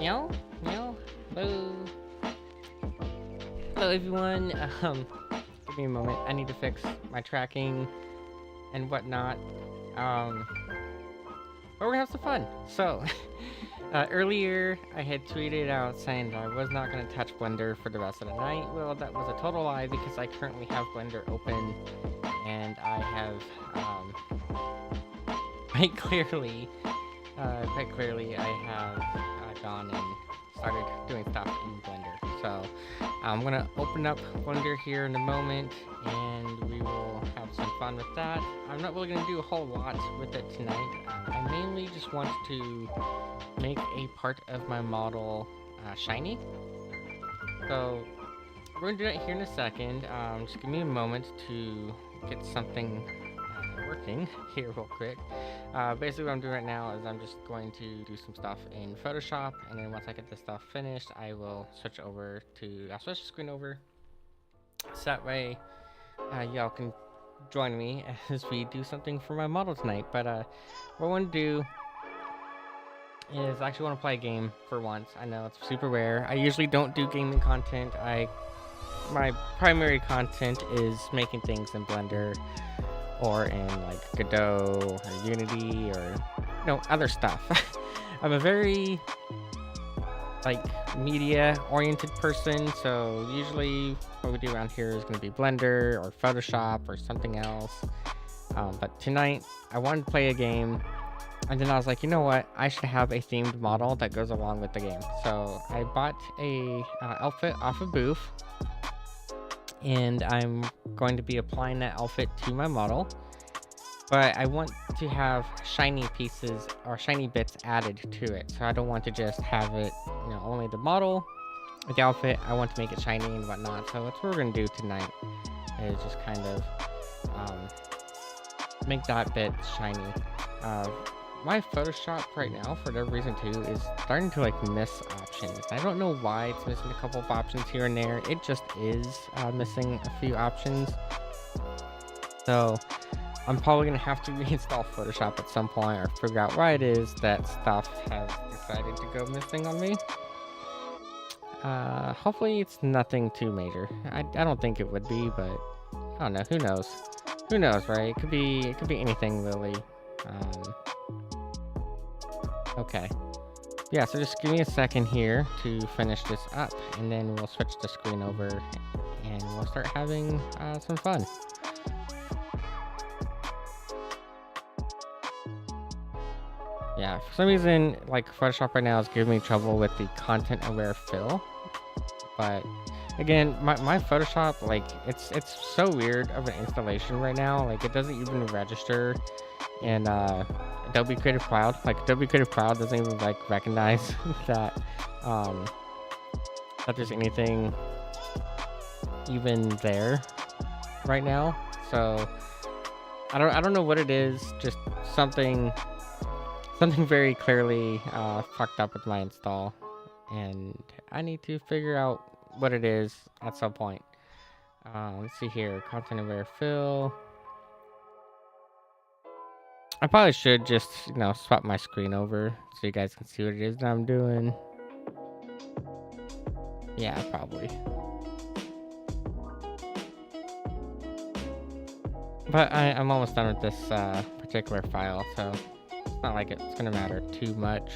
Meow, meow. Hello, hello everyone. Give me a moment. I need to fix my tracking and whatnot. But we're gonna have some fun. So, earlier I had tweeted out saying that I was not gonna touch Blender for the rest of the night. Well, that was a total lie because I currently have Blender open, and I have quite clearly, I have gone and started doing stuff in Blender. So I'm gonna open up Blender here in a moment, and we will have some fun with that. I'm not really gonna do a whole lot with it tonight. I mainly just want to make a part of my model shiny. So we're gonna do that here in a second. Just give me a moment to get something working here real quick. Basically what I'm doing right now is I'm just going to do some stuff in Photoshop, and then once I get this stuff finished, I will switch over to, I'll switch the screen over, so that way y'all can join me as we do something for my model tonight. But what I want to do is I actually want to play a game for once. I know it's super rare. I usually don't do gaming content. My primary content is making things in Blender or in like Godot or Unity or other stuff. I'm a very media oriented person, so usually what we do around here is going to be Blender or Photoshop or something else. But tonight I wanted to play a game, and then I was like, you know what, I should have a themed model that goes along with the game. So I bought a outfit off of Booth, and I'm going to be applying that outfit to my model. But I want to have shiny pieces or shiny bits added to it. So I don't want to just have it, only the model, the outfit. I want to make it shiny and whatnot. So that's what we're going to do tonight, is just kind of make that bit shiny. My Photoshop right now, for whatever reason too, is starting to miss options. I don't know why it's missing a couple of options here and there. It just is missing a few options. So I'm probably gonna have to reinstall Photoshop at some point, or figure out why it is that stuff has decided to go missing on me. Hopefully it's nothing too major. I don't think it would be, but I don't know. Who knows? Who knows, right? It could be anything really. Okay. Yeah, so just give me a second here to finish this up, and then we'll switch the screen over and we'll start having some fun. Yeah, for some reason, Photoshop right now is giving me trouble with the content aware fill. But again, my Photoshop, it's so weird of an installation right now. It doesn't even register in Adobe Creative Cloud. Adobe Creative Cloud doesn't even recognize that that there's anything even there right now. So I don't know what it is. Just something very clearly fucked up with my install, and I need to figure out what it is at some point. Let's see here, content aware fill. I probably should just, swap my screen over so you guys can see what it is that I'm doing. Yeah, probably. But I'm almost done with this particular file, so it's not like it's gonna matter too much.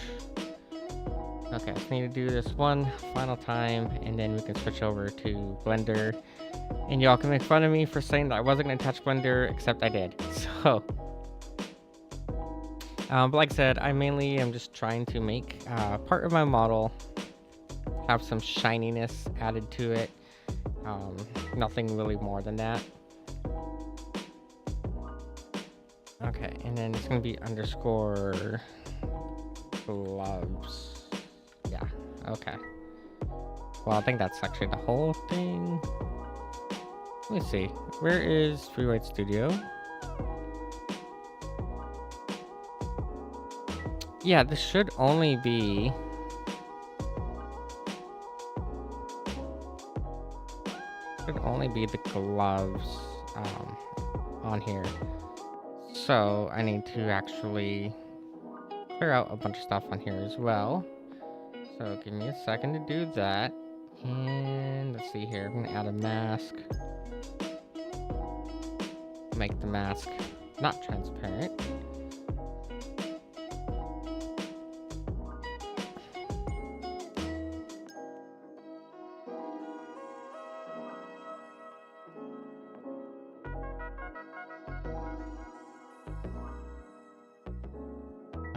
Okay, I just need to do this one final time, and then we can switch over to Blender. And y'all can make fun of me for saying that I wasn't gonna touch Blender, except I did. So but like I said, I mainly am just trying to make part of my model have some shininess added to it. Nothing really more than that. Okay, and then it's gonna be underscore gloves. Yeah, okay. Well, I think that's actually the whole thing. Let me see. Where is Freeway Studio? Yeah, this should only be the gloves on here. So I need to actually clear out a bunch of stuff on here as well. So give me a second to do that. And let's see here. I'm gonna add a mask. Make the mask not transparent.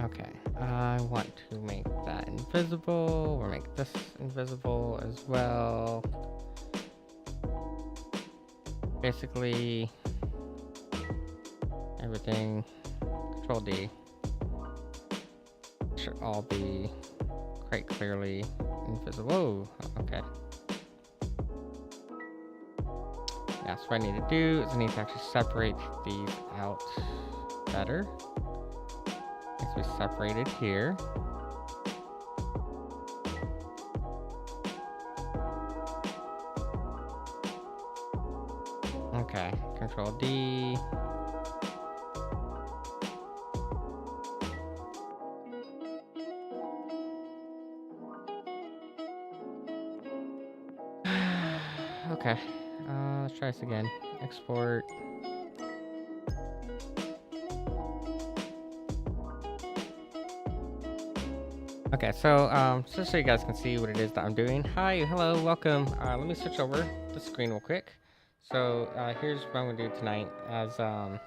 Okay, I want to make that invisible. We'll make this invisible as well. Basically, everything, Control D, should all be quite clearly invisible. Whoa, okay. Yeah, so what I need to do is I need to actually separate these out better. Needs to be separated here. Okay, Control D. Okay, let's try this again. Export. Okay, so just so you guys can see what it is that I'm doing. Hi, hello, welcome. Let me switch over the screen real quick. So here's what I'm gonna do tonight. As we're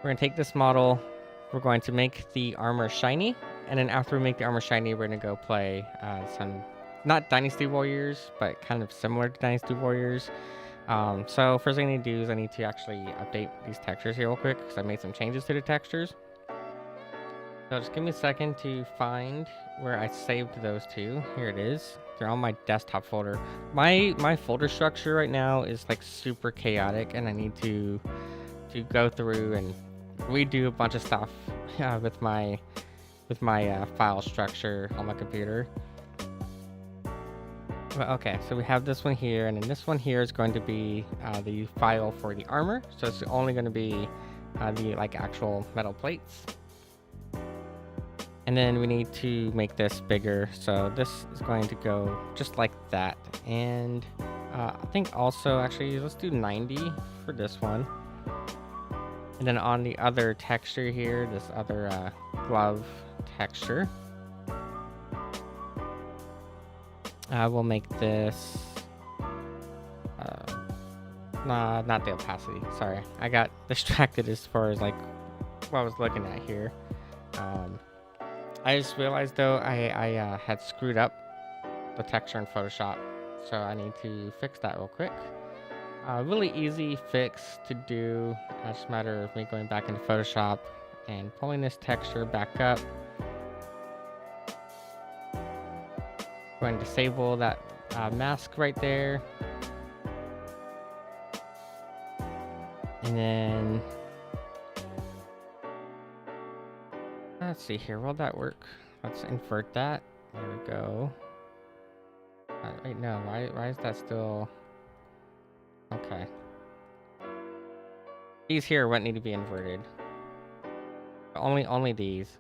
gonna take this model, we're going to make the armor shiny, and then after we make the armor shiny, we're gonna go play some, not Dynasty Warriors, but kind of similar to Dynasty Warriors. So first thing I need to do is I need to actually update these textures here real quick because I made some changes to the textures. So just give me a second to find where I saved those two. Here it is. They're on my desktop folder. My folder structure right now is like super chaotic, and I need to go through and redo a bunch of stuff with my file structure on my computer. Well, okay, so we have this one here, and then this one here is going to be the file for the armor. So it's only going to be the like actual metal plates. And then we need to make this bigger. So this is going to go just like that. And I think also, actually, let's do 90 for this one. And then on the other texture here, this other glove texture, we'll make this, not the opacity, sorry. I got distracted as far as like what I was looking at here. I just realized though I had screwed up the texture in Photoshop, so I need to fix that real quick. Really easy fix to do. It's just a matter of me going back into Photoshop and pulling this texture back up. Going to disable that mask right there, and then let's see here. Will that work? Let's invert that. There we go. Wait, no. Why is that still? Okay. These here wouldn't need to be inverted. Only these.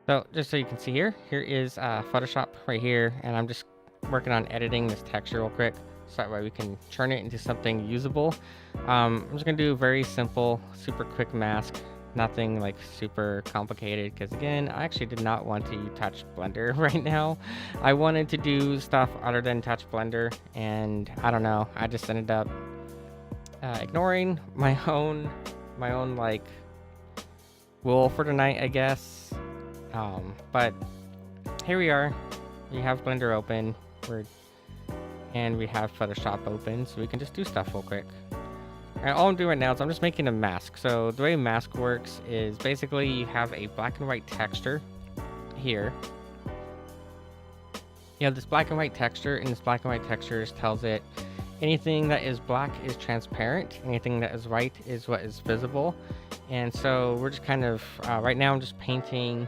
So just so you can see here is Photoshop right here, and I'm just working on editing this texture real quick, so that way we can turn it into something usable. I'm just gonna do a very simple, super quick mask, nothing like super complicated, because again, I actually did not want to touch Blender right now. I wanted to do stuff other than touch Blender, and I don't know, I just ended up ignoring my own like rule for tonight, I guess. But here we are. We have Blender open, and we have Photoshop open, so we can just do stuff real quick. And all I'm doing right now is I'm just making a mask. So the way a mask works is basically you have a black and white texture here. You have this black and white texture, and this black and white texture tells it anything that is black is transparent, anything that is white is what is visible. And so we're just kind of, right now I'm just painting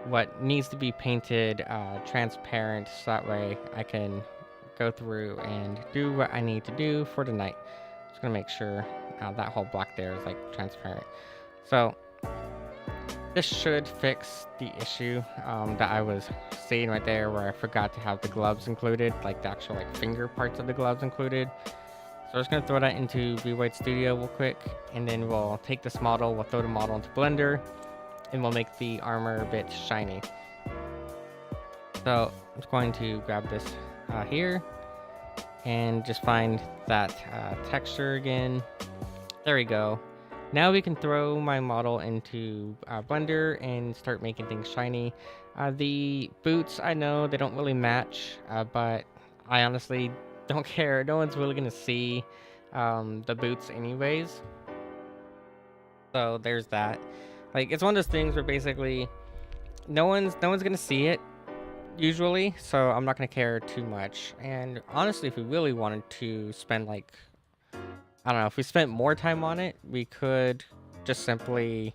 what needs to be painted transparent, so that way I can go through and do what I need to do for tonight. Just gonna make sure that whole block there is like transparent. So this should fix the issue that I was seeing right there, where I forgot to have the gloves included, like the actual like finger parts of the gloves included. So I'm just gonna throw that into White Studio real quick, and then we'll take this model, we'll throw the model into Blender, and we'll make the armor a bit shiny. So I'm just going to grab this here, and just find that texture again. There we go. Now we can throw my model into Blender and start making things shiny. The boots, I know they don't really match, but I honestly don't care. No one's really gonna see the boots anyways. So there's that. Like, it's one of those things where basically no one's gonna see it usually, so I'm not gonna care too much. And honestly, if we really wanted to spend like, I don't know, if we spent more time on it, we could just simply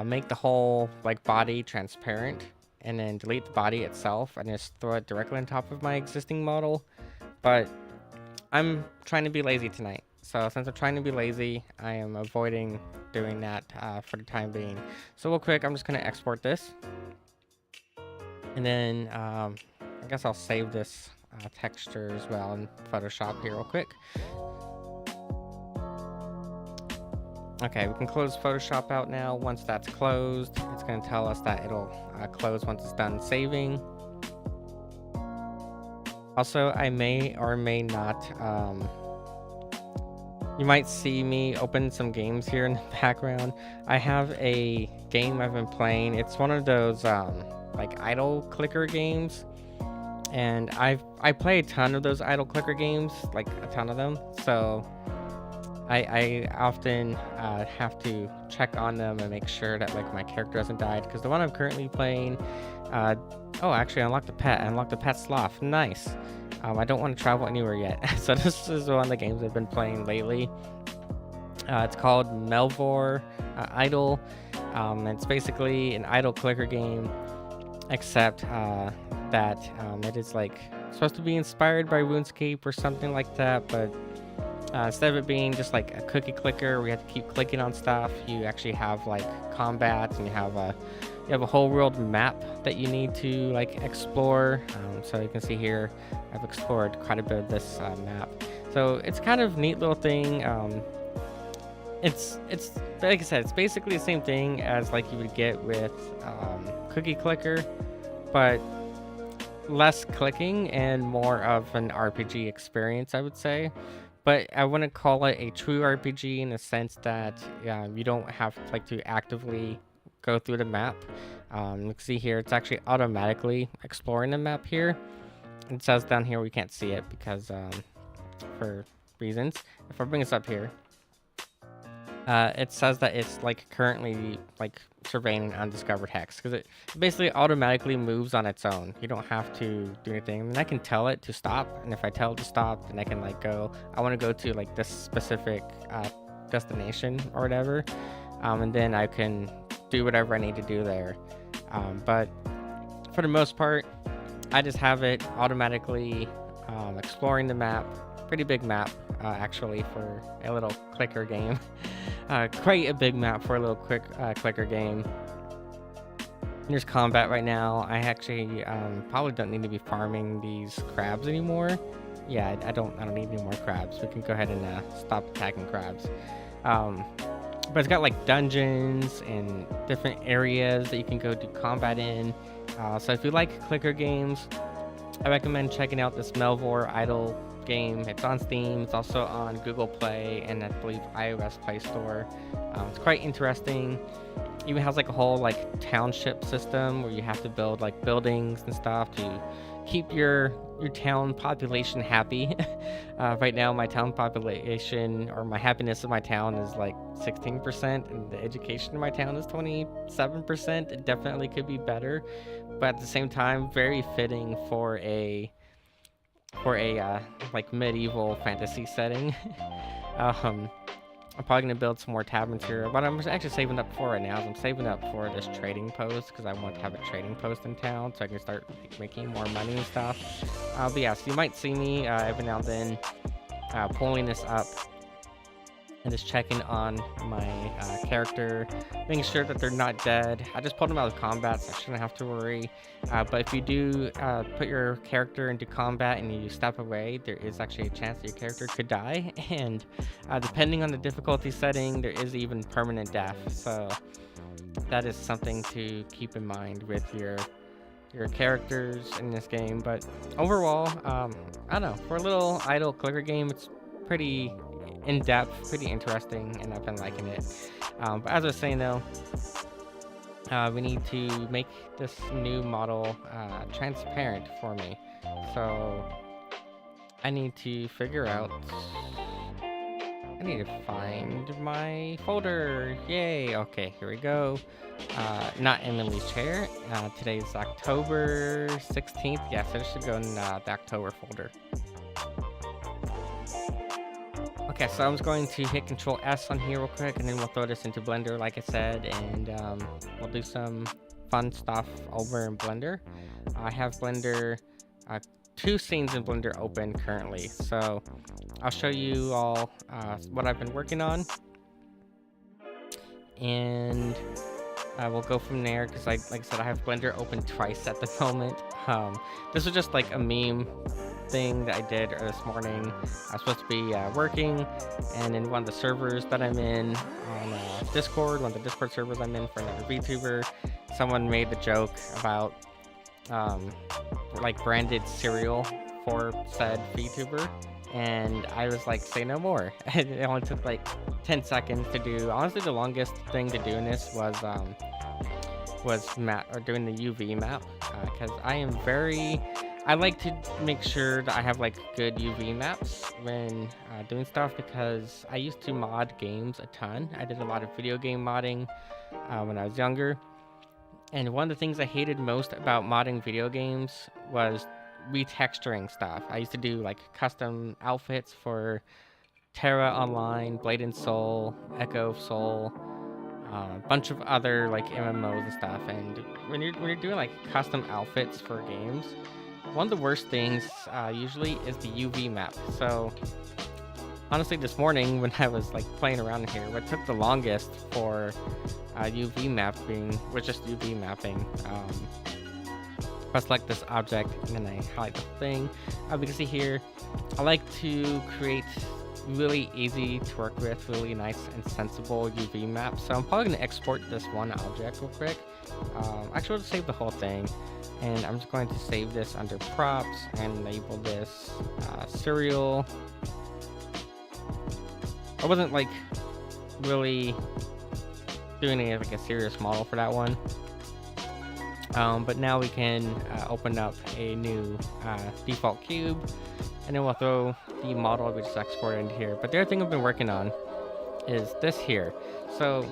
make the whole like body transparent, and then delete the body itself and just throw it directly on top of my existing model. But I'm trying to be lazy tonight, so since I'm trying to be lazy, I am avoiding doing that for the time being. So real quick, I'm just gonna export this, and then I guess I'll save this texture as well in Photoshop here real quick. Okay, we can close Photoshop out now. Once that's closed, it's going to tell us that it'll close once it's done saving. Also, I may or may not, you might see me open some games here in the background. I have a game I've been playing. It's one of those like idle clicker games, and I play a ton of those idle clicker games, like a ton of them. So I often have to check on them and make sure that like my character hasn't died, because the one I'm currently playing, oh, actually I unlocked the pet. I unlocked the pet sloth. Nice. I don't want to travel anywhere yet. So this is one of the games I've been playing lately. It's called Melvor Idle. It's basically an idle clicker game, except that it is like supposed to be inspired by RuneScape or something like that, but instead of it being just like a cookie clicker where you have to keep clicking on stuff, you actually have like combats, and you have a whole world map that you need to like explore. So you can see here, I've explored quite a bit of this map. So it's kind of a neat little thing. It's like I said, it's basically the same thing as like you would get with cookie clicker, but less clicking and more of an RPG experience, I would say. But I wouldn't call it a true RPG in the sense that you don't have like to actively go through the map. You can see here, it's actually automatically exploring the map here. It says down here we can't see it because for reasons. If I bring this up here, it says that it's like currently like surveying undiscovered hex, because it basically automatically moves on its own. You don't have to do anything. And I can tell it to stop, and if I tell it to stop, then I can like go, I want to go to like this specific destination or whatever, and then I can do whatever I need to do there. But for the most part, I just have it automatically exploring the map. Pretty big map actually for a little clicker game. Quite a big map for a little quick clicker game. There's combat right now. I actually probably don't need to be farming these crabs anymore. Yeah, I don't need any more crabs. We can go ahead and stop attacking crabs. But it's got like dungeons and different areas that you can go do combat in. So if you like clicker games, I recommend checking out this Melvor Idle game. It's on Steam. It's also on Google Play and I believe iOS Play Store. It's quite interesting. Even has like a whole like township system where you have to build like buildings and stuff to keep your town population happy. Right now my town population, or my happiness of my town, is like 16%, and the education of my town is 27%. It definitely could be better, but at the same time very fitting for a like medieval fantasy setting. I'm probably gonna build some more taverns here, but I'm actually saving up for right now. I'm saving up for this trading post because I want to have a trading post in town so I can start making more money and stuff. But yeah, so you might see me every now and then pulling this up and just checking on my character, making sure that they're not dead. I just pulled them out of combat, so I shouldn't have to worry. But if you do put your character into combat and you step away, there is actually a chance that your character could die, and depending on the difficulty setting, there is even permanent death. So that is something to keep in mind with your characters in this game. But overall, I don't know, for a little idle clicker game, it's pretty in-depth, pretty interesting, and I've been liking it. But as I was saying though, we need to make this new model transparent for me. So I need to figure out, I need to find my folder. Yay. Okay, here we go. Not Emily's chair. Today's October 16th. Yes, I should go in the October folder. Okay, so I'm just going to hit Control S on here real quick, and then we'll throw this into Blender, like I said, and we'll do some fun stuff over in Blender. I have Blender, 2 scenes in Blender open currently, so I'll show you all what I've been working on, and we'll go from there, because like I said, I have Blender open twice at the moment. This was just like a meme thing that I did this morning. I was supposed to be working, and in one of the servers that I'm in on Discord, one of the Discord servers I'm in for another VTuber, someone made the joke about like branded cereal for said VTuber, and I was like, say no more. It only took like 10 seconds to do. Honestly, the longest thing to do in this was doing the UV map, because I like to make sure that I have like good UV maps when doing stuff, because I used to mod games a ton. I did a lot of video game modding when I was younger, and one of the things I hated most about modding video games was retexturing stuff. I used to do like custom outfits for Terra Online, Blade and Soul, Echo of Soul, a bunch of other like MMOs and stuff. And when you're doing like custom outfits for games, one of the worst things usually is the UV map. So honestly, this morning when I was like playing around here, what took the longest for UV mapping was just UV mapping. I select this object and then I highlight the thing. You can see here, I like to create really easy to work with, really nice and sensible UV maps. So I'm probably going to export this one object real quick. Actually, I'll just save the whole thing, and I'm just going to save this under props and label this cereal. I wasn't like really doing any like a serious model for that one, but now we can open up a new default cube, and then we'll throw the model we just exported into here. But the other thing I've been working on is this here. So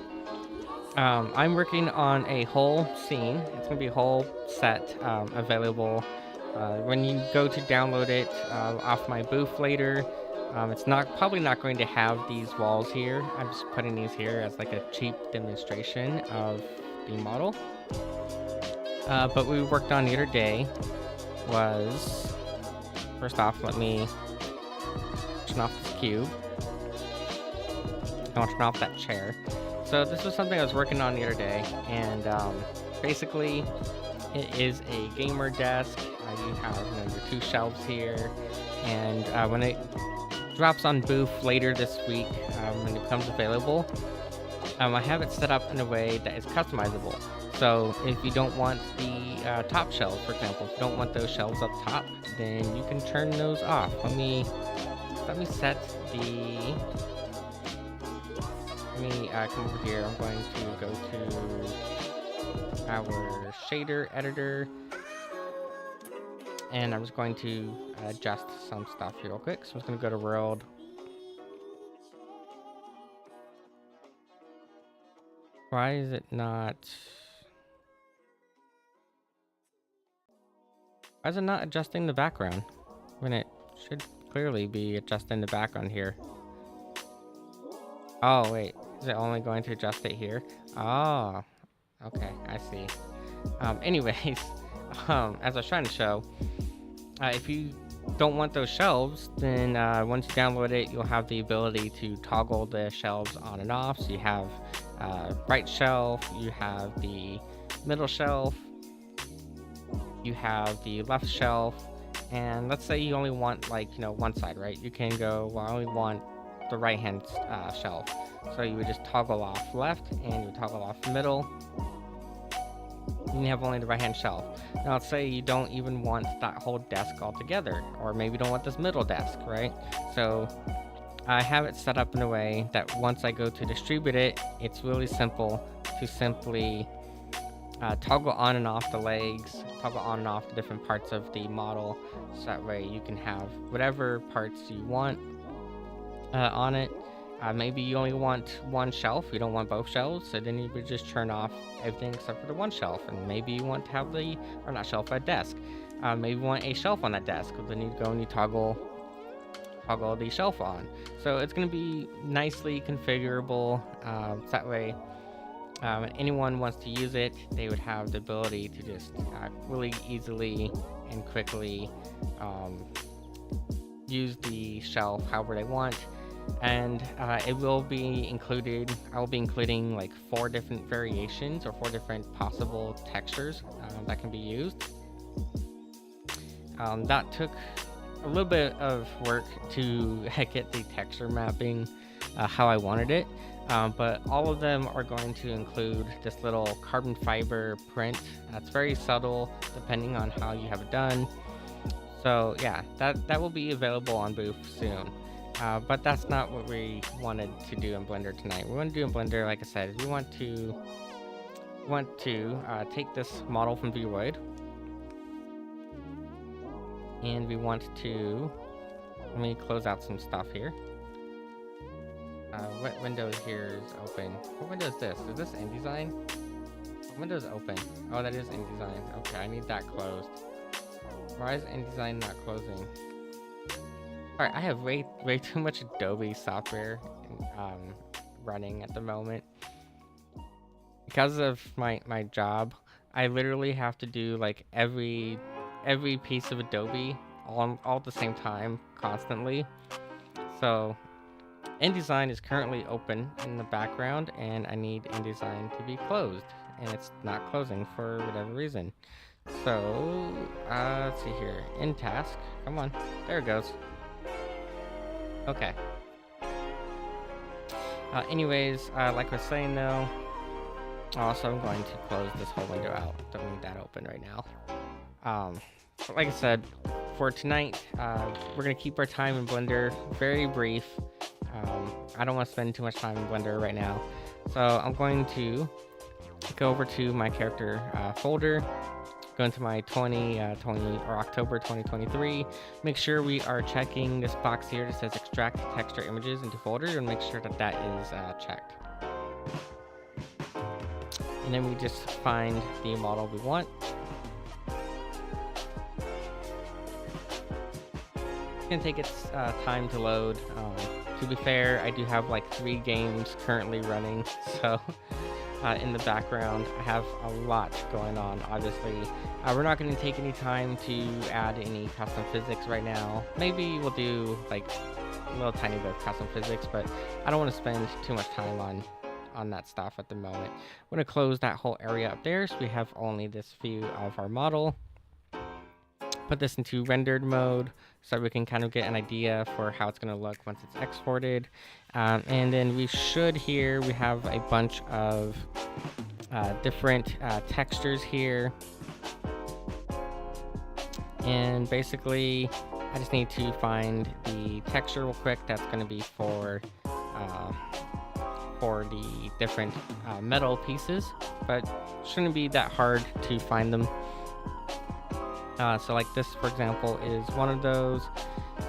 I'm working on a whole scene. It's going to be a whole set available. When you go to download it off my booth later, it's probably not going to have these walls here. I'm just putting these here as like a cheap demonstration of the model. But what we worked on the other day was, first off, let me turn off this cube. I want to turn off that chair. So this was something I was working on the other day, and basically it is a gamer desk. You have your 2 shelves here, and when it drops on booth later this week, when it becomes available, I have it set up in a way that is customizable. So if you don't want the top shelves, for example, if you don't want those shelves up top, then you can turn those off. Let me set the... Let me come over here. I'm going to go to our shader editor, and I'm just going to adjust some stuff here real quick. So I'm just going to go to world. Why is it not... Why is it not adjusting the background when it should clearly be adjusting the background here? Oh, wait. Is it only going to adjust it here? Oh, okay. I see. Anyways, as I was trying to show, if you don't want those shelves, then once you download it, you'll have the ability to toggle the shelves on and off. So you have right shelf, you have the middle shelf, you have the left shelf, and let's say you only want, like, one side, right? You can go, well, I only want the right hand shelf. So you would just toggle off left and you would toggle off middle. You have only the right hand shelf. Now let's say you don't even want that whole desk altogether, or maybe you don't want this middle desk, right? So I have it set up in a way that once I go to distribute it, it's really simple to simply toggle on and off the legs, toggle on and off the different parts of the model, so that way you can have whatever parts you want on it. Maybe you only want one shelf, you don't want both shelves, so then you would just turn off everything except for the one shelf. And maybe you want to have a desk. Maybe you want a shelf on that desk, then you go and you toggle the shelf on. So it's going to be nicely configurable, so that way when anyone wants to use it, they would have the ability to just really easily and quickly use the shelf however they want. And it will be included, I will be including like 4 different variations or 4 different possible textures that can be used. That took a little bit of work to get the texture mapping how I wanted it, but all of them are going to include this little carbon fiber print. That's very subtle depending on how you have it done. So yeah, that will be available on Booth soon. But that's not what we wanted to do in Blender tonight. We want to do in Blender, like I said, we want to take this model from Vroid, and we want to, let me close out some stuff here. What window here is open? What window is this? Is this InDesign? What window is open? Oh, that is InDesign. Okay, I need that closed. Why is InDesign not closing? Alright, I have way too much Adobe software running at the moment. Because of my job, I literally have to do like every piece of Adobe all at the same time, constantly. So InDesign is currently open in the background, and I need InDesign to be closed, and it's not closing for whatever reason. So let's see here, in task, come on, there it goes. Okay. Anyways, like I was saying though, also I'm going to close this whole window out. Don't need that open right now. But like I said, for tonight, we're gonna keep our time in Blender very brief. I don't want to spend too much time in Blender right now, so I'm going to go over to my character folder. Go into my October 2023. Make sure we are checking this box here that says extract texture images into folder, and make sure that is checked. And then we just find the model we want. It's gonna take its time to load. To be fair, I do have like 3 games currently running, so in the background I have a lot going on. Obviously, we're not going to take any time to add any custom physics right now. Maybe we'll do like a little tiny bit of custom physics, but I don't want to spend too much time on that stuff at the moment. I'm going to close that whole area up there so we have only this view of our model. Put this into rendered mode so we can kind of get an idea for how it's going to look once it's exported. And then we have a bunch of different textures here. And basically, I just need to find the texture real quick that's going to be for the different metal pieces, but it shouldn't be that hard to find them. So like this, for example, is one of those.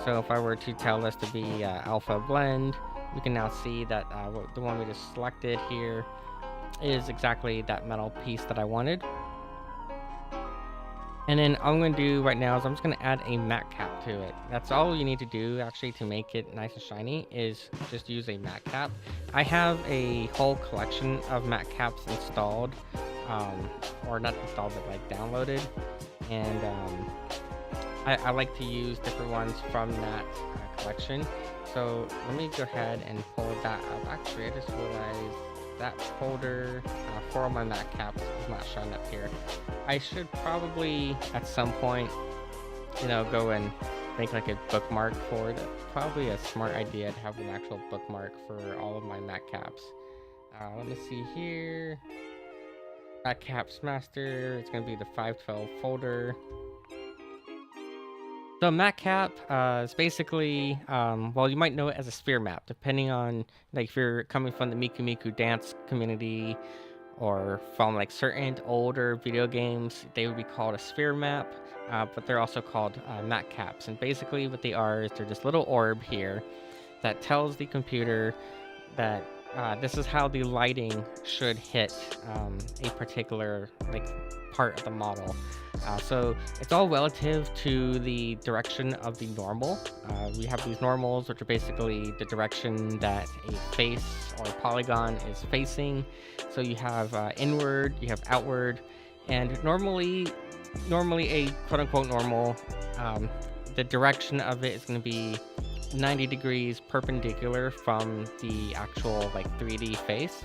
So if I were to tell this to be alpha blend, we can now see that the one we just selected here is exactly that metal piece that I wanted. And then all I'm going to do right now is I'm just going to add a matte cap to it. That's all you need to do actually to make it nice and shiny, is just use a matte cap. I have a whole collection of matte caps installed, or not installed, but like downloaded. And I like to use different ones from that collection. So let me go ahead and pull that up. Actually, I just realized that folder for all my matte caps is not showing up here. I should probably at some point, go and make like a bookmark for it. Probably a smart idea to have an actual bookmark for all of my matte caps. Let me see here. Matte caps master. It's gonna be the 512 folder. So matte cap is basically, well, you might know it as a sphere map, depending on like if you're coming from the Miku Miku dance community or from like certain older video games, they would be called a sphere map, but they're also called matte caps. And basically what they are is they're this little orb here that tells the computer that this is how the lighting should hit a particular like part of the model. So it's all relative to the direction of the normal. We have these normals, which are basically the direction that a face or a polygon is facing. So you have inward, you have outward, and normally a quote-unquote normal, the direction of it is going to be 90 degrees perpendicular from the actual like 3D face.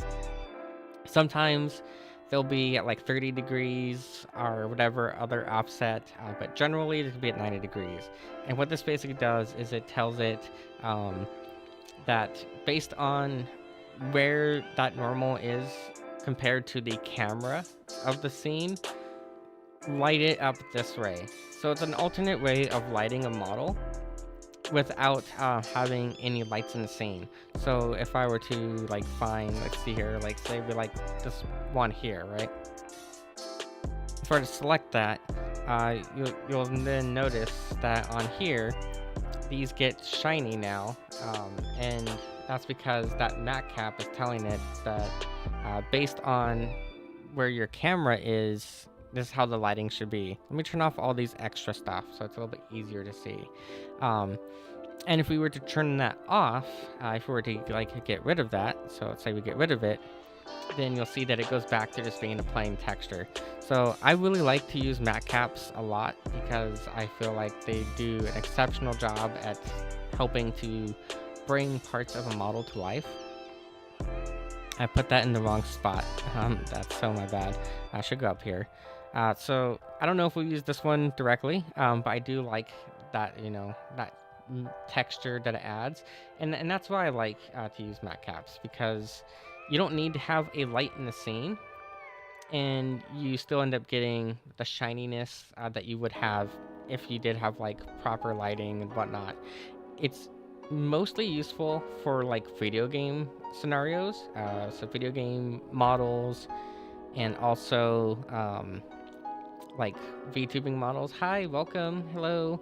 Sometimes they'll be at like 30 degrees or whatever other offset, but generally it'll be at 90 degrees. And what this basically does is it tells it that based on where that normal is compared to the camera of the scene, light it up this way. So it's an alternate way of lighting a model without having any lights in the scene. So if I were to like find, let's see here, like say we like this one here, right? If I were to select that, you'll then notice that on here, these get shiny now, and that's because that matte cap is telling it that based on where your camera is, this is how the lighting should be. Let me turn off all these extra stuff so it's a little bit easier to see. And if we were to turn that off, if we were to like get rid of that, so let's say we get rid of it, then you'll see that it goes back to just being a plain texture. So I really like to use matte caps a lot because I feel like they do an exceptional job at helping to bring parts of a model to life. I put that in the wrong spot. That's so my bad. I should go up here. So I don't know if we use this one directly, but I do like that, that texture that it adds. And that's why I like to use matte caps, because you don't need to have a light in the scene and you still end up getting the shininess that you would have if you did have like proper lighting and whatnot. It's mostly useful for like video game scenarios, so video game models, and also like VTubing models. Hi, welcome, hello.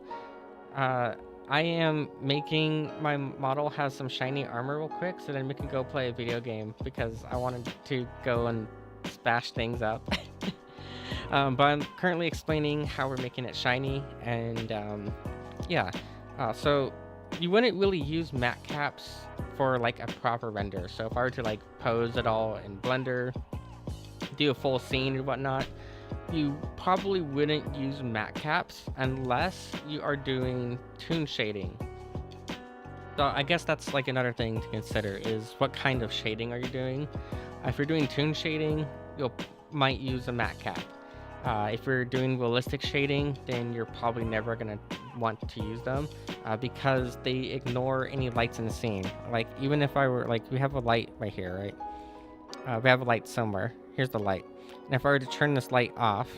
I am making my model has some shiny armor real quick so then we can go play a video game because I wanted to go and bash things up. But I'm currently explaining how we're making it shiny, and yeah, so you wouldn't really use matte caps for like a proper render. So if I were to like pose it all in Blender, do a full scene or whatnot, you probably wouldn't use matte caps unless you are doing toon shading. So I guess that's like another thing to consider is what kind of shading are you doing. If you're doing toon shading, you might use a matte cap. If you're doing realistic shading, then you're probably never gonna want to use them because they ignore any lights in the scene. Like even if I were like, we have a light right here, right? We have a light somewhere. Here's the light. And if I were to turn this light off,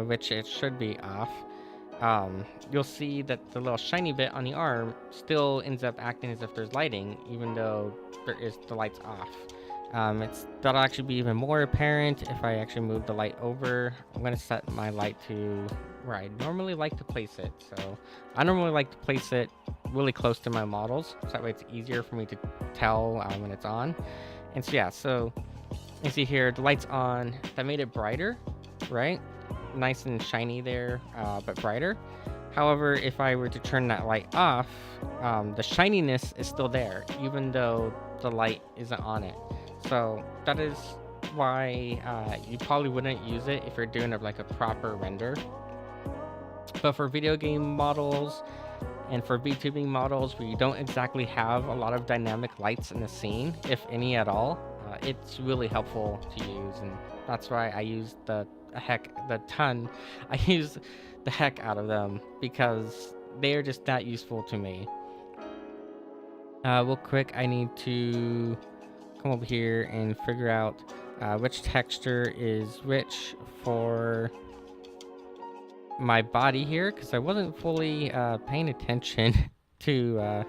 which it should be off, you'll see that the little shiny bit on the arm still ends up acting as if there's lighting, even though the light's off. That'll actually be even more apparent if I actually move the light over. I'm going to set my light to where I normally like to place it. So I normally like to place it really close to my models, so that way it's easier for me to tell when it's on. And so yeah, so you see here, the light's on. That made it brighter, right? Nice and shiny there, but brighter. However, if I were to turn that light off, the shininess is still there, even though the light isn't on it. So that is why you probably wouldn't use it if you're doing like a proper render. But for video game models and for VTubing models where you don't exactly have a lot of dynamic lights in the scene, if any at all, it's really helpful to use, and that's why I use I use the heck out of them because they are just that useful to me. Real quick, I need to come over here and figure out which texture is which for my body here, because I wasn't fully paying attention to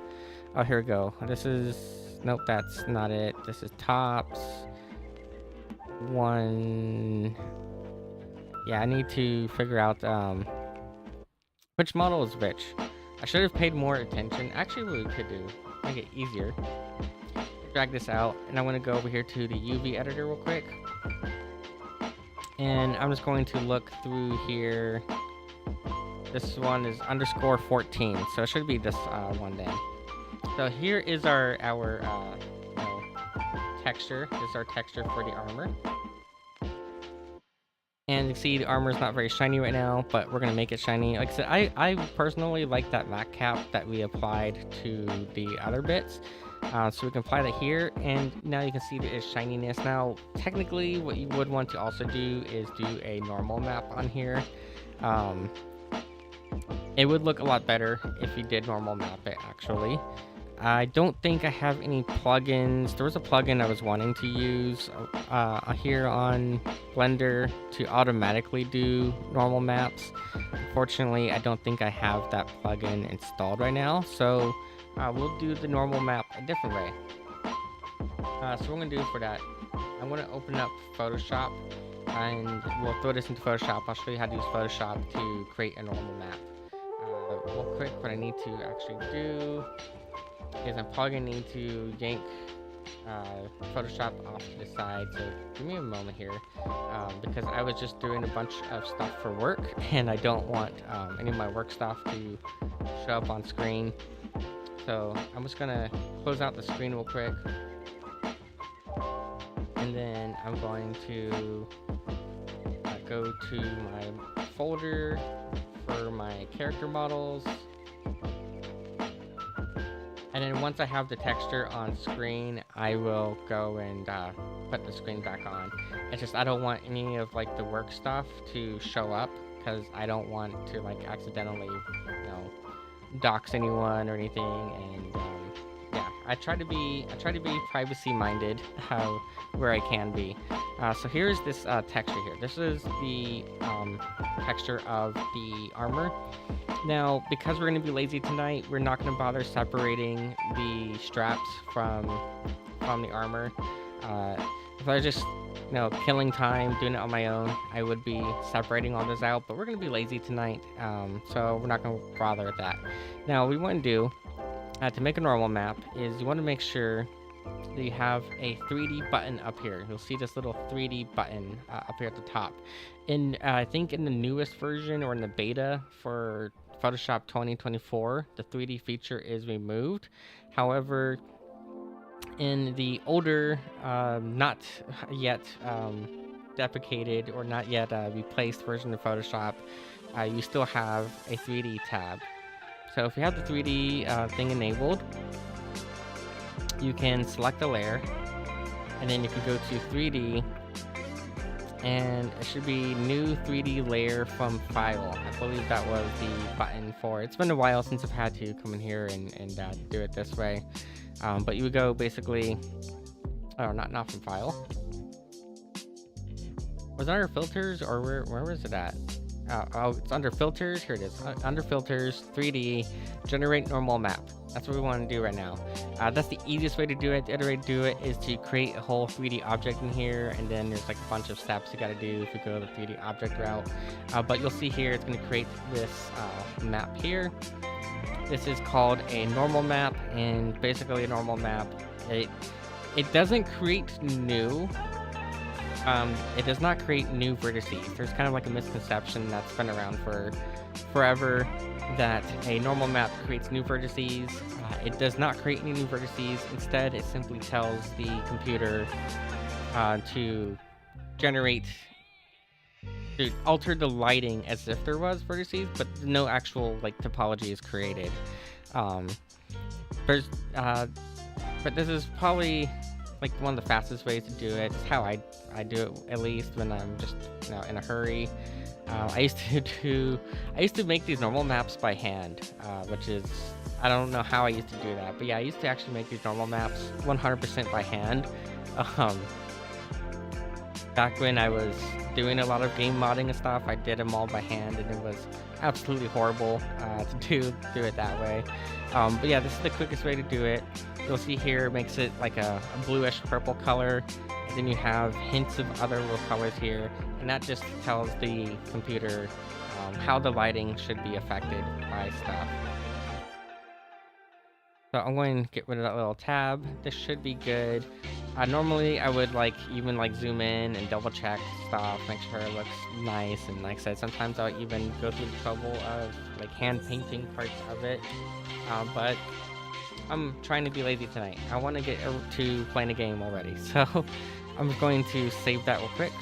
oh, here we go. Nope, that's not it. This is tops. One. Yeah, I need to figure out which model is which. I should have paid more attention. Actually, what we could do, make it easier. Drag this out, and I want to go over here to the UV editor real quick. And I'm just going to look through here. This one is _14, so it should be this one then. So here is our texture. This is our texture for the armor. And you can see the armor is not very shiny right now, but we're gonna make it shiny. Like I said, I personally like that matte cap that we applied to the other bits. So we can apply that here, and now you can see there is shininess. Now, technically, what you would want to also do is do a normal map on here. It would look a lot better if you did normal map it, actually. I don't think I have any plugins. There was a plugin I was wanting to use here on Blender to automatically do normal maps. Unfortunately, I don't think I have that plugin installed right now, so we'll do the normal map a different way. So what I'm going to do for that, I'm going to open up Photoshop, and we'll throw this into Photoshop. I'll show you how to use Photoshop to create a normal map. Real quick, what I need to actually do is I'm probably going to need to yank Photoshop off to the side, so give me a moment here, because I was just doing a bunch of stuff for work, and I don't want any of my work stuff to show up on screen. So I'm just gonna close out the screen real quick, and then I'm going to go to my folder for my character models. And then once I have the texture on screen, I will go and put the screen back on. It's just I don't want any of like the work stuff to show up, because I don't want to like accidentally, dox anyone or anything. And yeah, I try to be privacy minded where I can be. So here's this texture here. This is the texture of the armor. Now, because we're going to be lazy tonight, we're not going to bother separating the straps from the armor. If I was just, killing time, doing it on my own, I would be separating all this out, but we're going to be lazy tonight, so we're not going to bother with that. Now, what we want to do to make a normal map is you want to make sure that you have a 3D button up here. You'll see this little 3D button up here at the top. I think in the newest version, or in the beta for Photoshop 2024, the 3D feature is removed. However, in the older, not yet deprecated or not yet replaced version of Photoshop, you still have a 3D tab. So if you have the 3D thing enabled, you can select a layer, and then you can go to 3D, and it should be new 3D layer from file. I believe that was the button for it. It's been a while since I've had to come in here and do it this way. But you would go basically, not from file. Was it under filters, or where was it at? It's under filters. Here it is. Under filters, 3D, generate normal map. That's what we want to do right now. That's the easiest way to do it. The other way to do it is to create a whole 3D object in here, and then there's like a bunch of steps you got to do if you go the 3D object route. But you'll see here it's going to create this map here. This is called a normal map, and basically a normal map, it doesn't create new. It does not create new vertices. There's kind of like a misconception that's been around for forever that a normal map creates new vertices. It does not create any new vertices. Instead, it simply tells the computer to generate to alter the lighting as if there was vertices, but no actual like topology is created. Um, first, but this is probably like one of the fastest ways to do it. It's how I do it, at least when I'm just in a hurry. I used to make these normal maps by hand, which is, I don't know how I used to do that, but yeah, I used to actually make these normal maps 100% by hand. Um, Back when I was doing a lot of game modding and stuff, I did them all by hand, and it was absolutely horrible to do it that way. But yeah, this is the quickest way to do it. You'll see here, it makes it like a bluish purple color, and then you have hints of other little colors here, and that just tells the computer how the lighting should be affected by stuff. So I'm going to get rid of that little tab. This should be good. Normally I would even zoom in and double check stuff, make sure it looks nice, and like I said, sometimes I'll even go through the trouble of hand painting parts of it. But I'm trying to be lazy tonight. I want to get to playing a game already, so I'm going to save that real quick.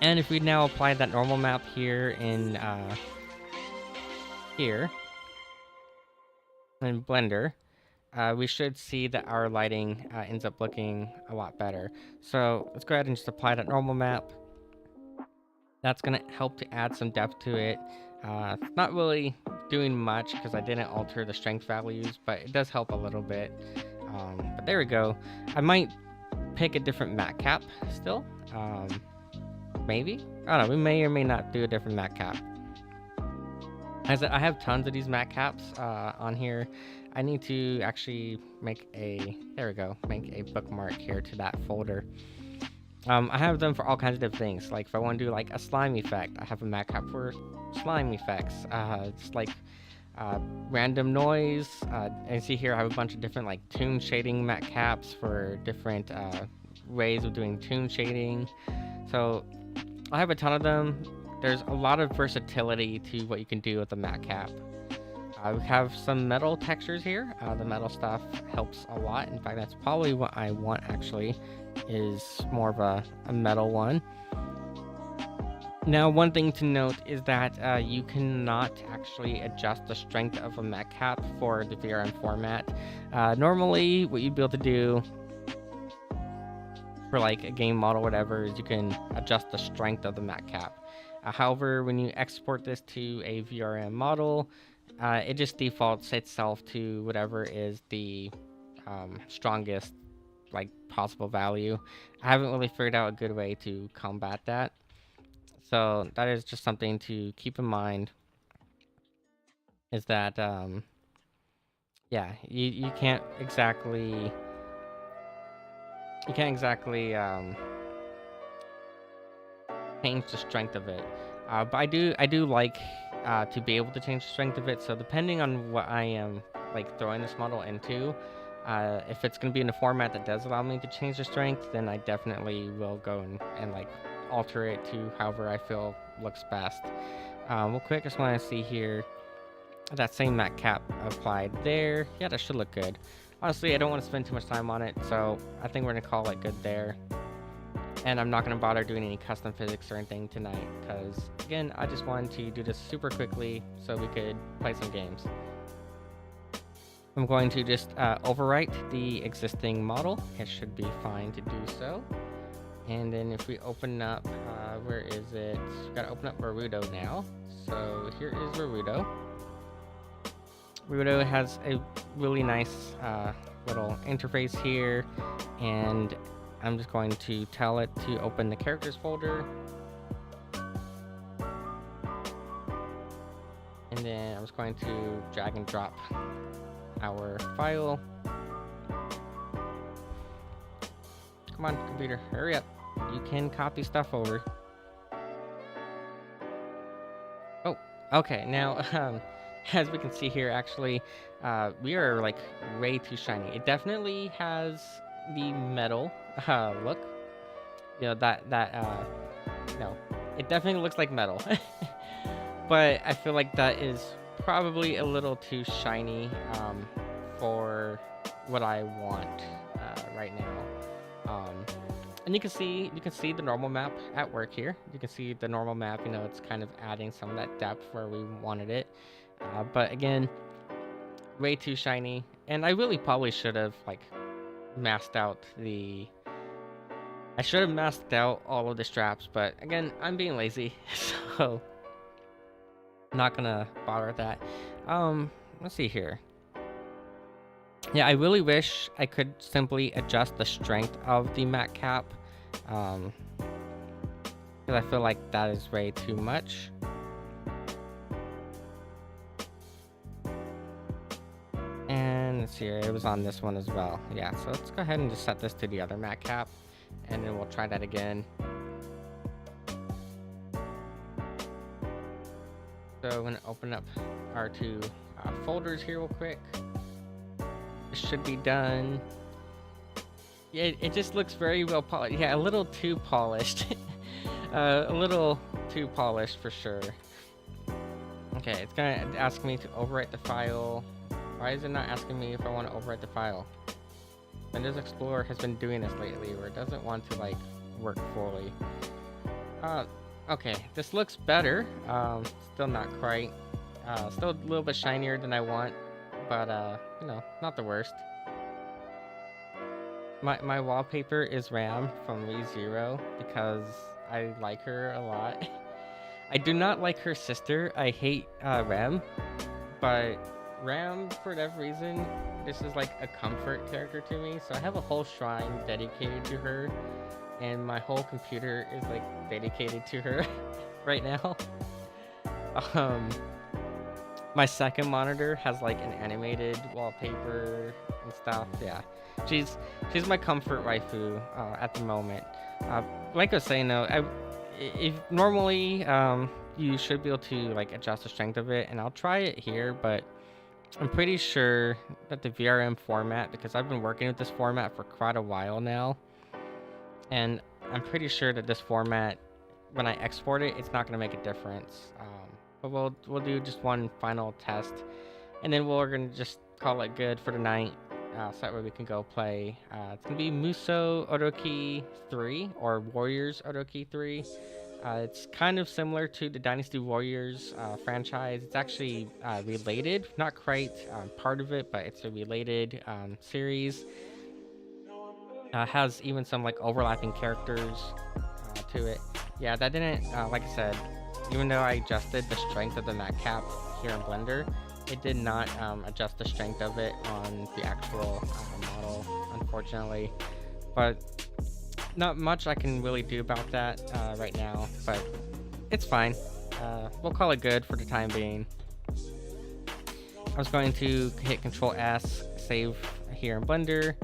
And if we now apply that normal map here in Blender, we should see that our lighting ends up looking a lot better. So let's go ahead and just apply that normal map. That's going to help to add some depth to it. It's not really doing much because I didn't alter the strength values, but it does help a little bit. But there we go. I might pick a different matte cap still. Maybe? I don't know. We may or may not do a different matte cap. As I have tons of these matte caps on here. I need to actually make a bookmark here to that folder. I have them for all kinds of different things. Like if I want to do a slime effect, I have a matte cap for slime effects. It's random noise. And you see here I have a bunch of different toon shading matte caps for different ways of doing toon shading. So I have a ton of them. There's a lot of versatility to what you can do with the matte cap. We have some metal textures here. The metal stuff helps a lot. In fact, that's probably what I want actually, is more of a metal one. Now, one thing to note is that you cannot actually adjust the strength of a matte cap for the VRM format. Normally, what you'd be able to do for a game model, whatever, is you can adjust the strength of the matte cap. However, when you export this to a VRM model, it just defaults itself to whatever is the strongest possible value. I haven't really figured out a good way to combat that, so that is just something to keep in mind, is that yeah, you can't exactly change the strength of it. But I do like to be able to change the strength of it. So depending on what I am throwing this model into, if it's going to be in a format that does allow me to change the strength, then I definitely will go and alter it to however I feel looks best. Real quick, just want to see here that same matte cap applied there. Yeah, that should look good. Honestly, I don't want to spend too much time on it, so I think we're going to call it good there. And I'm not going to bother doing any custom physics or anything tonight, because again, I just wanted to do this super quickly so we could play some games. I'm going to just overwrite the existing model. It should be fine to do so. And then if we open up, where is it? We've got to open up Verudo now. So here is Verudo. Verudo has a really nice little interface here, and I'm just going to tell it to open the characters folder. And then I'm just going to drag and drop our file. Come on, computer, hurry up. You can copy stuff over. Oh, okay, now, as we can see here, actually, we are way too shiny. It definitely has the metal look. You know, no, it definitely looks like metal. But I feel like that is probably a little too shiny for what I want right now. And you can see the normal map at work here. You can see the normal map. You know, it's kind of adding some of that depth where we wanted it. But again, way too shiny. And I really probably should have like masked out the. I should have masked out all of the straps, but again, I'm being lazy, so not gonna bother with that. Let's see here. Yeah, I really wish I could simply adjust the strength of the mat cap, because I feel like that is way too much. And let's see here, it was on this one as well. Yeah, so let's go ahead and just set this to the other mat cap, and then we'll try that again. So I'm gonna open up our two folders here real quick. It should be done. Yeah, it just looks very well polished. Yeah, a little too polished. A little too polished for sure. Okay, it's gonna ask me to overwrite the file. Why is it not asking me if I want to overwrite the file? Windows Explorer has been doing this lately where it doesn't want to like work fully. Okay, this looks better. Still not quite. Still a little bit shinier than I want, but you know, not the worst. My wallpaper is Ram from ReZero because I like her a lot. I do not like her sister. I hate Ram, but Ram, for whatever reason, this is like a comfort character to me. So I have a whole shrine dedicated to her, and my whole computer is like dedicated to her right now. My second monitor has like an animated wallpaper and stuff. Yeah, she's my comfort waifu at the moment. Like I was saying though, if normally you should be able to like adjust the strength of it, and I'll try it here, but I'm pretty sure that the VRM format, because I've been working with this format for quite a while now, and I'm pretty sure that this format, when I export it, it's not going to make a difference. But we'll do just one final test, and then we're gonna just call it good for tonight. So that way we can go play. It's gonna be Muso Oroki 3 or Warriors Oroki 3. It's kind of similar to the Dynasty Warriors franchise. It's actually related, not quite part of it, but it's a related series. Has even some like overlapping characters to it. Yeah, that didn't, like I said, even though I adjusted the strength of the mat cap here in Blender, it did not adjust the strength of it on the actual model, unfortunately. But not much I can really do about that right now, but it's fine. We'll call it good for the time being. I was going to hit Control S, save here in Blender,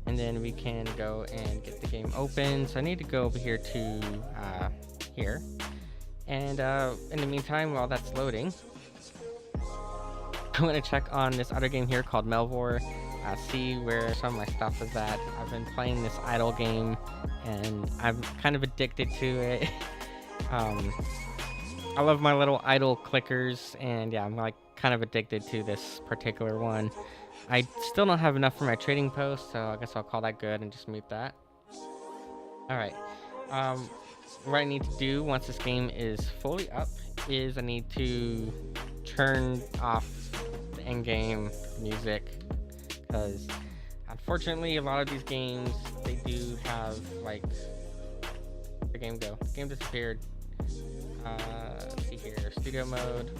and then we can go and get the game open. So I need to go over here to here. And in the meantime, while that's loading, I'm going to check on this other game here called Melvor, see where some of my stuff is at. I've been playing this idle game, and I'm kind of addicted to it. I love my little idle clickers, and yeah, I'm like kind of addicted to this particular one. I still don't have enough for my trading post, so I guess I'll call that good and just mute that. Alright. What I need to do once this game is fully up is I need to turn off the in-game music, because unfortunately a lot of these games, they do have like, where'd the game go? The game disappeared. Let's see here, studio mode,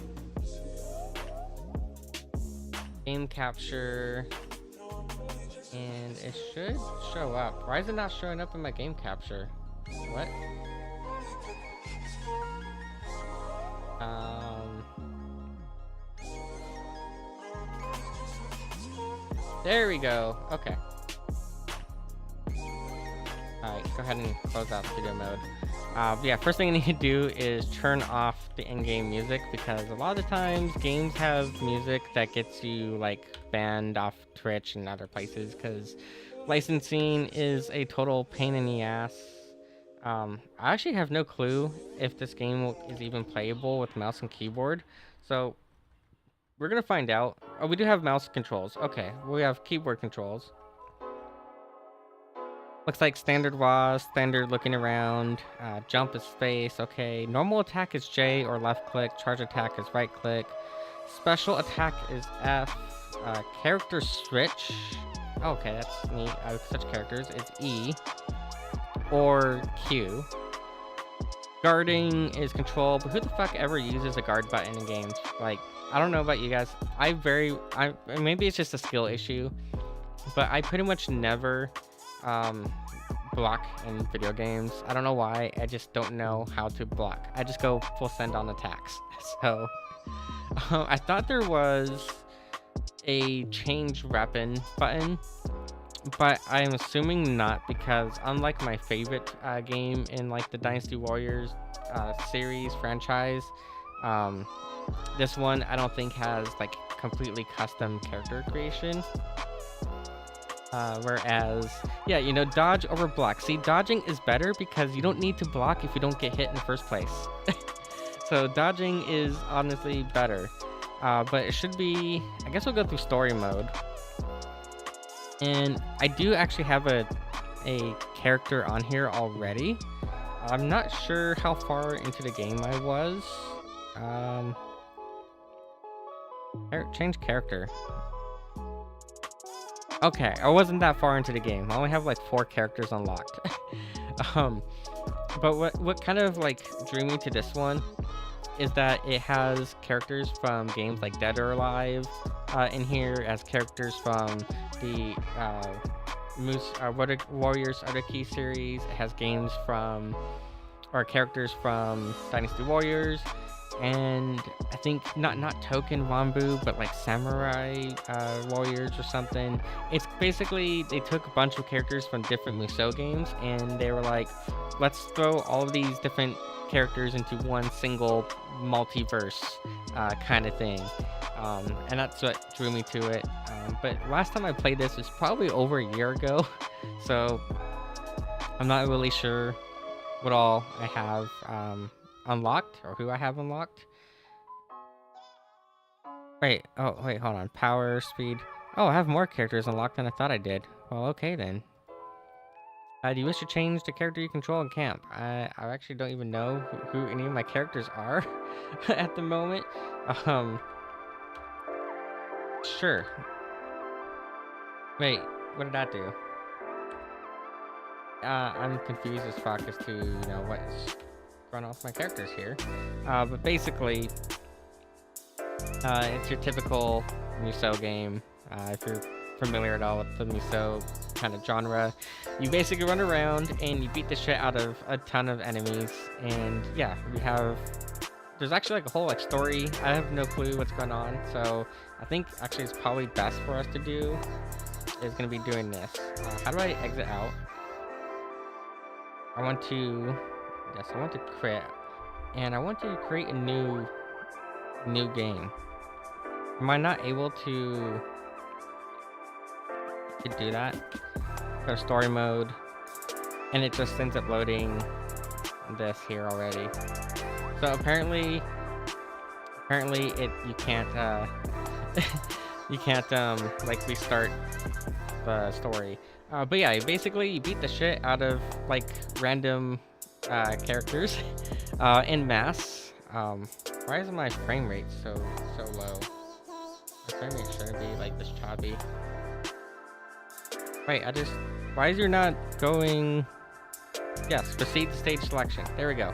game capture, and it should show up. Why is it not showing up in my game capture? What? There we go. Okay. Alright, go ahead and close out studio mode. Yeah, first thing I need to do is turn off the in-game music, because a lot of the times games have music that gets you like banned off Twitch and other places, because licensing is a total pain in the ass. I actually have no clue if this game is even playable with mouse and keyboard, so we're gonna find out. Oh, we do have mouse controls. Okay, we have keyboard controls. Looks like standard was, standard looking around, jump is space, okay. Normal attack is J or left click, charge attack is right click, special attack is F, character switch, okay, that's neat, such characters, is E or Q. Guarding is control, but who the fuck ever uses a guard button in games? Like, I don't know about you guys, maybe it's just a skill issue, but I pretty much never block in video games. I don't know why. I just don't know how to block. I just go full send on attacks. So I thought there was a change weapon button, but I'm assuming not, because unlike my favorite game in like the Dynasty Warriors series franchise, this one I don't think has like completely custom character creation. Whereas, yeah, you know, dodge over block. See, dodging is better because you don't need to block if you don't get hit in the first place. So dodging is honestly better. But it should be, I guess we'll go through story mode. And I do actually have a character on here already. I'm not sure how far into the game I was. Change character. Okay, I wasn't that far into the game. I only have like 4 characters unlocked. But what kind of like drew me to this one is that it has characters from games like Dead or Alive in here, as characters from the Warriors Arcade series. It has games from, or characters from Dynasty Warriors, and I think not Token Wambu, but like Samurai Warriors or something. It's basically, they took a bunch of characters from different Musou games, and they were like, let's throw all of these different characters into one single multiverse kind of thing. And that's what drew me to it. But last time I played this was probably over a year ago, so I'm not really sure what all I have unlocked, or who I have unlocked. Wait, hold on. Power, speed. Oh, I have more characters unlocked than I thought I did. Well, okay then. Do you wish to change the character you control in camp? I actually don't even know who any of my characters are at the moment. Sure. Wait, what did that do? I'm confused as fuck as to, you know, what's run off my characters here. But basically, it's your typical Musou game. If you're familiar at all with the Musou kind of genre, you basically run around and you beat the shit out of a ton of enemies. And yeah, there's actually like a whole like story. I have no clue what's going on, so I think actually it's probably best for us to do is going to be doing this. How do I exit out? I want to quit, and I want to create a new game. Am I not able to do that? Go story mode, and it just ends up loading this here already. So apparently you can't you can't like restart the story. But yeah, basically you beat the shit out of like random characters in mass. Why is my frame rate so low? My frame rate shouldn't be like this choppy. Wait, why is your not going? Yes, proceed to stage selection. There we go.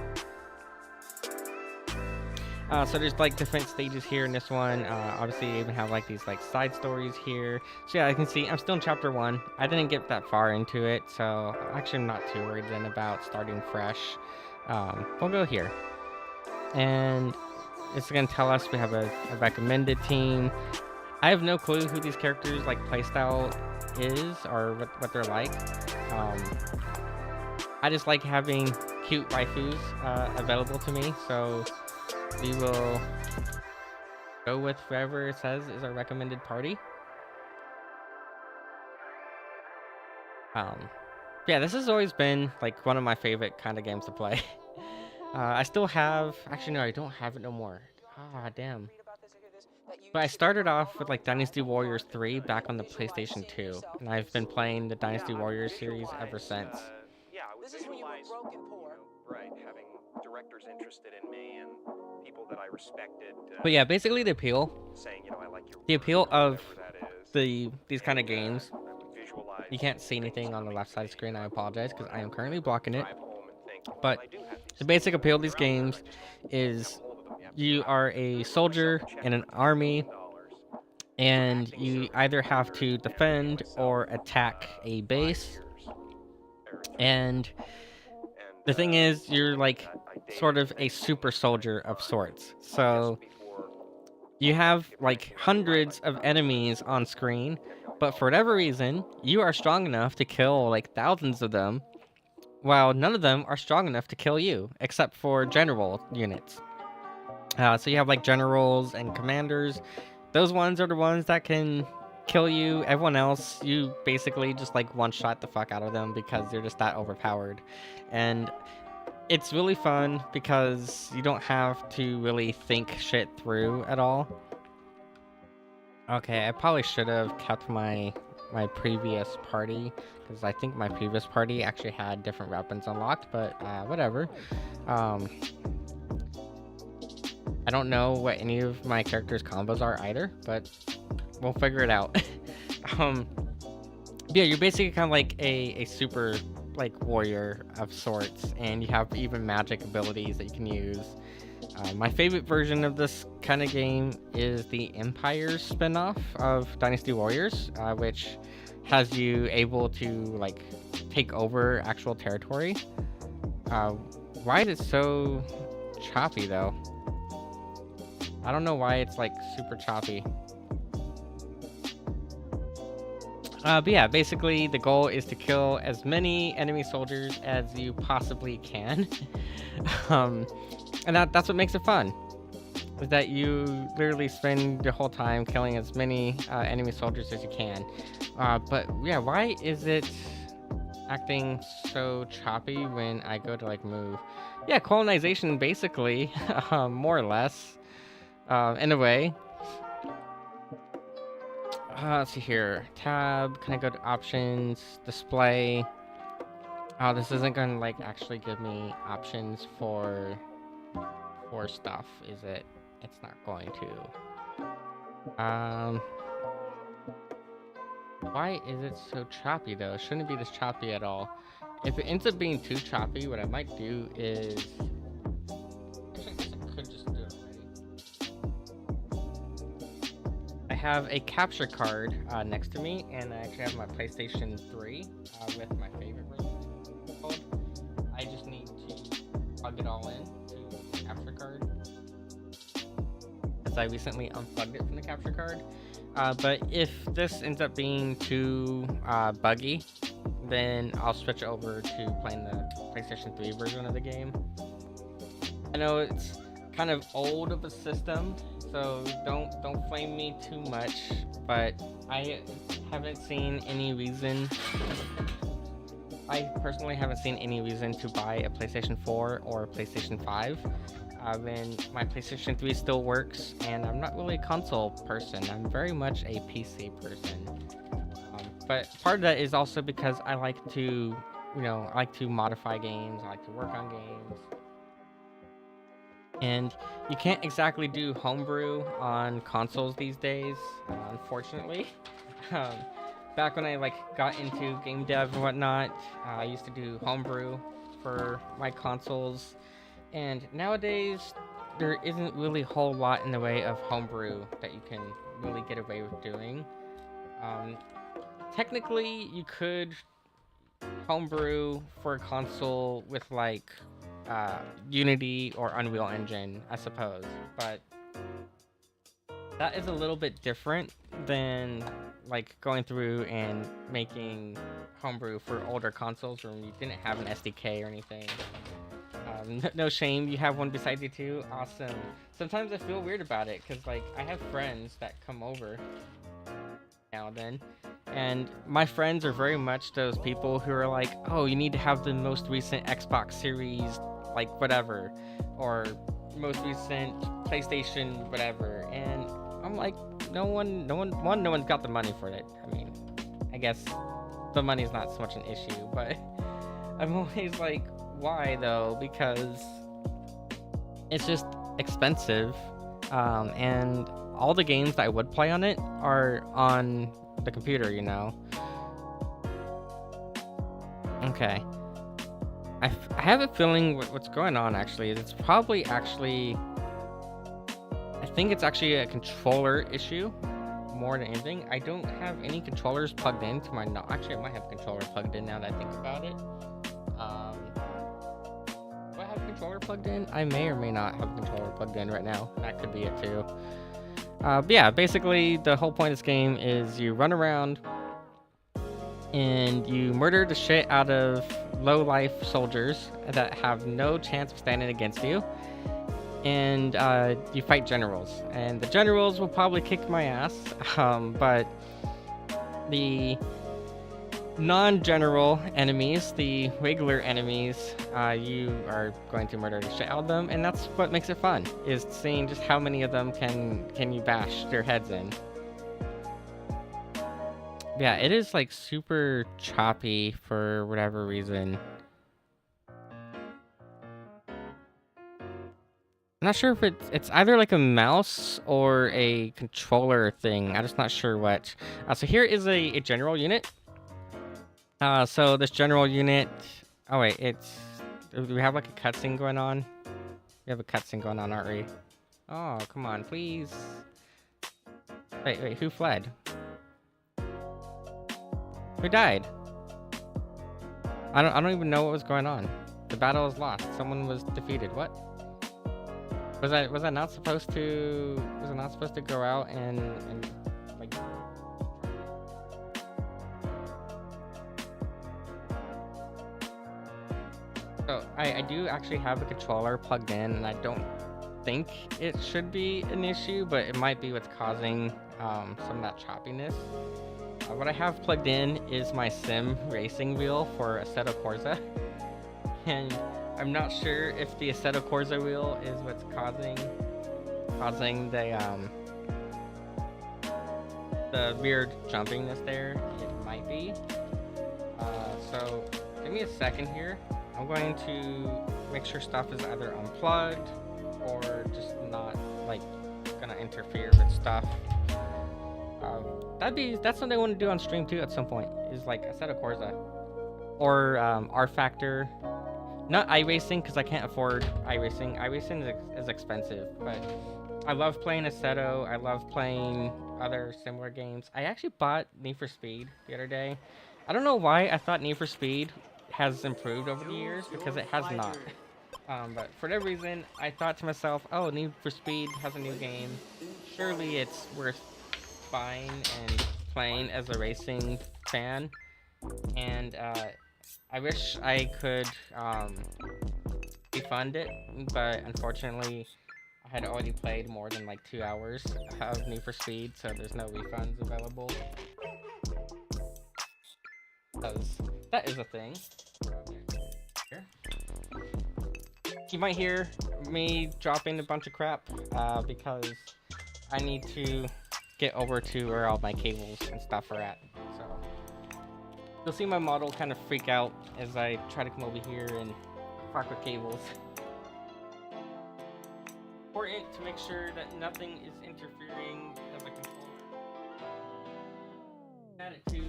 So there's like different stages here in this one. Obviously you even have like these like side stories here. So yeah, I can see I'm still in chapter 1. I didn't get that far into it, so actually I'm not too worried then about starting fresh. We'll go here. And it's gonna tell us we have a recommended team. I have no clue who these characters like playstyle is or what they're like. I just like having cute waifus available to me, so we will go with whoever it says is our recommended party. Yeah, this has always been like one of my favorite kind of games to play. I still have, actually no, I don't have it no more. Ah, damn. But I started off with like Dynasty Warriors 3 back on the PlayStation 2, and I've been playing the Dynasty Warriors series ever since. Yeah, I would visualize, right, having directors interested in me and people that I respected. But yeah, basically Saying, I like your the appeal of that is. these kind of games. I would visualize. You can't see anything on the left side screen. I apologize because I am currently blocking it. Drive home and think, But I do have these the basic appeal of these games is you are a soldier in an army, and you either have to defend or attack a base. And the thing is, you're like sort of a super soldier of sorts. So you have like hundreds of enemies on screen, but for whatever reason, you are strong enough to kill like thousands of them, while none of them are strong enough to kill you, except for general units. So you have like generals and commanders. Those ones are the ones that can kill you. Everyone else, you basically just like one-shot the fuck out of them because they're just that overpowered. And it's really fun because you don't have to really think shit through at all. Okay, I probably should have kept my previous party, because I think my previous party actually had different weapons unlocked, but whatever. I don't know what any of my characters' combos are either, but we'll figure it out. Yeah, you're basically kind of like a super like warrior of sorts, and you have even magic abilities that you can use. My favorite version of this kind of game is the Empire spin-off of Dynasty Warriors, which has you able to like take over actual territory. Why is it so choppy though? I don't know why it's like super choppy. But yeah, basically the goal is to kill as many enemy soldiers as you possibly can. And that's what makes it fun. Is that you literally spend the whole time killing as many enemy soldiers as you can. But yeah, why is it acting so choppy when I go to like move? Yeah, colonization basically, more or less. In a way. Let's see here. Tab. Can I go to options? Display. Oh, this isn't gonna like actually give me options for stuff, is it? It's not going to. Why is it so choppy though? It shouldn't be this choppy at all. If it ends up being too choppy, what I might do is I have a capture card next to me, and I actually have my PlayStation 3 with my favorite version. I just need to plug it all in to the capture card, as I recently unplugged it from the capture card. But if this ends up being too buggy, then I'll switch over to playing the PlayStation 3 version of the game. I know it's kind of old of a system, so don't flame me too much, but I haven't seen any reason. I personally haven't seen any reason to buy a PlayStation 4 or a PlayStation 5 when my PlayStation 3 still works, and I'm not really a console person. I'm very much a PC person. But part of that is also because I like to, I like to modify games, I like to work on games. And you can't exactly do homebrew on consoles these days, unfortunately. Back when I got into game dev and whatnot, I used to do homebrew for my consoles. And nowadays, there isn't really a whole lot in the way of homebrew that you can really get away with doing. Technically, you could homebrew for a console with Unity or Unreal Engine, I suppose, but that is a little bit different than going through and making homebrew for older consoles where you didn't have an SDK or anything. No shame, you have one beside you too. Awesome. Sometimes I feel weird about it because I have friends that come over now and then, and my friends are very much those people who are like, oh, you need to have the most recent Xbox Series whatever, or most recent PlayStation whatever, and I'm I'm like, no one's got the money for it. I mean, I guess the money's not so much an issue, but I'm always like, why though? Because it's just expensive, and all the games that I would play on it are on the computer, you know. Okay. I have a feeling what's going on actually is it's probably actually, I think it's actually a controller issue more than anything. I don't have any controllers plugged in to my, no, actually I might have a controller plugged in now that I think about it. Do I have a controller plugged in? I may or may not have a controller plugged in right now. That could be it too. But yeah, basically the whole point of this game is you run around and you murder the shit out of low-life soldiers that have no chance of standing against you. And you fight generals. And the generals will probably kick my ass, but the non-general enemies, the regular enemies, you are going to murder the shit out of them, and that's what makes it fun, is seeing just how many of them can you bash their heads in. Yeah, it is like super choppy for whatever reason. I'm not sure if it's either like a mouse or a controller thing. I'm just not sure what. So here is a general unit. So this general unit. Oh wait, do we have like a cutscene going on? We have a cutscene going on, aren't we? Oh, come on, please. Wait, who fled? Who died? I don't even know what was going on. The battle was lost. Someone was defeated. What? Was I not supposed to? Was I not supposed to go out and like? So I do actually have a controller plugged in, and I don't think it should be an issue, but it might be what's causing some of that choppiness. What I have plugged in is my sim racing wheel for Assetto Corsa, and I'm not sure if the Assetto Corsa wheel is what's causing the weird jumpiness there. It might be. So give me a second here. I'm going to make sure stuff is either unplugged or just not like gonna interfere with stuff. That's something I want to do on stream too at some point, is like Assetto Corsa or R Factor. Not iRacing, because I can't afford iRacing. iRacing is expensive, but I love playing Assetto. I love playing other similar games. I actually bought Need for Speed the other day. I don't know why I thought Need for Speed has improved over the years, because it has not. But for that reason, I thought to myself, oh, Need for Speed has a new game. Surely it's worth buying and playing as a racing fan. And I wish I could refund it, but unfortunately I had already played more than like 2 hours of Need for Speed, so there's no refunds available. That is a thing. Here. You might hear me dropping a bunch of crap because I need to get over to where all my cables and stuff are at. So you'll see my model kind of freak out as I try to come over here and fuck with cables. Important to make sure that nothing is interfering with the controller. Add it to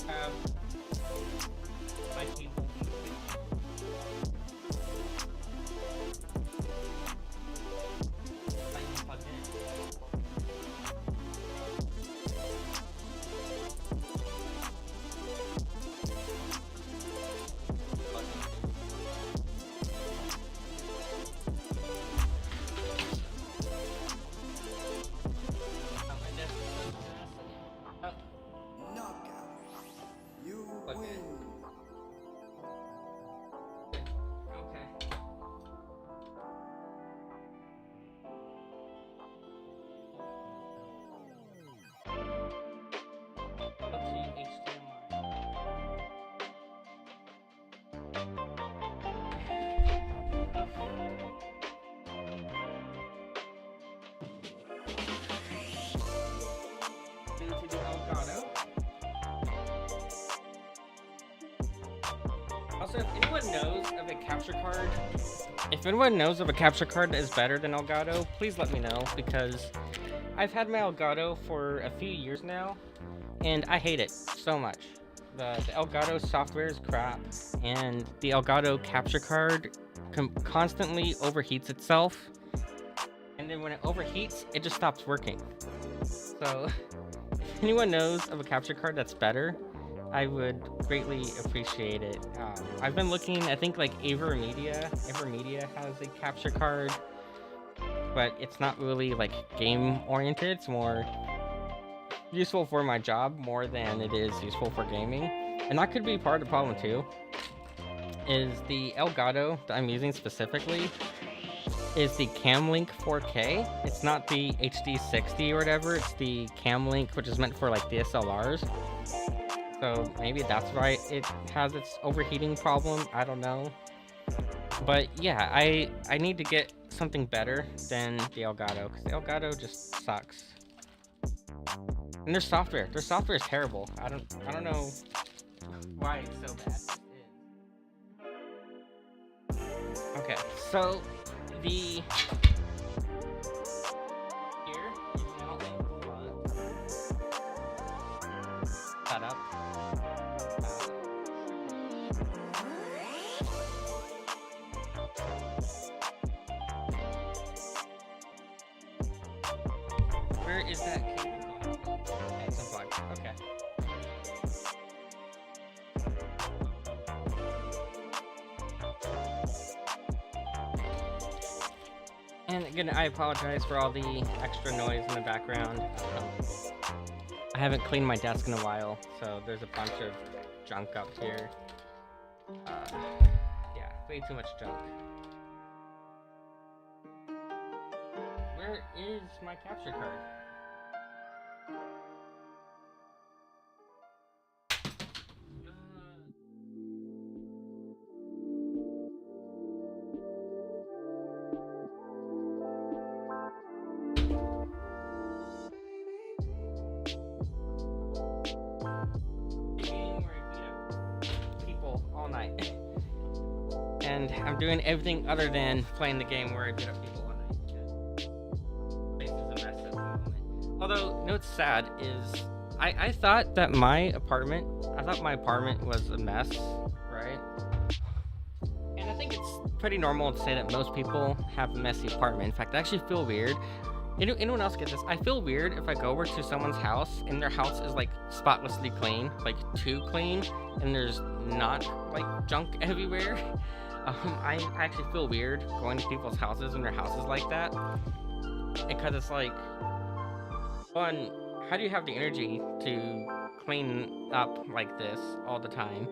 have my cable. Also, if anyone knows of a capture card, that is better than Elgato, please let me know, because I've had my Elgato for a few years now, and I hate it so much. The Elgato software is crap, and the Elgato capture card constantly overheats itself, and then when it overheats, it just stops working. So, if anyone knows of a capture card that's better, I would greatly appreciate it. I've been looking, I think like Avermedia has a capture card, but it's not really like game oriented. It's more useful for my job more than it is useful for gaming. And that could be part of the problem too, is the Elgato that I'm using specifically is the Camlink 4K. It's not the HD60 or whatever, it's the Camlink, which is meant for like DSLRs. So maybe that's why it has its overheating problem. I don't know. But yeah, I need to get something better than the Elgato, because the Elgato just sucks. And their software is terrible. I don't know why it's so bad. Okay, so the here is now set up. Where is that cable going? It's unplugged. Okay. And again, I apologize for all the extra noise in the background. I haven't cleaned my desk in a while, so there's a bunch of junk up here. Yeah, way too much junk. Where is my capture card? People all night. And I'm doing everything other than playing the game where I beat up people all night. Place is a mess at the moment. Although, you know what's sad is I thought that my apartment was a mess, right? And I think it's pretty normal to say that most people have a messy apartment. In fact, I actually feel weird. Anyone else get this? I feel weird if I go over to someone's house and their house is like spotlessly clean, like too clean, and there's not like junk everywhere. I actually feel weird going to people's houses when their house is like that, because it's like, one, how do you have the energy to clean up like this all the time?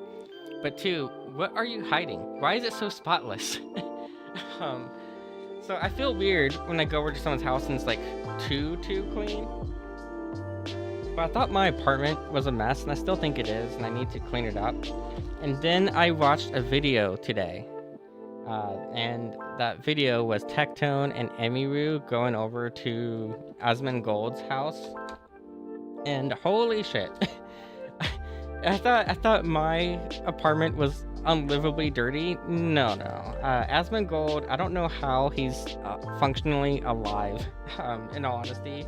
But two, what are you hiding? Why is it so spotless? So I feel weird when I go over to someone's house and it's like too clean. But I thought my apartment was a mess, and I still think it is, and I need to clean it up. And then I watched a video today, and that video was Tectone and Emiru going over to Asmongold's house, and holy shit. I thought my apartment was unlivably dirty. No. Asmongold, I don't know how he's functionally alive. In all honesty,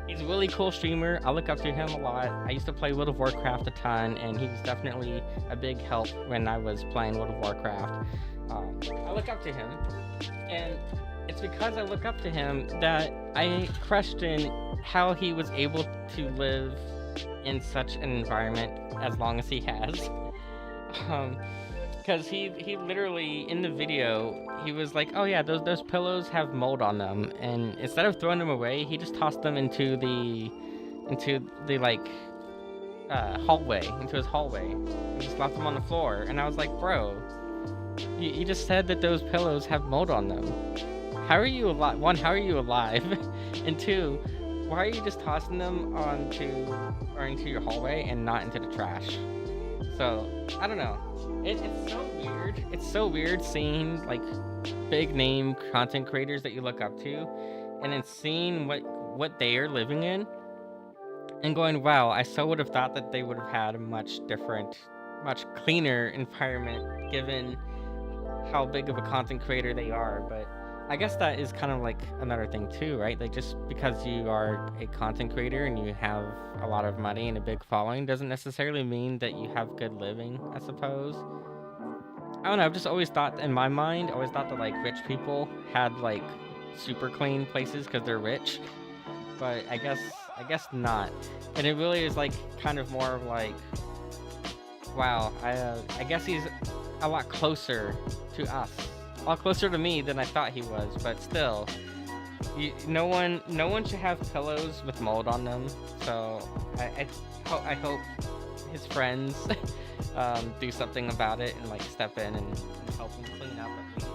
he's a really cool streamer. I look up to him a lot. I used to play World of Warcraft a ton, and he was definitely a big help when I was playing World of Warcraft. I look up to him, and it's because I look up to him that I question how he was able to live in such an environment as long as he has. Because he literally, in the video, he was like, oh yeah, those pillows have mold on them, and instead of throwing them away, he just tossed them into the like hallway, into his hallway, and just left them on the floor. And I was like, bro, you just said that those pillows have mold on them. How are you alive? One, how are you alive? And two, why are you just tossing them into your hallway and not into the trash? So, I don't know. It's so weird. It's so weird seeing like big name content creators that you look up to, and then seeing what they are living in, and going, wow, I so would have thought that they would have had a much much cleaner environment given how big of a content creator they are. But I guess that is kind of like another thing too, right? Like just because you are a content creator and you have a lot of money and a big following doesn't necessarily mean that you have good living, I suppose. I don't know, I've just always thought in my mind, always thought that like rich people had like super clean places because they're rich. But I guess not. And it really is like kind of more of like, wow, I guess he's a lot closer to us, a lot closer to me than I thought he was. But still, no one should have pillows with mold on them. So I hope his friends do something about it and like step in and help him clean up at least.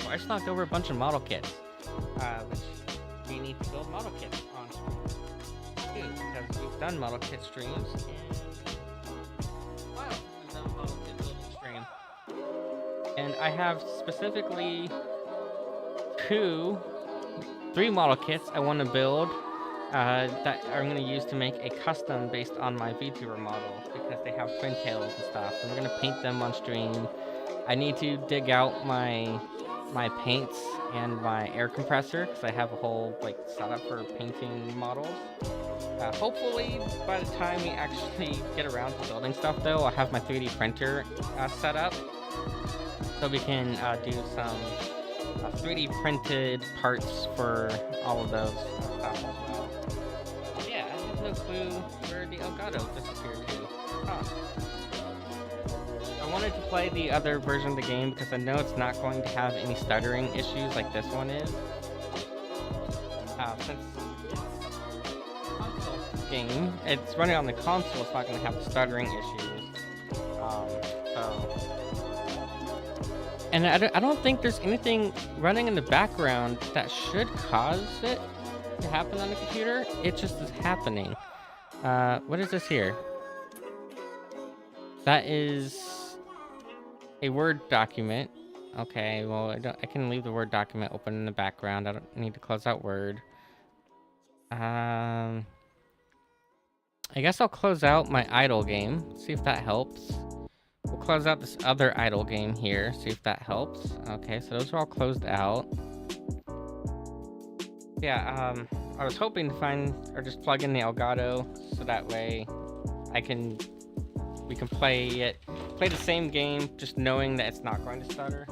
I just knocked over a bunch of model kits, which we need to build model kits on stream too, because we've done model kit streams, and wow, we've done model kit building stream, and I have specifically three model kits I want to build that I'm going to use to make a custom based on my VTuber model, because they have twin tails and stuff, and we're going to paint them on stream. I need to dig out my paints and my air compressor, because I have a whole like setup for painting models. Hopefully by the time we actually get around to building stuff though, I'll have my 3D printer set up so we can do some 3D printed parts for all of those stuff as well. Yeah, I have no clue where the Elgato disappeared to. Huh. I wanted to play the other version of the game because I know it's not going to have any stuttering issues like this one is. Since it's a console game, it's running on the console, it's not going to have the stuttering issues. And I don't think there's anything running in the background that should cause it to happen on the computer. It just is happening. What is this here? That is a Word document. Okay, well, I can leave the Word document open in the background. I don't need to close out Word. I guess I'll close out my idle game. See if that helps. We'll close out this other idle game here. See if that helps. Okay, so those are all closed out. Yeah, I was hoping to find or just plug in the Elgato so that way we can play the same game, just knowing that it's not going to stutter.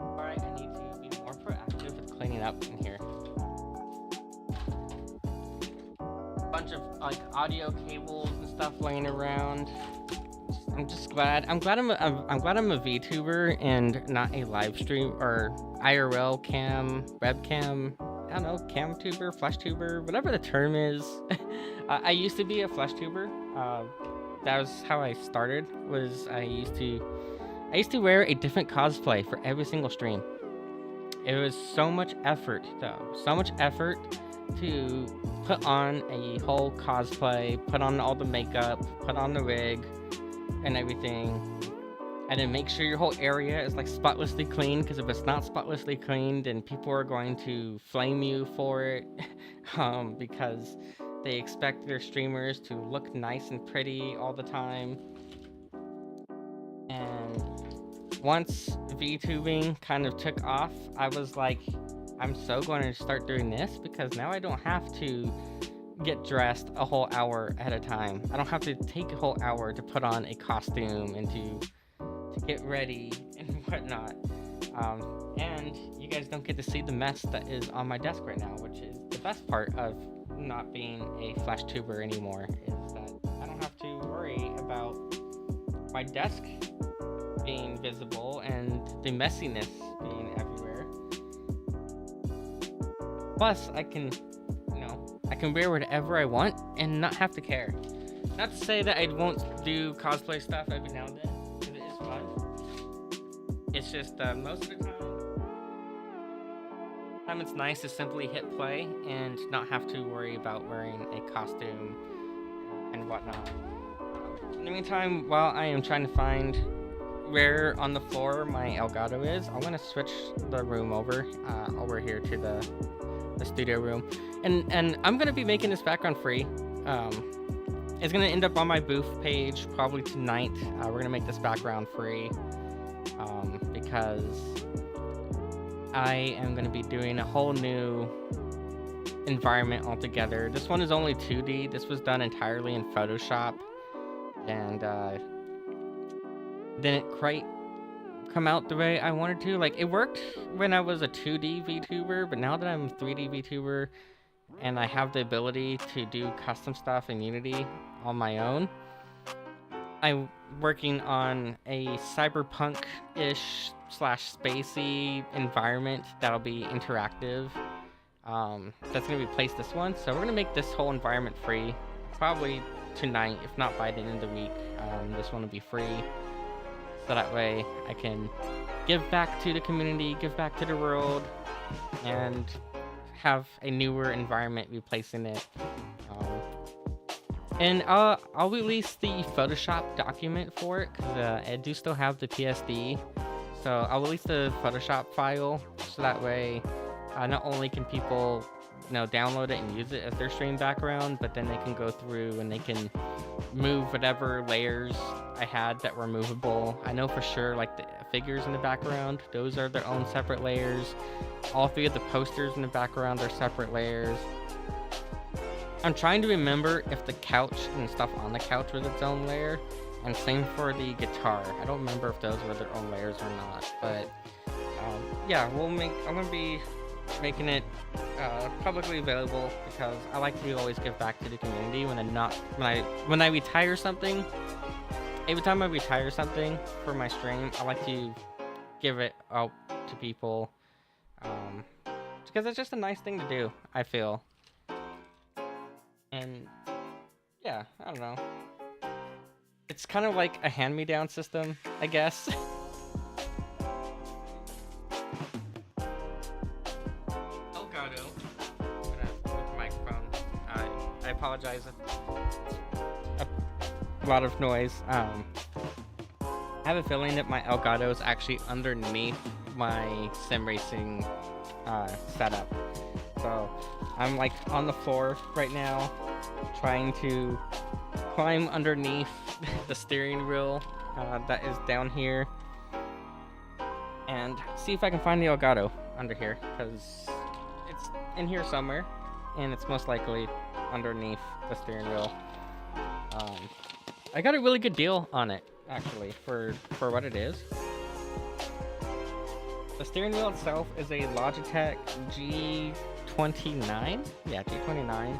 Alright, I need to be more proactive with cleaning up in here. A bunch of like audio cables and stuff laying around. I'm just glad. I'm glad I'm a VTuber and not a live stream or IRL cam, webcam. I don't know, cam tuber, flash tuber, whatever the term is. I used to be a flash tuber. That was how I started. I used to wear a different cosplay for every single stream. It was so much effort though, so much effort to put on a whole cosplay, put on all the makeup, put on the rig and everything, and then make sure your whole area is like spotlessly clean, because if it's not spotlessly clean, then people are going to flame you for it because they expect their streamers to look nice and pretty all the time. And once VTubing kind of took off, I was like, I'm so going to start doing this, because now I don't have to get dressed a whole hour at a time. I don't have to take a whole hour to put on a costume and to get ready and whatnot. And you guys don't get to see the mess that is on my desk right now, which is the best part of not being a flash tuber anymore, is that I don't have to worry about my desk being visible and the messiness being everywhere. Plus, I can wear whatever I want and not have to care. Not to say that I won't do cosplay stuff every now and then, because it is fun. It's just most of the time it's nice to simply hit play and not have to worry about wearing a costume and whatnot. In the meantime, while I am trying to find where on the floor my Elgato is, I'm gonna switch the room over here to the studio room, and I'm gonna be making this background free. It's gonna end up on my booth page probably tonight. We're gonna make this background free because I am gonna be doing a whole new environment altogether. This one is only 2D. This was done entirely in Photoshop, and didn't quite come out the way I wanted to. Like, it worked when I was a 2D VTuber, but now that I'm a 3D VTuber and I have the ability to do custom stuff in Unity on my own, I'm working on a cyberpunk-ish / spacey environment that'll be interactive. That's gonna replace this one, so we're gonna make this whole environment free probably tonight, if not by the end of the week. This one will be free, so that way I can give back to the community, give back to the world, and have a newer environment replacing it. And I'll release the Photoshop document for it, because I do still have the PSD. So I'll release the Photoshop file, so that way not only can people download it and use it as their stream background, but then they can go through and they can move whatever layers I had that were movable. I know for sure, like, the figures in the background, those are their own separate layers. All 3 of the posters in the background are separate layers. I'm trying to remember if the couch and stuff on the couch was its own layer, and same for the guitar. I don't remember if those were their own layers or not, but yeah, I'm gonna be making it publicly available, because I like to always give back to the community when I retire something. Every time I retire something for my stream, I like to give it out to people, because it's just a nice thing to do, I feel. And yeah, I don't know. It's kind of like a hand-me-down system, I guess. Elgato. I'm gonna move the microphone. I apologize. A lot of noise. I have a feeling that my Elgato is actually underneath my sim racing setup. So I'm like on the floor right now, trying to climb underneath the steering wheel that is down here, and see if I can find the Elgato under here, because it's in here somewhere, and it's most likely underneath the steering wheel. I got a really good deal on it, actually, for what it is. The steering wheel itself is a Logitech G29. Yeah, G29.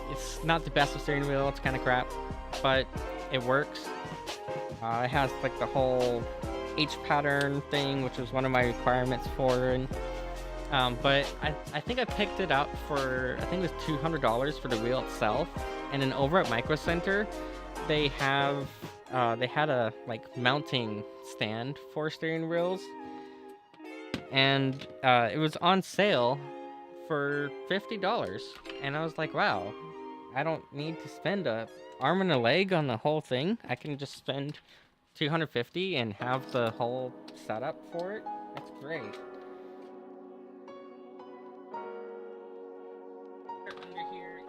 It's not the best of steering wheel. It's kind of crap, but it works. It has like the whole H pattern thing, which was one of my requirements for it. But I think I picked it up for, I think it was $200 for the wheel itself. And then over at Micro Center, they had a like mounting stand for steering wheels, and it was on sale for $50, and I was like, wow, I don't need to spend a arm and a leg on the whole thing. I can just spend $250 and have the whole setup for it. That's great. Under here.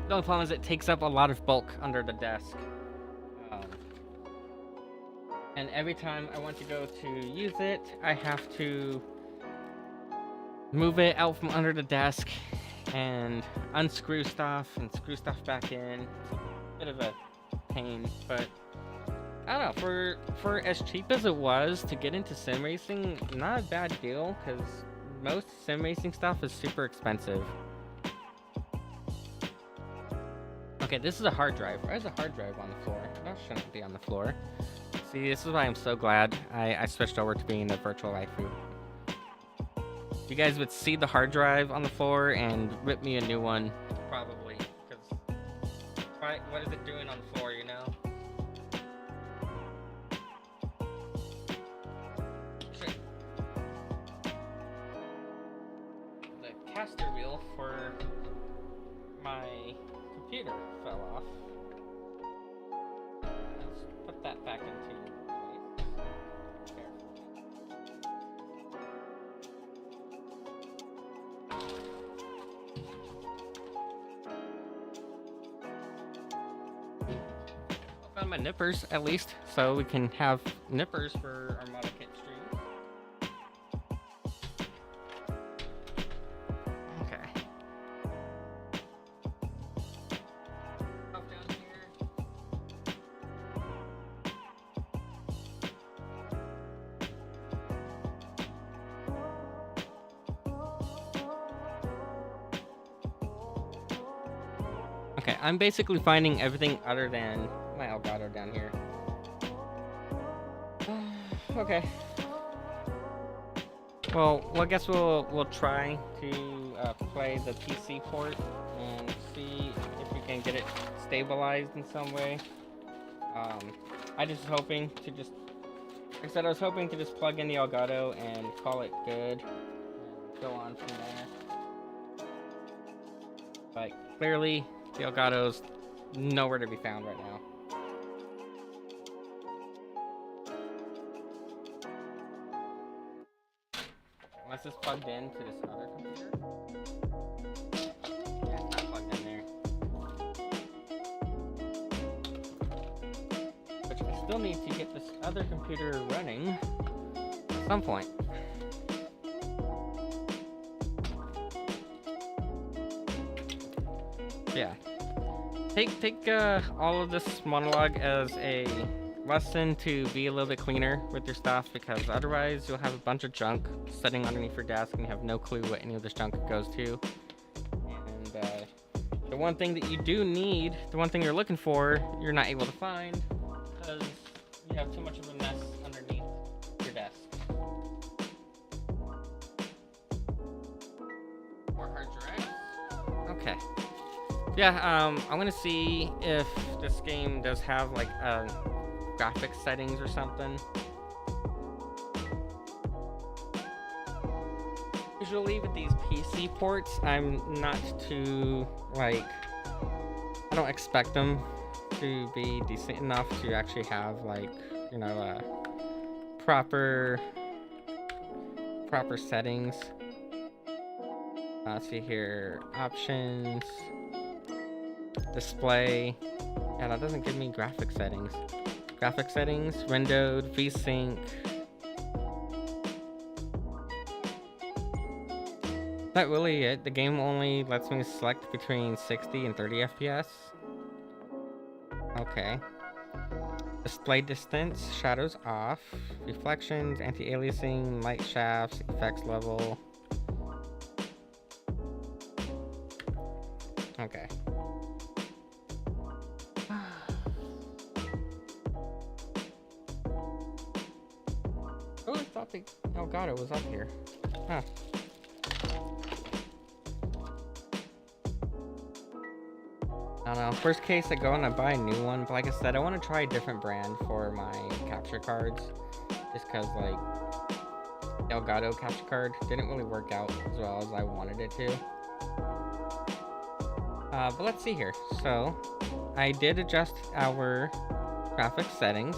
The only problem is it takes up a lot of bulk under the desk. And every time I want to go to use it, I have to move it out from under the desk and unscrew stuff and screw stuff back in. Bit of a pain, but I don't know, for as cheap as it was to get into sim racing, not a bad deal, because most sim racing stuff is super expensive. Okay, this is a hard drive. Why is a hard drive on the floor? That shouldn't be on the floor. See, this is why I'm so glad I switched over to being a virtual waifu. You guys would see the hard drive on the floor and rip me a new one, probably, because what is it doing on the floor, you know? Shit. The caster wheel for my computer fell off. Let's put that back into place. I found my nippers at least, so we can have nippers for our model kit stream. Okay. Up down here. Okay, I'm basically finding everything other than my Elgato down here. Okay. Well, I guess we'll try to play the PC port and see if we can get it stabilized in some way. I just was hoping to just, like I said, I was hoping to just plug in the Elgato and call it good and go on from there. But clearly, the Elgato's nowhere to be found right now. Unless it's plugged in to this other computer. Yeah, it's not plugged in there. Which I still need to get this other computer running at some point. Yeah. Take all of this monologue as a lesson to be a little bit cleaner with your stuff, because otherwise you'll have a bunch of junk sitting underneath your desk and you have no clue what any of this junk goes to. And the one thing that you do need, the one thing you're looking for, you're not able to find because you have too much of a mess underneath your desk. More hard drives. Okay. Yeah, I'm gonna see if this game does have like graphics settings or something. Usually with these PC ports, I'm not too, like, I don't expect them to be decent enough to actually have, like, you know, proper settings. Let's see here, options, display. Yeah, that doesn't give me graphic settings. Graphic settings, windowed, VSync. Not really it. The game only lets me select between 60 and 30 FPS. Okay. Display distance, shadows off, reflections, anti-aliasing, light shafts, effects level. Okay. Oh, I thought the Elgato was up here. Huh. I don't know. Worst case, I go and I buy a new one. But like I said, I want to try a different brand for my capture cards. Just because, like, Elgato capture card didn't really work out as well as I wanted it to. But let's see here. So, I did adjust our graphics settings.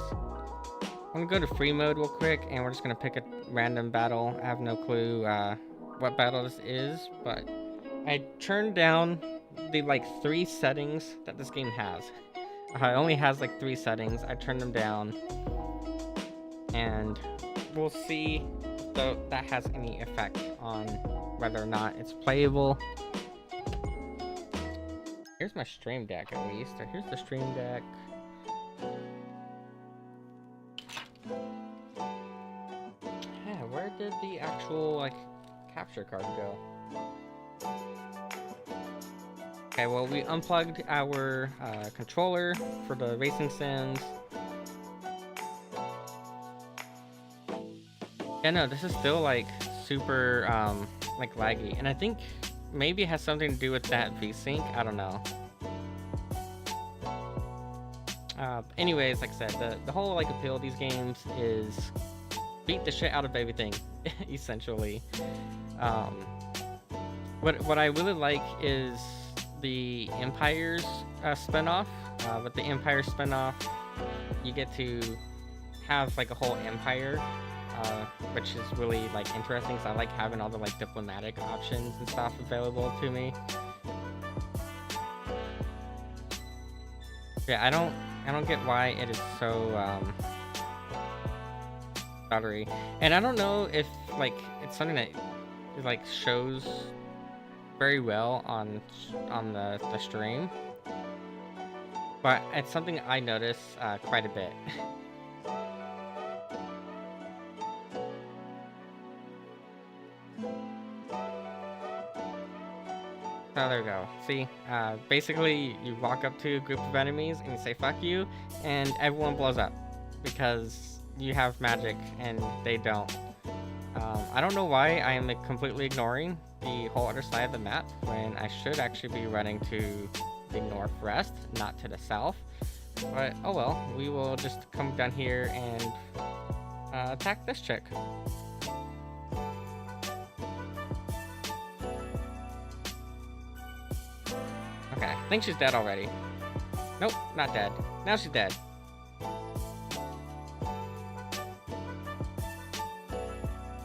I'm gonna go to free mode real quick, and we're just gonna pick a random battle. I have no clue what battle this is, but I turned down the like 3 settings that this game has. It only has like 3 settings. I turned them down, and we'll see if that has any effect on whether or not it's playable. Here's my stream deck at least. Or here's the stream deck. Yeah, where did the actual like capture card go? Okay, well, we unplugged our controller for the racing sims. Yeah, no, this is still like super like laggy, and I think maybe it has something to do with that VSync. I don't know. Anyways, like I said, the whole like appeal of these games is beat the shit out of everything, essentially. What I really like is the Empires spinoff. With the Empire spinoff, you get to have like a whole empire, which is really like interesting. So I like having all the like diplomatic options and stuff available to me. Yeah, I don't get why it is so stuttery, and I don't know if like it's something that it, like shows very well on the stream, but it's something I notice quite a bit. Oh, there we go. See, basically you walk up to a group of enemies and you say fuck you, and everyone blows up because you have magic and they don't. I don't know why I am completely ignoring the whole other side of the map when I should actually be running to the northwest, not to the south. But oh well, we will just come down here and attack this chick. Okay, I think she's dead already. Nope, not dead. Now she's dead.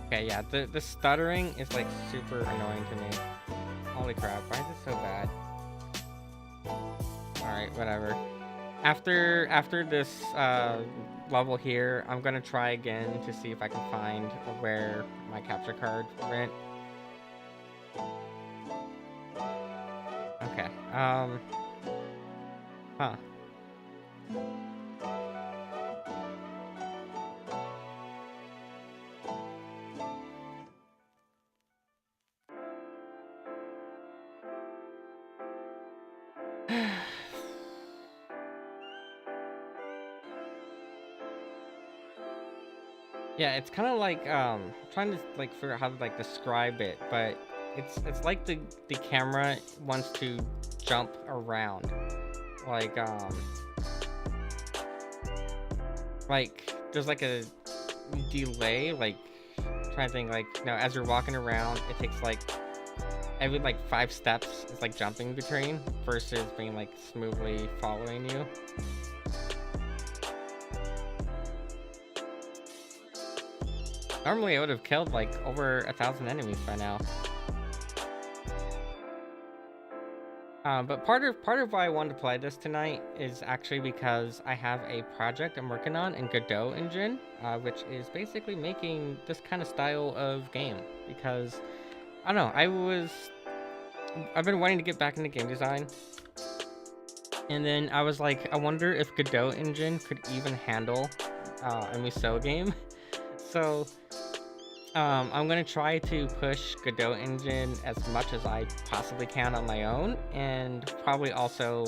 Okay, yeah, the stuttering is like super annoying to me. Holy crap, why is it so bad? Alright, whatever. After this level here, I'm gonna try again to see if I can find where my capture card went. Okay, huh. Yeah, it's kind of like trying to like figure out how to like describe it, but it's like the camera wants to jump around, like there's like a delay, like trying to think, like, you know, as you're walking around, it takes like every like 5 steps it's like jumping between versus being like smoothly following you. Normally I would have killed like over 1,000 enemies by now. But part of why I wanted to play this tonight is actually because I have a project I'm working on in Godot engine, which is basically making this kind of style of game. Because I don't know, I've been wanting to get back into game design, and then I was like, I wonder if Godot engine could even handle a Musou game. So I'm gonna try to push Godot engine as much as I possibly can on my own, and probably also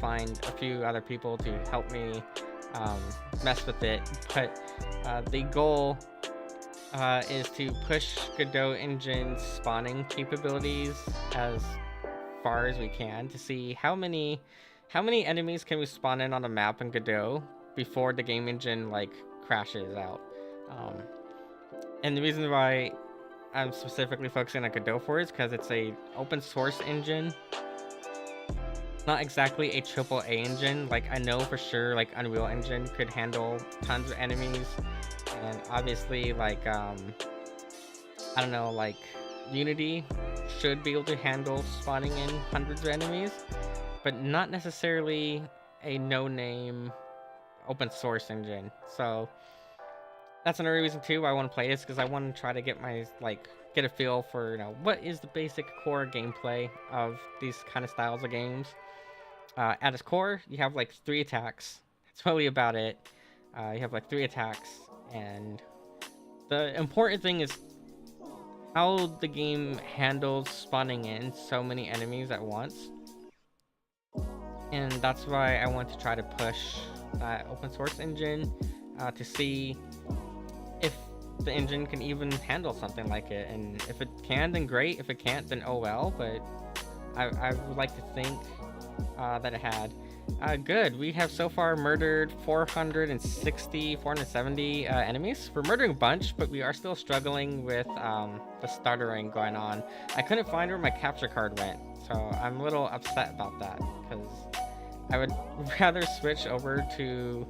find a few other people to help me mess with it. But the goal is to push Godot engine's spawning capabilities as far as we can to see how many enemies can we spawn in on a map in Godot before the game engine like crashes out. And the reason why I'm specifically focusing on Godot for is because it's a open source engine, not exactly a AAA engine. Like, I know for sure like Unreal Engine could handle tons of enemies, and obviously like I don't know, like Unity should be able to handle spawning in hundreds of enemies, but not necessarily a no-name open source engine. So that's another reason too why I want to play this, because I want to try to get get a feel for, you know, what is the basic core gameplay of these kind of styles of games. At its core, you have like 3 attacks. That's really about it. You have like 3 attacks, and the important thing is how the game handles spawning in so many enemies at once. And that's why I want to try to push that open source engine to see if the engine can even handle something like it. And if it can, then great. If it can't, then oh well. But I would like to think that it had. Good. We have so far murdered 470 enemies. We're murdering a bunch, but we are still struggling with the stuttering going on. I couldn't find where my capture card went. So I'm a little upset about that because I would rather switch over to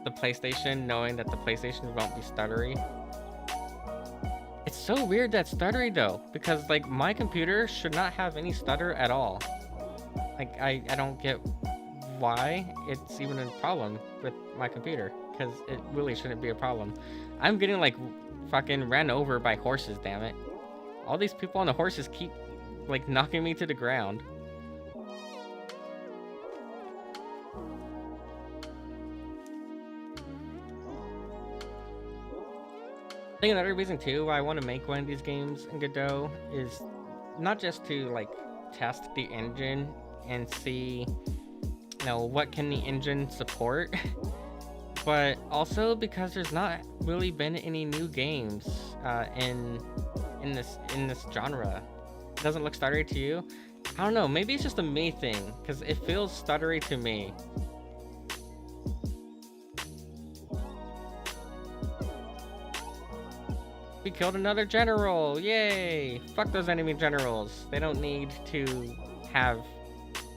the PlayStation knowing that the PlayStation won't be stuttery. It's so weird that's stuttery though, because like my computer should not have any stutter at all. Like I don't get why it's even a problem with my computer, because it really shouldn't be a problem. I'm getting like fucking ran over by horses, damn it. All these people on the horses keep like knocking me to the ground. I think another reason too why I want to make one of these games in Godot is not just to like test the engine and see, you know, what can the engine support, but also because there's not really been any new games in this genre. It doesn't look stuttery to you? I don't know, maybe it's just a me thing, because it feels stuttery to me. We killed another general! Yay! Fuck those enemy generals. They don't need to have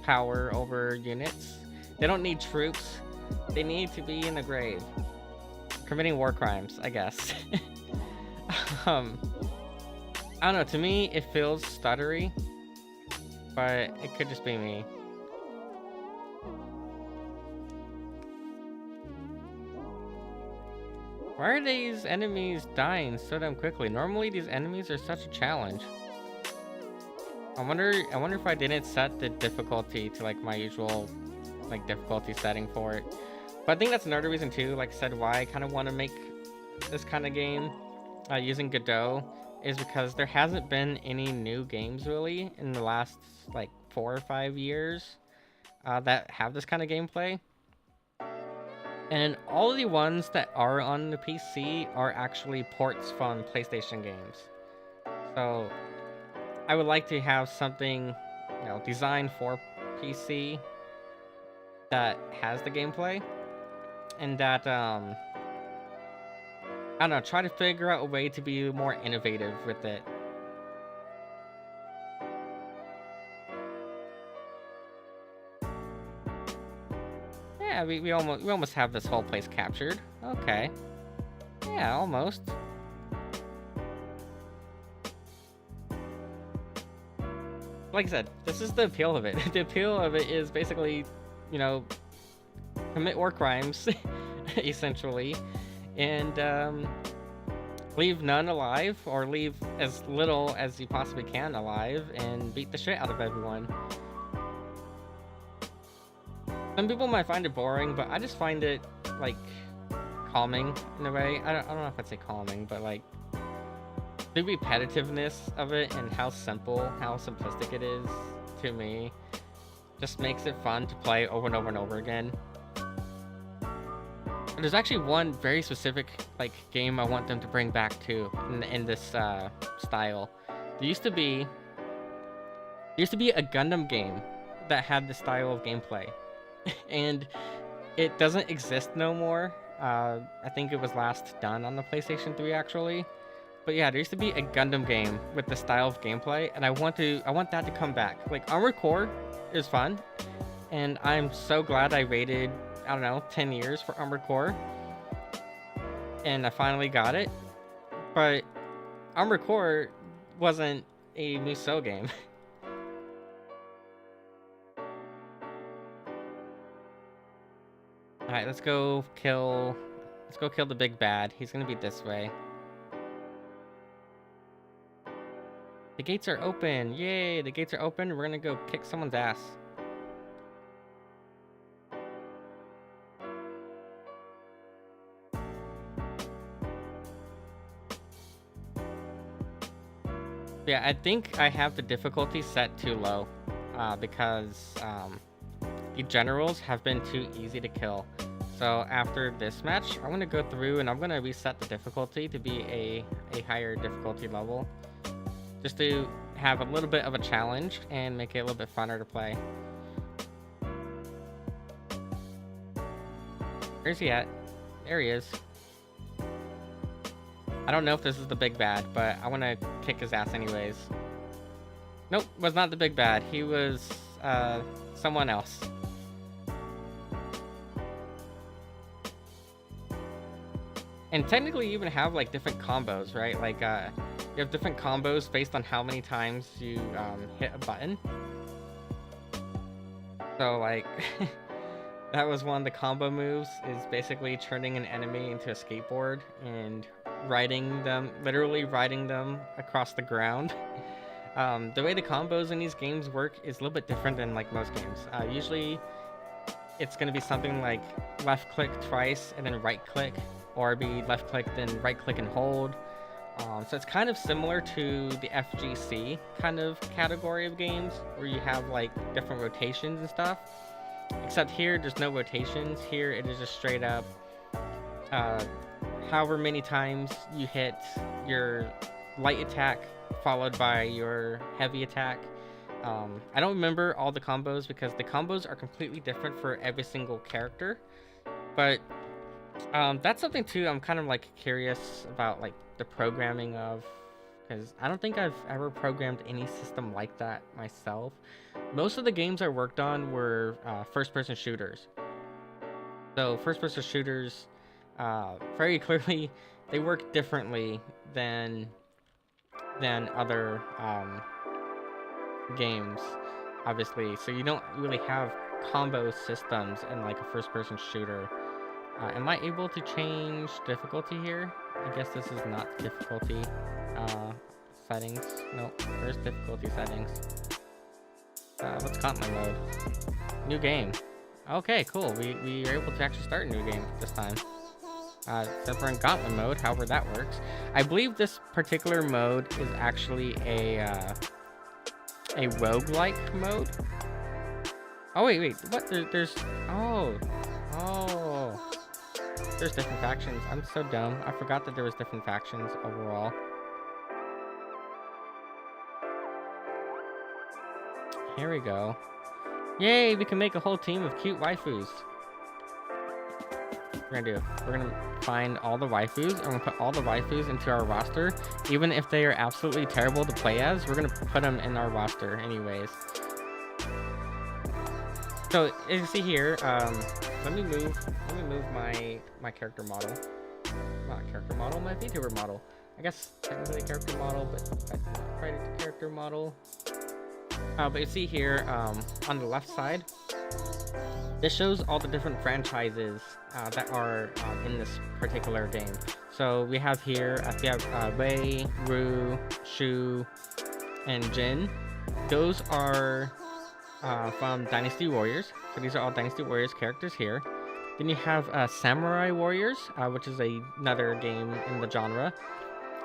power over units. They don't need troops. They need to be in the grave. Committing war crimes, I guess. I don't know, to me it feels stuttery, but it could just be me. Why are these enemies dying so damn quickly? Normally these enemies are such a challenge. I wonder if I didn't set the difficulty to like my usual like difficulty setting for it. But I think that's another reason too, like I said, why I kind of want to make this kind of game using Godot, is because there hasn't been any new games really in the last like 4 or 5 years that have this kind of gameplay. And all of the ones that are on the PC are actually ports from PlayStation games. So I would like to have something, you know, designed for PC that has the gameplay, and that I don't know, try to figure out a way to be more innovative with it. Yeah, we almost have this whole place captured. Okay. Yeah, almost. Like I said, this is the appeal of it. The appeal of it is basically, you know, commit war crimes, essentially, and leave none alive, or leave as little as you possibly can alive, and beat the shit out of everyone. Some people might find it boring, but I just find it, like, calming in a way. I don't know if I'd say calming, but, like, the repetitiveness of it and how simplistic it is to me just makes it fun to play over and over and over again. But there's actually one very specific, like, game I want them to bring back, too, in this style. There used to be a Gundam game that had this style of gameplay. And it doesn't exist no more. I think it was last done on the PlayStation 3 actually. But yeah, there used to be a Gundam game with the style of gameplay, and I want that to come back. Like, Armored Core is fun, and I'm so glad I waited, I don't know, 10 years for Armored Core, and I finally got it. But Armored Core wasn't a Musou game. Alright, let's go kill the big bad. He's gonna be this way. The gates are open! Yay! The gates are open. We're gonna go kick someone's ass. Yeah, I think I have the difficulty set too low, because the generals have been too easy to kill. So after this match, I'm gonna go through and I'm gonna reset the difficulty to be a higher difficulty level, just to have a little bit of a challenge and make it a little bit funner to play. Where's he at? There he is. I don't know if this is the big bad, but I want to kick his ass anyways. Nope, was not the big bad. He was someone else. And technically you even have like different combos, right? Like you have different combos based on how many times you hit a button. So like that was one of the combo moves, is basically turning an enemy into a skateboard and riding them, literally riding them across the ground. The way the combos in these games work is a little bit different than like most games. Usually it's going to be something like left click twice and then right click, or be left click then right click and hold. So it's kind of similar to the FGC kind of category of games where you have like different rotations and stuff. Except here, there's no rotations. Here, it is just straight up, however many times you hit your light attack followed by your heavy attack. I don't remember all the combos because the combos are completely different for every single character. But that's something too I'm kind of like curious about, like the programming of, because I don't think I've ever programmed any system like that myself. Most of the games I worked on were first-person shooters. So first-person shooters, very clearly, they work differently than other games, obviously. So you don't really have combo systems in like a first-person shooter. Am I able to change difficulty here? I guess this is not difficulty settings. Nope, there's difficulty settings. What's Gauntlet mode? New game. Okay, cool. We are able to actually start a new game this time. Except we're in Gauntlet mode, however that works. I believe this particular mode is actually a roguelike mode. Oh wait, what? There's there's different factions. I'm so dumb. I forgot that there was different factions overall. Here we go. Yay, we can make a whole team of cute waifus. We're gonna find all the waifus, and we're gonna put all the waifus into our roster. Even if they are absolutely terrible to play as, we're gonna put them in our roster anyways. So as you see here, let me move my character model. Not character model, my VTuber model. I guess technically a character model, but that's not quite a character model. But you see here, on the left side, this shows all the different franchises that are in this particular game. So we have here, we have Wei, Ru, Shu, and Jin. Those are from Dynasty Warriors. So these are all Dynasty Warriors characters here. Then you have Samurai Warriors, which is another game in the genre.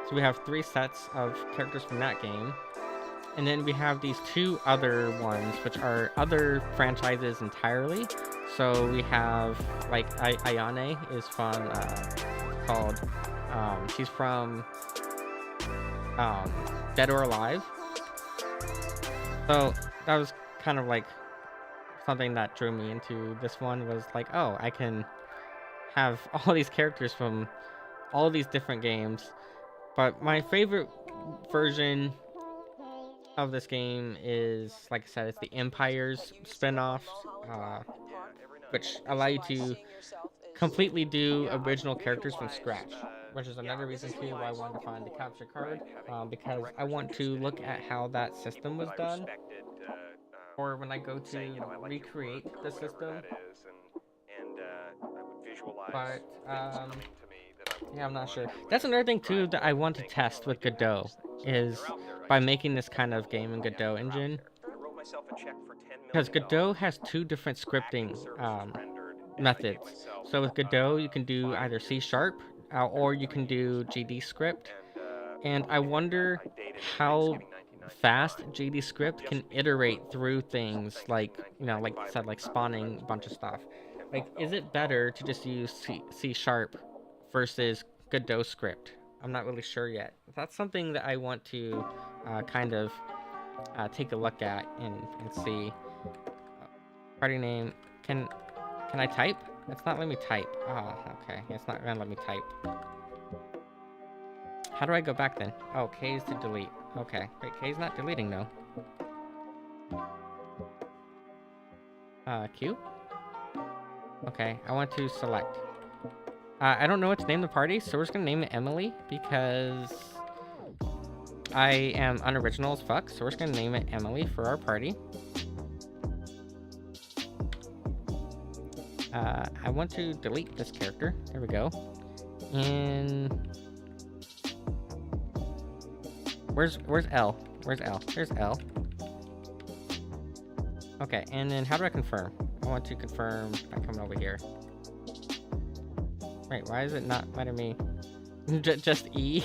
So we have 3 sets of characters from that game. And then we have these 2 other ones, which are other franchises entirely. So we have, like, Ayane is from, she's from Dead or Alive. So that was kind of like something that drew me into this one, was like, oh, I can have all these characters from all these different games. But my favorite version of this game is, like I said, it's the Empires spin-off, which allow you to completely do original characters from scratch, which is another reason too why I wanted to find the capture card, because I want to look at how that system was done, or when I go to recreate the system. But yeah, I'm not sure. That's another thing too that I want to test with Godot, is by making this kind of game in Godot engine, because Godot has 2 different scripting methods. So with Godot, you can do either C# or you can do GD script, and I wonder how fast GD script can iterate through things like, like I said, like spawning a bunch of stuff. Like, is it better to just use C# versus Godot script? I'm not really sure yet. That's something that I want to kind of take a look at and see. Party name. Can I type? It's not letting me type. Oh, okay. It's not gonna let me type. How do I go back then? Oh, K is to delete. Okay. Wait, K is not deleting though. Q. Okay, I want to select. I don't know what to name the party, so we're just gonna name it Emily because I am unoriginal as fuck. So we're just gonna name it Emily for our party. I want to delete this character. There we go. And where's L? Where's L? There's L. Okay, and then how do I confirm? I want to confirm by coming over here. Wait, why is it not letting me? Just E?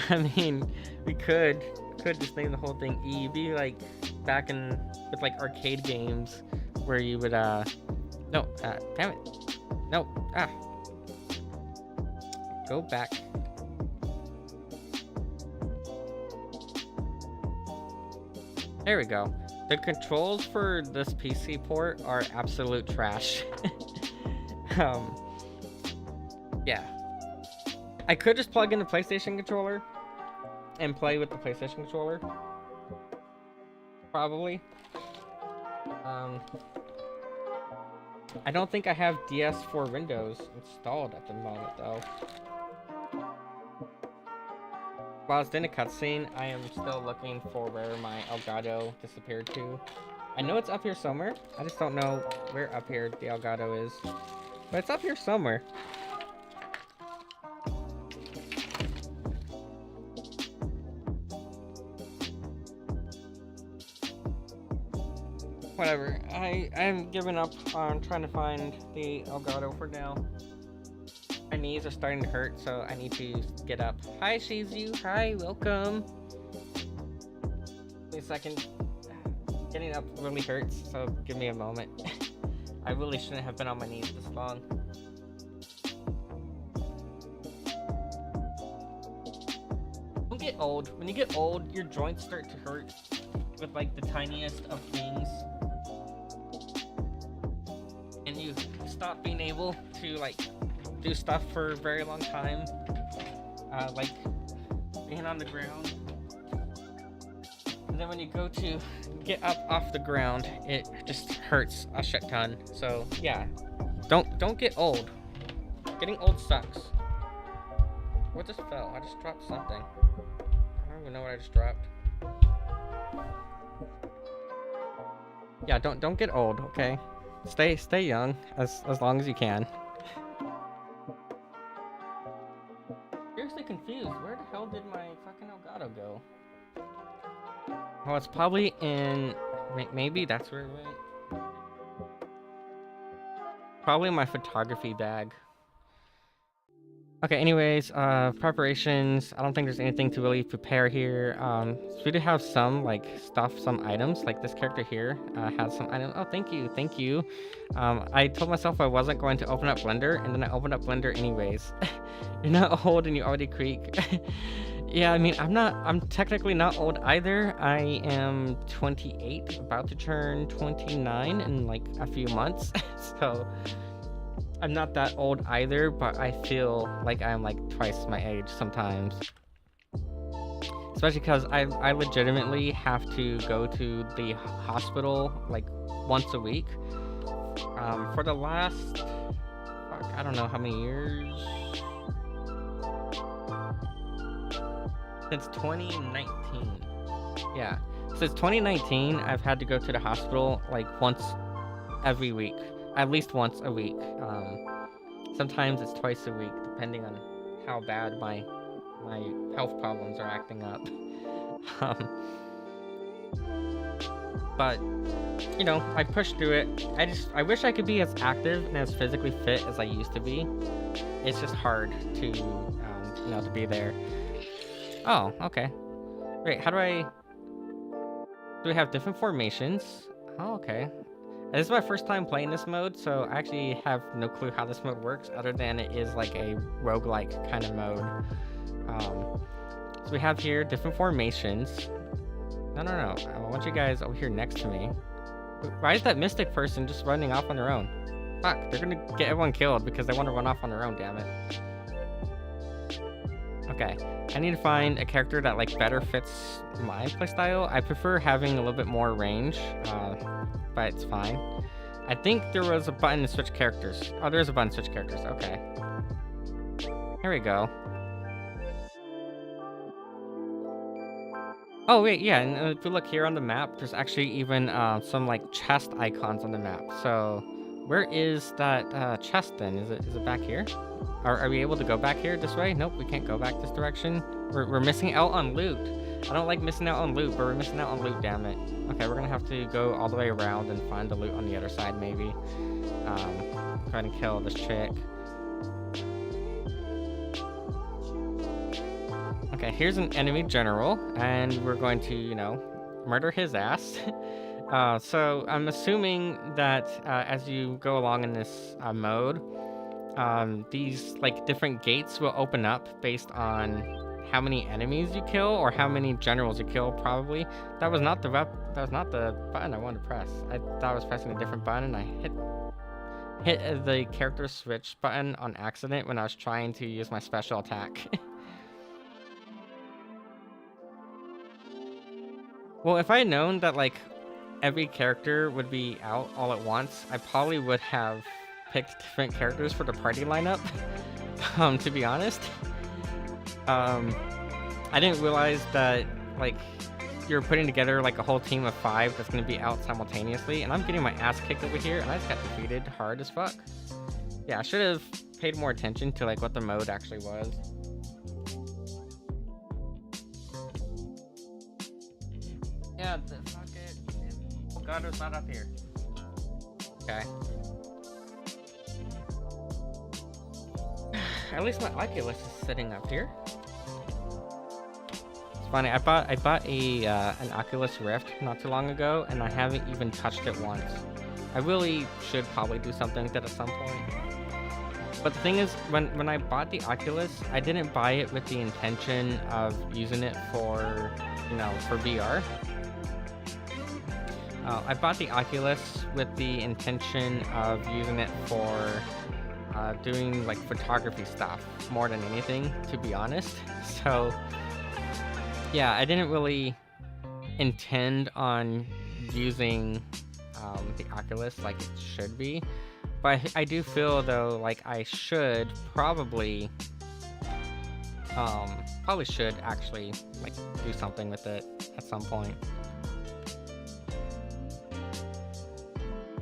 I mean, we could just name the whole thing E. Be like back in with like arcade games where you would no, damn it. No, go back. There we go. The controls for this PC port are absolute trash. Yeah. I could just plug in the PlayStation controller and play with the PlayStation controller. Probably. I don't think I have DS for Windows installed at the moment, though. While I was in a cutscene, I am still looking for where my Elgato disappeared to. I know it's up here somewhere. I just don't know where up here the Elgato is. But it's up here somewhere. Whatever. I'm giving up on trying to find the Elgato for now. My knees are starting to hurt, so I need to get up. Hi, Shizu. Hi, welcome. Wait a second. Getting up really hurts, so give me a moment. I really shouldn't have been on my knees this long. Don't get old. When you get old, your joints start to hurt with like the tiniest of things. And you stop being able to like do stuff for a very long time, like being on the ground, and then when you go to get up off the ground, it just hurts a shit ton. So yeah, don't get old. Getting old sucks. What just fell? I just dropped something. I don't even know what I just dropped. Yeah, don't get old, okay? Stay young as long as you can. Seriously confused. Where the hell did my fucking Elgato go? Oh, it's probably in... Maybe that's where it went. Probably in my photography bag. Okay, anyways, preparations. I don't think there's anything to really prepare here. So we do have some, like, stuff, some items. Like, this character here has some items. Oh, thank you. I told myself I wasn't going to open up Blender, and then I opened up Blender anyways. You're not old and you already creak. Yeah, I mean, I'm technically not old either. I am 28, about to turn 29 in, like, a few months. So... I'm not that old either, but I feel like I'm like twice my age sometimes. Especially because I legitimately have to go to the hospital like once a week. For the last, I don't know how many years. Since 2019. Yeah. Since 2019, I've had to go to the hospital like once every week. At least once a week. Sometimes it's twice a week, depending on how bad my health problems are acting up. But you know, I pushed through it. I wish I could be as active and as physically fit as I used to be. It's just hard to you know, to be there. Oh, okay. Wait, how do we have different formations? Oh, okay. This is my first time playing this mode, so I actually have no clue how this mode works, other than it is like a roguelike kind of mode. So we have here different formations. No. I want you guys over here next to me. Why is that mystic person just running off on their own? Fuck, they're gonna get everyone killed because they want to run off on their own, damn it. Okay, I need to find a character that like better fits my playstyle. I prefer having a little bit more range, but it's fine. I think there was a button to switch characters. Oh, there's a button to switch characters. Okay. Here we go. Oh, wait, yeah, and if you look here on the map, there's actually even some, like, chest icons on the map. So, where is that chest then? Is it back here? Are we able to go back here this way? Nope, we can't go back this direction. We're missing out on loot. I don't like missing out on loot, but we're missing out on loot, damn it. Okay, we're gonna have to go all the way around and find the loot on the other side, maybe. Try and kill this chick. Okay, here's an enemy general, and we're going to, you know, murder his ass. So I'm assuming that as you go along in this mode, these like different gates will open up based on how many enemies you kill or how many generals you kill. Probably that was not the button I wanted to press. I thought I was pressing a different button, and I hit the character switch button on accident when I was trying to use my special attack. Well, if I had known that like every character would be out all at once, I probably would have picked different characters for the party lineup. To be honest, I didn't realize that like you're putting together like a whole team of 5 that's gonna be out simultaneously, and I'm getting my ass kicked over here, and I just got defeated hard as fuck. Yeah, I should have paid more attention to like what the mode actually was. Yeah, fuck it. Oh god, it's not up here. Okay. At least my Oculus is sitting up here. It's funny, I bought an Oculus Rift not too long ago, and I haven't even touched it once. I really should probably do something with it at some point. But the thing is, when I bought the Oculus, I didn't buy it with the intention of using it for, you know, for VR. I bought the Oculus with the intention of using it for doing like photography stuff more than anything, to be honest. So yeah, I didn't really intend on using the Oculus like it should be, but I do feel though like I should probably should actually like do something with it at some point.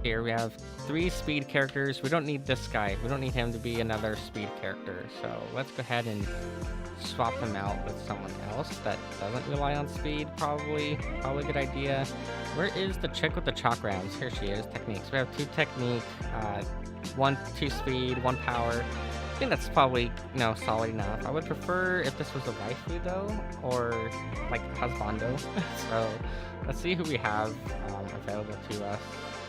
Here we have 3 speed characters. We don't need this guy. We don't need him to be another speed character. So let's go ahead and swap him out with someone else that doesn't rely on speed. Probably a good idea. Where is the chick with the chalk rounds? Here she is. Techniques. We have 2 technique, 2 speed, 1 power. I think that's probably, you know, solid enough. I would prefer if this was a waifu though, or like husbando. So let's see who we have available to us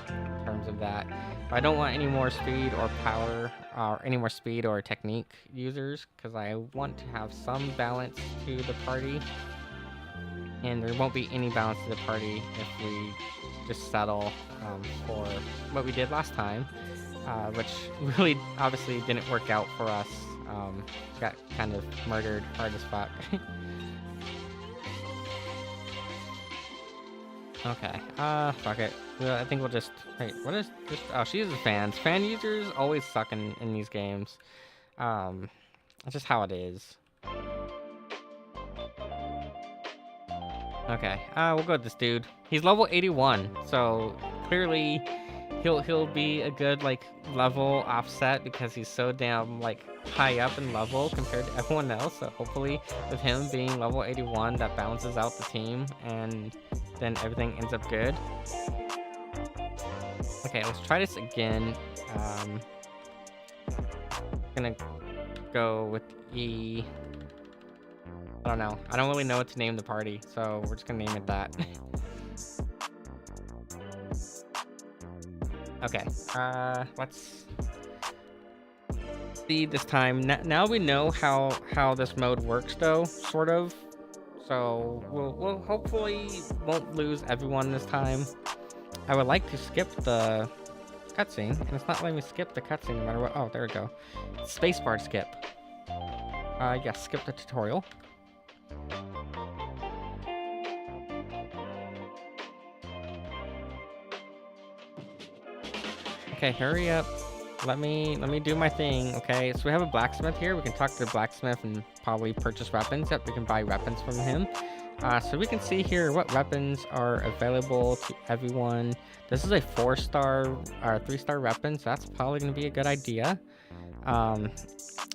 in terms of that. I don't want any more speed or power or any more speed or technique users, because I want to have some balance to the party, and there won't be any balance to the party if we just settle for what we did last time, which really obviously didn't work out for us. Got kind of murdered hard as fuck. Okay, fuck it. I think we'll just, wait, what is this? Oh, she uses fans. Fan users always suck in these games. That's just how it is. Okay, we'll go with this dude. He's level 81, so clearly he'll be a good, like, level offset because he's so damn, like, high up in level compared to everyone else. So hopefully with him being level 81, that balances out the team, and then everything ends up good. Okay, let's try this again. Gonna go with E. I don't know. I don't really know what to name the party, so we're just gonna name it that. Okay, let's see this time. Now we know how this mode works, though, sort of. So we'll hopefully won't lose everyone this time. I would like to skip the cutscene, and it's not letting me skip the cutscene no matter what. Oh, there we go. Spacebar skip. Yes, skip the tutorial. Okay, hurry up. Let me do my thing. Okay, so we have a blacksmith here. We can talk to the blacksmith and probably purchase weapons. Yep, we can buy weapons from him. So we can see here what weapons are available to everyone. This is a 4-star or 3-star weapon, so that's probably gonna be a good idea. And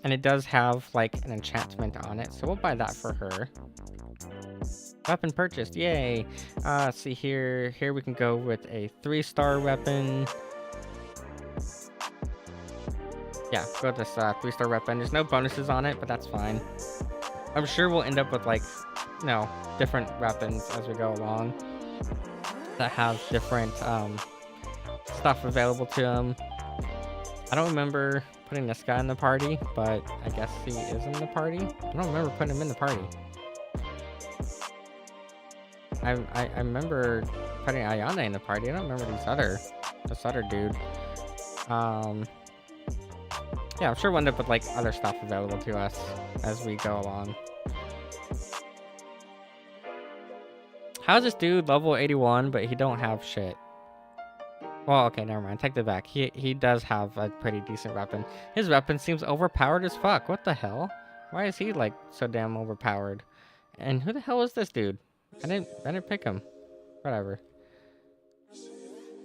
it does have like an enchantment on it, so we'll buy that for her. Weapon purchased, yay! Let's see here. Here we can go with a 3-star weapon. Yeah, go with this 3-star weapon. There's no bonuses on it, but that's fine. I'm sure we'll end up with like, different weapons as we go along that have different stuff available to them. I don't remember putting this guy in the party, but I guess he is in the party. I don't remember putting him in the party. I remember putting Ayana in the party. I don't remember this other dude. Yeah, I'm sure we'll end up with like other stuff available to us as we go along. How's this dude level 81, but he don't have shit? Well, okay, never mind. Take that back. He does have a pretty decent weapon. His weapon seems overpowered as fuck. What the hell? Why is he like so damn overpowered? And who the hell is this dude? I didn't pick him. Whatever.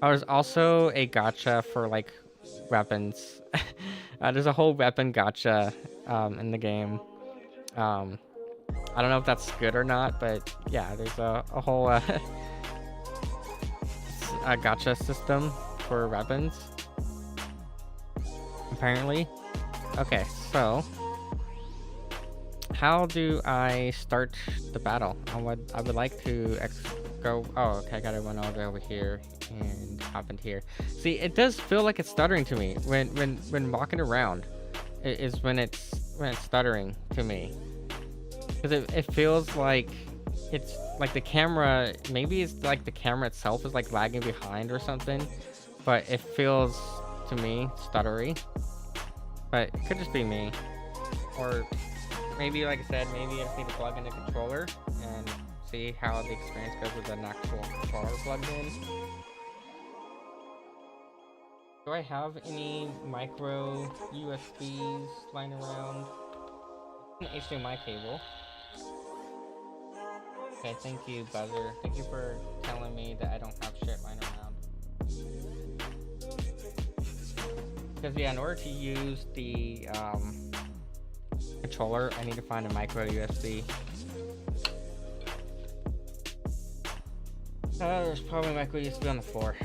Oh, there's also a gacha for like weapons. There's a whole weapon gacha in the game. I don't know if that's good or not, but yeah, there's a whole a gacha system for weapons, apparently. Okay, so how do I start the battle? I would like to go. Oh, okay, I gotta run all the way over here and hop into here. See, it does feel like it's stuttering to me when walking around. It is when it's stuttering to me. Because it feels like it's like the camera, maybe it's like the camera itself is like lagging behind or something, but it feels to me stuttery. But it could just be me. Or maybe, like I said, maybe I just need to plug in a controller and see how the experience goes with an actual controller plugged in. Do I have any micro USBs lying around? An HDMI cable. Okay, thank you, Buzzer. Thank you for telling me that I don't have shit lying around. Because yeah, in order to use the controller, I need to find a micro USB. There's probably a micro USB on the floor.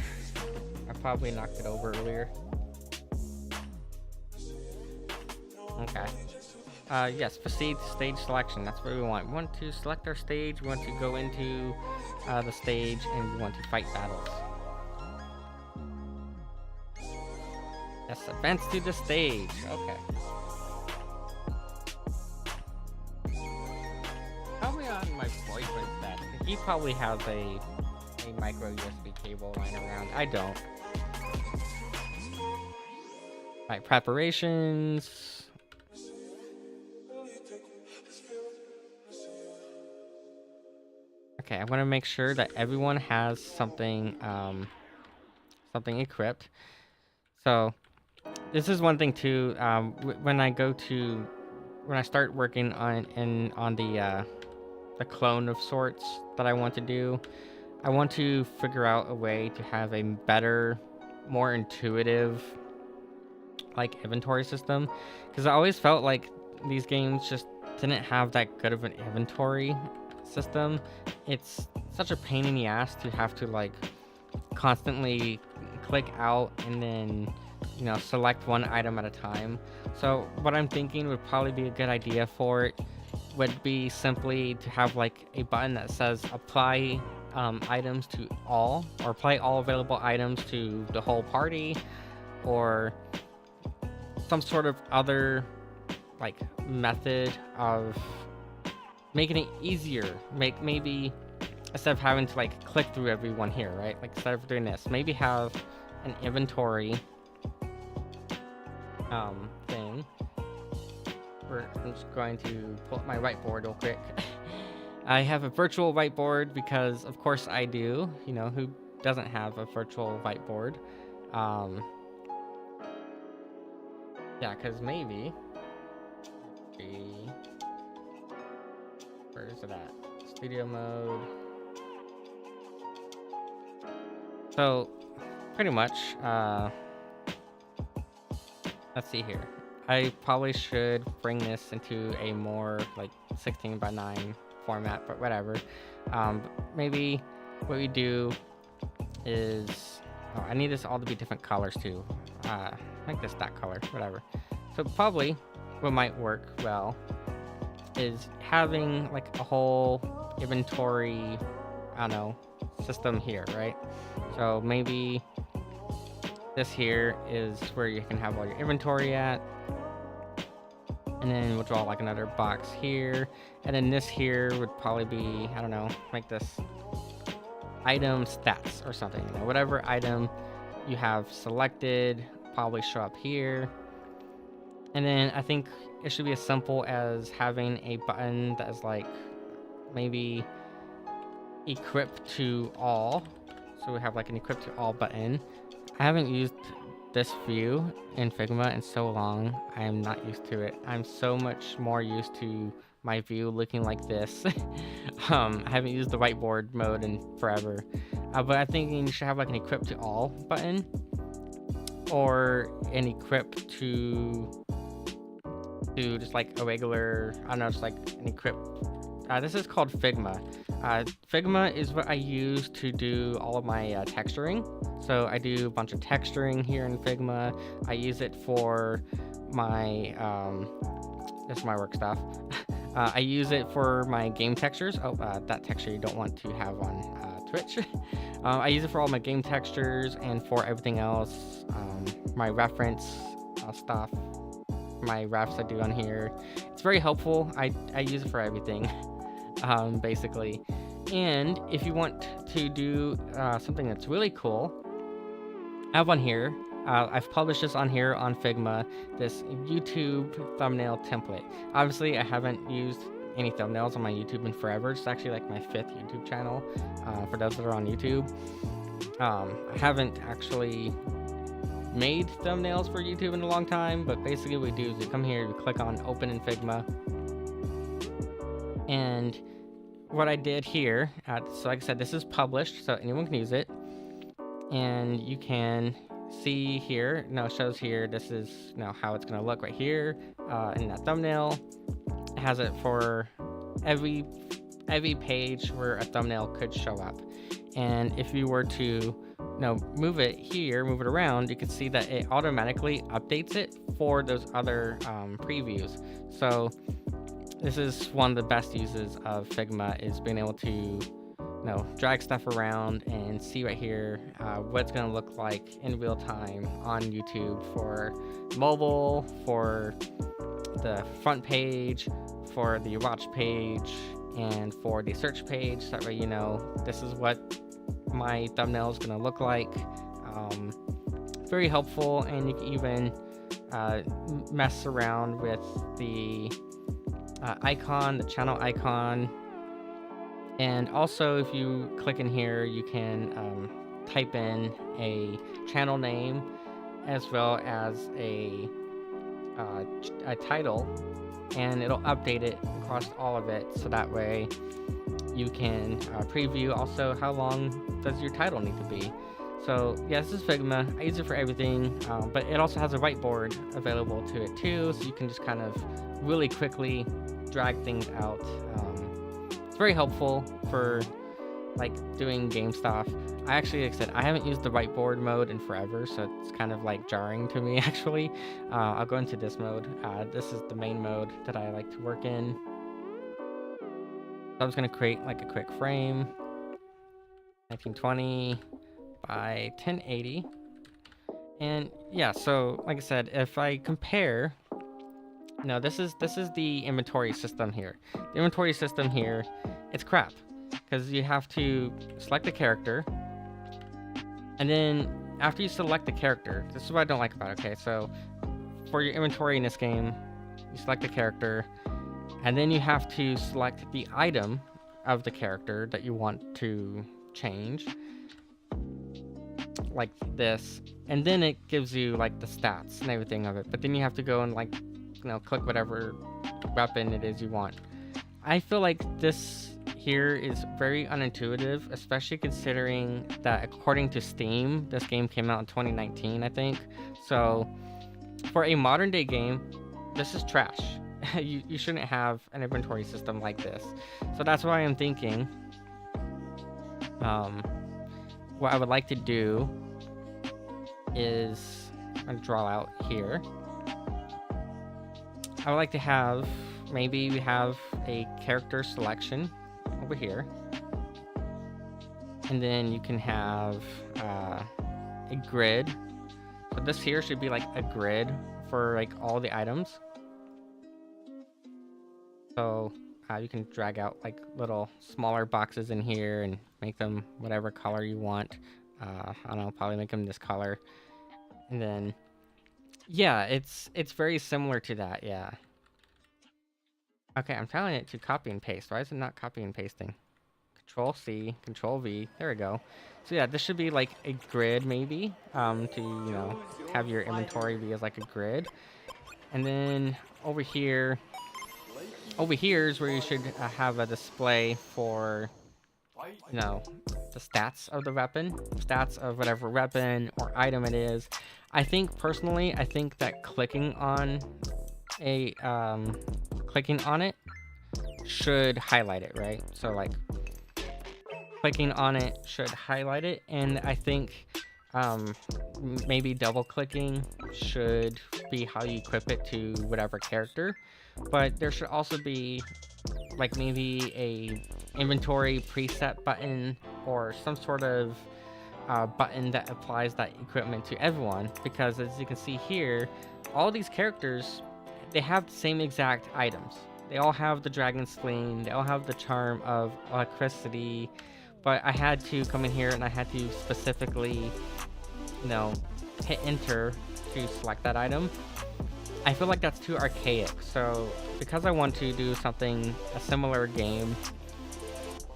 I probably knocked it over earlier. Okay. Yes, proceed to stage selection. That's what we want. We want to select our stage. We want to go into the stage, and we want to fight battles. Yes, advance to the stage. Okay. Probably on my boyfriend's bed. He probably has a micro USB cable lying around. I don't. Right, preparations. Okay, I want to make sure that everyone has something equipped. So this is one thing too. When I start working on the clone of sorts that I want to do, I want to figure out a way to have a better, more intuitive like inventory system, because I always felt like these games just didn't have that good of an inventory system. It's such a pain in the ass to have to like constantly click out and then select one item at a time. So what I'm thinking would probably be a good idea for it would be simply to have like a button that says apply items to all, or apply all available items to the whole party, or some sort of other like method of making it easier. Maybe instead of having to like click through everyone here, right? Like instead of doing this, maybe have an inventory thing. I'm just going to pull up my whiteboard real quick. I have a virtual whiteboard because of course I do. Who doesn't have a virtual whiteboard? Yeah, because maybe, where is it at? Studio mode. So, pretty much, let's see here. I probably should bring this into a more like 16:9 format, but whatever. Maybe what we do is, oh, I need this all to be different colors too. Make this that color, whatever. So probably what might work well is having like a whole inventory, I don't know, system here, right? So maybe this here is where you can have all your inventory at. And then we'll draw like another box here. And then this here would probably be, I don't know, make this item stats or something. You know, whatever item you have selected probably show up here. And then I think it should be as simple as having a button that is like maybe equip to all. So we have like an equip to all button. I haven't used this view in Figma in so long. I am not used to it. I'm so much more used to my view looking like this. I haven't used the whiteboard mode in forever. But I think you should have like an equip to all button or an equip to just like a regular, I don't know, just like an equip. This is called Figma. Figma is what I use to do all of my texturing. So I do a bunch of texturing here in Figma. I use it for my, this is my work stuff. I use it for my game textures. Oh, that texture you don't want to have on Twitch. I use it for all my game textures and for everything else. My reference stuff, my refs I do on here. It's very helpful. I use it for everything, basically. And if you want to do something that's really cool, I have one here. I've published this on here on Figma, this YouTube thumbnail template. Obviously, I haven't used any thumbnails on my YouTube in forever. It's actually like my 5th YouTube channel, for those that are on YouTube. I haven't actually made thumbnails for YouTube in a long time, but basically what we do is we come here, we click on open in Figma, and what I did here, so like I said, this is published, so anyone can use it, and you can see here, it shows here, this is how it's going to look right here, in that thumbnail. It has it for every page where a thumbnail could show up, and if you were to move it here, move it around, you can see that it automatically updates it for those other previews. So this is one of the best uses of Figma, is being able to drag stuff around and see right here what it's going to look like in real time on YouTube for mobile, for the front page, for the watch page, and for the search page. That way this is what my thumbnail is going to look like. Very helpful, and you can even mess around with the icon, the channel icon. And also, if you click in here, you can type in a channel name as well as a title, and it'll update it across all of it, so that way you can preview also how long does your title need to be. So yeah, this is Figma. I use it for everything, but it also has a whiteboard available to it too, so you can just kind of really quickly drag things out. It's very helpful for like doing game stuff. I actually, like I said, I haven't used the whiteboard mode in forever, so it's kind of like jarring to me actually. I'll go into this mode. This is the main mode that I like to work in. So I'm just going to create like a quick frame, 1920 by 1080. And yeah, so like I said, if I compare, this is the inventory system here. The inventory system here, it's crap, because you have to select the character, and then after you select the character, this is what I don't like about it. Okay, so for your inventory in this game, you select the character, and then you have to select the item of the character that you want to change. like this, and then it gives you like the stats and everything of it. But then you have to go and like, click whatever weapon it is you want. I feel like this here is very unintuitive, especially considering that according to Steam, this game came out in 2019, I think. So for a modern day game, this is trash. You shouldn't have an inventory system like this. So that's why I'm thinking, what I would like to do is draw out here. I would like to have, maybe we have a character selection over here, and then you can have a grid. So this here should be like a grid for like all the items. So you can drag out like little smaller boxes in here and make them whatever color you want. I don't know, probably make them this color. And then, yeah, it's very similar to that, yeah. Okay, I'm telling it to copy and paste. Why is it not copy and pasting? Control C, Control V, there we go. So yeah, this should be like a grid maybe, to, have your inventory be as like a grid. And then over here is where you should have a display for, the stats of the weapon, stats of whatever weapon or item it is. I think personally, that clicking on it should highlight it, right? So like clicking on it should highlight it, and I think maybe double clicking should be how you equip it to whatever character. But there should also be like maybe a inventory preset button or some sort of button that applies that equipment to everyone, because as you can see here, all these characters, they have the same exact items. They all have the dragon sling, they all have the charm of electricity, but I had to come in here and I had to specifically, hit enter to select that item. I feel like that's too archaic, so because I want to do a similar game,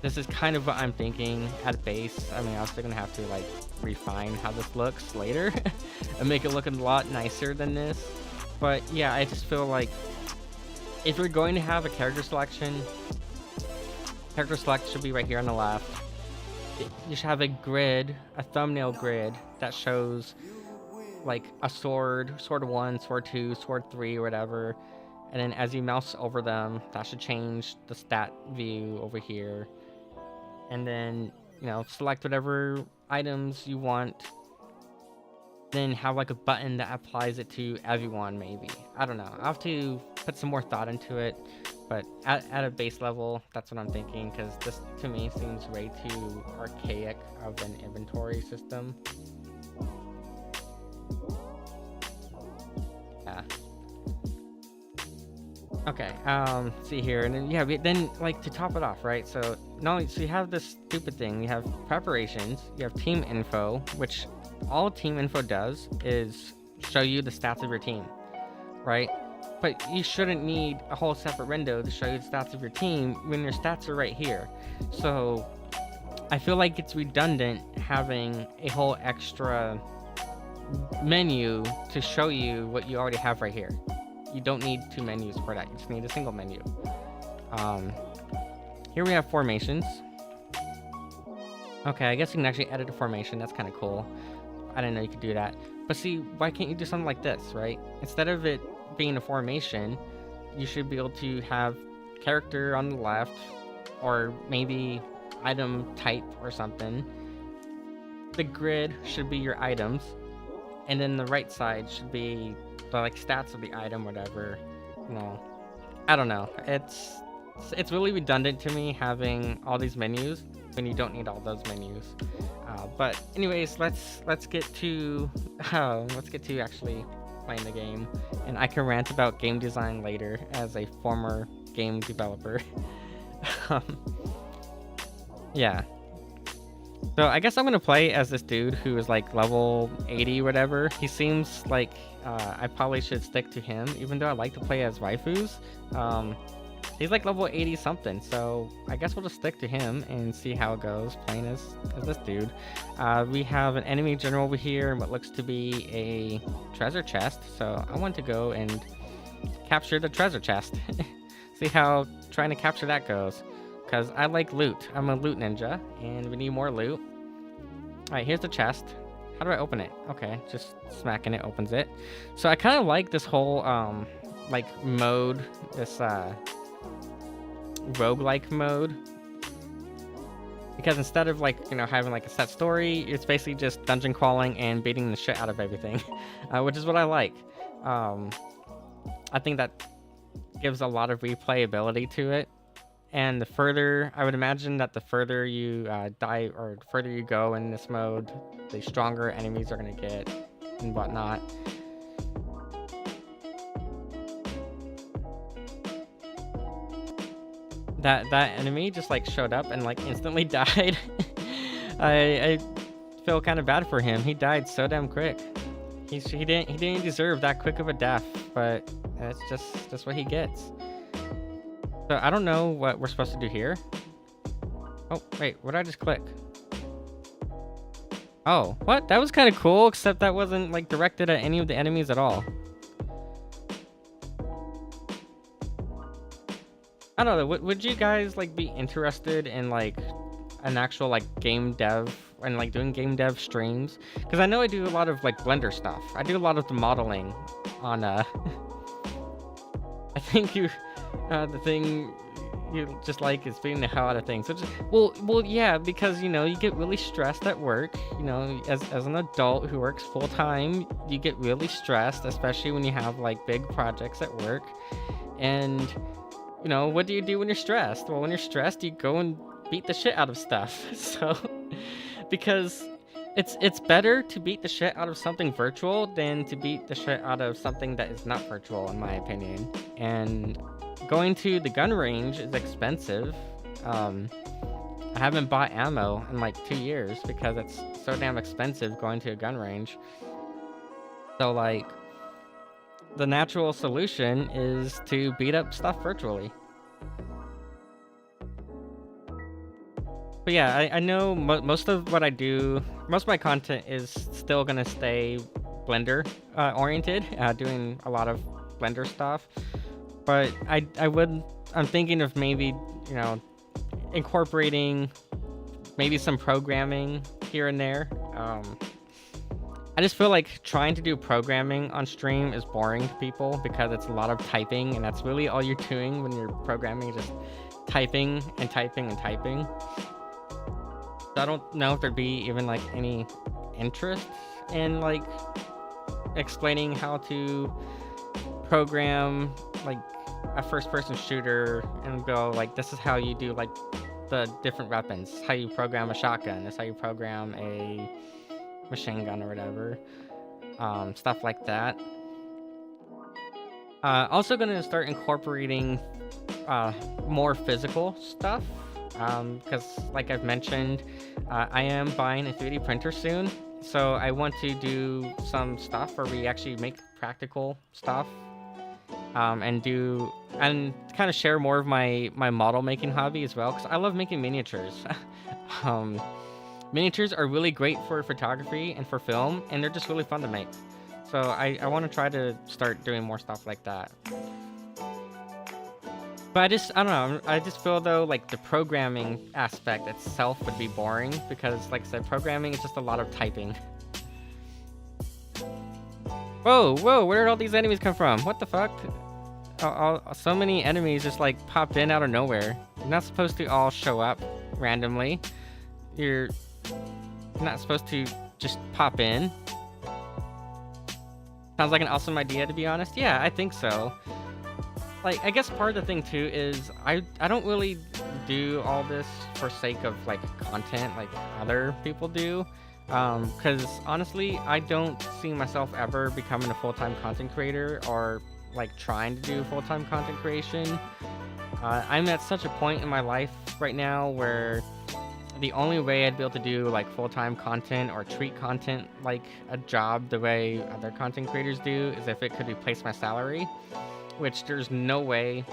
this is kind of what I'm thinking at base. I mean, I'm still gonna have to like refine how this looks later and make it look a lot nicer than this. But yeah, I just feel like if you're going to have a character selection, character select should be right here on the left. You should have a grid, a thumbnail grid that shows like a sword 1, sword 2, sword 3, or whatever. And then as you mouse over them, that should change the stat view over here. And then, select whatever items you want. Then have like a button that applies it to everyone, maybe. I don't know. I'll have to put some more thought into it. But at a base level, that's what I'm thinking, because this to me seems way too archaic of an inventory system. Yeah. Okay, see here, and then then like to top it off, right? So you have this stupid thing. You have preparations, you have team info, which all team info does is show you the stats of your team, right? But you shouldn't need a whole separate window to show you the stats of your team when your stats are right here. So I feel like it's redundant having a whole extra menu to show you what you already have right here. You don't need two menus for that. You just need a single menu. Here we have formations. Okay, I guess you can actually edit a formation. That's kind of cool. I didn't know you could do that. But see, why can't you do something like this, right? Instead of it being a formation, you should be able to have character on the left, or maybe item type or something. The grid should be your items, and then the right side should be the like stats of the item, whatever. I don't know. It's really redundant to me having all these menus when you don't need all those menus. But anyways, let's get to actually playing the game, and I can rant about game design later as a former game developer. Yeah. So I guess I'm gonna play as this dude who is like level 80 or whatever. He seems like I probably should stick to him, even though I like to play as waifus. He's like level 80 something, so I guess we'll just stick to him and see how it goes playing as this dude. We have an enemy general over here and what looks to be a treasure chest, so I want to go and capture the treasure chest. See how trying to capture that goes, because I like loot. I'm a loot ninja, and we need more loot. Alright, here's the chest. How do I open it? Okay, just smacking it opens it. So I kind of like this whole, like, mode, this, roguelike mode. Because instead of, like, you know, having, like, a set story, it's basically just dungeon crawling and beating the shit out of everything. Which is what I like. I think that gives a lot of replayability to it. And the further, I would imagine that the further you die or the further you go in this mode, the stronger enemies are going to get and whatnot. That enemy just like showed up and like instantly died. I feel kind of bad for him. He died so damn quick. He didn't deserve that quick of a death, but that's just what he gets. So I don't know what we're supposed to do here. Oh, wait, what did I just click? Oh, what? That was kind of cool, except that wasn't like directed at any of the enemies at all. I don't know, would you guys like be interested in like an actual like game dev and like doing game dev streams? Because I know I do a lot of like Blender stuff. I do a lot of the modeling on I think the thing you just like is beating the hell out of things. So just, well, yeah, because you know you get really stressed at work. You know, as an adult who works full time, you get really stressed, especially when you have like big projects at work. And you know, what do you do when you're stressed? Well, when you're stressed, you go and beat the shit out of stuff. So, because it's better to beat the shit out of something virtual than to beat the shit out of something that is not virtual, in my opinion. And going to the gun range is expensive. I haven't bought ammo in like 2 years because it's so damn expensive going to a gun range. So like, the natural solution is to beat up stuff virtually. But yeah, I know most of what I do, most of my content is still gonna stay Blender oriented, doing a lot of Blender stuff. But I'm thinking of maybe, you know, incorporating maybe some programming here and there. I just feel like trying to do programming on stream is boring to people because it's a lot of typing, and that's really all you're doing when you're programming, just typing and typing and typing. So I don't know if there'd be even like any interest in like explaining how to program like a first-person shooter and go like, this is how you do like the different weapons, how you program a shotgun, this is how you program a machine gun or whatever, stuff like that. Also gonna start incorporating more physical stuff, because like I've mentioned, I am buying a 3D printer soon, so I want to do some stuff where we actually make practical stuff, and kind of share more of my model making hobby as well, because I love making miniatures. Miniatures are really great for photography and for film, and they're just really fun to make. So I want to try to start doing more stuff like that. But I don't know, I just feel though like the programming aspect itself would be boring, because like I said, programming is just a lot of typing. Whoa, where did all these enemies come from? What the fuck? So many enemies just like popped in out of nowhere. You're not supposed to all show up randomly. You're not supposed to just pop in. Sounds like an awesome idea, to be honest. Yeah, I think so. Like, I guess part of the thing too is I don't really do all this for sake of like content like other people do. Because honestly, I don't see myself ever becoming a full-time content creator or like trying to do full-time content creation. I'm at such a point in my life right now where the only way I'd be able to do like full-time content or treat content like a job the way other content creators do is if it could replace my salary, which there's no way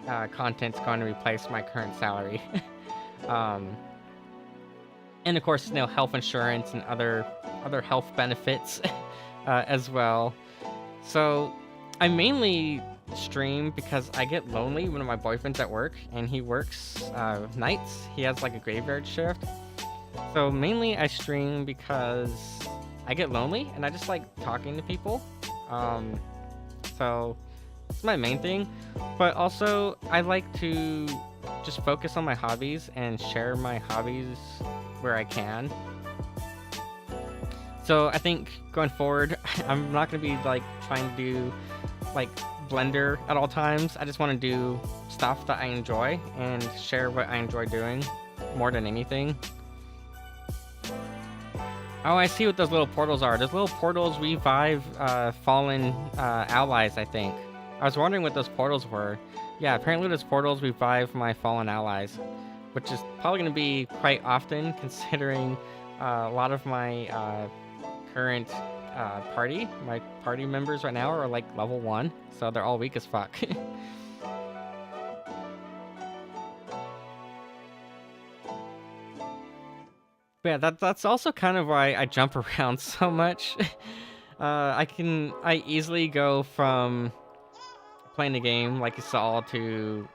content's going to replace my current salary. um, and of course, health insurance and other health benefits as well. So I mainly stream because I get lonely when my boyfriend's at work and he works nights. He has like a graveyard shift. So mainly I stream because I get lonely and I just like talking to people. So it's my main thing. But also I like to just focus on my hobbies and share my hobbies where I can. So I think going forward, I'm not going to be like trying to do like Blender at all times. I just want to do stuff that I enjoy and share what I enjoy doing more than anything. Oh, I see what those little portals are. Those little portals revive fallen allies, I think. I was wondering what those portals were. Yeah, apparently those portals revive my fallen allies, which is probably going to be quite often considering a lot of my current my party members right now are like level 1, so they're all weak as fuck. Yeah, that's also kind of why I jump around so much. I easily go from playing the game like you saw to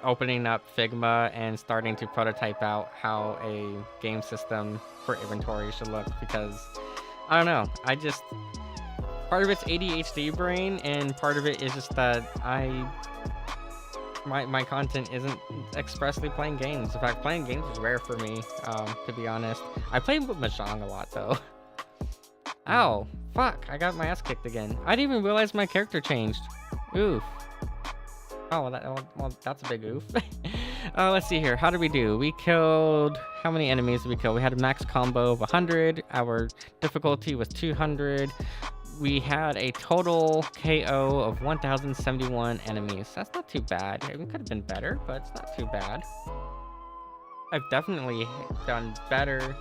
opening up Figma and starting to prototype out how a game system for inventory should look, because I don't know, part of it's ADHD brain and part of it is just that my content isn't expressly playing games. In fact, playing games is rare for me, to be honest. I play with Mahjong a lot though. Ow, fuck, I got my ass kicked again. I didn't even realize my character changed. Oof. Oh, well, that's a big oof. Let's see here. How did we do? We killed... How many enemies did we kill? We had a max combo of 100. Our difficulty was 200. We had a total KO of 1,071 enemies. That's not too bad. It could have been better, but it's not too bad. I've definitely done better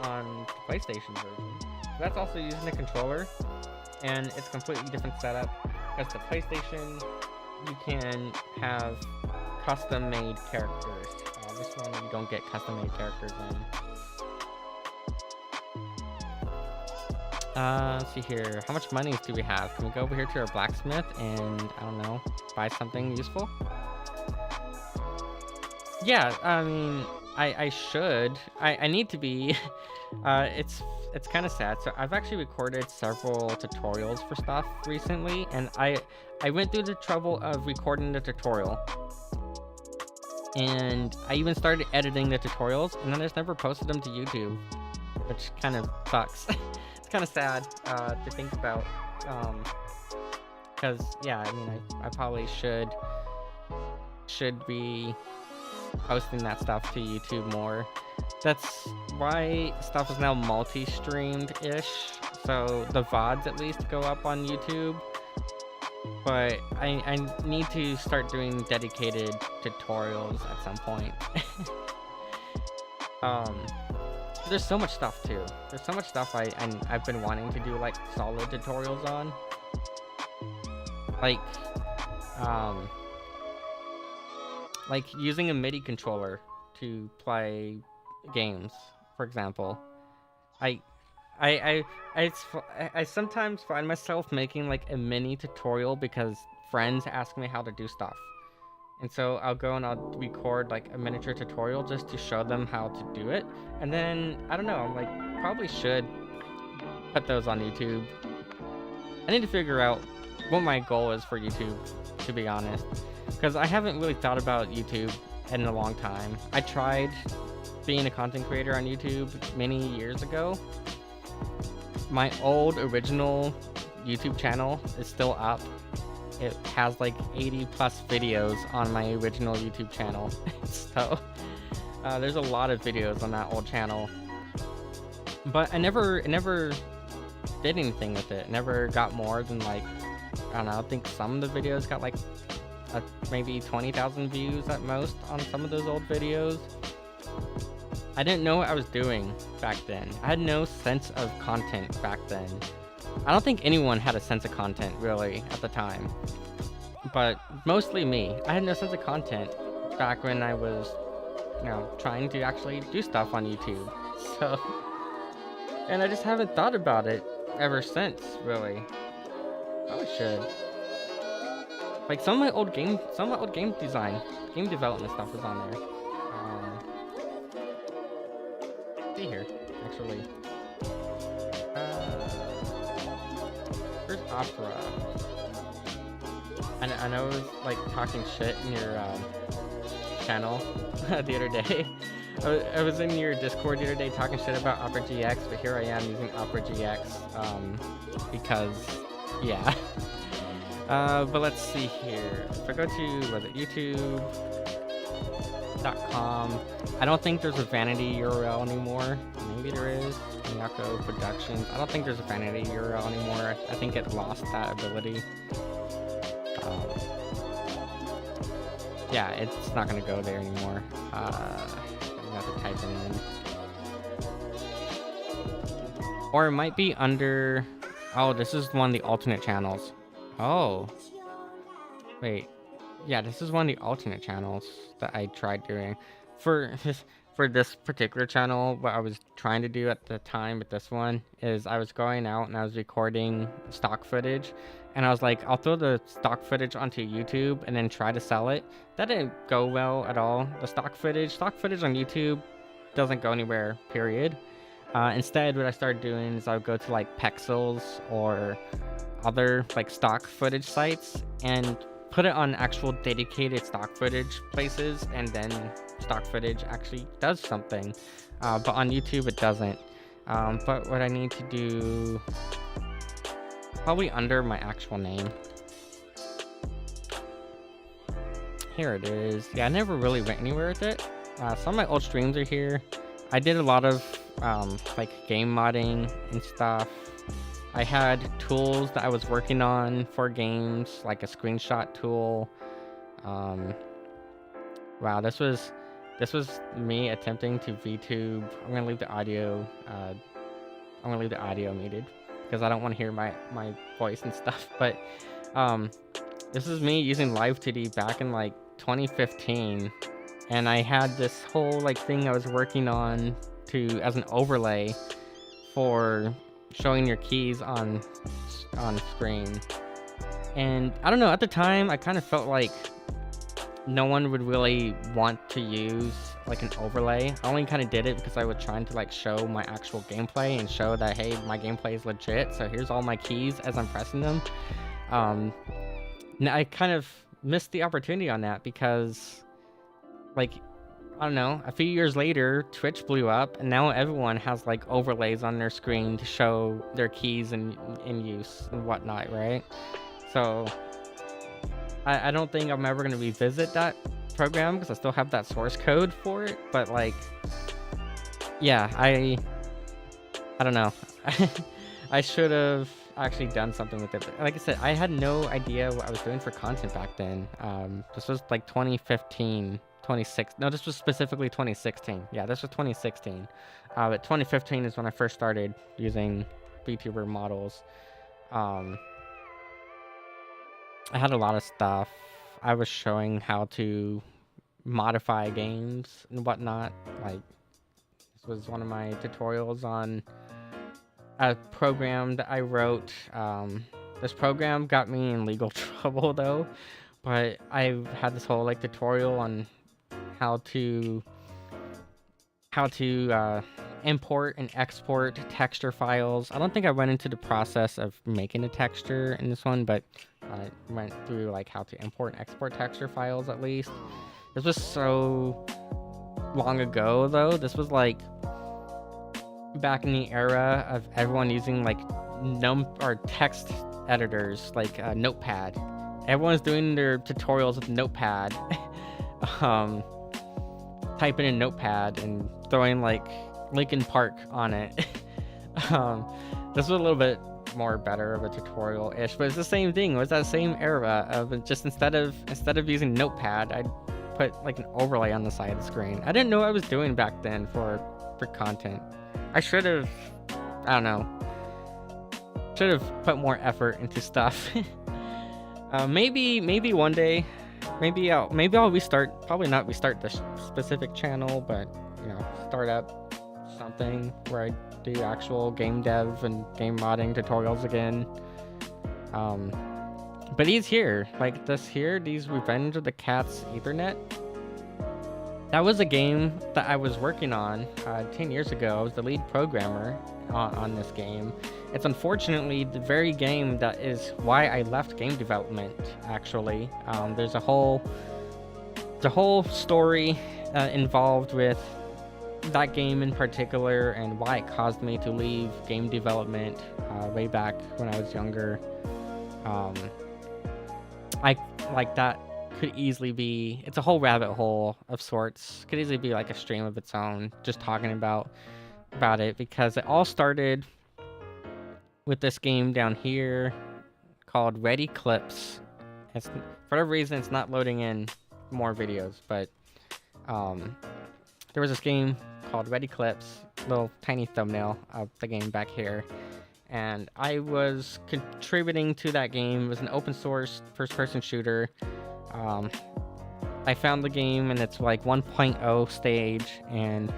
on the PlayStation version. That's also using the controller, and it's a completely different setup, because the PlayStation... you can have custom-made characters. This one you don't get custom-made characters in. Let's see here. How much money do we have? Can we go over here to our blacksmith and, I don't know, buy something useful? Yeah, I mean, I should. I need to be. It's kind of sad. So I've actually recorded several tutorials for stuff recently, and I went through the trouble of recording the tutorial, and I even started editing the tutorials, and then I just never posted them to YouTube, which kind of sucks. It's kind of sad to think about, because yeah, I mean, I probably should be posting that stuff to YouTube more. That's why stuff is now multi-streamed-ish, so the VODs at least go up on YouTube. But I need to start doing dedicated tutorials at some point. There's so much stuff too. There's so much stuff I've been wanting to do like solid tutorials on. Like using a MIDI controller to play games, for example. I sometimes find myself making like a mini tutorial because friends ask me how to do stuff, and so I'll go and I'll record like a miniature tutorial just to show them how to do it, and then I don't know, I'm like, probably should put those on YouTube. I need to figure out what my goal is for YouTube, to be honest, because I haven't really thought about YouTube in a long time. I tried being a content creator on YouTube many years ago. My old original YouTube channel is still up. It has like 80 plus videos on my original YouTube channel. So there's a lot of videos on that old channel, but I never did anything with it. Never got more than like, I don't know, I think some of the videos got like maybe 20,000 views at most on some of those old videos. I didn't know what I was doing back then. I had no sense of content back then. I don't think anyone had a sense of content really at the time. but mostly me. I had no sense of content back when I was, trying to actually do stuff on YouTube. So, and I just haven't thought about it ever since, really. Probably should. Like some of my old game development stuff is on there. See here, actually. Uh, where's Opera? I know I was like talking shit in your channel the other day. I was in your Discord the other day talking shit about Opera GX, but here I am using Opera GX because, yeah. But let's see here. If I go to, was it YouTube.com, I don't think there's a vanity URL anymore. Maybe there is. Miyako Productions. I don't think there's a vanity URL anymore. I think it lost that ability. Yeah, it's not gonna go there anymore. You have to type it in. Or it might be under... Oh, this is one of the alternate channels. Oh. Wait. Yeah, this is one of the alternate channels that I tried doing. For this particular channel, what I was trying to do at the time with this one is I was going out and I was recording stock footage. And I was like, I'll throw the stock footage onto YouTube and then try to sell it. That didn't go well at all. The stock footage on YouTube doesn't go anywhere, period. Instead, what I started doing is I would go to like Pexels or other like stock footage sites and put it on actual dedicated stock footage places, and then stock footage actually does something. But on YouTube, it doesn't. But what I need to do... Probably under my actual name. Here it is. Yeah, I never really went anywhere with it. Some of my old streams are here. I did a lot of like game modding and stuff. I had tools that I was working on for games, like a screenshot tool. Wow, this was me attempting to VTube. I'm gonna leave the audio muted, because I don't want to hear my voice and stuff. But this is me using Live2D back in like 2015, and I had this whole like thing I was working on as an overlay for showing your keys on screen. And I don't know, at the time I kind of felt like no one would really want to use like an overlay. I only kind of did it because I was trying to like show my actual gameplay and show that, hey, my gameplay is legit, so here's all my keys as I'm pressing them. Now I kind of missed the opportunity on that because, like, I don't know, a few years later Twitch blew up and now everyone has like overlays on their screen to show their keys in use and whatnot, right? So I don't think I'm ever going to revisit that program because I still have that source code for it. But like, yeah, I don't know. I should have actually done something with it. But like I said, I had no idea what I was doing for content back then. This was like 2015, 2016. No, this was specifically 2016. Yeah, this was 2016. But 2015 is when I first started using VTuber models. I had a lot of stuff. I was showing how to modify games and whatnot. Like, this was one of my tutorials on a program that I wrote. This program got me in legal trouble though, but I had this whole like tutorial on how to import and export texture files. I don't think I went into the process of making a texture in this one, but I went through like how to import and export texture files at least. This was so long ago though. This was like back in the era of everyone using like text editors like Notepad. Everyone's doing their tutorials with Notepad. Typing in Notepad and throwing like Linkin Park on it. This was a little bit more better of a tutorial-ish, but it's the same thing. It was that same era of just instead of using Notepad, I'd put like an overlay on the side of the screen. I didn't know what I was doing back then for content. I should have, I don't know, should have put more effort into stuff. Maybe one day, maybe I'll restart. Probably not restart the specific channel, but start up something where I do actual game dev and game modding tutorials again. But he's here, like this here, these Revenge of the Cats Ethernet. That was a game that I was working on 10 years ago. I was the lead programmer on this game. It's unfortunately the very game that is why I left game development, actually. There's a whole story involved with that game in particular and why it caused me to leave game development way back when I was younger. I like that could easily be, it's a whole rabbit hole of sorts. Could easily be like a stream of its own, just talking about it, because it all started with this game down here called Ready Clips. For whatever reason, it's not loading in more videos, but there was this game called Ready Clips, little tiny thumbnail of the game back here, and I was contributing to that game. It was an open source first-person shooter. I found the game in its like 1.0 stage, and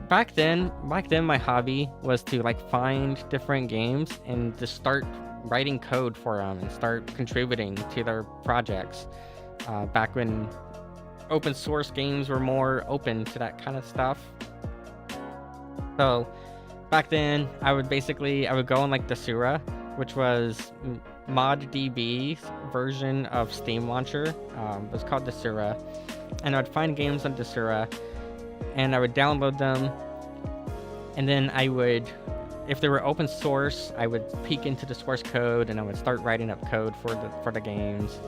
back then my hobby was to like find different games and just start writing code for them and start contributing to their projects. Back when open source games were more open to that kind of stuff. So back then I would go on like Desura, which was ModDB's version of Steam Launcher. It was called Desura, and I'd find games on Desura and I would download them, and then I would, if they were open source, I would peek into the source code and I would start writing up code for the games.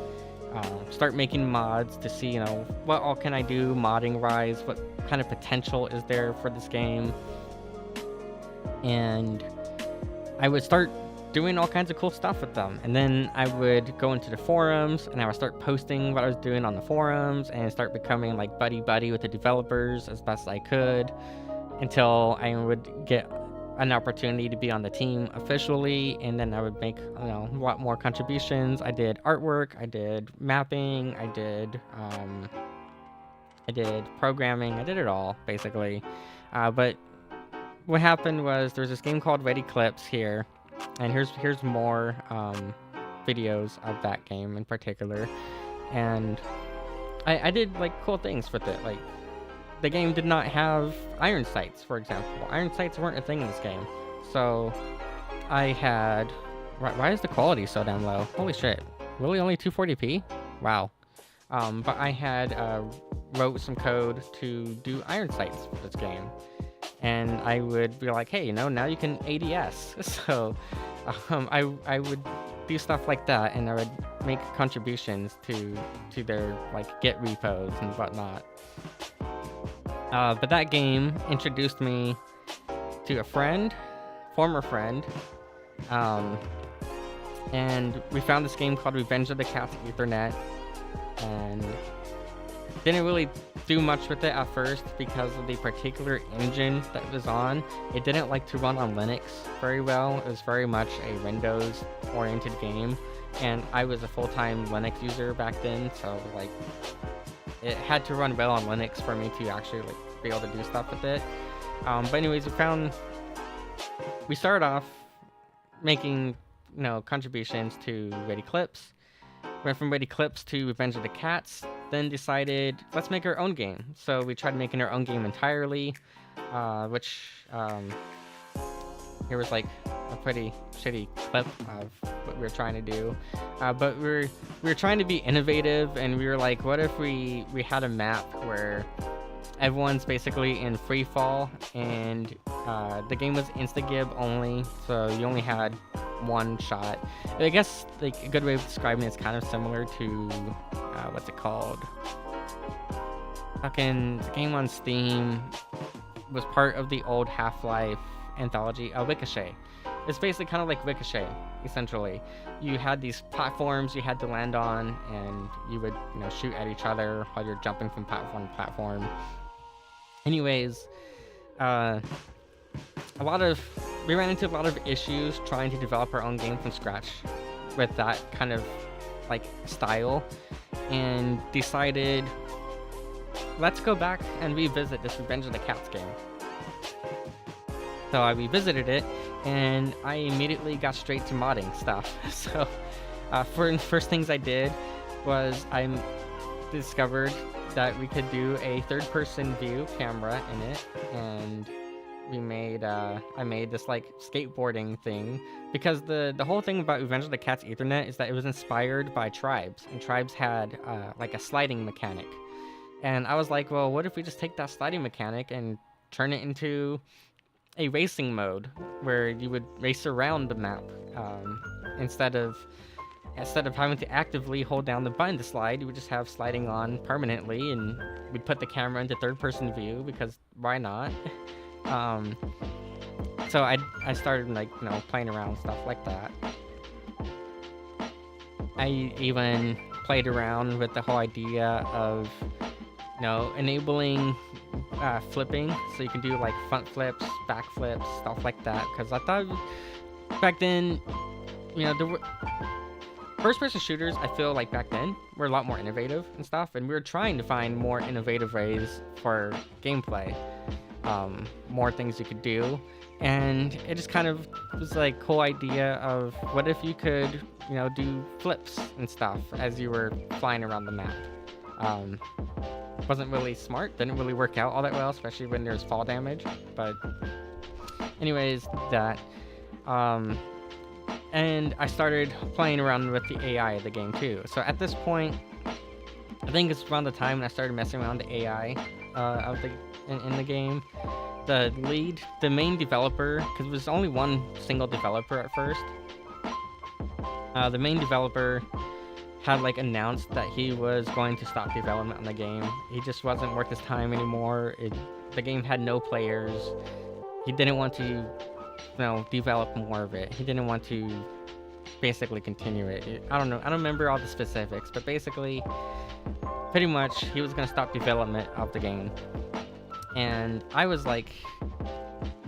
Start making mods to see, what all can I do modding wise, what kind of potential is there for this game. And I would start doing all kinds of cool stuff with them. And then I would go into the forums and I would start posting what I was doing on the forums and start becoming like buddy with the developers as best I could, until I would get an opportunity to be on the team officially, and then I would make a lot more contributions. I did artwork, I did mapping, I did programming, I did it all basically. But what happened was there's this game called Ready Clips here, and here's more videos of that game in particular, and I did like cool things with it. Like, the game did not have iron sights, for example. Iron sights weren't a thing in this game. So I had... Why is the quality so damn low? Holy shit. Really only 240p? Wow. But I had wrote some code to do iron sights for this game. And I would be like, hey, now you can ADS. So I would do stuff like that, and I would make contributions to their like Git repos and whatnot. But that game introduced me to a former friend, and we found this game called Revenge of the Cats Ethernet, and didn't really do much with it at first because of the particular engine that it was on. It didn't like to run on Linux very well. It was very much a Windows-oriented game, and I was a full-time Linux user back then, so like, it had to run well on Linux for me to actually like be able to do stuff with it. But anyways, we started off making contributions to Ready Clips. Went from Ready Clips to Revenge of the Cats, then decided let's make our own game. So we tried making our own game entirely, which here was like a pretty shitty clip of what we were trying to do. But we were trying to be innovative, and we were like, what if we had a map where everyone's basically in free fall, and the game was insta-gib only, so you only had one shot. I guess like a good way of describing it is kind of similar to what's it called? Fucking the game on Steam was part of the old Half-Life anthology, Ricochet. It's basically kind of like Ricochet, essentially. You had these platforms you had to land on, and you would shoot at each other while you're jumping from platform to platform. Anyways, we ran into a lot of issues trying to develop our own game from scratch with that kind of like style, and decided, let's go back and revisit this Revenge of the Cats game. So I revisited it, and I immediately got straight to modding stuff. So first things I did was I discovered that we could do a third-person view camera in it, and we made I made this like skateboarding thing, because the whole thing about Revenge of the Cats Ethernet is that it was inspired by Tribes, and Tribes had like a sliding mechanic. And I was like, well, what if we just take that sliding mechanic and turn it into a racing mode where you would race around the map, instead of having to actively hold down the button to slide. You would just have sliding on permanently, and we'd put the camera into third-person view, because why not? So I started, like, you know, playing around with stuff like that. I even played around with the whole idea of, you know, enabling flipping, so you can do like front flips, back flips, stuff like that, because I thought back then, you know, there were first-person shooters, I feel like back then were a lot more innovative and stuff, and we were trying to find more innovative ways for gameplay, more things you could do, and it just kind of was like cool idea of what if you could, you know, do flips and stuff as you were flying around the map. Wasn't really smart, didn't really work out all that well, especially when there's fall damage, but anyways, that, and I started playing around with the AI of the game too. So at this point, I think it's around the time when I started messing around with the AI in the game. The main developer, because there was only one single developer at first, the main developer had like announced that he was going to stop development on the game. He just wasn't worth his time anymore. The game had no players. He didn't want to, you know, develop more of it. He didn't want to basically continue it. I don't know. I don't remember all the specifics, but basically, pretty much, he was gonna stop development of the game. And I was like,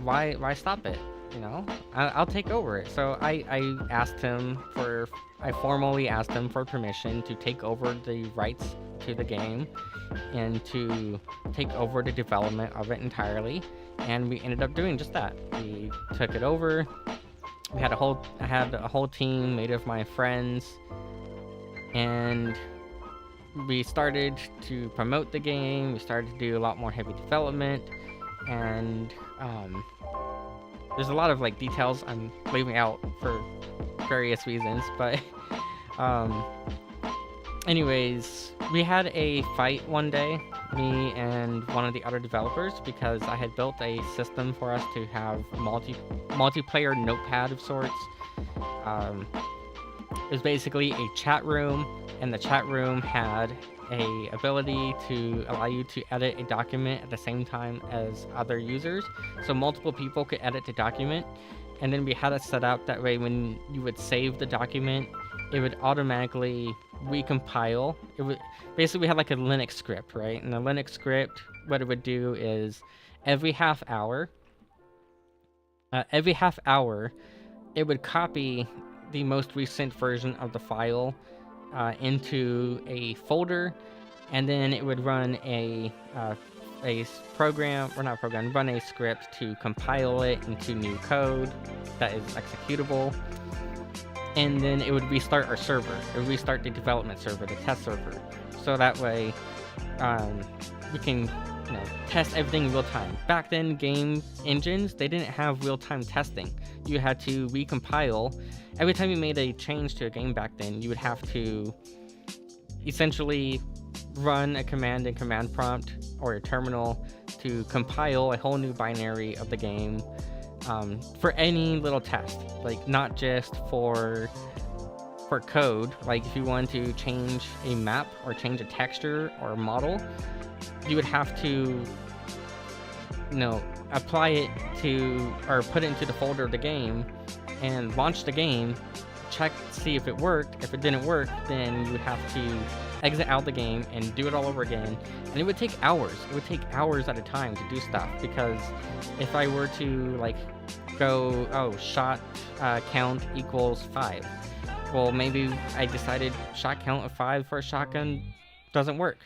why stop it? You know, I'll take over it. So I formally asked him for permission to take over the rights to the game and to take over the development of it entirely. And we ended up doing just that. We took it over. I had a whole team made of my friends, and we started to promote the game. We started to do a lot more heavy development, and there's a lot of like details I'm leaving out for various reasons, but anyways, we had a fight one day, me and one of the other developers, because I had built a system for us to have multiplayer notepad of sorts. It was basically a chat room, and the chat room had a ability to allow you to edit a document at the same time as other users, so multiple people could edit the document. And then we had it set up that way when you would save the document, it would automatically recompile. It would basically, we had like a Linux script, right? And the Linux script, what it would do is every half hour, it would copy the most recent version of the file into a folder, and then it would run run a script to compile it into new code that is executable, and then it would restart our server. It would restart the development server, the test server, so that way we can, you know, test everything in real time. Back then, game engines, they didn't have real-time testing. You had to recompile. Every time you made a change to a game back then, you would have to essentially run a command in command prompt or a terminal to compile a whole new binary of the game, for any little test, like not just for code. Like if you want to change a map or change a texture or a model, you would have to, you know, apply it to, or put it into the folder of the game and launch the game, check to see if it worked. If it didn't work, then you would have to exit out the game and do it all over again, and it would take hours. It would take hours at a time to do stuff, because if I were to like go, shot count equals 5, well, maybe I decided shot count of 5 for a shotgun doesn't work.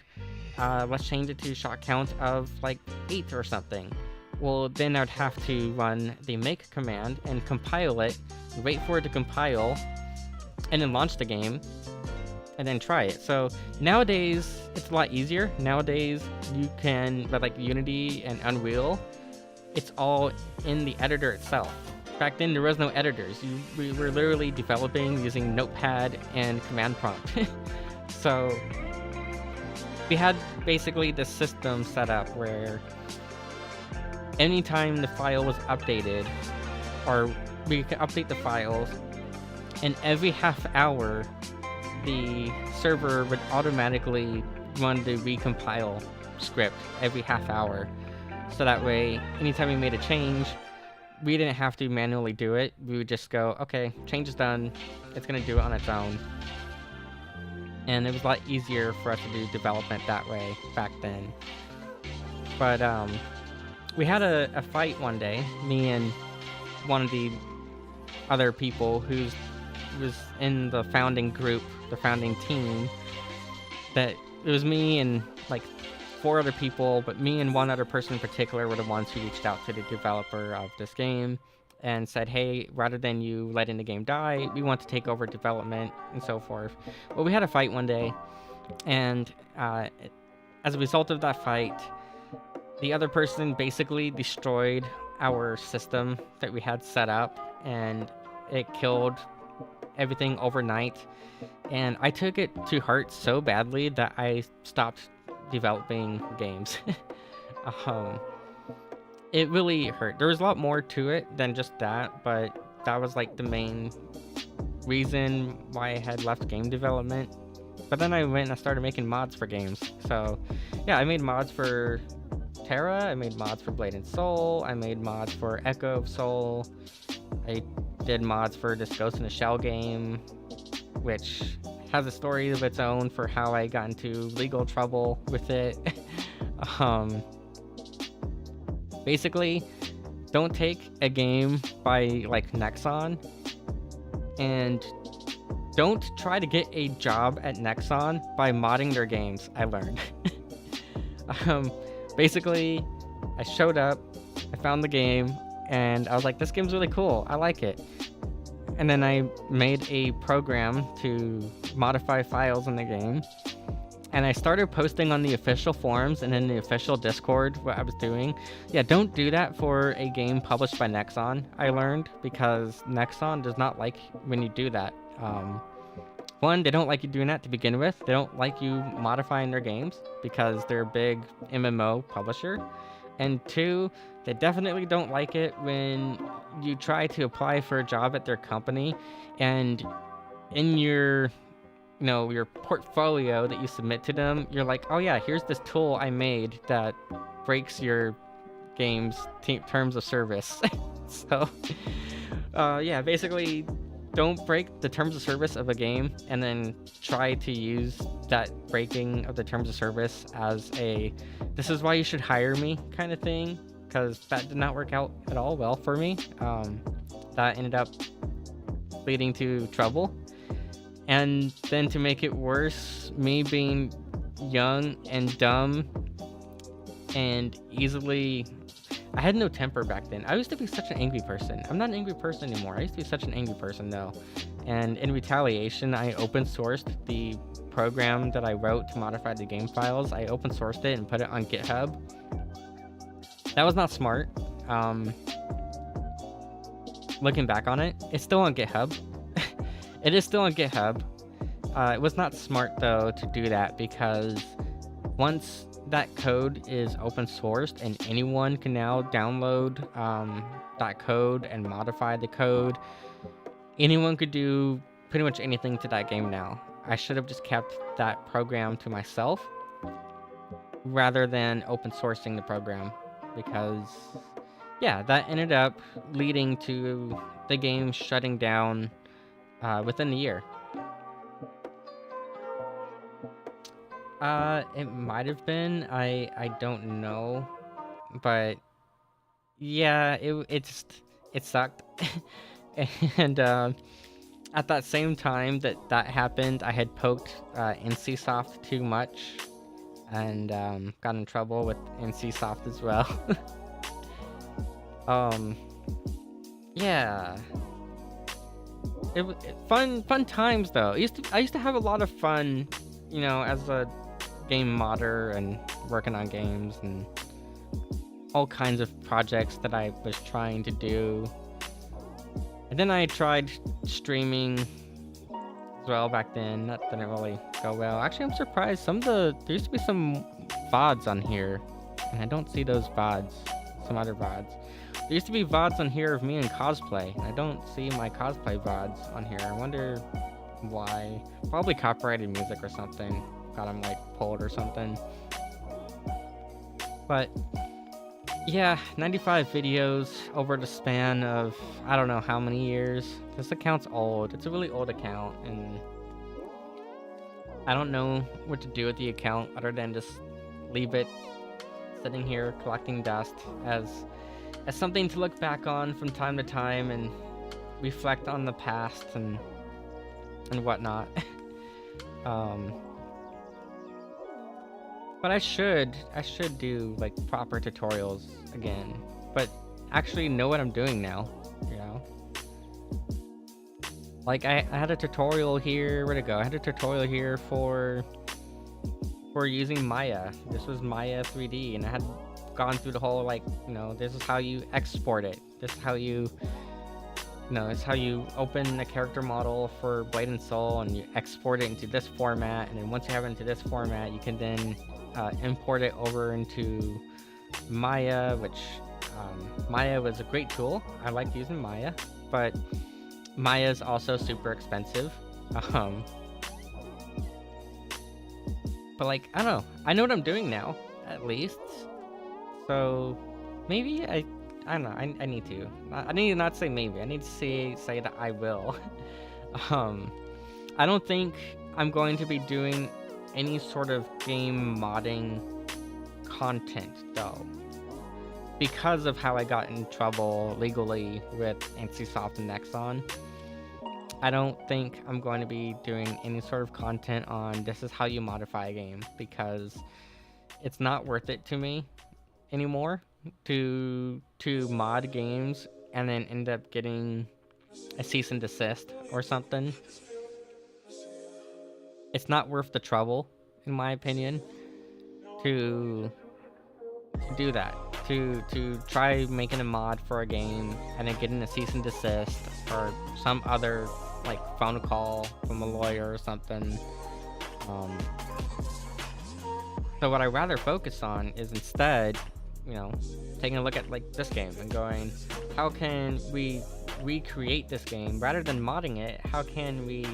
Let's change it to shot count of like 8 or something. Well, then I'd have to run the make command and compile it, wait for it to compile, and then launch the game, and then try it. So nowadays, it's a lot easier. Nowadays, you can, with like Unity and Unreal, it's all in the editor itself. Back then, there was no editors. We were literally developing using Notepad and command prompt. So we had basically the system set up where anytime the file was updated, or we could update the files, and every half hour, the server would automatically run the recompile script every half hour. So that way, anytime we made a change, we didn't have to manually do it. We would just go, okay, change is done. It's gonna do it on its own. And it was a lot easier for us to do development that way back then. But we had a fight one day, me and one of the other people who was in the founding group, the founding team. That it was me and like 4 other people, but me and one other person in particular were the ones who reached out to the developer of this game and said, hey, rather than you letting the game die, we want to take over development and so forth. Well, we had a fight one day, and as a result of that fight, the other person basically destroyed our system that we had set up, and it killed everything overnight. And I took it to heart so badly that I stopped developing games. It really hurt. There was a lot more to it than just that, but that was like the main reason why I had left game development. But then I went and I started making mods for games. So yeah, I made mods for Terra, I made mods for Blade and Soul, I made mods for Echo of Soul, I did mods for this Ghost in the Shell game, which has a story of its own for how I got into legal trouble with it. Basically, don't take a game by like Nexon, and don't try to get a job at Nexon by modding their games, I learned. Basically, I showed up, I found the game, and I was like, this game's really cool, I like it. And then I made a program to modify files in the game. And I started posting on the official forums and in the official Discord what I was doing. Yeah, don't do that for a game published by Nexon, I learned, because Nexon does not like when you do that. One, they don't like you doing that to begin with. They don't like you modifying their games because they're a big MMO publisher. And 2, they definitely don't like it when you try to apply for a job at their company, and in your your portfolio that you submit to them, you're like, oh yeah, here's this tool I made that breaks your game's terms of service. So yeah, basically don't break the terms of service of a game and then try to use that breaking of the terms of service as a this is why you should hire me kind of thing, because that did not work out at all well for me. That ended up leading to trouble. And then to make it worse, me being young and dumb and easily... I had no temper back then. I used to be such an angry person. I'm not an angry person anymore. I used to be such an angry person though. And in retaliation, I open sourced the program that I wrote to modify the game files. I open sourced it and put it on GitHub. That was not smart. Looking back on it, it's still on GitHub. It is still on GitHub. It was not smart though to do that, because once that code is open sourced and anyone can now download that code and modify the code, anyone could do pretty much anything to that game now. I should have just kept that program to myself rather than open sourcing the program, because yeah, that ended up leading to the game shutting down within a year. It might have been. I don't know, but yeah, it sucked. And at that same time that happened, I had poked NCSoft too much and got in trouble with NCSoft as well. um, yeah, fun times though. I used to have a lot of fun, you know, as a game modder and working on games and all kinds of projects that I was trying to do. And then I tried streaming as well back then. That didn't really go well. Actually, I'm surprised. There used to be some VODs on here, and I don't see those VODs. Some other VODs. There used to be VODs on here of me in cosplay, and I don't see my cosplay VODs on here. I wonder why. Probably copyrighted music or something. Got them like pulled or something. But yeah, 95 videos over the span of I don't know how many years. This account's old. It's a really old account, and I don't know what to do with the account other than just leave it sitting here collecting dust as something to look back on from time to time and reflect on the past and whatnot. But I should do like proper tutorials again, but actually know what I'm doing now, you know? Like I had a tutorial here, where'd it go? I had a tutorial here for using Maya. This was Maya 3D, and I had gone through the whole, like, you know, this is how you export it. This is how you it's how you open a character model for Blade and Soul and you export it into this format, and then once you have it into this format, you can then import it over into Maya, which Maya was a great tool. I liked using Maya, but Maya is also super expensive. But like, I don't know. I know what I'm doing now, at least. So maybe I don't know. I need to. I need to not say maybe. I need to say that I will. I don't think I'm going to be doing any sort of game modding content though, because of how I got in trouble legally with NCSoft and Nexon. I don't think I'm going to be doing any sort of content on this is how you modify a game, because it's not worth it to me anymore to mod games and then end up getting a cease and desist or something. It's not worth the trouble, in my opinion, to do that. To try making a mod for a game and then getting a cease and desist or some other like phone call from a lawyer or something. So what I rather focus on is instead, you know, taking a look at like this game and going, how can we recreate this game rather than modding it? How can we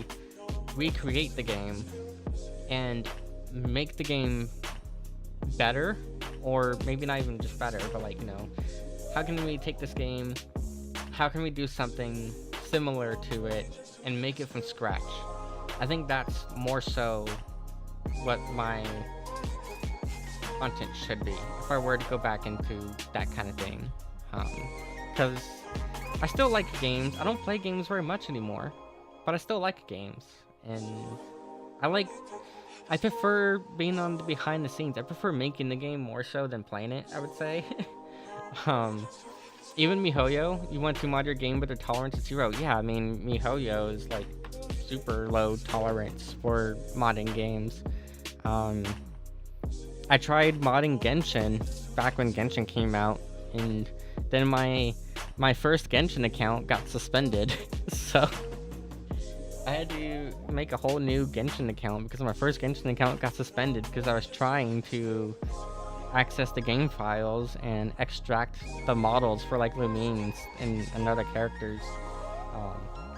recreate the game and make the game better, or maybe not even just better, but like, you know, how can we take this game, how can we do something similar to it and make it from scratch? I think that's more so what my content should be if I were to go back into that kind of thing, because I still like games. I don't play games very much anymore, but I still like games, and I prefer being on the behind the scenes. I prefer making the game more so than playing it, I would say. Even MiHoYo, you want to mod your game with a tolerance of 0. Yeah, I mean, MiHoYo is like super low tolerance for modding games. I tried modding Genshin back when Genshin came out, and then my first Genshin account got suspended. So I had to make a whole new Genshin account because my first Genshin account got suspended because I was trying to access the game files and extract the models for like Lumines and other characters.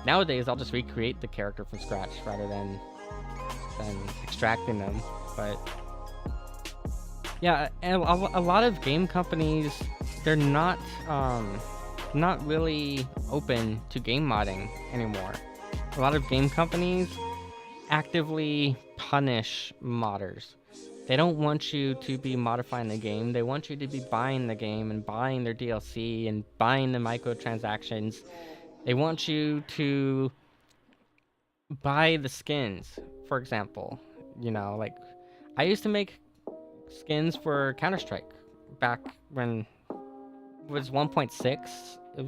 Nowadays I'll just recreate the character from scratch rather than extracting them. But yeah, a lot of game companies, they're not really open to game modding anymore. A lot of game companies actively punish modders. They don't want you to be modifying the game. They want you to be buying the game and buying their DLC and buying the microtransactions. They want you to buy the skins, for example. Like I used to make skins for Counter-Strike back when it was 1.6. It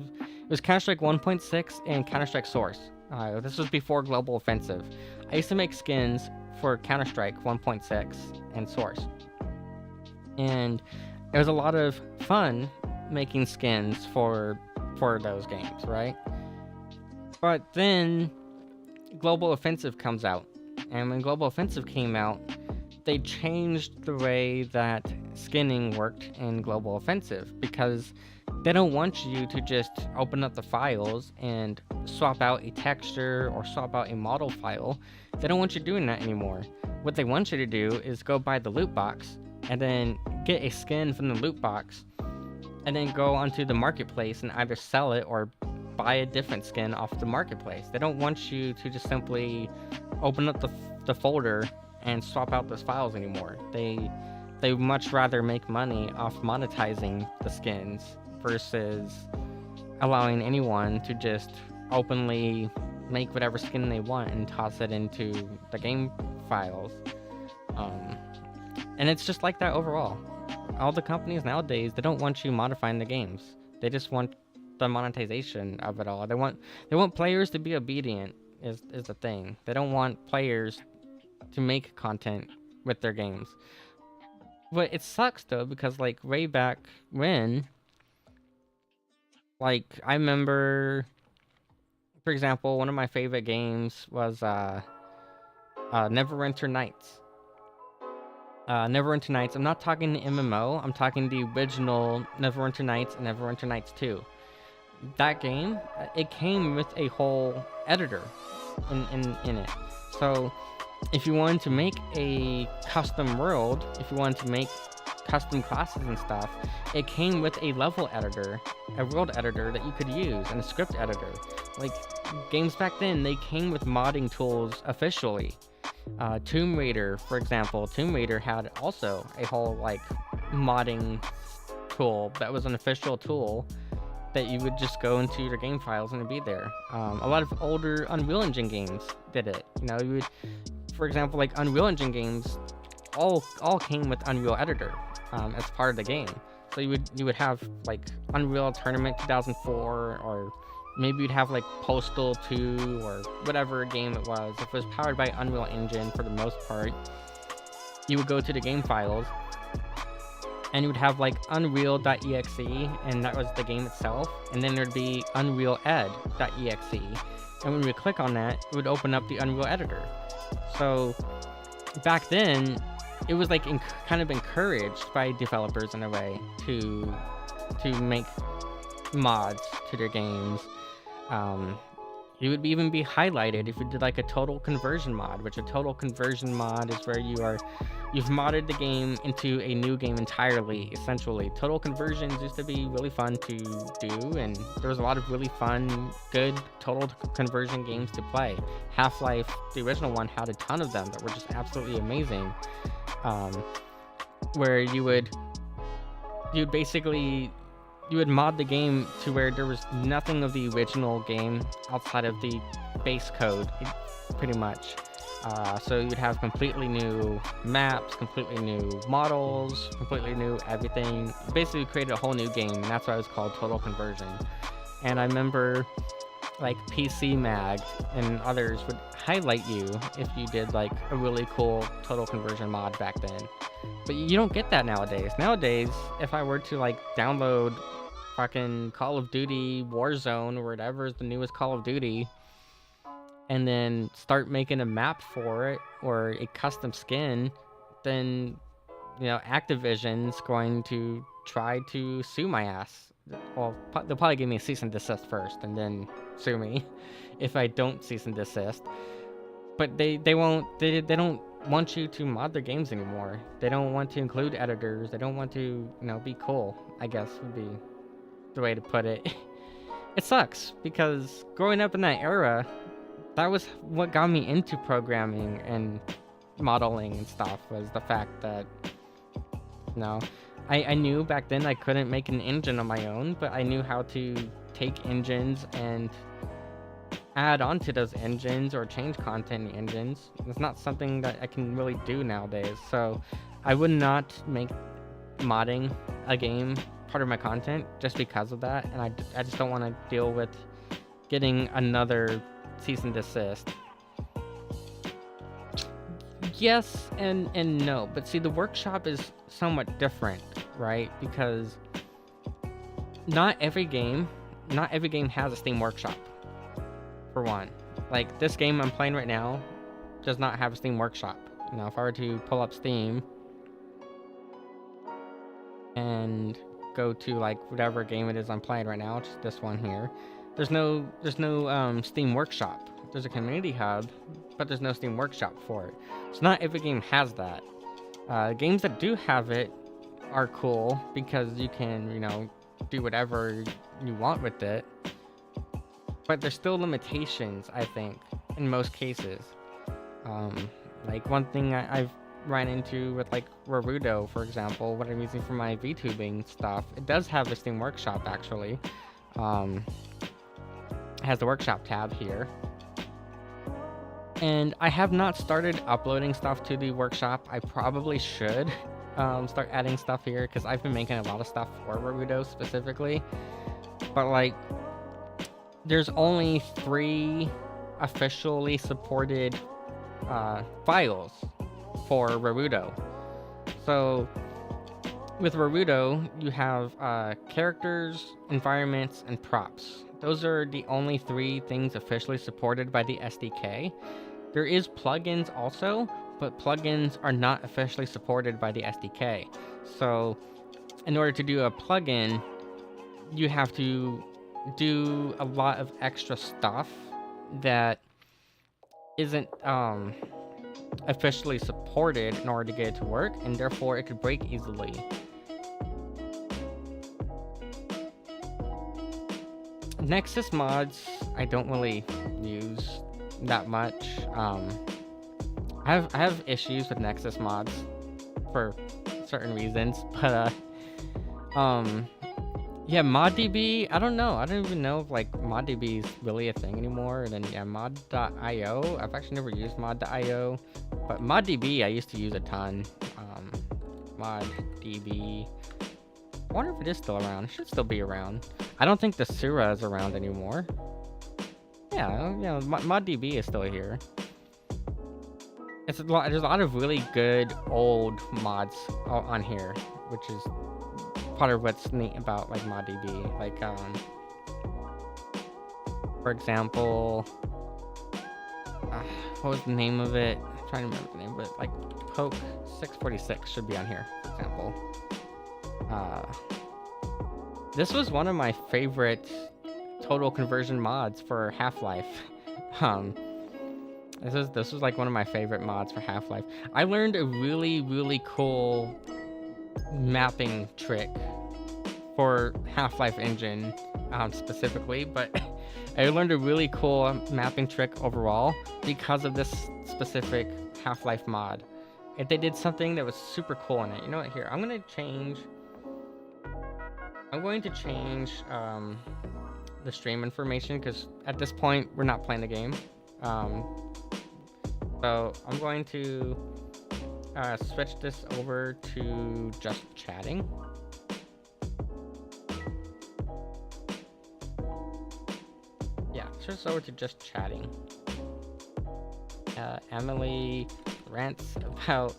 was Counter-Strike 1.6 and Counter-Strike Source. This was before Global Offensive. I used to make skins for Counter-Strike 1.6 and Source. And it was a lot of fun making skins for those games, right? But then Global Offensive comes out. And when Global Offensive came out, they changed the way that skinning worked in Global Offensive because they don't want you to just open up the files and swap out a texture or swap out a model file. They don't want you doing that anymore. What they want you to do is go buy the loot box and then get a skin from the loot box and then go onto the marketplace and either sell it or buy a different skin off the marketplace. They don't want you to just simply open up the folder and swap out those files anymore. They much rather make money off monetizing the skins versus allowing anyone to just openly make whatever skin they want and toss it into the game files. And it's just like that overall. All the companies nowadays, they don't want you modifying the games. They just want the monetization of it all. They want players to be obedient is the thing. They don't want players to make content with their games. But it sucks though, because like way back when, like I remember, for example, one of my favorite games was Neverwinter Nights. Neverwinter Nights. I'm not talking the MMO. I'm talking the original Neverwinter Nights and Neverwinter Nights 2. That game, it came with a whole editor in it. So if you wanted to make a custom world, if you wanted to make custom classes and stuff, it came with a level editor, a world editor that you could use, and a script editor. Like, games back then, they came with modding tools officially. Tomb Raider, for example, Tomb Raider had also a whole, like, modding tool that was an official tool that you would just go into your game files and it'd be there. A lot of older Unreal Engine games did it. You would, for example, like Unreal Engine games, all came with Unreal Editor as part of the game. So you would have like Unreal Tournament 2004, or maybe you'd have like Postal 2 or whatever game it was. If it was powered by Unreal Engine for the most part, you would go to the game files and you would have like Unreal.exe, and that was the game itself. And then there'd be UnrealEd.exe. And when we click on that, it would open up the Unreal Editor. So back then, it was like kind of encouraged by developers in a way to make mods to their games. It would even be highlighted if you did like a total conversion mod, which a total conversion mod is where you've modded the game into a new game entirely, essentially. Total conversions used to be really fun to do, and there was a lot of really fun, good total conversion games to play. Half-Life, the original one, had a ton of them that were just absolutely amazing. Where you would mod the game to where there was nothing of the original game outside of the base code, pretty much. So you'd have completely new maps, completely new models, completely new everything. You basically created a whole new game, and that's why it was called Total Conversion. And I remember like PC Mag and others would highlight you if you did like a really cool Total Conversion mod back then. But you don't get that nowadays. Nowadays, if I were to like download fucking Call of Duty Warzone or whatever is the newest Call of Duty, and then start making a map for it or a custom skin, then Activision's going to try to sue my ass. Well, they'll probably give me a cease and desist first and then sue me if I don't cease and desist. But they don't want you to mod their games anymore. They don't want to include editors. They don't want to be cool, I guess would be the way to put it. It sucks because growing up in that era, that was what got me into programming and modeling and stuff, was the fact that I knew back then I couldn't make an engine on my own, but I knew how to take engines and add on to those engines or change content in the engines. It's not something that I can really do nowadays. So I would not make modding a game part of my content just because of that. And I just don't want to deal with getting another cease and desist. Yes and no, but see, the workshop is somewhat different, right? Because not every game has a Steam Workshop. For one, like this game I'm playing right now does not have a Steam Workshop. You know, if I were to pull up Steam and go to like whatever game it is I'm playing right now, which is this one here, there's no Steam Workshop. There's a community hub, but there's no Steam Workshop for it. So not every game has that. Games that do have it are cool because you can, you know, do whatever you want with it. But there's still limitations, I think, in most cases. Like one thing I've ran into with like Naruto, for example, what I'm using for my VTubing stuff, it does have a Steam Workshop actually. It has the workshop tab here. And I have not started uploading stuff to the workshop. I probably should start adding stuff here because I've been making a lot of stuff for Naruto specifically. But like, there's only 3 officially supported files for Naruto. So with Naruto, you have characters, environments, and props. Those are the only 3 things officially supported by the SDK. There is plugins also, but plugins are not officially supported by the SDK. So in order to do a plugin, you have to do a lot of extra stuff that isn't officially supported in order to get it to work, and therefore it could break easily. Nexus mods I don't really use that much. I have issues with Nexus mods for certain reasons, but yeah, ModDB, I don't know. I don't even know if like ModDB is really a thing anymore. And then yeah, mod.io. I've actually never used mod.io, but ModDB I used to use a ton. ModDB. I wonder if it is still around. It should still be around. I don't think the Sura is around anymore. Yeah, ModDB is still here. There's a lot of really good old mods on here, which is part of what's neat about like ModDB. Like for example, what was the name of it? I'm trying to remember the name of it. Like Poke 646 should be on here, for example. This was one of my favorite total conversion mods for Half-Life. This was like one of my favorite mods for Half-Life. I learned a really cool mapping trick for Half-Life engine specifically, but I learned a really cool mapping trick overall because of this specific Half-Life mod. If they did something that was super cool in it. You know what? Here, I'm going to change the stream information because at this point we're not playing the game. So I'm going to switch this over to just chatting. Yeah, switch this over to just chatting. Emily rants about...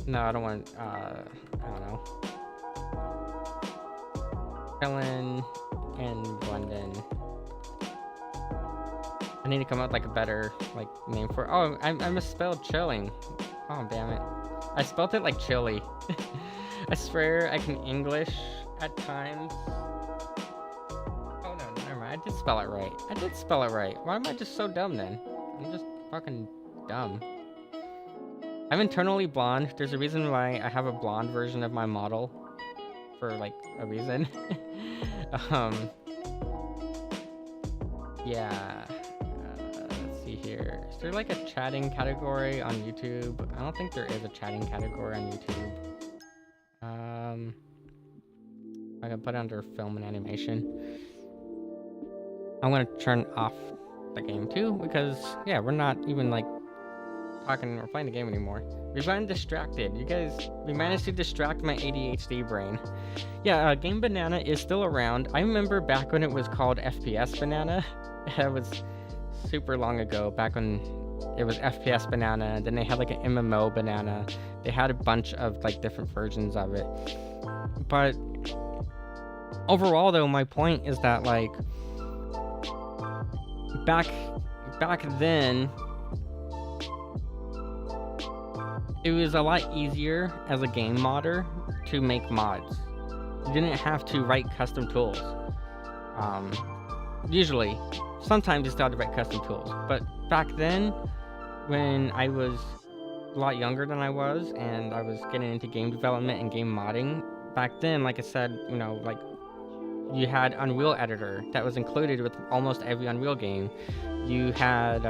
No, I don't want... I don't know. Chillin'n'Blendin. I need to come up with like a better like name for... Oh, I misspelled chilling. Oh, damn it. I spelled it like chili. I swear I can English at times. Oh no, never mind. I did spell it right. Why am I just so dumb then? I'm just fucking dumb. I'm internally blonde. There's a reason why I have a blonde version of my model. For like a reason. Yeah. Let's see here. Is there like a chatting category on YouTube? I don't think there is a chatting category on YouTube. I can put it under film and animation. I'm gonna turn off the game too, because yeah, we're not even like talking or playing the game anymore. We've gotten distracted. We managed to distract my ADHD brain. Yeah, Game Banana is still around. I remember back when it was called FPS Banana. That was super long ago, back when it was FPS Banana, and then they had like an MMO Banana. They had a bunch of like different versions of it. But overall though, my point is that like back then it was a lot easier as a game modder to make mods. You didn't have to write custom tools. Usually, sometimes you still had to write custom tools, but back then, when I was a lot younger than I was, and I was getting into game development and game modding, back then, like I said, you know, like you had Unreal Editor that was included with almost every Unreal game. You had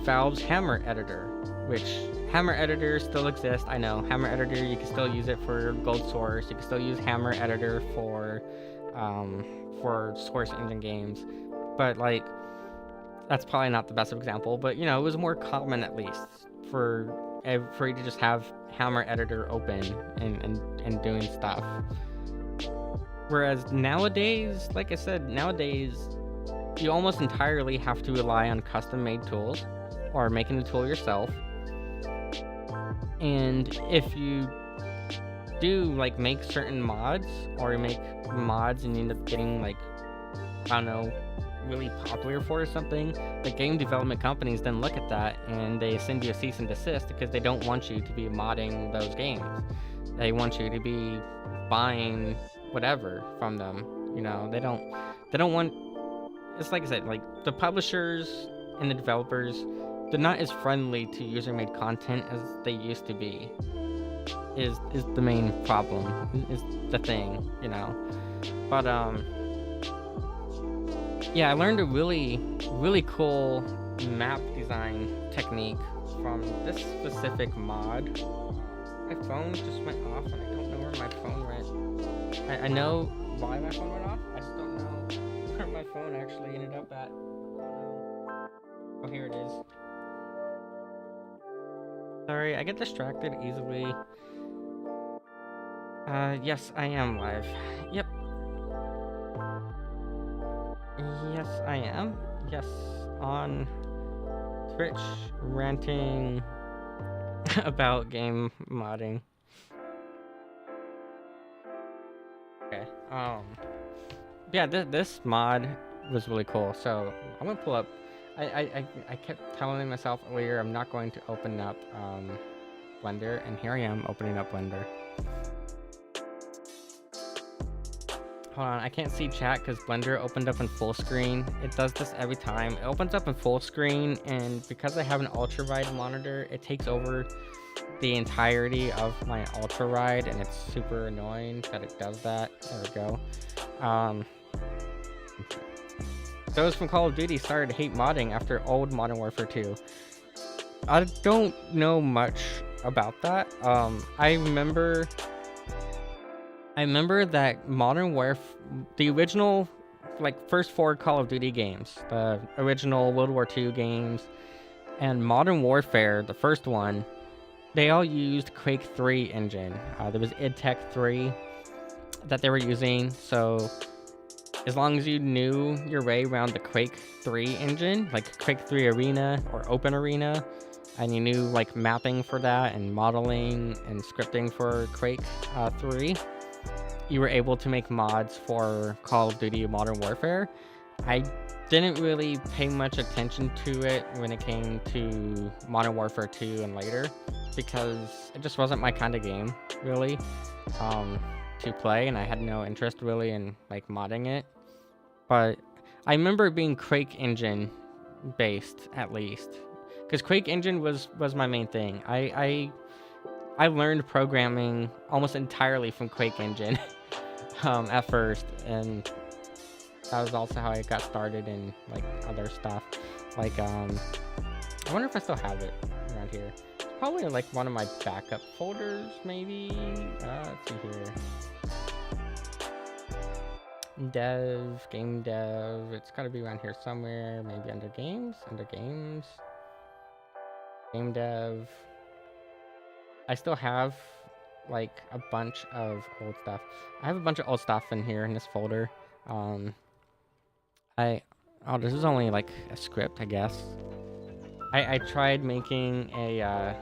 Valve's Hammer Editor, which Hammer Editor still exists. I know Hammer Editor, you can still use it for Gold Source. You can still use Hammer Editor for Source Engine games, but like that's probably not the best example. But you know, it was more common at least for you to just have Hammer Editor open and doing stuff. Whereas nowadays, like I said, you almost entirely have to rely on custom-made tools or making the tool yourself. And if you do like make certain mods, or you make mods and you end up getting like, I don't know, really popular for or something, the game development companies then look at that and they send you a cease and desist because they don't want you to be modding those games. They want you to be buying whatever from them. You know, they don't want. It's like I said, like the publishers and the developers, they're not as friendly to user-made content as they used to be. Is the main problem, is the thing, you know. But yeah, I learned a really cool map design technique from this specific mod. My phone just went off and I don't know where my phone went. I know why my phone went off, I just don't know where my phone actually ended up at. Oh, here it is. Sorry, I get distracted easily. Yes, I am live. Yep. Yes, I am. Yes, on Twitch, ranting about game modding. Okay. Yeah, this mod was really cool. So I'm gonna pull up. I kept telling myself earlier I'm not going to open up Blender, and here I am opening up Blender. Hold on, I can't see chat because Blender opened up in full screen. It does this every time. It opens up in full screen, and because I have an ultra-wide monitor, it takes over the entirety of my ultra-wide, and it's super annoying that it does that. There we go. Those from Call of Duty started to hate modding after old Modern Warfare 2. I don't know much about that. I remember that Modern Warfare, the original, like, first 4 Call of Duty games, the original World War II games, and Modern Warfare, the first one, they all used Quake 3 engine. There was idTech 3 that they were using, so as long as you knew your way around the Quake 3 engine, like Quake 3 Arena or Open Arena, and you knew like mapping for that and modeling and scripting for Quake 3, you were able to make mods for Call of Duty Modern Warfare. I didn't really pay much attention to it when it came to Modern Warfare 2 and later, because it just wasn't my kind of game, really, to play, and I had no interest really in like modding it. But I remember it being Quake engine based, at least, because Quake engine was my main thing. I learned programming almost entirely from Quake engine at first, and that was also how I got started in like other stuff. Like I wonder if I still have it around here. It's probably like one of my backup folders, maybe. Let's see here. Dev, game dev. It's got to be around here somewhere. Maybe under games. Under games. Game dev. I still have like a bunch of old stuff. I have a bunch of old stuff in here in this folder. This is only like a script, I guess. I tried making a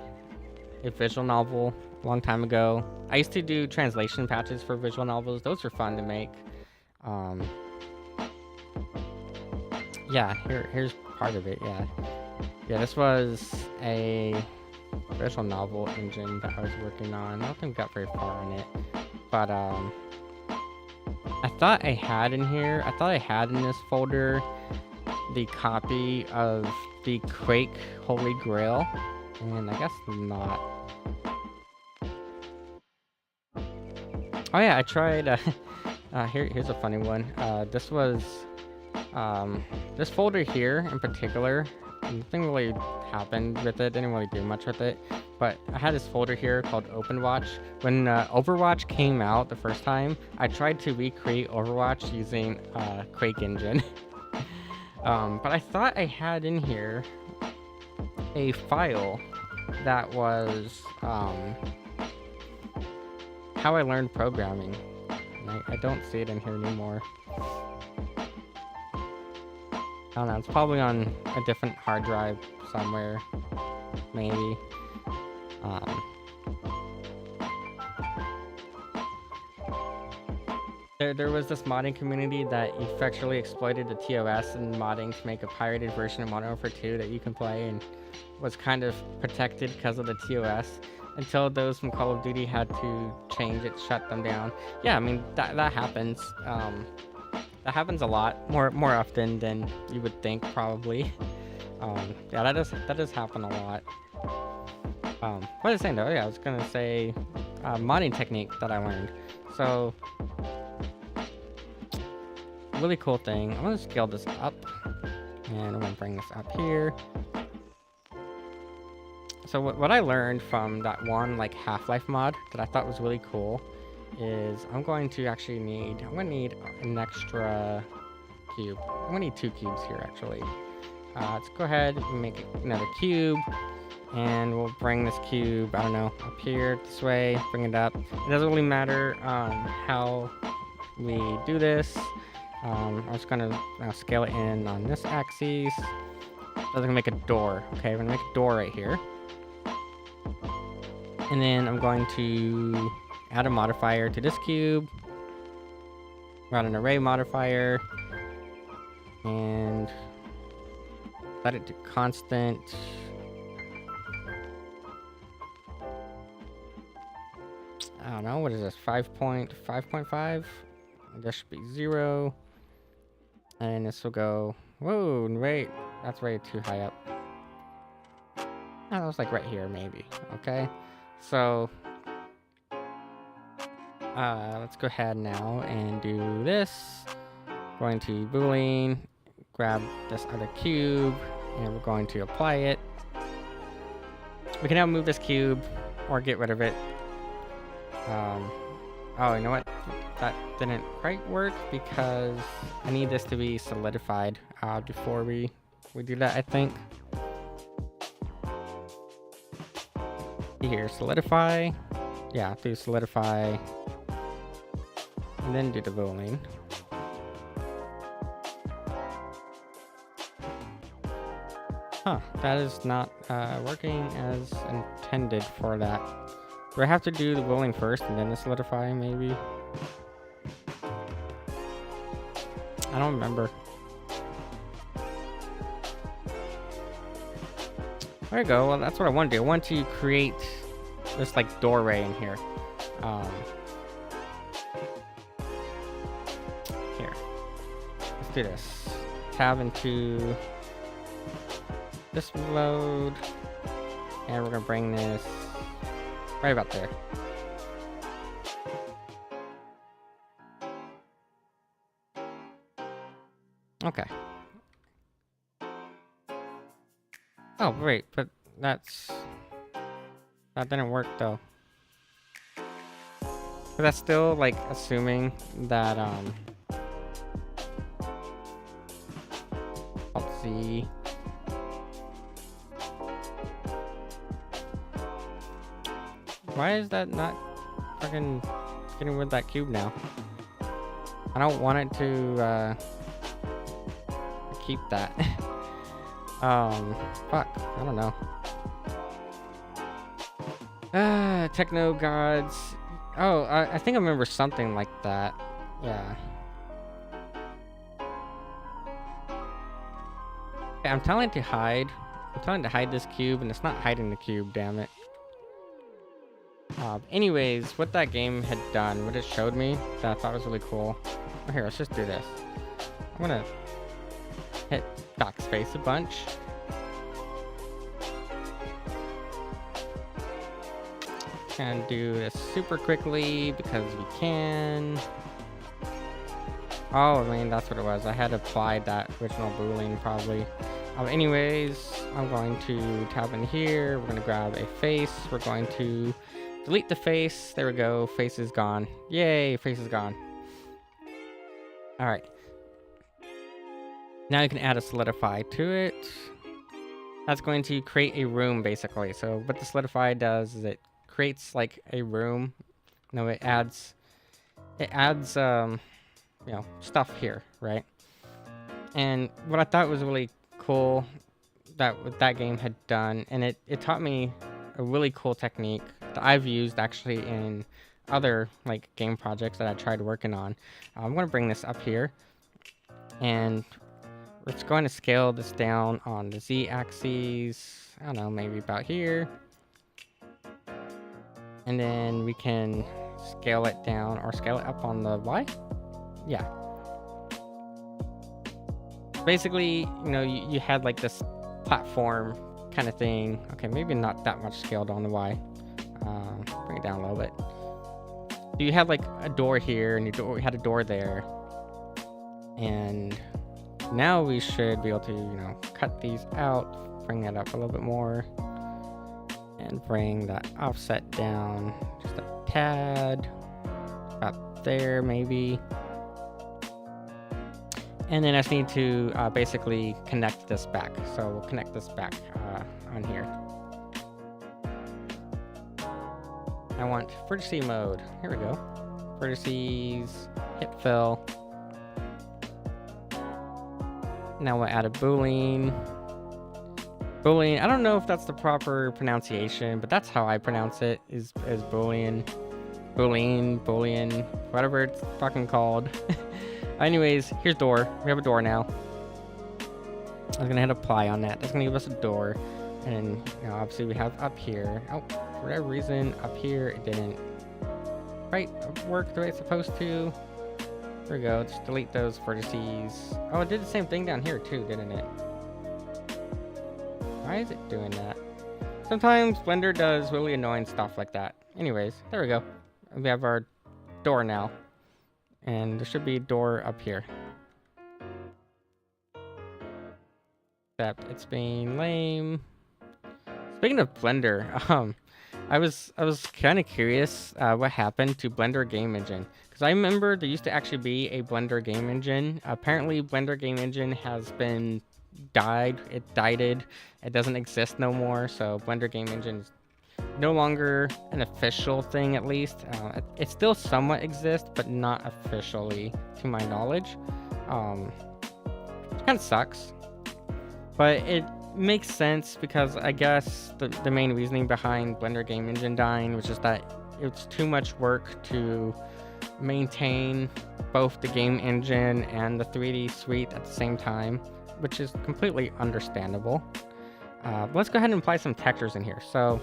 visual novel a long time ago. I used to do translation patches for visual novels. Those were fun to make. Yeah, here's part of it. Yeah, this was a visual novel engine that I was working on. I don't think we got very far in it, but I thought I had in here. I thought I had in this folder the copy of the Quake Holy Grail, and I guess not. Oh yeah, I tried. Here's a funny one. This was this folder here in particular. Nothing really happened with it. Didn't really do much with it. But I had this folder here called Overwatch. When Overwatch came out the first time, I tried to recreate Overwatch using Quake engine. But I thought I had in here a file that was how I learned programming. And I don't see it in here anymore. I don't know, it's probably on a different hard drive somewhere, maybe. There was this modding community that effectually exploited the TOS and modding to make a pirated version of Modern Warfare 2 that you can play, and was kind of protected because of the TOS until those from Call of Duty had to change it, shut them down. Yeah, I mean, that happens. That happens a lot, more often than you would think, probably. Yeah, that does happen a lot. What was I saying though? Yeah, I was gonna say modding technique that I learned. So, really cool thing. I'm gonna scale this up, and I'm gonna bring this up here. So what I learned from that one like Half-Life mod that I thought was really cool is I'm going to need an extra cube. I'm gonna need 2 cubes here actually. Let's go ahead and make another cube, and we'll bring this cube, I don't know, up here this way, bring it up. It doesn't really matter how we do this. I'm just gonna scale it in on this axis. So I'm gonna make a door. Okay, I'm gonna make a door right here. And then I'm going to add a modifier to this cube. Run an array modifier. And set it to constant. I don't know, what is this? 5.5? This should be 0. And this will go, whoa, wait, that's way too high up. Oh, that was like right here, maybe. Okay, so let's go ahead now and do this. Going to Boolean, grab this other cube, and we're going to apply it. We can now move this cube or get rid of it. Oh, you know what? That didn't quite work because I need this to be solidified before we do that, I think. Here, solidify. Yeah, do solidify. And then do the boolean. Huh, that is not working as intended for that. Do I have to do the boolean first and then the solidify, maybe? I don't remember. There you go. Well, that's what I want to do. I want to create this like doorway in here. Here. Let's do this. Tab into this mode. And we're going to bring this right about there. Okay. Oh, wait, but that didn't work though. But that's still like assuming that Z. Why is that not fucking getting rid of that cube now? I don't want it to keep that. Fuck, I don't know. Techno gods. Oh, I think I remember something like that. Yeah. Okay, I'm telling it to hide. I'm telling it to hide this cube, and it's not hiding the cube, damn it. Anyways, what that game had done, what it showed me, that I thought was really cool. Oh, here, let's just do this. I'm gonna hit backspace a bunch. And do this super quickly because we can. Oh, I mean, that's what it was. I had applied that original boolean probably. Anyways, I'm going to tab in here. We're going to grab a face. We're going to delete the face. There we go. Face is gone. Yay, face is gone. All right. Now you can add a solidify to it. That's going to create a room basically. So what the solidify does is it creates like a room. No, it adds you know, stuff here, right? And what I thought was really cool that what that game had done, and it taught me a really cool technique that I've used actually in other like game projects that I tried working on. I'm going to bring this up here, and we're just going to scale this down on the z-axis. I don't know, maybe about here, and then we can scale it down or scale it up on the y. Yeah. Basically, you know, you had like this platform kind of thing. Okay, maybe not that much scaled on the y. Bring it down a little bit. So you had like a door here, and you had a door there. And now we should be able to, you know, cut these out, bring that up a little bit more, and bring that offset down just a tad, about there maybe. And then I just need to basically connect this back. So we'll connect this back on here. I want vertice mode. Here we go. Vertices, hit fill. Now we'll add a boolean. Boolean, I don't know if that's the proper pronunciation, but that's how I pronounce it, is boolean. Boolean, whatever it's fucking called. Anyways, here's door. We have a door now. I was gonna hit apply on that. That's gonna give us a door. And you know, obviously we have up here. Oh, for whatever reason, up here it didn't quite work the way it's supposed to. There we go. Just delete those vertices. Oh, it did the same thing down here too, didn't it? Why is it doing that? Sometimes Blender does really annoying stuff like that. Anyways, there we go. We have our door now. And there should be a door up here. Except it's being lame. Speaking of Blender, I was kind of curious what happened to Blender Game Engine, because I remember there used to actually be a Blender Game Engine. Apparently, Blender Game Engine has been died. It died. It doesn't exist no more. So Blender Game Engine is no longer an official thing, at least. It still somewhat exists, but not officially, to my knowledge. It kind of sucks, but it makes sense because I guess the main reasoning behind Blender Game Engine dying was just that it's too much work to maintain both the game engine and the 3D suite at the same time, which is completely understandable. Let's go ahead and apply some textures in here. So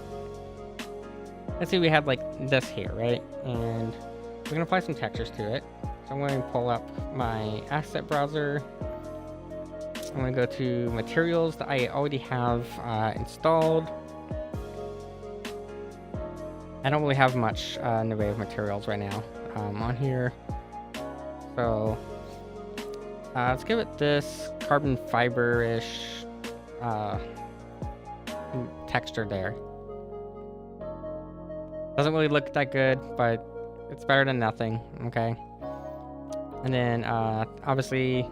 let's see, we have like this here, right? And we're gonna apply some textures to it. So I'm going to pull up my asset browser. I'm gonna go to materials that I already have installed. I don't really have much in the way of materials right now on here. So let's give it this carbon fiber-ish texture there. Doesn't really look that good, but it's better than nothing, okay? And then obviously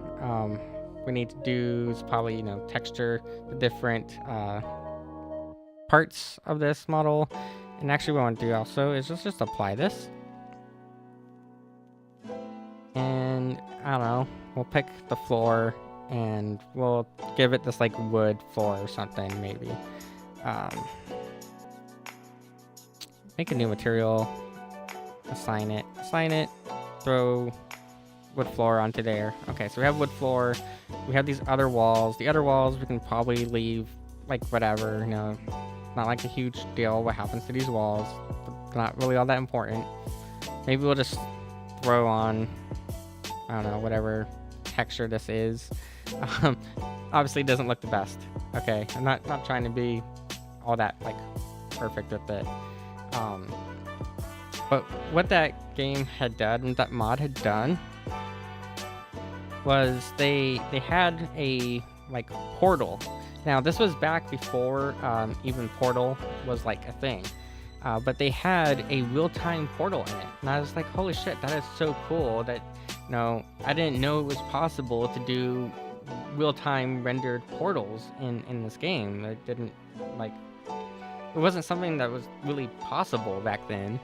we need to do is probably, texture the different parts of this model. And actually what I want to do also is just apply this. And I don't know, we'll pick the floor and we'll give it this like wood floor or something, maybe. Make a new material, assign it, throw wood floor onto there. Okay, so we have wood floor, we have these other walls. The other walls we can probably leave like whatever, not like a huge deal what happens to these walls. Not really all that important. Maybe we'll just throw on, I don't know, whatever texture this is. Obviously it doesn't look the best. Okay, I'm not trying to be all that like perfect with it. But what that game had done, that mod had done, was they had a like portal. Now this was back before even Portal was like a thing. But they had a real-time portal in it. And I was like, holy shit, that is so cool that, I didn't know it was possible to do real-time rendered portals in this game. It didn't, it wasn't something that was really possible back then.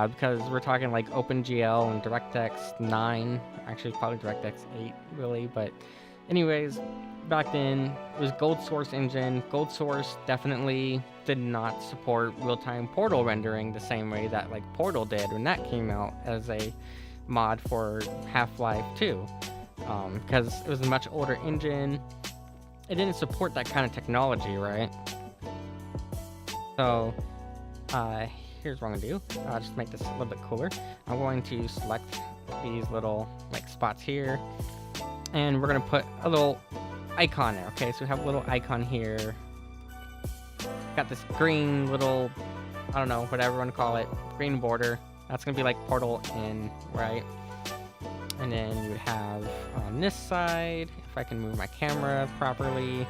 Because we're talking like OpenGL and DirectX 9, actually probably DirectX 8 really, but anyways, back then it was Gold Source engine. Gold Source definitely did not support real-time portal rendering the same way that like Portal did when that came out as a mod for Half-Life 2, because it was a much older engine. It didn't support that kind of technology, right? So here's what I'm gonna do. I'll just make this a little bit cooler. I'm going to select these little like spots here, and we're gonna put a little icon there. Okay, so we have a little icon here. Got this green little, I don't know, whatever you want to call it, green border. That's gonna be like Portal in, right? And then you would have on this side, if I can move my camera properly.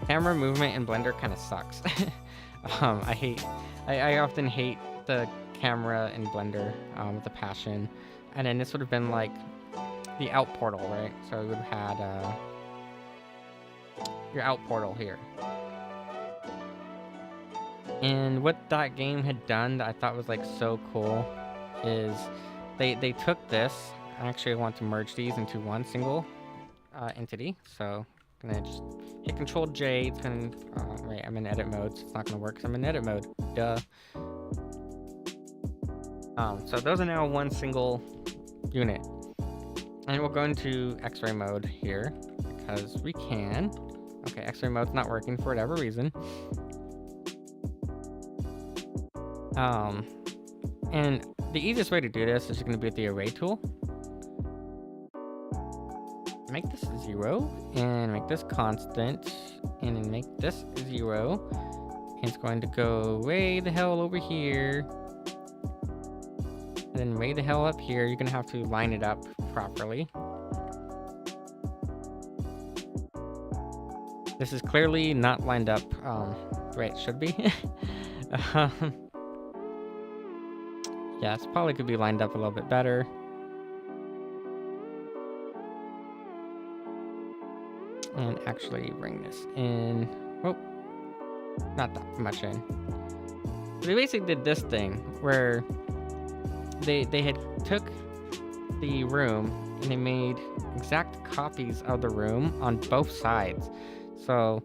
Camera movement in Blender kind of sucks. I often hate the camera in Blender with a passion. And then this would have been like the out portal, right? So we would have had your out portal here. And what that game had done that I thought was like so cool is they took this. I actually want to merge these into one single entity. So I'm gonna just hit Control J. It's gonna right. I'm in edit mode, so it's not gonna work. 'Cause I'm in edit mode. Duh. So those are now one single unit, and we'll go into X-ray mode here because we can. Okay, X-ray mode's not working for whatever reason. And the easiest way to do this is going to be with the array tool. Make this 0 and make this constant, and then make this 0. And it's going to go way the hell over here, and then way the hell up here. You're going to have to line it up properly. This is clearly not lined up the way it should be. Yeah, this probably could be lined up a little bit better. And actually bring this in. Oh, not that much in. So they basically did this thing where they had took the room and they made exact copies of the room on both sides. So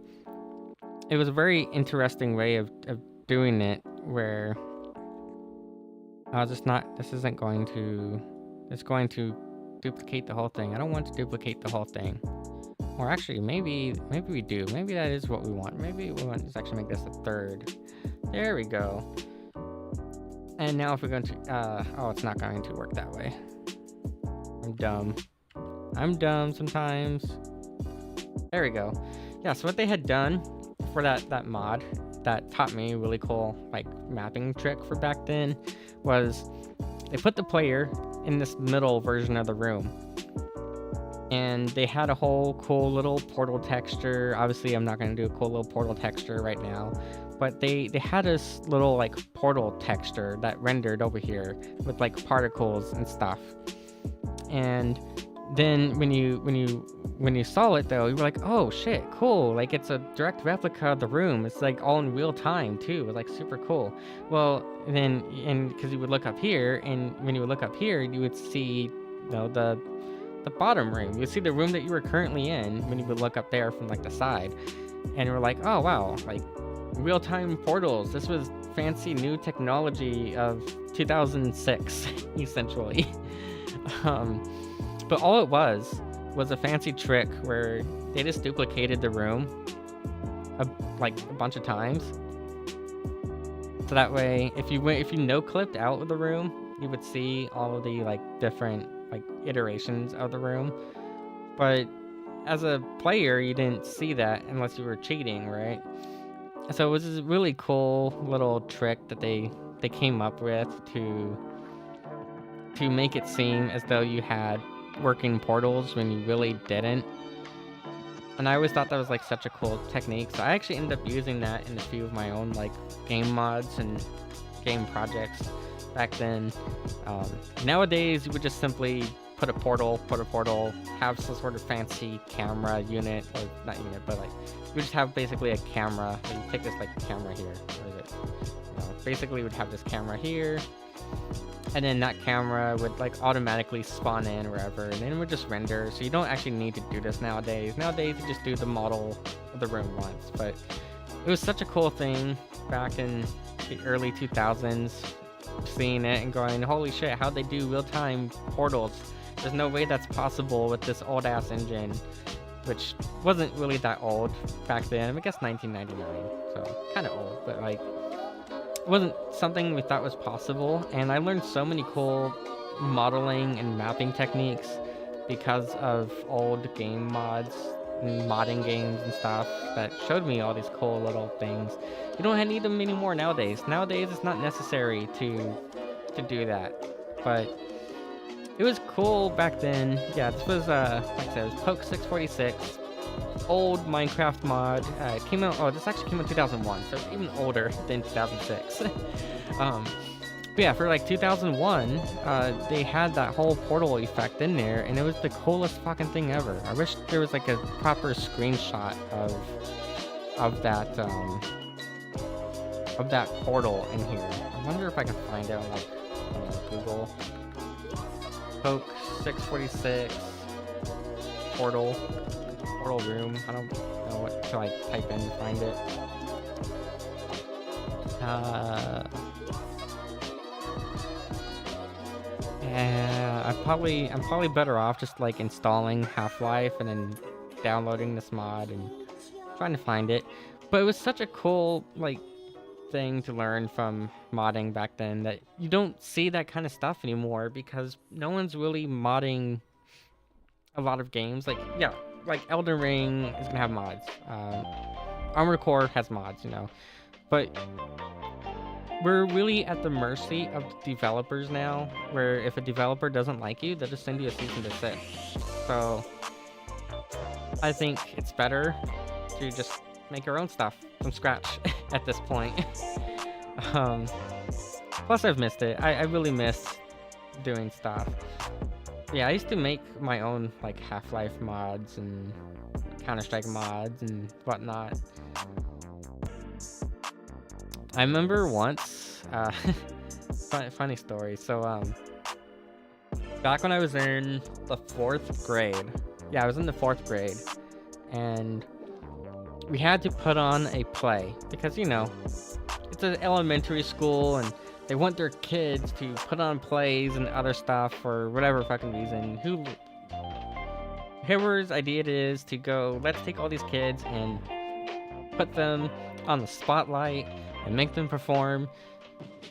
it was a very interesting way of doing it where this isn't going to, it's going to duplicate the whole thing. I don't want to duplicate the whole thing. Or actually, maybe we do. Maybe that is what we want. Maybe we want to actually make this a third. There we go. And now if we're going to, oh, it's not going to work that way. I'm dumb sometimes. There we go. Yeah, so what they had done for that mod that taught me a really cool like mapping trick for back then was they put the player in this middle version of the room, and they had a whole cool little portal texture. Obviously I'm not going to do a cool little portal texture right now, but they had this little like portal texture that rendered over here with like particles and stuff. And then when you saw it though, you were like, oh shit, cool, like it's a direct replica of the room. It's like all in real time too. It was like super cool. Well, then, and because you would look up here, and when you would look up here, you would see, you know, the bottom room. You would see the room that you were currently in when you would look up there from like the side, and you were like, oh wow, like real-time portals. This was fancy new technology of 2006 essentially. But all it was a fancy trick where they just duplicated the room like a bunch of times, so that way if you no clipped out of the room, you would see all of the like different like iterations of the room. But as a player, you didn't see that unless you were cheating, right? So it was this really cool little trick that they came up with to make it seem as though you had working portals when you really didn't. And I always thought that was like such a cool technique. So I actually ended up using that in a few of my own like game mods and game projects back then. Nowadays, you would just simply put a portal, have some sort of fancy camera unit, or not unit, but like you would just have basically a camera. So you take this like camera here, where is it? Basically, you would have this camera here, and then that camera would like automatically spawn in wherever, and then it would just render. So you don't actually need to do this nowadays. Nowadays, you just do the model of the room once. But it was such a cool thing back in the early 2000s, seeing it and going, holy shit, how'd they do real-time portals? There's no way that's possible with this old-ass engine, which wasn't really that old back then. I guess 1999, so kind of old, but like it wasn't something we thought was possible. And I learned so many cool modeling and mapping techniques because of old game mods and modding games and stuff that showed me all these cool little things. You don't need them anymore nowadays. Nowadays, it's not necessary to do that, but it was cool back then. Yeah, this was like I said, it was Poke 646, old Minecraft mod. It came out. Oh, this actually came out in 2001, so it's even older than 2006. But yeah, for like 2001, they had that whole portal effect in there, and it was the coolest fucking thing ever. I wish there was like a proper screenshot of that portal in here. I wonder if I can find it on like Google. Poke 646 portal room. I don't know what to like type in to find it. Yeah, I'm probably better off just like installing Half-Life and then downloading this mod and trying to find it. But it was such a cool like thing to learn from modding back then that you don't see that kind of stuff anymore, because no one's really modding a lot of games. Like, yeah, like Elden Ring is gonna have mods. Armored Core has mods, you know, but we're really at the mercy of developers now, where if a developer doesn't like you, they'll just send you a cease and desist. So I think it's better to just make your own stuff from scratch at this point. Plus I've missed it. I really miss doing stuff. Yeah, I used to make my own like Half-Life mods and Counter-Strike mods and whatnot. I remember once, funny story. So, back when I was in the 4th grade, yeah, I was in the 4th grade, and we had to put on a play because, you know, it's an elementary school and they want their kids to put on plays and other stuff for whatever fucking reason. Whoever's idea it is to go, let's take all these kids and put them on the spotlight and make them perform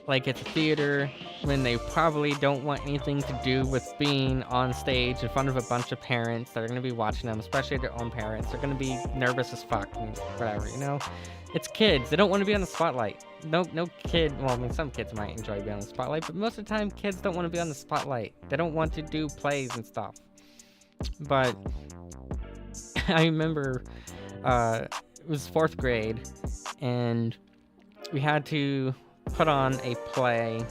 like it's a theater, when they probably don't want anything to do with being on stage in front of a bunch of parents that are going to be watching them, especially their own parents. They're going to be nervous as fuck and whatever, you know? It's kids. They don't want to be on the spotlight. No kid, well, I mean, some kids might enjoy being on the spotlight, but most of the time, kids don't want to be on the spotlight. They don't want to do plays and stuff. But I remember it was 4th grade, and we had to put on a play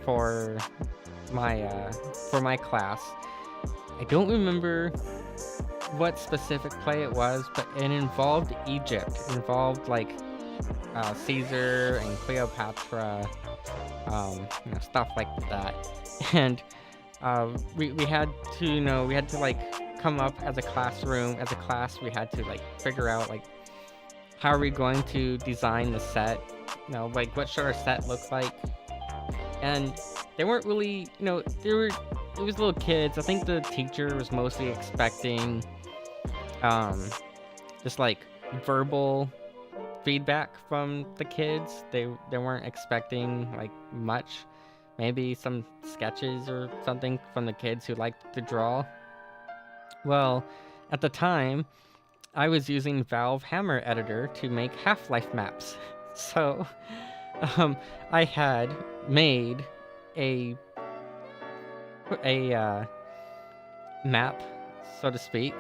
for my class, I don't remember what specific play it was, but it involved Egypt. It involved like Caesar and Cleopatra, stuff like that. And we had to, we had to like come up as a classroom, as a class. We had to like figure out like how are we going to design the set, like what should our set look like. And they weren't really, it was little kids. I think the teacher was mostly expecting just like verbal feedback from the kids. They weren't expecting like much. Maybe some sketches or something from the kids who liked to draw. Well, at the time, I was using Valve Hammer Editor to make Half-Life maps. So, I had made a map, so to speak,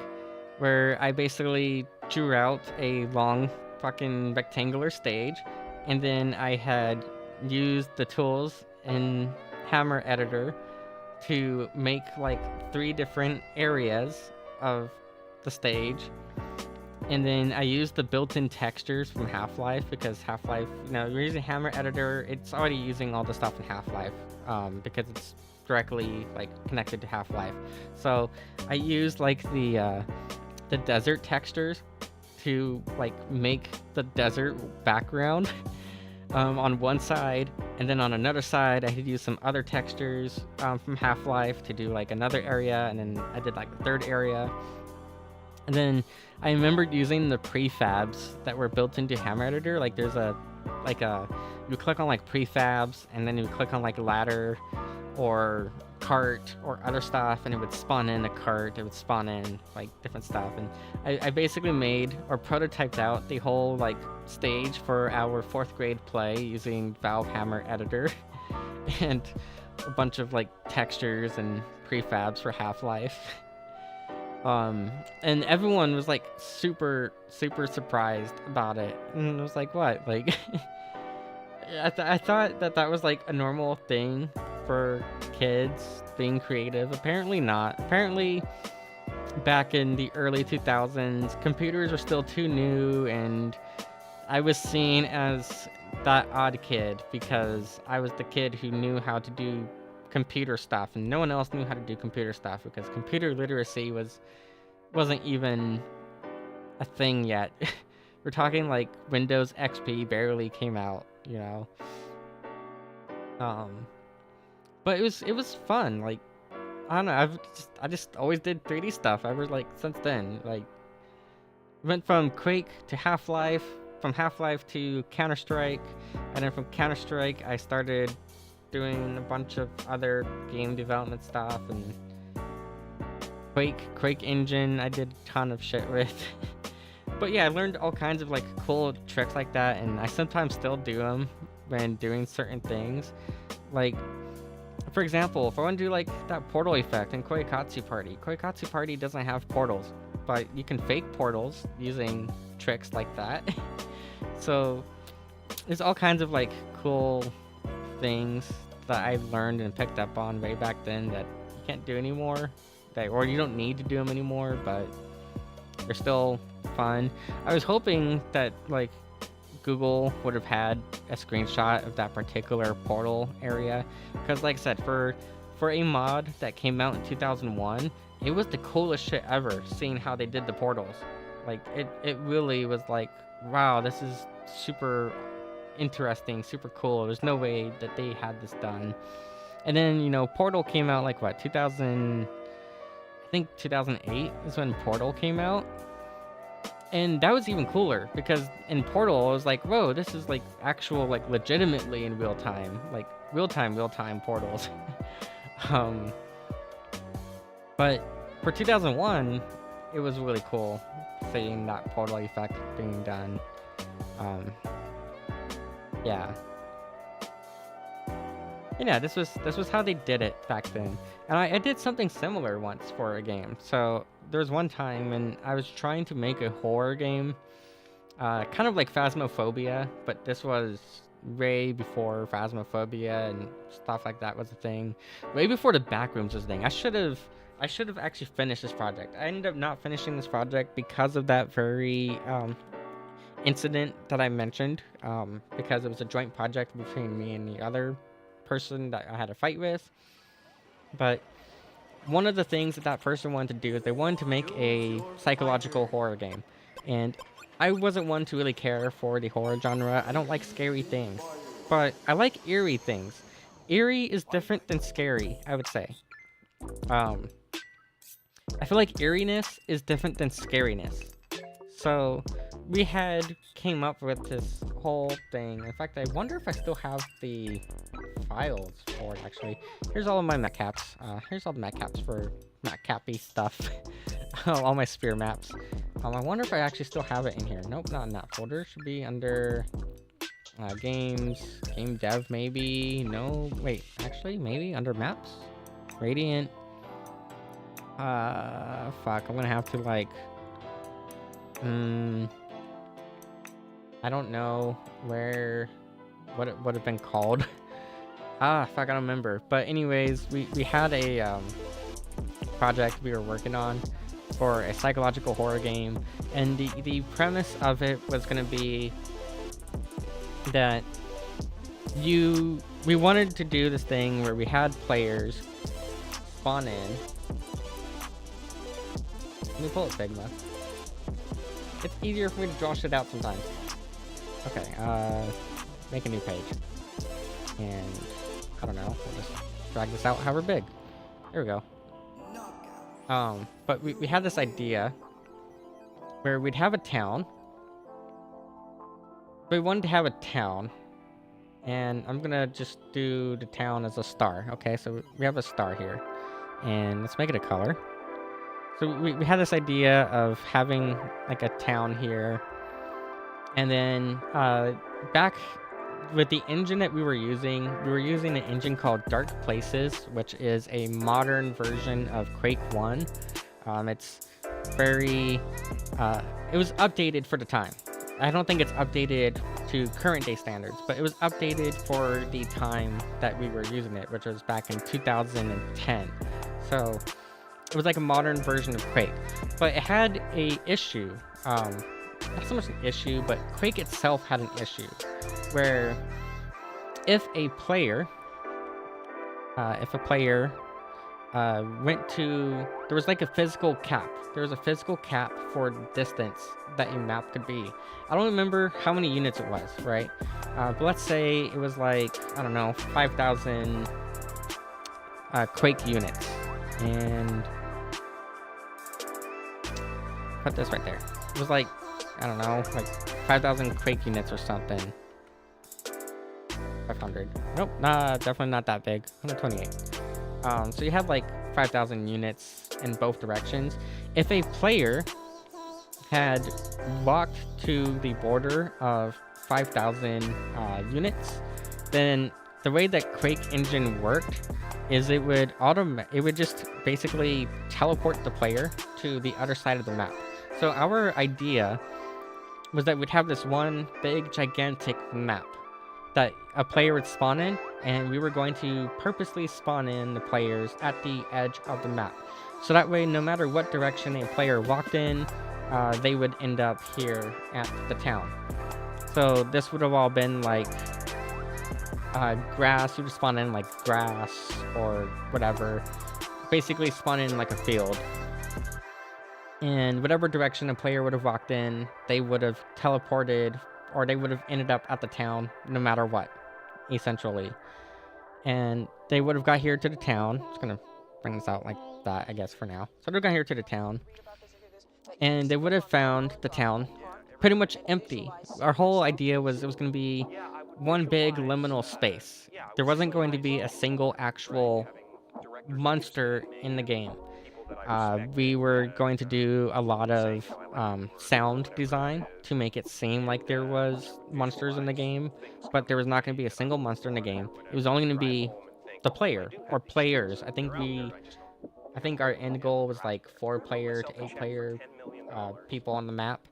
where I basically drew out a long fucking rectangular stage, and then I had used the tools in Hammer Editor to make like 3 different areas of the stage. And then I used the built-in textures from Half-Life, because Half-Life, we're using Hammer Editor, it's already using all the stuff in Half-Life, because it's directly like connected to Half-Life. So I used like the desert textures to like make the desert background on one side, and then on another side I had used some other textures from Half-Life to do like another area, and then I did like the third area. And then I remembered using the prefabs that were built into Hammer Editor. Like there's you click on like prefabs, and then you click on like ladder or cart or other stuff, and it would spawn in a cart, it would spawn in like different stuff. And I basically made or prototyped out the whole like stage for our 4th grade play using Valve Hammer Editor and a bunch of like textures and prefabs for Half-Life. And everyone was like super surprised about it, and I was like, what? Like I thought that was like a normal thing for kids being creative. Apparently not. Apparently back in the early 2000s, computers were still too new, and I was seen as that odd kid because I was the kid who knew how to do computer stuff, and no one else knew how to do computer stuff because computer literacy wasn't even a thing yet. We're talking like Windows XP barely came out, but it was fun. Like I don't know, I just always did 3D stuff ever like since then. Like went from Quake to Half-Life, from Half-Life to Counter-Strike, and then from Counter-Strike I started doing a bunch of other game development stuff, and Quake engine I did a ton of shit with. But yeah, I learned all kinds of like cool tricks like that, and I sometimes still do them when doing certain things. Like for example, if I want to do like that portal effect in Koikatsu Party doesn't have portals, but you can fake portals using tricks like that. So there's all kinds of like cool things that I learned and picked up on way back then that you can't do anymore, or you don't need to do them anymore, but they're still fun. I was hoping that like Google would have had a screenshot of that particular portal area, because like I said, for a mod that came out in 2001, it was the coolest shit ever seeing how they did the portals. Like it really was like, wow, this is super interesting, super cool. There's no way that they had this done. And then Portal came out like what, 2000, I think 2008 is when Portal came out. And that was even cooler because in Portal, I was like, whoa, this is like actual, like legitimately in real time, like real time portals. But for 2001, it was really cool seeing that portal effect being done. Yeah. And yeah, this was how they did it back then. And I did something similar once for a game. So there was one time when I was trying to make a horror game, kind of like Phasmophobia, but this was way before Phasmophobia and stuff like that was a thing. Way before the Backrooms was a thing. I should I should have actually finished this project. I ended up not finishing this project because of that very incident that I mentioned, because it was a joint project between me and the other person that I had a fight with. But one of the things that person wanted to do is they wanted to make a psychological horror game. And I wasn't one to really care for the horror genre. I don't like scary things, but I like eerie things. Eerie is different than scary, I would say. Um, I feel like eeriness is different than scariness. So we had came up with this whole thing. In fact, I wonder if I still have the files for it, actually. Here's all of my mech caps. Here's all the mech caps for mech cappy stuff. All my spear maps. I wonder if I actually still have it in here. Nope, not in that folder. It should be under games, game dev maybe. No, wait, actually maybe under maps. Radiant. Fuck, I'm gonna have to like I don't know what it would have been called. Fuck, I don't remember. But anyways, we had a project we were working on for a psychological horror game, and the premise of it was gonna be that we wanted to do this thing where we had players spawn in. Let me pull up Figma. It's easier for me to draw shit out sometimes. Okay, make a new page. And I don't know, we'll just drag this out however big. There we go. But we had this idea where we'd have a town. We wanted to have a town. And I'm gonna just do the town as a star. Okay, so we have a star here. And let's make it a color. So we had this idea of having like a town here, and then back with the engine that we were using an engine called Dark Places, which is a modern version of Quake 1. It's very it was updated for the time. I don't think it's updated to current day standards, but it was updated for the time that we were using it, which was back in 2010. So it was like a modern version of Quake, but it had a issue. Not so much an issue, but Quake itself had an issue where if a player went to, there was like a physical cap. There was a physical cap for distance that a map could be. I don't remember how many units it was, right? But let's say it was like, I don't know, 5,000 Quake units. And put this right there. It was like, I don't know, like 5,000 Quake units or something. 500. Nope, nah, definitely not that big. 128. So you have like 5,000 units in both directions. If a player had walked to the border of 5,000 units, then the way that Quake engine worked is it would just basically teleport the player to the other side of the map. So our idea was that we'd have this one big gigantic map that a player would spawn in, and we were going to purposely spawn in the players at the edge of the map. So that way, no matter what direction a player walked in, they would end up here at the town. So this would have all been like grass. You would spawn in like grass or whatever. Basically spawn in like a field. And whatever direction a player would have walked in, they would have teleported, or they would have ended up at the town no matter what, essentially. And they would have got here to the town. Just gonna bring this out like that, I guess, for now. So they got here to the town, and they would have found the town pretty much empty. Our whole idea was it was gonna be one big liminal space. There wasn't going to be a single actual monster in the game. We were going to do a lot of sound design to make it seem like there was monsters in the game, but there was not going to be a single monster in the game. It was only going to be the player or players. I think our end goal was like 4-player to 8-player people on the map.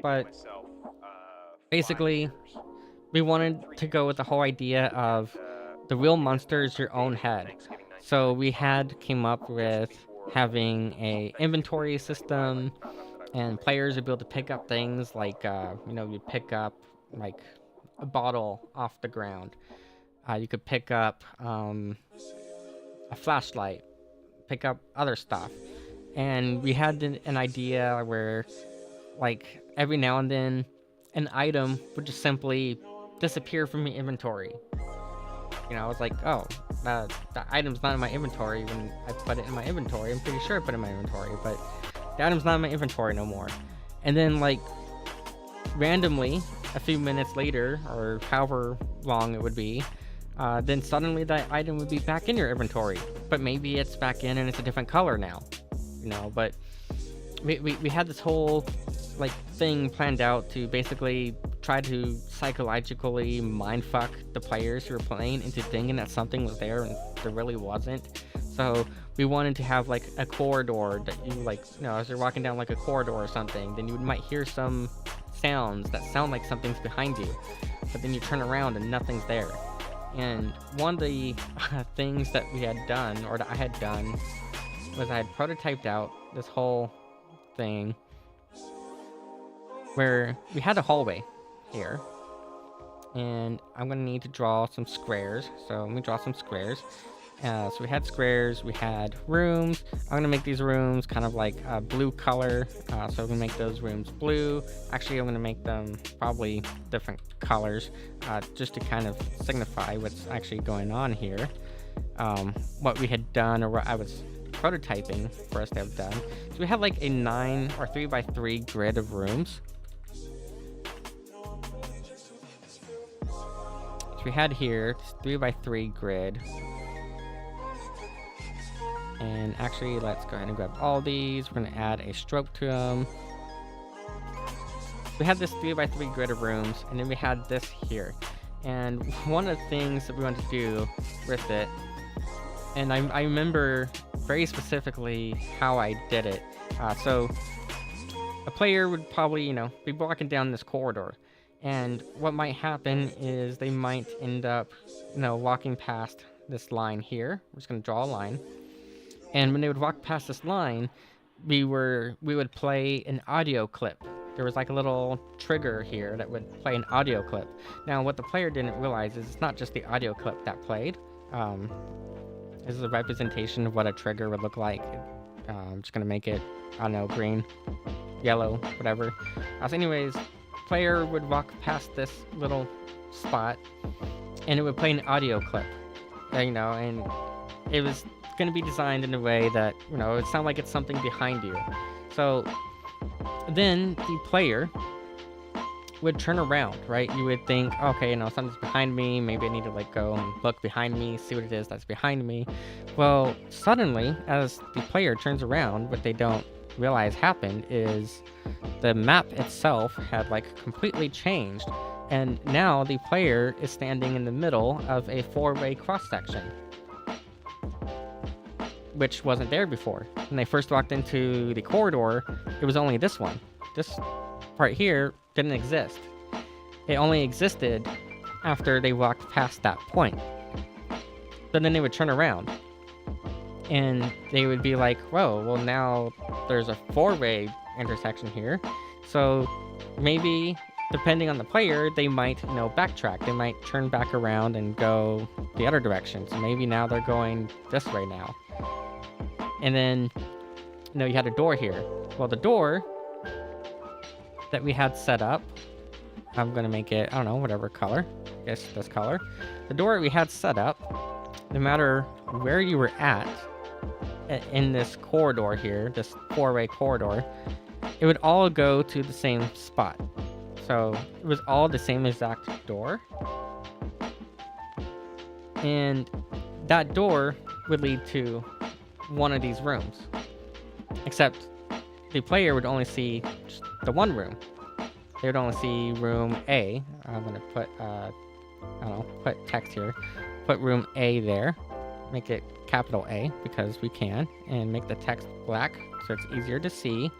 But basically, we wanted to go with the whole idea of the real monster is your own head. So we had came up with having a inventory system, and players would be able to pick up things like, you'd pick up like a bottle off the ground. You could pick up a flashlight, pick up other stuff. And we had an idea where, like, every now and then, an item would just simply disappear from the inventory. I was like, oh, the item's not in my inventory when I put it in my inventory. I'm pretty sure I put it in my inventory, but the item's not in my inventory no more. And then, like, randomly, a few minutes later, or however long it would be, then suddenly that item would be back in your inventory. But maybe it's back in and it's a different color now. But we had this whole, like, thing planned out to basically try to psychologically mindfuck the players who were playing into thinking that something was there and there really wasn't. So we wanted to have, like, a corridor that you, like, as you're walking down, like, a corridor or something, then you might hear some sounds that sound like something's behind you, but then you turn around and nothing's there. And one of the things that we had done, or that I had done, was I had prototyped out this whole thing where we had a hallway here, and I'm gonna need to draw some squares. So let me draw some squares. So we had squares, we had rooms. I'm gonna make these rooms kind of like a blue color. So we can make those rooms blue. Actually, I'm gonna make them probably different colors, just to kind of signify what's actually going on here. What we had done, or what I was prototyping for us to have done. So we had like a 9 or 3x3 grid of rooms. So we had here this 3x3 grid. And actually, let's go ahead and grab all these. We're going to add a stroke to them. We had this 3x3 grid of rooms, and then we had this here. And one of the things that we wanted to do with it, and I remember very specifically how I did it. So a player would probably, be walking down this corridor. And what might happen is they might end up, walking past this line here. We're just going to draw a line. And when they would walk past this line, we would play an audio clip. There was like a little trigger here that would play an audio clip. Now, what the player didn't realize is it's not just the audio clip that played. This is a representation of what a trigger would look like. I'm just going to make it, I don't know, green, yellow, whatever. So anyways, player would walk past this little spot, and it would play an audio clip. And it was going to be designed in a way that, it would sound like it's something behind you. So then the player would turn around, right? You would think, okay, something's behind me. Maybe I need to go and look behind me, see what it is that's behind me. Well, suddenly, as the player turns around, what they don't realize happened is the map itself had completely changed. And now the player is standing in the middle of a 4-way cross-section, which wasn't there before. When they first walked into the corridor, it was only this one. This part here didn't exist. It only existed after they walked past that point. But then they would turn around, and they would be like, whoa, well now there's a 4-way intersection here. So maybe, depending on the player, they might, backtrack. They might turn back around and go the other direction. So maybe now they're going this way now. And then, you had a door here. Well, the door that we had set up, I'm going to make it, I don't know, whatever color. I guess this color. The door we had set up, no matter where you were at in this corridor here, this 4-way corridor, it would all go to the same spot. So it was all the same exact door. And that door would lead to one of these rooms. Except the player would only see just the one room. They would only see room A. I'm going to put, put text here. Put room A there. Make it capital A because we can. And make the text black so it's easier to see.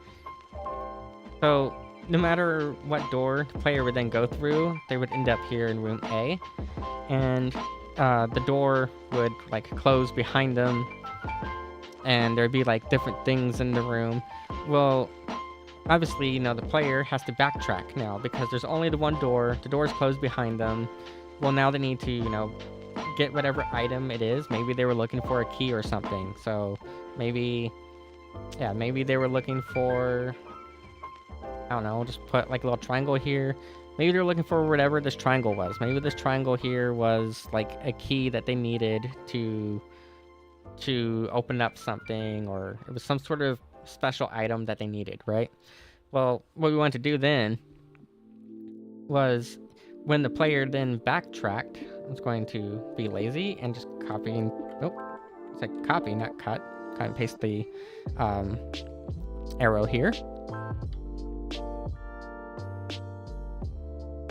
So no matter what door the player would then go through, they would end up here in room A. And the door would like close behind them, and there'd be like different things in the room. Well, obviously, you know, the player has to backtrack now because there's only the one door. The door is closed behind them. Well, now they need to, you know, get whatever item it is. Maybe they were looking for a key or something. So maybe, yeah, maybe they were looking for, I don't know, just put like a little triangle here. Maybe they're looking for whatever this triangle was. Maybe this triangle here was like a key that they needed to open up something, or it was some sort of special item that they needed, right? Well, what we wanted to do then was when the player then backtracked, I was going to be lazy and just copy and, nope, it's like copy, not cut. Kind of paste the arrow here.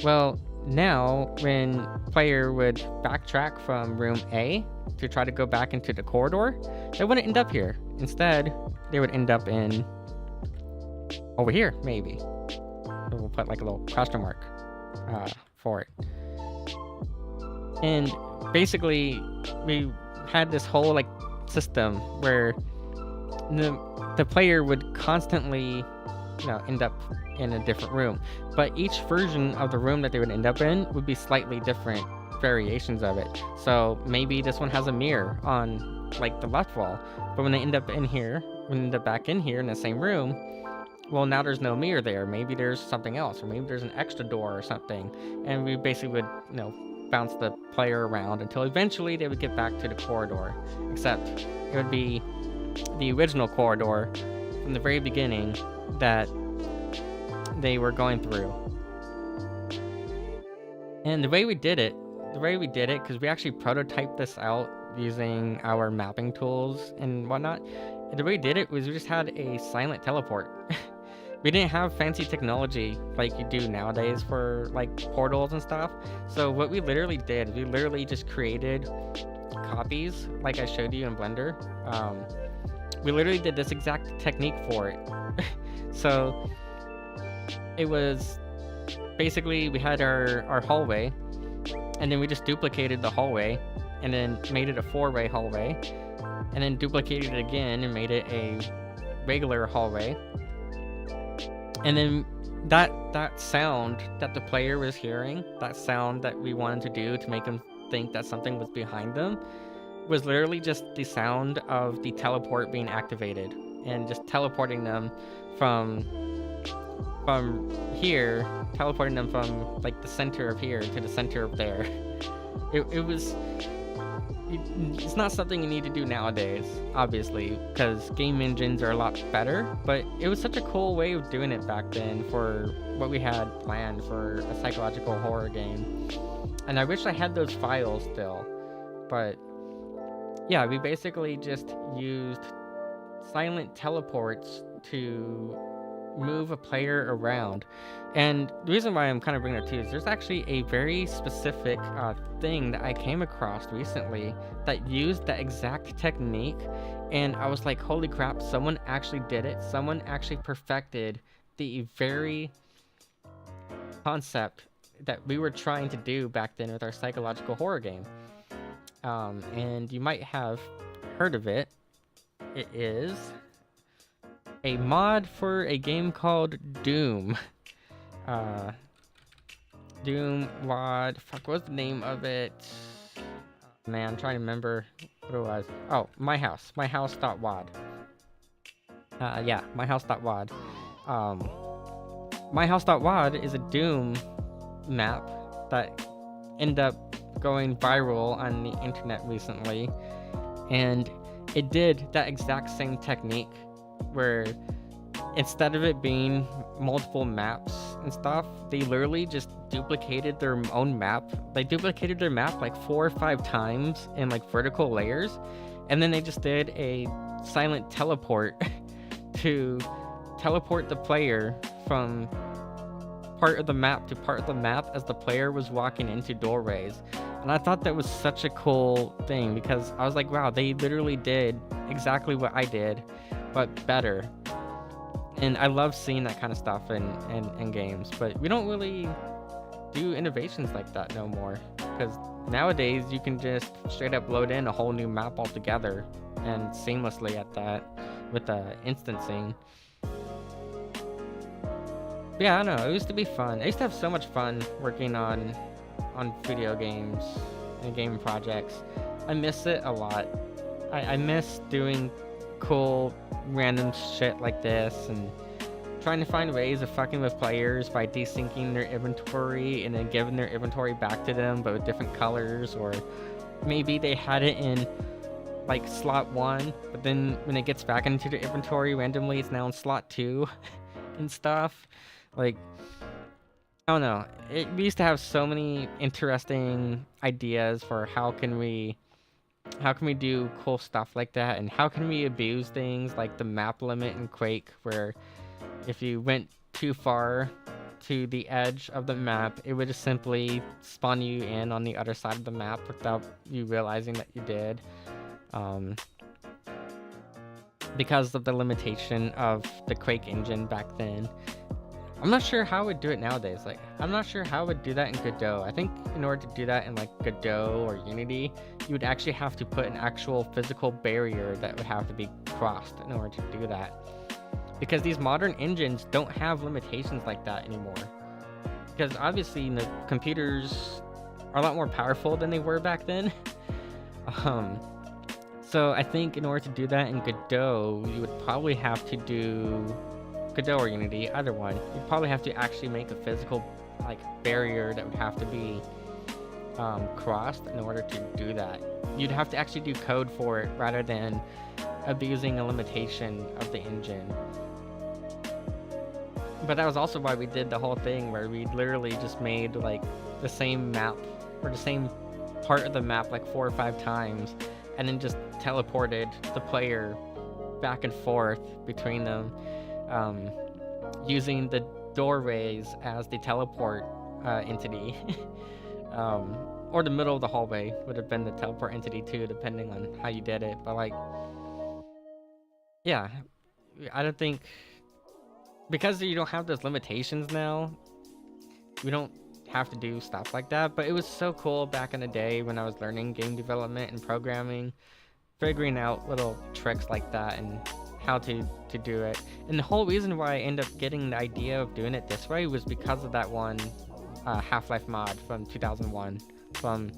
Well, now when player would backtrack from room A to try to go back into the corridor, they wouldn't end up here. Instead, they would end up in over here, maybe. So we'll put like a little question mark for it. And basically, we had this whole like system where the player would constantly, you know, end up in a different room, but each version of the room that they would end up in would be slightly different variations of it. So maybe this one has a mirror on like the left wall, but when they end up in here, when they end up back in here in the same room, well, now there's no mirror there. Maybe there's something else, or maybe there's an extra door or something, and we basically would, you know, bounce the player around until eventually they would get back to the corridor, except it would be the original corridor from the very beginning that they were going through. And the way we did it, because we actually prototyped this out using our mapping tools and whatnot, the way we did it was we just had a silent teleport. We didn't have fancy technology like you do nowadays for like portals and stuff. So what we literally did, we literally just created copies like I showed you in Blender. We literally did this exact technique for it. So it was basically, we had our hallway, and then we just duplicated the hallway and then made it a 4-way hallway, and then duplicated it again and made it a regular hallway. And then that sound that the player was hearing, that sound that we wanted to do to make them think that something was behind them, was literally just the sound of the teleport being activated and just teleporting them from here, teleporting them from like the center of here to the center of there. It's not something you need to do nowadays, obviously, because game engines are a lot better, but it was such a cool way of doing it back then for what we had planned for a psychological horror game. And I wish I had those files still, but yeah, we basically just used silent teleports to move a player around. And the reason why I'm kind of bringing it to you is there's actually a very specific thing that I came across recently that used that exact technique, and I was like, holy crap, someone actually did it. Someone actually perfected the very concept that we were trying to do back then with our psychological horror game. And you might have heard of it. It is a mod for a game called Doom. Doom WOD. Fuck, what's the name of it? Man, I'm trying to remember what it was. Oh, myhouse.wad. Yeah, myhouse.wad. Myhouse.wad is a Doom map that ended up going viral on the internet recently, and it did that exact same technique where instead of it being multiple maps and stuff, they literally just duplicated their own map. They duplicated their map like 4 or 5 times in like vertical layers, and then they just did a silent teleport to teleport the player from part of the map to part of the map as the player was walking into doorways. And I thought that was such a cool thing, because I was like, wow, they literally did exactly what I did, but better. And I love seeing that kind of stuff in games, but we don't really do innovations like that no more, because Nowadays, you can just straight up load in a whole new map altogether, and seamlessly at that, with the instancing. But yeah, I don't know. It used to be fun. I used to have so much fun working on video games and game projects. I miss it a lot. I miss doing cool random shit like this and trying to find ways of fucking with players by desyncing their inventory and then giving their inventory back to them but with different colors, or maybe they had it in like slot 1 but then when it gets back into the inventory randomly it's now in slot 2 and stuff. Like, I don't know. We used to have so many interesting ideas for how can we do cool stuff like that, and how can we abuse things like the map limit in Quake, where if you went too far to the edge of the map, it would just simply spawn you in on the other side of the map without you realizing that you did. Because of the limitation of the Quake engine back then. I'm not sure how I would do it nowadays. Like, I'm not sure how I would do that in Godot. I think in order to do that in like Godot or Unity, you would actually have to put an actual physical barrier that would have to be crossed in order to do that. Because these modern engines don't have limitations like that anymore. Because obviously, you know, computers are a lot more powerful than they were back then. So I think in order to do that in Godot, you would probably have to do Godot or Unity, either one. You'd probably have to actually make a physical like barrier that would have to be crossed in order to do that. You'd have to actually do code for it rather than abusing a limitation of the engine. But that was also why we did the whole thing where we literally just made like the same map or the same part of the map like 4 or 5 times and then just teleported the player back and forth between them, using the doorways as the teleport entity. Or the middle of the hallway would have been the teleport entity too, depending on how you did it. But like, yeah, I don't think, because you don't have those limitations now, we don't have to do stuff like that. But it was so cool back in the day when I was learning game development and programming, figuring out little tricks like that and how to do it. And the whole reason why I ended up getting the idea of doing it this way was because of that one Half-Life mod from 2001 from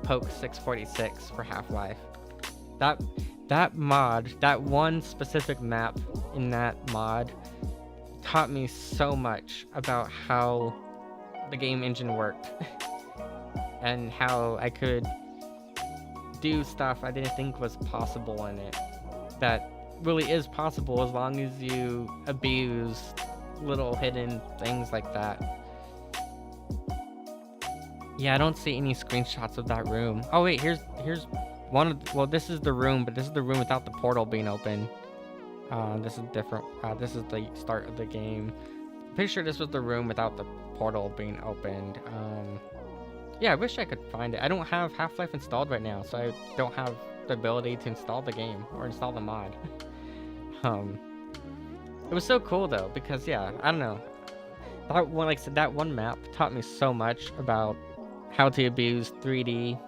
Poke 646 for Half-Life. That mod, that one specific map in that mod, taught me so much about how the game engine worked and how I could do stuff I didn't think was possible in it that really is possible as long as you abuse little hidden things like that. Yeah, I don't see any screenshots of that room. Oh wait, here's one of well, this is the room, but this is the room without the portal being open. This is different. This is the start of the game. Pretty sure this was the room without the portal being opened. Yeah, I wish I could find it. I don't have Half-Life installed right now, so I don't have the ability to install the game or install the mod. It was so cool though, because yeah, I don't know. That one, like I said, that one map taught me so much about how to abuse 3D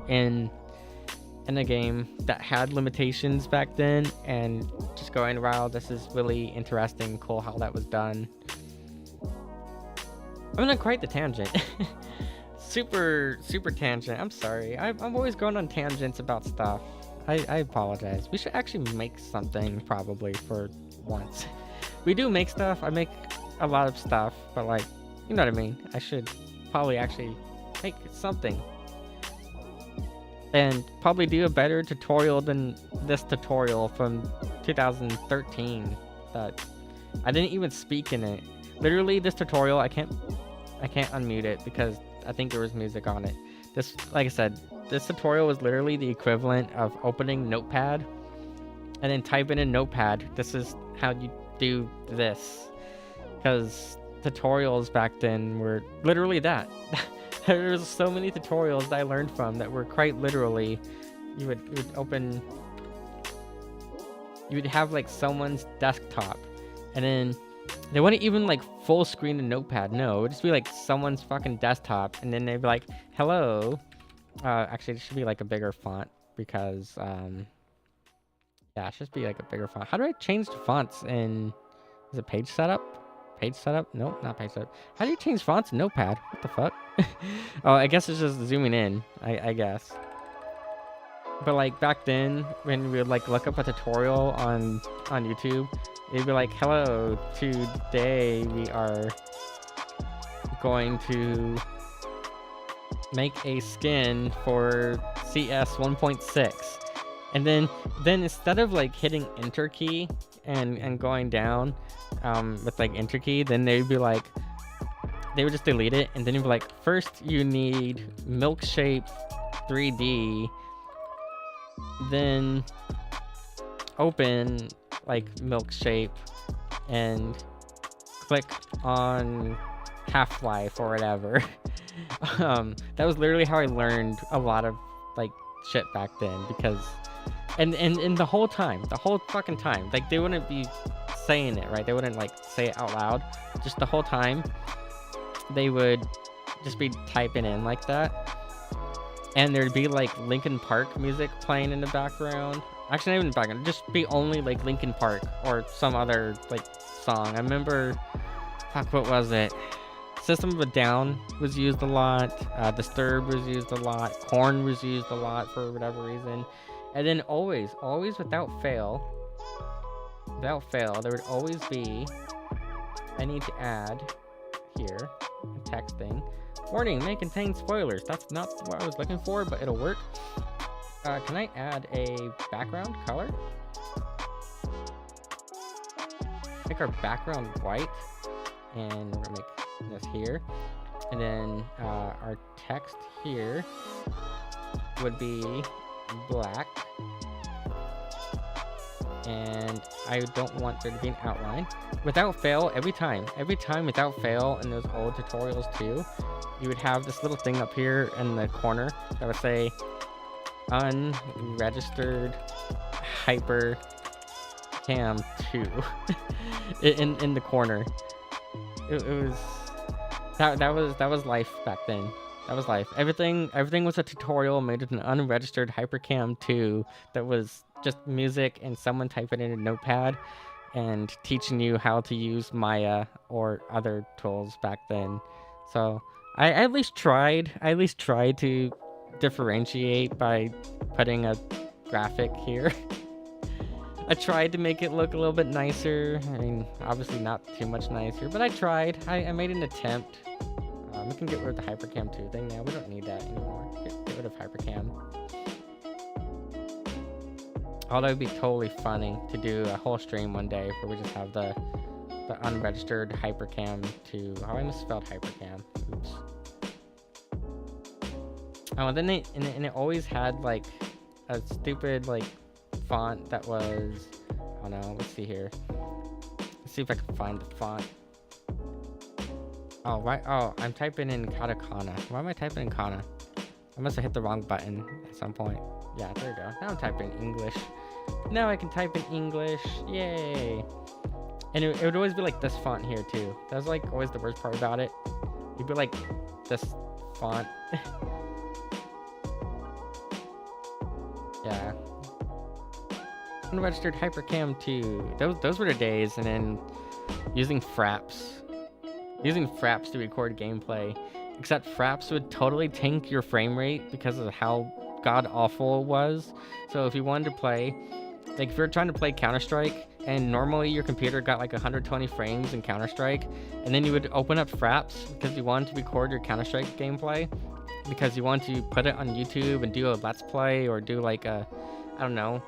in a game that had limitations back then, and just going, wow, this is really interesting, cool how that was done. I'm on quite the tangent. super tangent. I'm sorry. I'm always going on tangents about stuff. I apologize. We should actually make something probably for once. We do make stuff. I make a lot of stuff, but like, you know what I mean. I should probably actually make something. And probably do a better tutorial than this tutorial from 2013 that I didn't even speak in it. Literally, this tutorial, I can't unmute it because I think there was music on it. This, like I said, this tutorial was literally the equivalent of opening Notepad and then typing in Notepad. This is how you do this. Because tutorials back then were literally that. There's so many tutorials that I learned from that were quite literally, you would open, you would have like someone's desktop, and then They wouldn't even like full screen the notepad. No, it would just be like someone's fucking desktop, and then they'd be like, "Hello." Actually, it should be like a bigger font because yeah, it should be like a bigger font. How do I change the fonts in? Is it page setup? Page setup? Nope, not page setup. How do you change fonts in Notepad? What the fuck? Oh, I guess it's just zooming in. I guess. But like back then, when we would like look up a tutorial on YouTube, it'd be like, "Hello, today we are going to make a skin for CS 1.6." And then instead of like hitting enter key and going down with like enter key, then they'd be like, they would just delete it, and then you'd be like, first you need milkshape 3D, then open like milkshape and click on Half-Life or whatever. That was literally how I learned a lot of like shit back then, because and the whole fucking time, like they wouldn't be saying it, right? They wouldn't like say it out loud. Just the whole time they would just be typing in like that, and there'd be like Linkin Park music playing in the background. Actually, not even in the background, just be only like Linkin Park or some other like song. I remember, fuck, what was it? System of a Down was used a lot. Disturbed was used a lot. Korn was used a lot for whatever reason. And then always without fail, there would always be, I need to add here, texting. Warning, may contain spoilers. That's not what I was looking for, but it'll work. Can I add a background color? Make our background white, and we're gonna make this here. And then our text here would be black, and I don't want there to be an outline. Without fail, every time without fail in those old tutorials too, you would have this little thing up here in the corner that would say unregistered hyper cam 2 in the corner. It was that was life back then. That was life. Everything was a tutorial made with an unregistered Hypercam 2 that was just music and someone typing in a notepad and teaching you how to use Maya or other tools back then. So I at least tried to differentiate by putting a graphic here. I tried to make it look a little bit nicer. I mean, obviously not too much nicer, but I tried. I made an attempt. We can get rid of the Hypercam 2 thing now. We don't need that anymore. Get rid of Hypercam. Although it'd be totally funny to do a whole stream one day where we just have the unregistered Hypercam 2. Oh, I misspelled Hypercam. Oops. Oh, and then it always had like a stupid like font that was, oh no, let's see here. Let's see if I can find the font. Oh, right. Oh, I'm typing in katakana. Why am I typing in kana? I must have hit the wrong button at some point. Yeah, there we go. Now I'm typing English. Now I can type in English. Yay. And it would always be like this font here too. That was like always the worst part about it. It'd be like this font. Yeah. Unregistered Hypercam 2. Those were the days. And then using Fraps to record gameplay, except Fraps would totally tank your frame rate because of how god awful it was. So if you wanted to play, like if you're trying to play Counter-Strike and normally your computer got like 120 frames in Counter-Strike, and then you would open up Fraps because you wanted to record your Counter-Strike gameplay, because you want to put it on YouTube and do a let's play, or do like a, I don't know,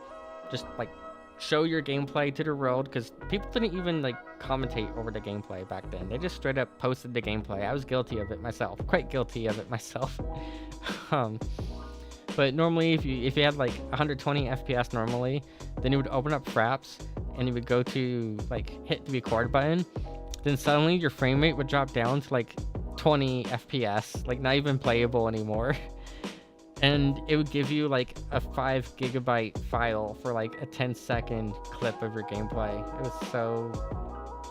just like show your gameplay to the world, because people didn't even like commentate over the gameplay back then. They just straight up posted the gameplay. I was guilty of it myself, quite guilty of it myself. But normally if you had like 120 FPS normally, then you would open up Fraps and you would go to like hit the record button, then suddenly your frame rate would drop down to like 20 FPS, like not even playable anymore. And it would give you like a 5 GB file for like a 10-second clip of your gameplay. It was so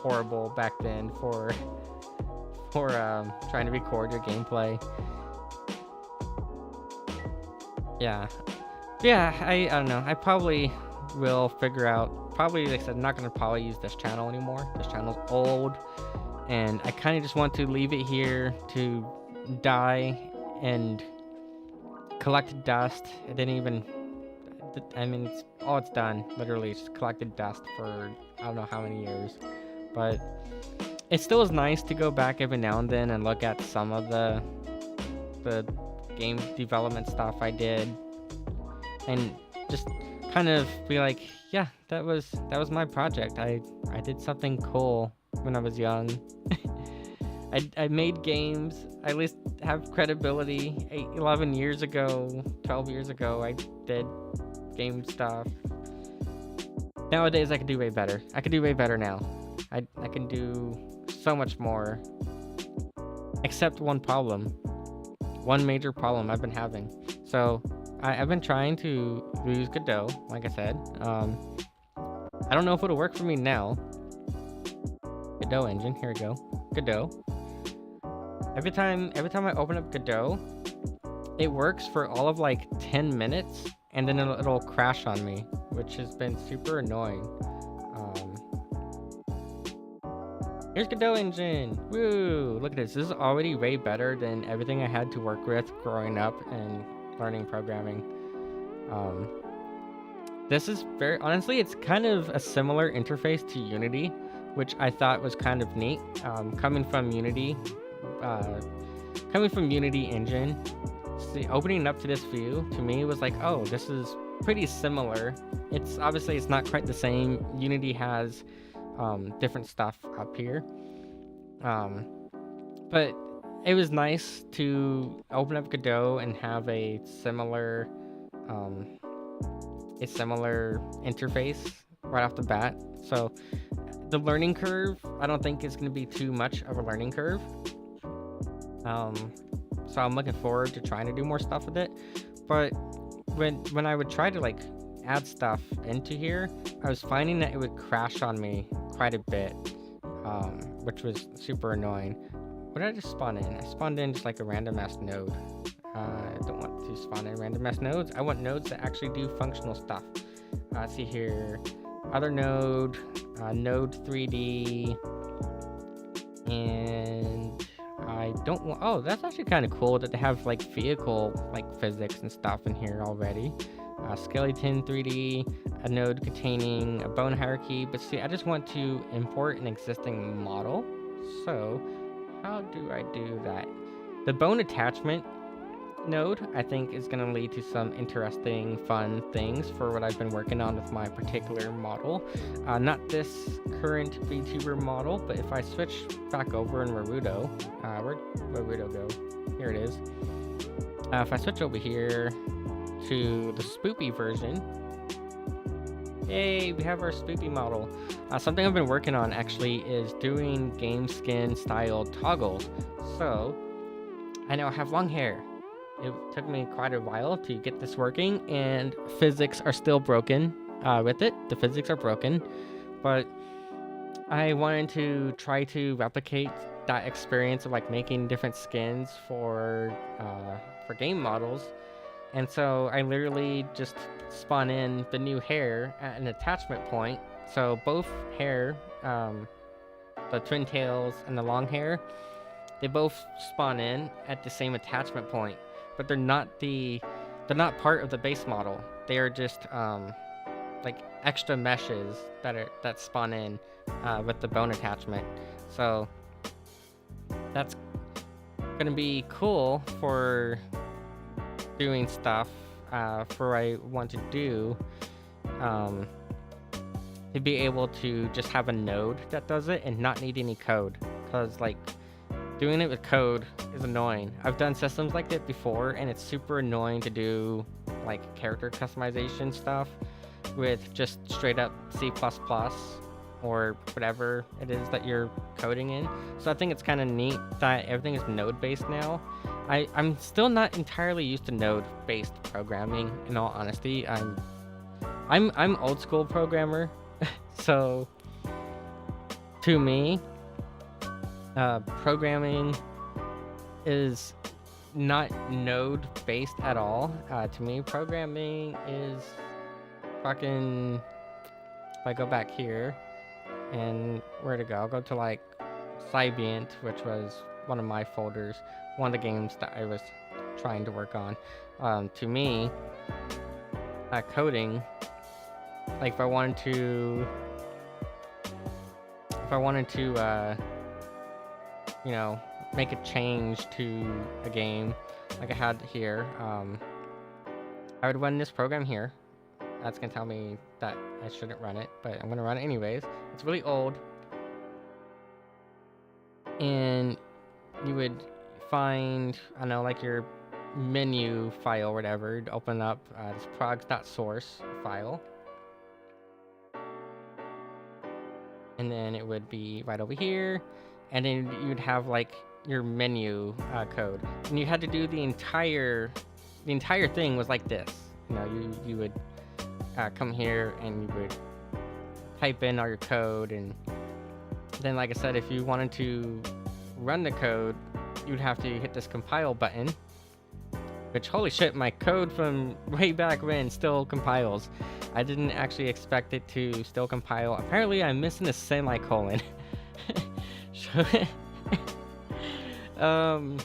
horrible back then for trying to record your gameplay. Yeah, I don't know. I probably will figure out. Probably, like I said, I'm not gonna probably use this channel anymore. This channel's old, and I kind of just want to leave it here to die and collect dust. It didn't even. I mean, it's done. Literally, it's just collected dust for I don't know how many years, but it still is nice to go back every now and then and look at some of the game development stuff I did, and just kind of be like, yeah, that was my project. I did something cool when I was young. I made games. I at least have credibility. 11 years ago, 12 years ago, I did game stuff. Nowadays, I could do way better. I could do way better now. I can do so much more. Except one major problem I've been having. So I've been trying to use Godot, like I said. I don't know if it'll work for me now. Godot engine, here we go. Godot. Every time I open up Godot, it works for all of like 10 minutes, and then it'll crash on me, which has been super annoying. Here's Godot engine. Woo! Look at this. This is already way better than everything I had to work with growing up and learning programming. This is very honestly, it's kind of a similar interface to Unity, which I thought was kind of neat. Coming from Unity engine, see, opening up to this view to me was like, oh, this is pretty similar. It's obviously it's not quite the same. Unity has different stuff up here, but it was nice to open up Godot and have a similar interface right off the bat. So the learning curve, I don't think is going to be too much of a learning curve. So I'm looking forward to trying to do more stuff with it. But when I would try to like add stuff into here, I was finding that it would crash on me quite a bit, which was super annoying. What did I just spawn in? I spawned in just like a random ass node. I don't want to spawn in random ass nodes. I want nodes that actually do functional stuff. Let's see here. Other node, node 3D, and I don't want. Oh, that's actually kind of cool that they have like vehicle like physics and stuff in here already. Skeleton 3D, a node containing a bone hierarchy. But see, I just want to import an existing model. So how do I do that? The bone attachment node, I think, is going to lead to some interesting, fun things for what I've been working on with my particular model. Not this current VTuber model, but if I switch back over in Naruto, where'd Naruto go? Here it is. If I switch over here to the spoopy version, yay, we have our spoopy model. Something I've been working on actually is doing game skin style toggles. So I now have long hair. It took me quite a while to get this working, and physics are still broken with it. The physics are broken, but I wanted to try to replicate that experience of like making different skins for game models. And so I literally just spawn in the new hair at an attachment point. So both hair, the twin tails and the long hair, they both spawn in at the same attachment point, but they're not part of the base model. They are just like extra meshes that spawn in with the bone attachment. So that's gonna be cool for doing stuff for what I want to do, to be able to just have a node that does it and not need any code, because like doing it with code is annoying. I've done systems like that before, and it's super annoying to do like character customization stuff with just straight up C++ or whatever it is that you're coding in. So I think it's kind of neat that everything is node based now. I'm still not entirely used to node based programming, in all honesty. I'm old school programmer. So to me, programming is not node based at all. To me, programming is fucking. If I go back here, and where to go? I'll go to like Sybient, which was one of my folders, one of the games that I was trying to work on. To me, coding, like if I wanted to, you know, make a change to a game, like I had here, I would run this program here. That's gonna tell me that I shouldn't run it, but I'm gonna run it anyways. It's really old. And you would find, I don't know, like your menu file or whatever, to open up this progs.source file. And then it would be right over here. And then you'd have like your menu code. And you had to do the entire thing was like this. You know, you would come here and you would type in all your code, and then like I said, if you wanted to run the code, you'd have to hit this compile button, which, holy shit, my code from way back when still compiles. I didn't actually expect it to still compile. Apparently I'm missing a semicolon. That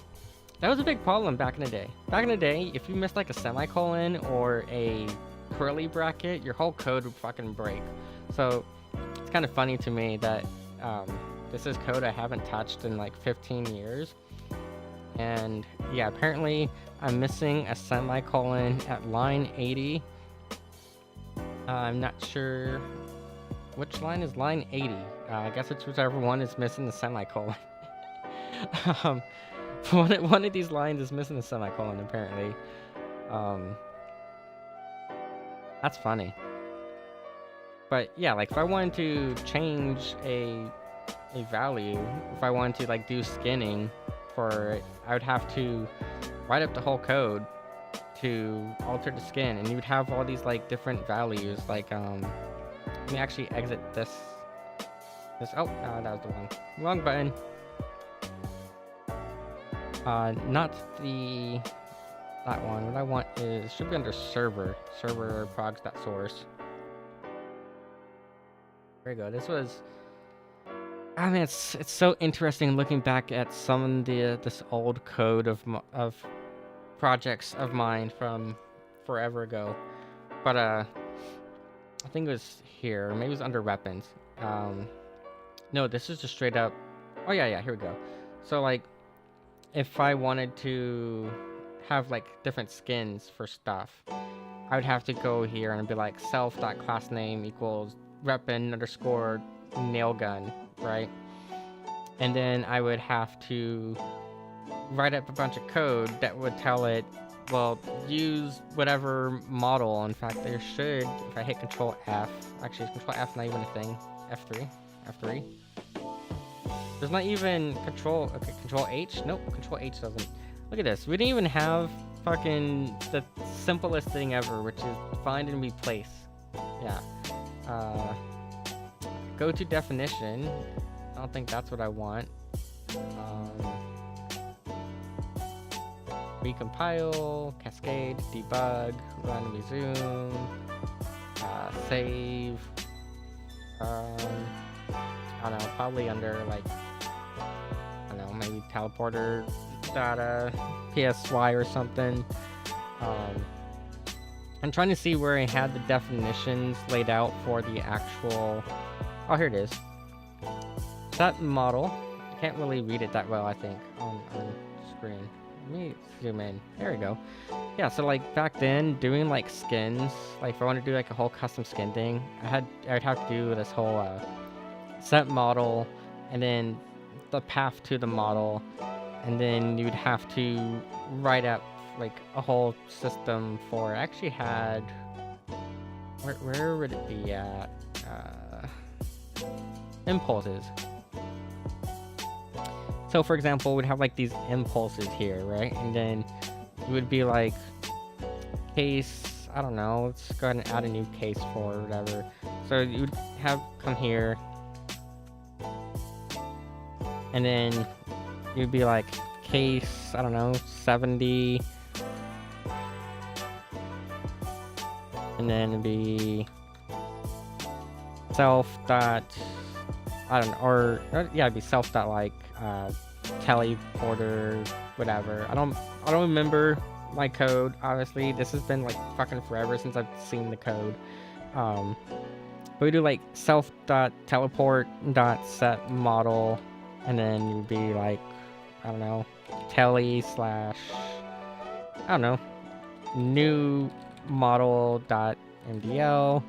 was a big problem back in the day. Back in the day, if you missed like a semicolon or a curly bracket, your whole code would fucking break. So it's kind of funny to me that this is code I haven't touched in like 15 years. And yeah, apparently I'm missing a semicolon at line 80. I'm not sure which line is line 80. I guess it's whichever one is missing the semicolon. One of these lines is missing a semicolon, apparently. That's funny. But yeah, like if I wanted to change a value, if I wanted to like do skinning for it, I would have to write up the whole code to alter the skin, and you would have all these like different values. Like let me actually exit this. Oh, that was the wrong button. Not that one. What I want is, should be under server progs.source. There you go. This was, I mean, it's so interesting looking back at some of this old code of projects of mine from forever ago. But I think it was here, maybe it was under weapons. No, this is just straight up. Oh yeah, here we go. So like, if I wanted to have like different skins for stuff, I would have to go here and be like self.classname equals weapon underscore nailgun, right? And then I would have to write up a bunch of code that would tell it, well, use whatever model. In fact, there should, if I hit Control F, actually Control F not even a thing, F3. There's not even Control H? Nope, Control H doesn't. Look at this. We didn't even have fucking the simplest thing ever, which is find and replace. Yeah. Go to definition. I don't think that's what I want. Recompile, cascade, debug, run, resume, save. I don't know, probably under like, I don't know, maybe teleporter data, PSY or something. I'm trying to see where I had the definitions laid out for the actual, oh, here it is. That model, I can't really read it that well, I think, on screen. Let me zoom in. There we go. Yeah, so like back then, doing like skins, like if I want to do like a whole custom skin thing, I'd have to do this whole set model, and then the path to the model, and then you'd have to write up like a whole system for. I actually had, where would it be at? Impulses. So for example, we'd have like these impulses here, right? And then it would be like case, I don't know, let's go ahead and add a new case for whatever. So you would have come here, and then you'd be like case, I don't know, 70, and then it'd be self dot, I don't know, or yeah, it'd be self dot like teleporter, whatever. I don't remember my code, obviously. This has been like fucking forever since I've seen the code. But we do like self dot teleport dot set model, and then you'd be like, I don't know, tele slash, I don't know, new model dot mdl.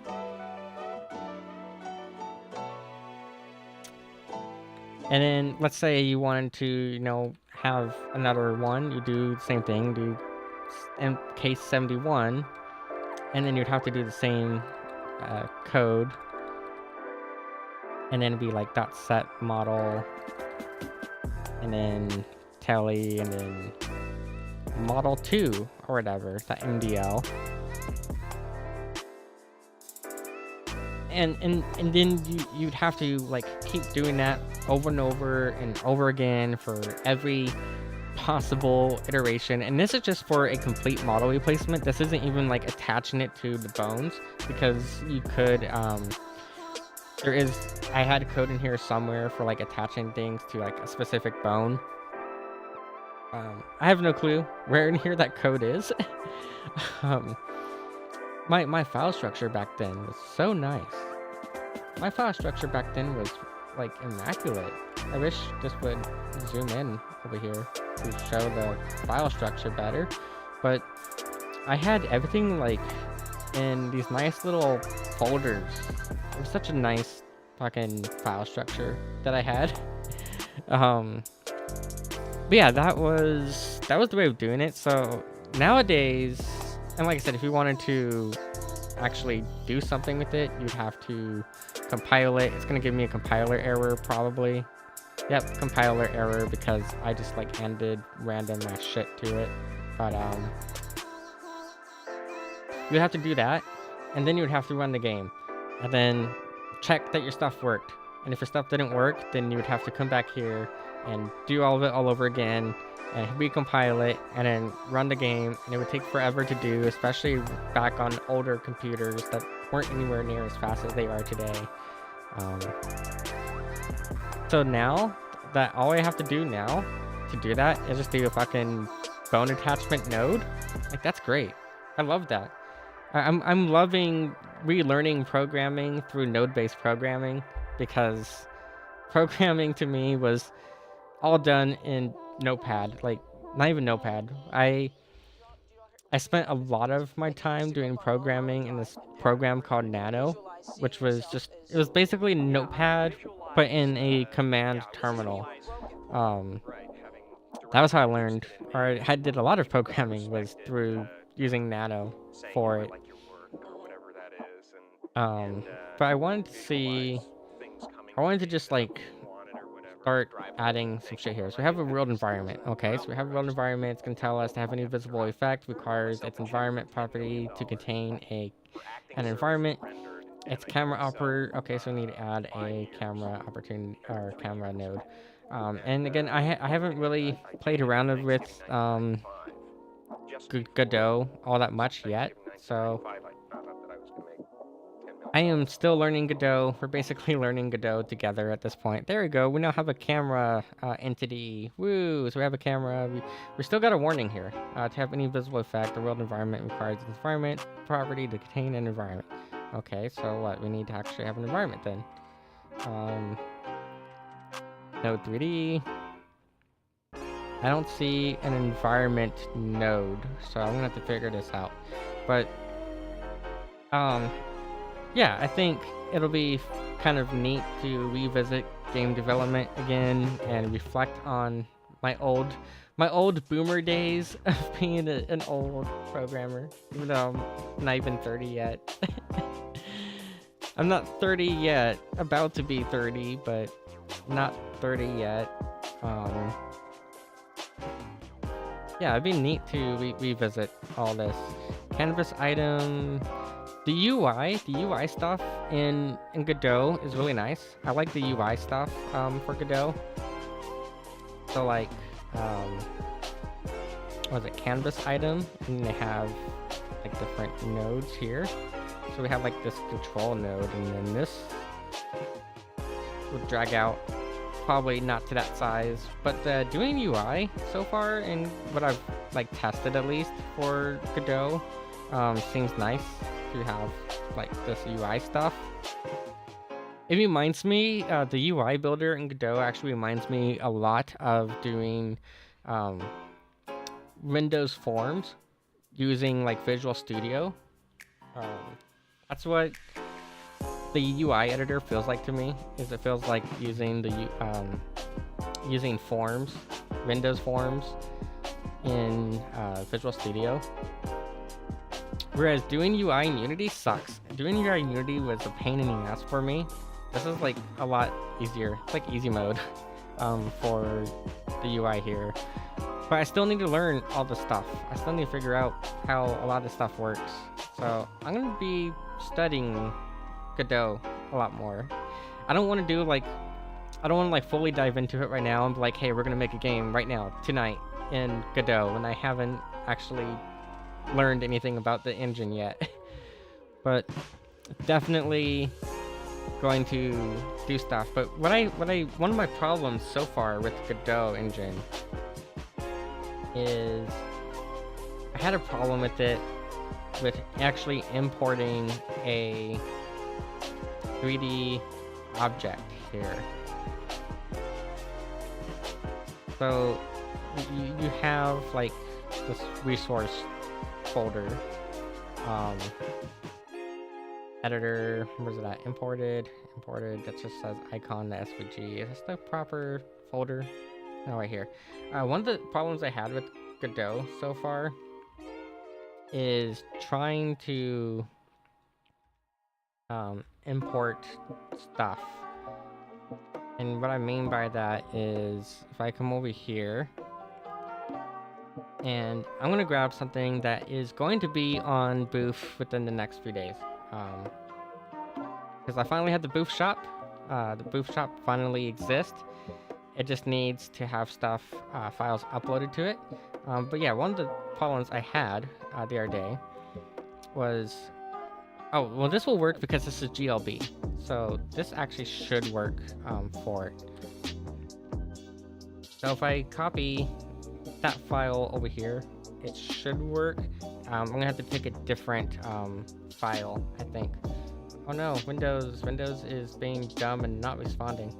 And then let's say you wanted to, you know, have another one, you do the same thing, do in case 71, and then you'd have to do the same code, and then it'd be like dot set model, and then tele, and then model 2 or whatever, that mdl. And then you'd have to like keep doing that over and over again for every possible iteration. And this is just for a complete model replacement. This isn't even like attaching it to the bones, because you could I had code in here somewhere for like attaching things to like a specific bone. I have no clue where in here that code is. My file structure back then was so nice. My file structure back then was like immaculate. I wish this would zoom in over here to show the file structure better, but I had everything like in these nice little folders. It was such a nice fucking file structure that I had. But yeah, that was the way of doing it. So nowadays, and like I said, if you wanted to actually do something with it, you'd have to compile it. It's gonna give me a compiler error probably. Yep, compiler error, because I just like handed random my shit to it. But you'd have to do that, and then you would have to run the game, and then check that your stuff worked. And if your stuff didn't work, then you would have to come back here and do all of it all over again, and recompile it, and then run the game. And it would take forever to do, especially back on older computers that weren't anywhere near as fast as they are today. So now that all I have to do now to do that is just do a fucking bone attachment node. Like, that's great. I love that. I'm loving relearning programming through node-based programming, because programming to me was all done in Notepad. Like, not even Notepad. I spent a lot of my time doing programming in this program called Nano, which was just, it was basically Notepad but in a command terminal. That was how I learned, or I did a lot of programming, was through using Nano for it. But I wanted to just like start adding some shit here. So we have a world environment. Okay, so we have a world environment. It's gonna tell us to have any visible effect requires its environment property to contain an environment. It's camera operator. Okay, so we need to add a camera opportunity, or camera node. And again, I haven't really played around with Godot all that much yet, so I am still learning Godot. We're basically learning Godot together at this point. There we go. We now have a camera entity. Woo! So we have a camera. We still got a warning here. To have any visible effect, the world environment requires an environment property to contain an environment. Okay, so what? We need to actually have an environment then. Node 3D. I don't see an environment node, so I'm gonna have to figure this out. But yeah, I think it'll be kind of neat to revisit game development again and reflect on my old boomer days of being an old programmer, even though I'm not even 30 yet. I'm not 30 yet, about to be 30, but not 30 yet. Yeah, it'd be neat to revisit all this. Canvas item. The UI stuff in Godot is really nice. I like the UI stuff for Godot. So like, what was it, canvas item, and they have like different nodes here. So we have like this control node, and then this would drag out, probably not to that size, but doing UI so far, and what I've like tested at least for Godot, seems nice to have like this UI stuff. It reminds me, the UI builder in Godot actually reminds me a lot of doing Windows forms using like Visual Studio. That's what the UI editor feels like to me. Is it feels like using the using forms, Windows forms, in Visual Studio. Whereas doing UI in Unity sucks. Doing UI in Unity was a pain in the ass for me. This is like a lot easier. It's like easy mode for the UI here. But I still need to learn all the stuff. I still need to figure out how a lot of this stuff works. So I'm gonna be studying Godot a lot more. I don't want to do like, I don't want to like fully dive into it right now and be like, hey, we're gonna make a game right now, tonight, in Godot, and I haven't actually learned anything about the engine yet. But definitely going to do stuff. But one of my problems so far with Godot engine is I had a problem with it with actually importing a 3D object here. So you have like this resource folder, editor, where's it at? Imported, that just says icon to SVG. Is this the proper folder? No, right here. One of the problems I had with Godot so far is trying to import stuff. And what I mean by that is if I come over here, and I'm going to grab something that is going to be on Booth within the next few days. Because I finally had the Booth shop. The Booth shop finally exists. It just needs to have stuff, files uploaded to it. But yeah, one of the problems I had the other day was, oh, well, this will work because this is GLB. So this actually should work for it. So if I copy that file over here, it should work. I'm gonna have to pick a different file, I think. Oh no, Windows is being dumb and not responding.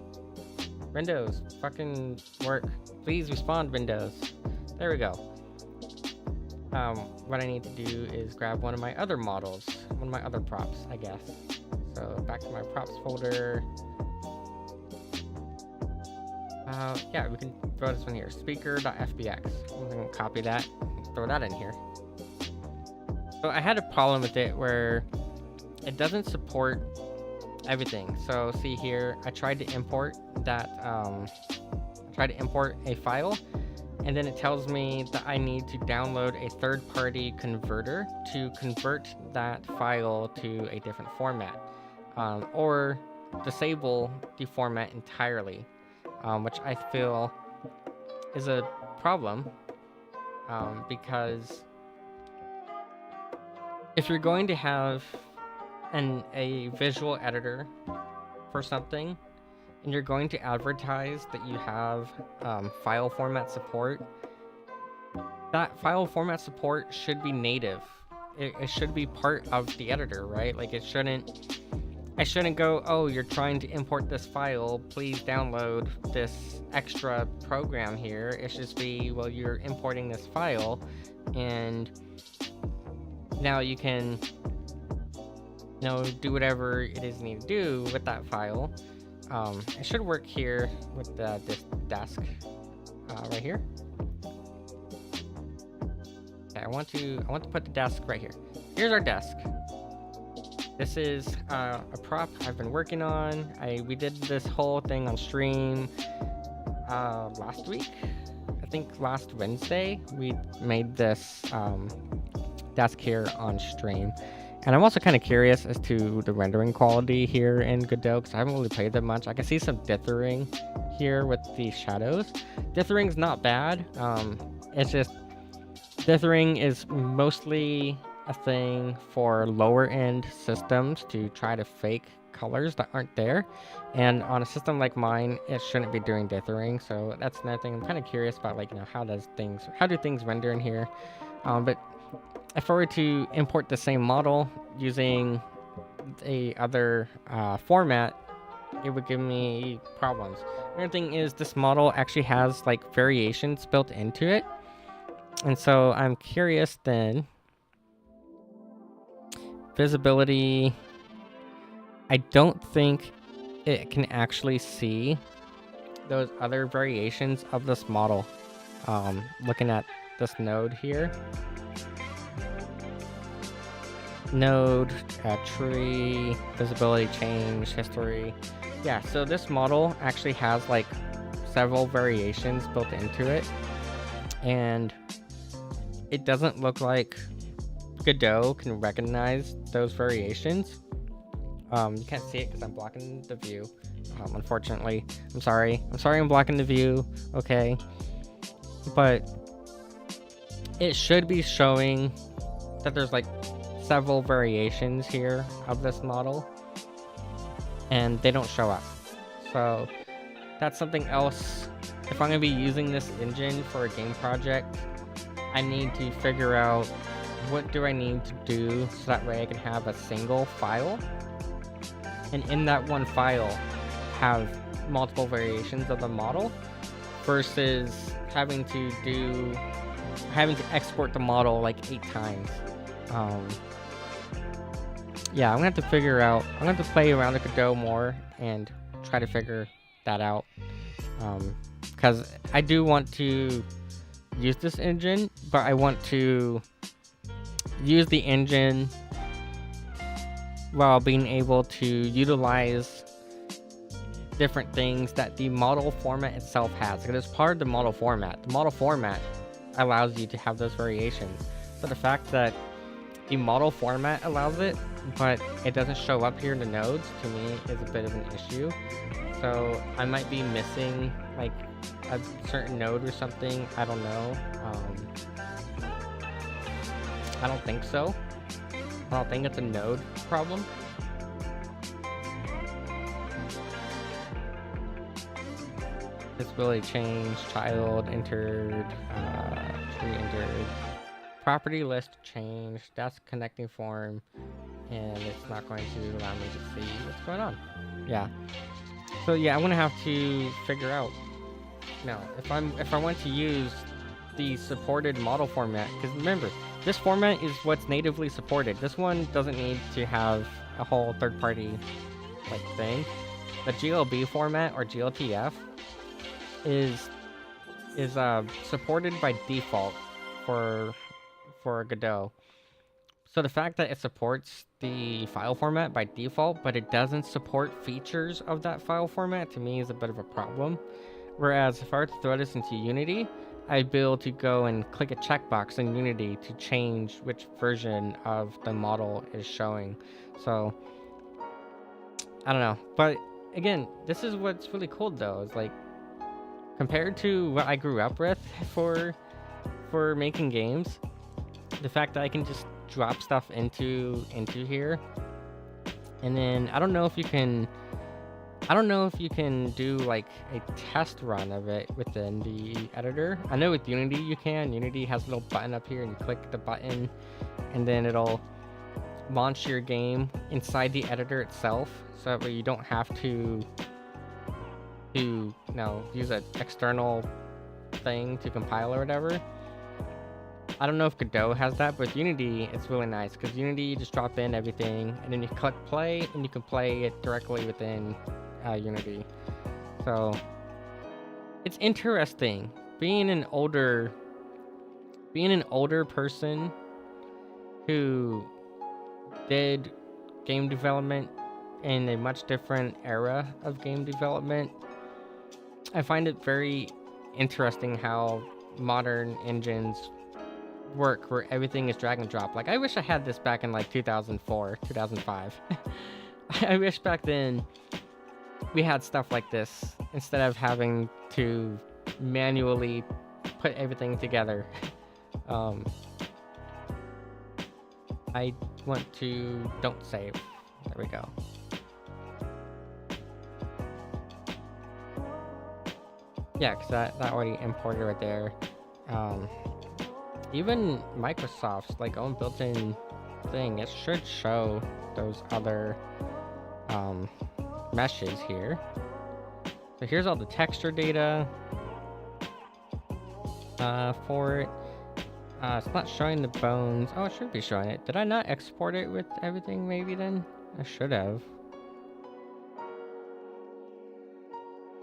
Windows, fucking work. Please respond, Windows. There we go. What I need to do is grab one of my other models, one of my other props, I guess. So back to my props folder. Yeah, we can throw this one here, speaker.fbx. I'm gonna copy that, throw that in here. So I had a problem with it where it doesn't support everything. So see here, I tried to import that, a file, and then it tells me that I need to download a third-party converter to convert that file to a different format, or disable the format entirely, which I feel is a problem, because if you're going to have a visual editor for something, and you're going to advertise that you have file format support, that file format support should be native. It should be part of the editor, right? Like I shouldn't go, oh, you're trying to import this file, please download this extra program here. It should be, well, you're importing this file, and now you can, do whatever it is you need to do with that file. It should work here with this desk right here. Okay, I want to put the desk right here. Here's our desk. This is a prop I've been working on. We did this whole thing on stream last week. I think last Wednesday we made this desk here on stream. And I'm also kind of curious as to the rendering quality here in Godot, because I haven't really played that much. I can see some dithering here with the shadows. Dithering's not bad. It's just dithering is mostly a thing for lower end systems to try to fake colors that aren't there. And on a system like mine, it shouldn't be doing dithering. So that's another thing I'm kind of curious about, like, how do things render in here? But if I were to import the same model using a other format, it would give me problems. Another thing is this model actually has like variations built into it. And so I'm curious then. Visibility. I don't think it can actually see those other variations of this model. Looking at this node here. Node, tree, visibility change, history. Yeah, so this model actually has like several variations built into it. And it doesn't look like Godot can recognize those variations. You can't see it because I'm blocking the view. Unfortunately, I'm sorry I'm blocking the view. Okay, but it should be showing that there's like several variations here of this model, and they don't show up. So that's something else. If I'm gonna be using this engine for a game project, I need to figure out what do I need to do so that way I can have a single file, and in that one file have multiple variations of the model versus having to export the model like 8 times. Yeah, I'm gonna have to figure out, I'm gonna have to play around with Godot more and try to figure that out. Because I do want to use this engine, but I want to use the engine while being able to utilize different things that the model format itself has. Because it's part of the model format. The model format allows you to have those variations. So the fact that the model format allows it, but it doesn't show up here in the nodes, to me is a bit of an issue. So I might be missing like a certain node or something. I don't know. I don't think so. I don't think it's a node problem. Disability change, child entered, tree entered, property list changed, that's connecting form, and it's not going to allow me to see what's going on. Yeah. So yeah, I'm gonna have to figure out. Now, if I want to use the supported model format, because remember, this format is what's natively supported. This one doesn't need to have a whole third-party like thing. The GLB format or GLTF is supported by default for Godot. So the fact that it supports the file format by default, but it doesn't support features of that file format, to me is a bit of a problem. Whereas if I were to throw this into Unity, I'd be able to go and click a checkbox in Unity to change which version of the model is showing. So I don't know, but again, this is what's really cool though. Is like, compared to what I grew up with for making games, the fact that I can just drop stuff into here, and then I don't know if you can do like a test run of it within the editor. I know with Unity you can. Unity has a little button up here and you click the button and then it'll launch your game inside the editor itself, so that way you don't have to use an external thing to compile or whatever. I don't know if Godot has that, but with Unity it's really nice, because Unity you just drop in everything and then you click play and you can play it directly within Unity. So it's interesting being an older person who did game development in a much different era of game development. I find it very interesting how modern engines work where everything is drag and drop. Like, I wish I had this back in like 2004, 2005. I wish back then we had stuff like this instead of having to manually put everything together. I want to don't save. There we go. Yeah, because that already imported right there. Even Microsoft's like own built-in thing, it should show those other meshes here. So here's all the texture data for it. It's not showing the bones. Oh, it should be showing it. Did I not export it with everything maybe then? I should have.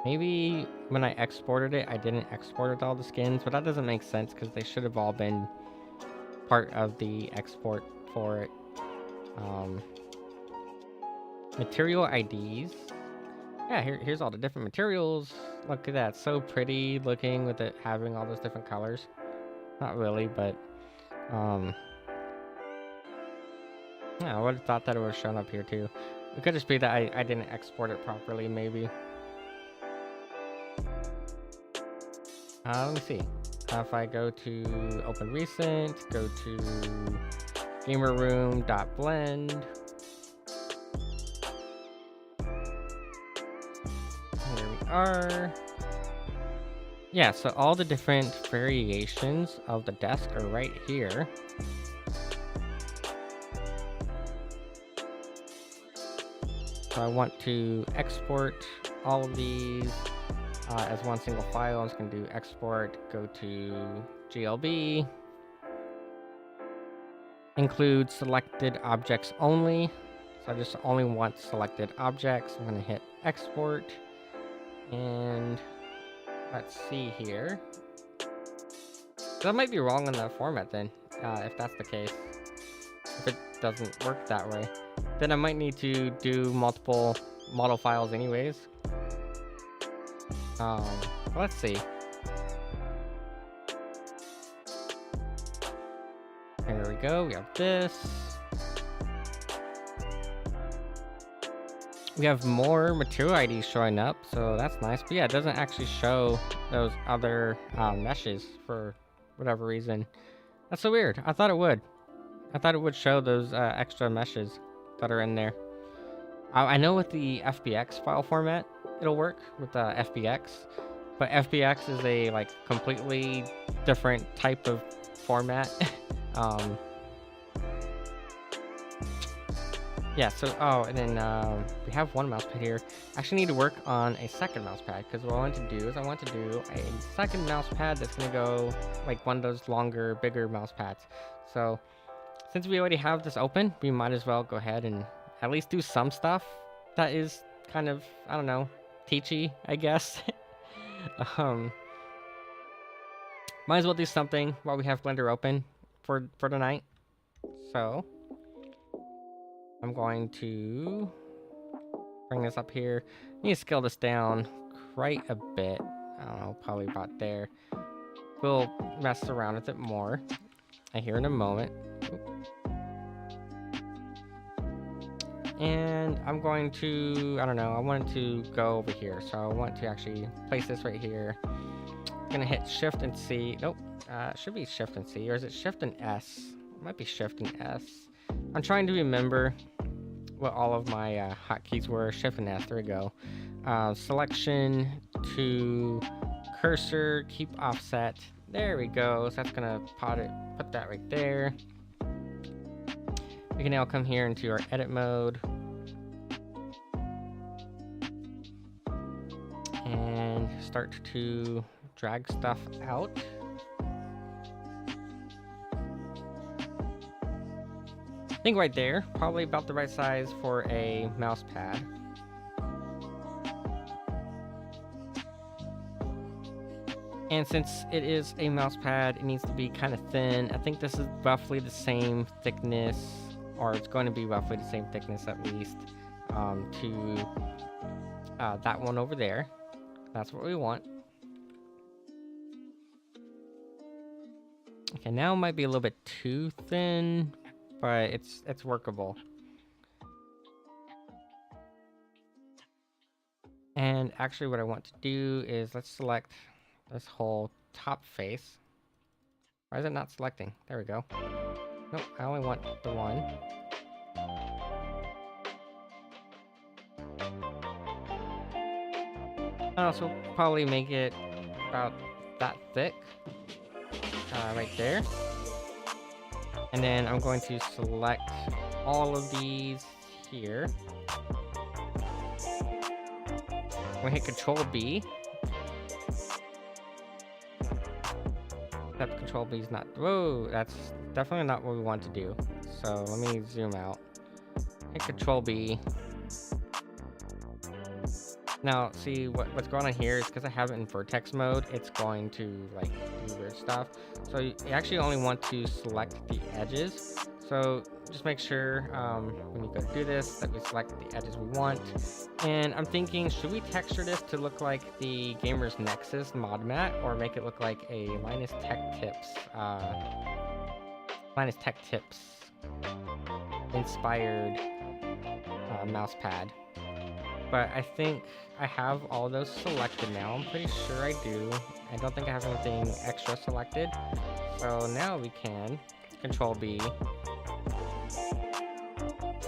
Maybe when I exported it, I didn't export with all the skins, but that doesn't make sense because they should have all been part of the export for it. Material IDs. Yeah, here's all the different materials. Look at that, so pretty looking with it having all those different colors. Not really, but yeah, I would have thought that it would have shown up here too. It could just be that I didn't export it properly, maybe. Let me see. If I go to open recent, go to gamerroom.blend. Here we are. Yeah, so all the different variations of the desk are right here. So I want to export all of these as one single file. I'm just going to do export, go to GLB, include selected objects only. So I just only want selected objects. I'm going to hit export, and let's see here. That might be wrong in the format then, if that's the case. If it doesn't work that way, then I might need to do multiple model files anyways. Let's see. Here we go. We have this. We have more material IDs showing up, so that's nice. But yeah, it doesn't actually show those other meshes for whatever reason. That's so weird. I thought it would. I thought it would show those extra meshes that are in there. I know with the FBX file format, it'll work with the FBX, but FBX is a like completely different type of format. Yeah, so, oh, and then we have one mouse pad here. I actually need to work on a second mouse pad, because what I want to do is I want to do a second mouse pad that's going to go like one of those longer, bigger mouse pads. So since we already have this open, we might as well go ahead and at least do some stuff that is kind of, I don't know, teachy, I guess. Might as well do something while we have Blender open for tonight. So I'm going to bring this up here. I need to scale this down quite a bit. I don't know, probably about there. We'll mess around with it more here in a moment. And I'm going to, I don't know, I want to go over here. So I want to actually place this right here. I'm gonna hit Shift and C. Nope, it should be Shift and C, or is it Shift and S? It might be Shift and S. I'm trying to remember what all of my hotkeys were. Shift and S, there we go. Selection to cursor, keep offset. There we go. So that's gonna put that right there. We can now come here into our edit mode and start to drag stuff out. I think right there, probably about the right size for a mouse pad. And since it is a mouse pad, it needs to be kind of thin. I think this is roughly the same thickness, or it's going to be roughly the same thickness at least, to that one over there. That's what we want. Okay, now it might be a little bit too thin, but it's workable. And actually what I want to do is let's select this whole top face. Why is it not selecting? There we go. Nope, I only want the one. I'll also probably make it about that thick, right there. And then I'm going to select all of these here. I'm gonna hit Control B. Except Control B is not. Whoa, that's definitely not what we want to do. So let me zoom out. Hit Control B. Now, see what's going on here is because I have it in vertex mode, it's going to like do weird stuff. So you actually only want to select the edges. So just make sure when you go to do this that we select the edges we want. And I'm thinking, should we texture this to look like the Gamer's Nexus mod mat, or make it look like a Linus Tech Tips inspired mouse pad? But I think I have all those selected now. I'm pretty sure I do. I don't think I have anything extra selected. So now we can Control B.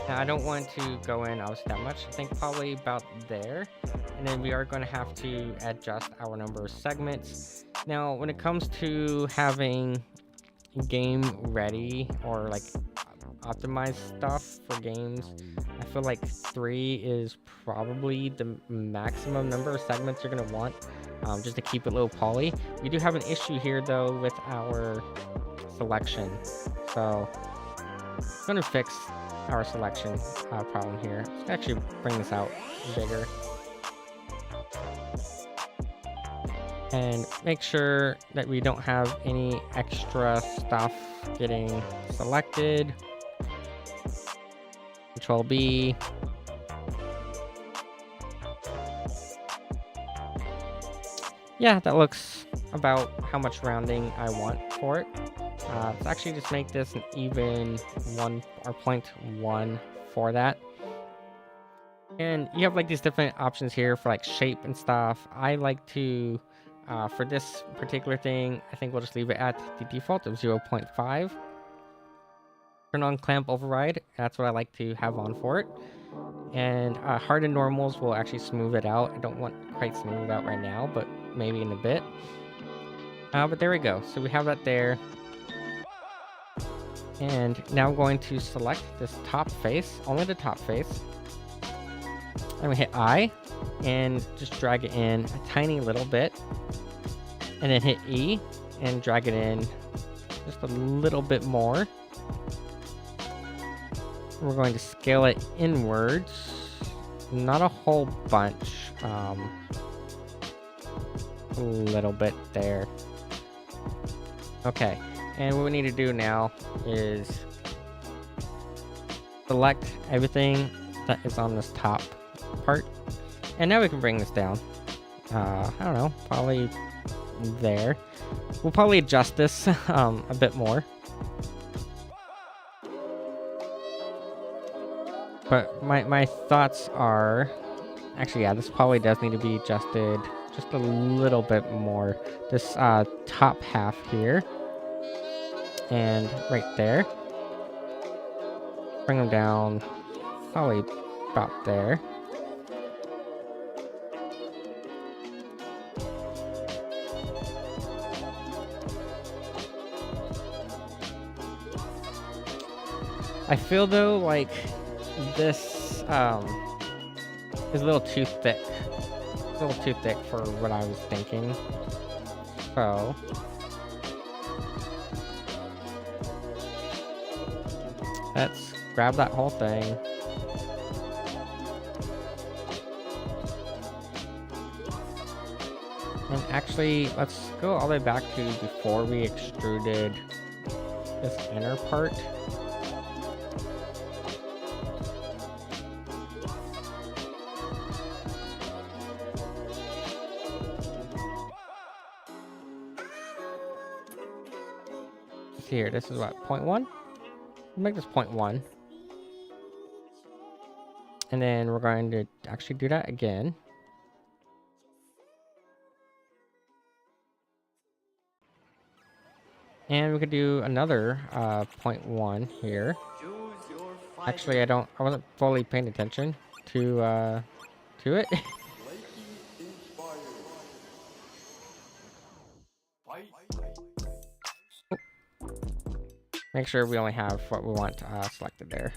Now I don't want to go in obviously that much. I think probably about there. And then we are going to have to adjust our number of segments. Now when it comes to having game ready or like optimized stuff for games, I feel like 3 is probably the maximum number of segments you're going to want, just to keep it low poly. We do have an issue here though with our selection, so I'm going to fix our selection problem here. Let's actually bring this out bigger and make sure that we don't have any extra stuff getting selected. Control B. Yeah, that looks about how much rounding I want for it. Let's actually just make this an even 1 or 0.1 for that. And you have like these different options here for like shape and stuff. I like to, for this particular thing, I think we'll just leave it at the default of 0.5. Turn on clamp override. That's what I like to have on for it. And hardened normals will actually smooth it out. I don't want quite smooth it out right now, but maybe in a bit. But there we go. So we have that there. And now I'm going to select this top face, only the top face. And we hit I and just drag it in a tiny little bit. And then hit E and drag it in just a little bit more. We're going to scale it inwards, not a whole bunch, a little bit there. Okay, and what we need to do now is select everything that is on this top part, and now we can bring this down. I don't know, probably there. We'll probably adjust this a bit more. But my thoughts are, actually, yeah, this probably does need to be adjusted just a little bit more. This top half here and right there. Bring them down probably about there. I feel though like this is a little too thick. It's a little too thick for what I was thinking. So let's grab that whole thing. And actually, let's go all the way back to before we extruded this inner part. see here. This is what, 0.1? We'll make this 0.1. And then we're going to actually do that again. And we could do another 0.1 here. Actually, I wasn't fully paying attention to it. Make sure we only have what we want selected there.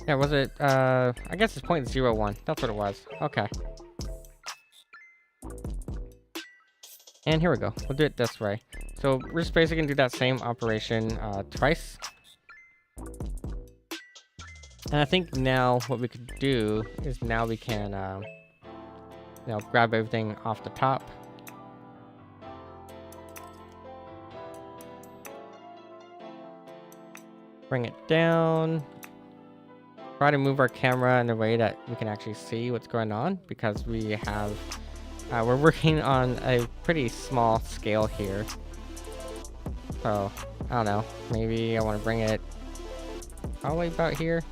Yeah, was it, I guess it's 0.01. That's what it was. Okay. And here we go. We'll do it this way. So we're just basically gonna do that same operation twice. And I think now what we could do is now we can, you know, grab everything off the top. Bring it down. Try to move our camera in a way that we can actually see what's going on, because we have, we're working on a pretty small scale here. So, I don't know, maybe I want to bring it probably about here.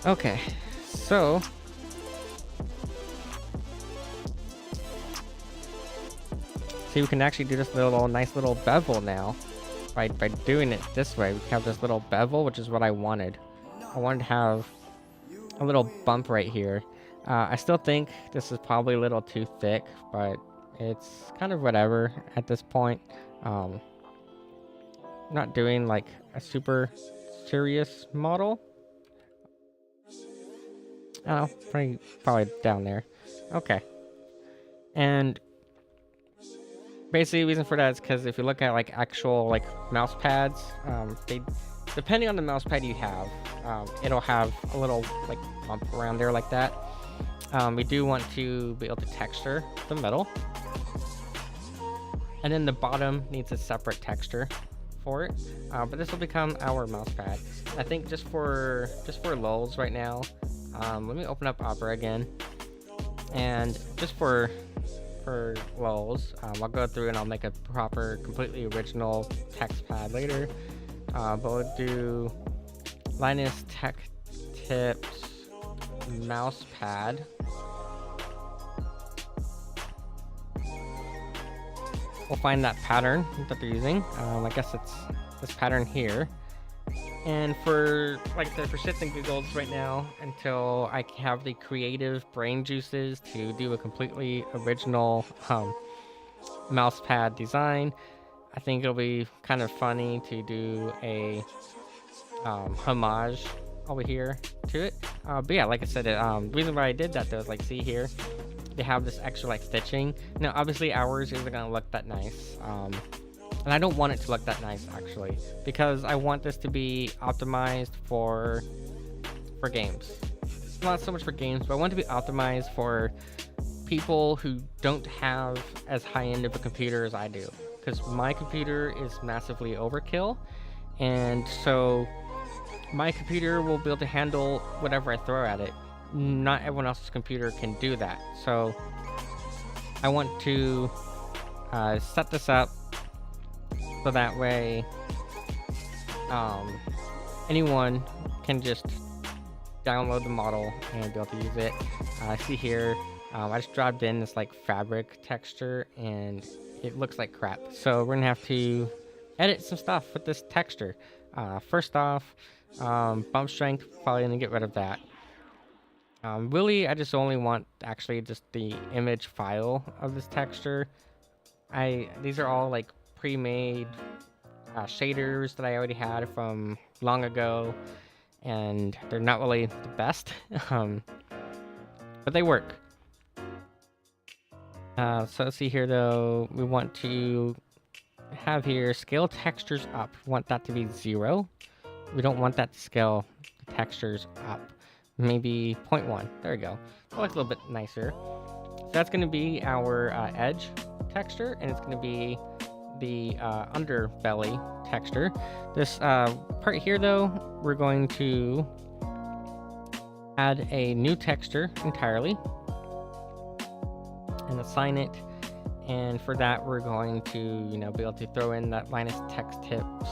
Okay, so see, we can actually do this little nice little bevel now by doing it this way. We have this little bevel, which is what I wanted. I wanted to have a little bump right here. I still think this is probably a little too thick, but it's kind of whatever at this point. I'm not doing like a super serious model. Oh, probably down there. Okay. And basically the reason for that is because if you look at like actual like mouse pads, they, depending on the mouse pad you have, it'll have a little like bump around there like that. We do want to be able to texture the middle, and then the bottom needs a separate texture for it. But this will become our mouse pad. I think just for lulz right now. Let me open up Opera again, and just for lulz, I'll go through and I'll make a proper, completely original text pad later. But we'll do Linus Tech Tips mouse pad. We'll find that pattern that they're using. I guess it's this pattern here. And for, like I said, for shits and giggles right now, until I have the creative brain juices to do a completely original mouse pad design, I think it'll be kind of funny to do a homage over here to it. But yeah, like I said, the reason why I did that though is, like, see here, they have this extra like stitching. Now obviously ours isn't gonna look that nice. And I don't want it to look that nice, actually, because I want this to be optimized for games. Not so much for games, but I want it to be optimized for people who don't have as high-end of a computer as I do. Because my computer is massively overkill, and so my computer will be able to handle whatever I throw at it. Not everyone else's computer can do that. So I want to set this up so that way anyone can just download the model and be able to use it. See here, I just dropped in this like fabric texture and it looks like crap. So we're gonna have to edit some stuff with this texture. First off, bump strength, probably gonna get rid of that. Really, I just only want actually just the image file of this texture. These are all like pre-made shaders that I already had from long ago, and they're not really the best, but they work. So let's see here though, we want to have here scale textures up. We want that to be 0. We don't want that to scale the textures up. Maybe 0.1. There we go. That looks a little bit nicer. So that's going to be our edge texture, and it's going to be the underbelly texture. This part here though, we're going to add a new texture entirely and assign it. And for that, we're going to, be able to throw in that minus text tips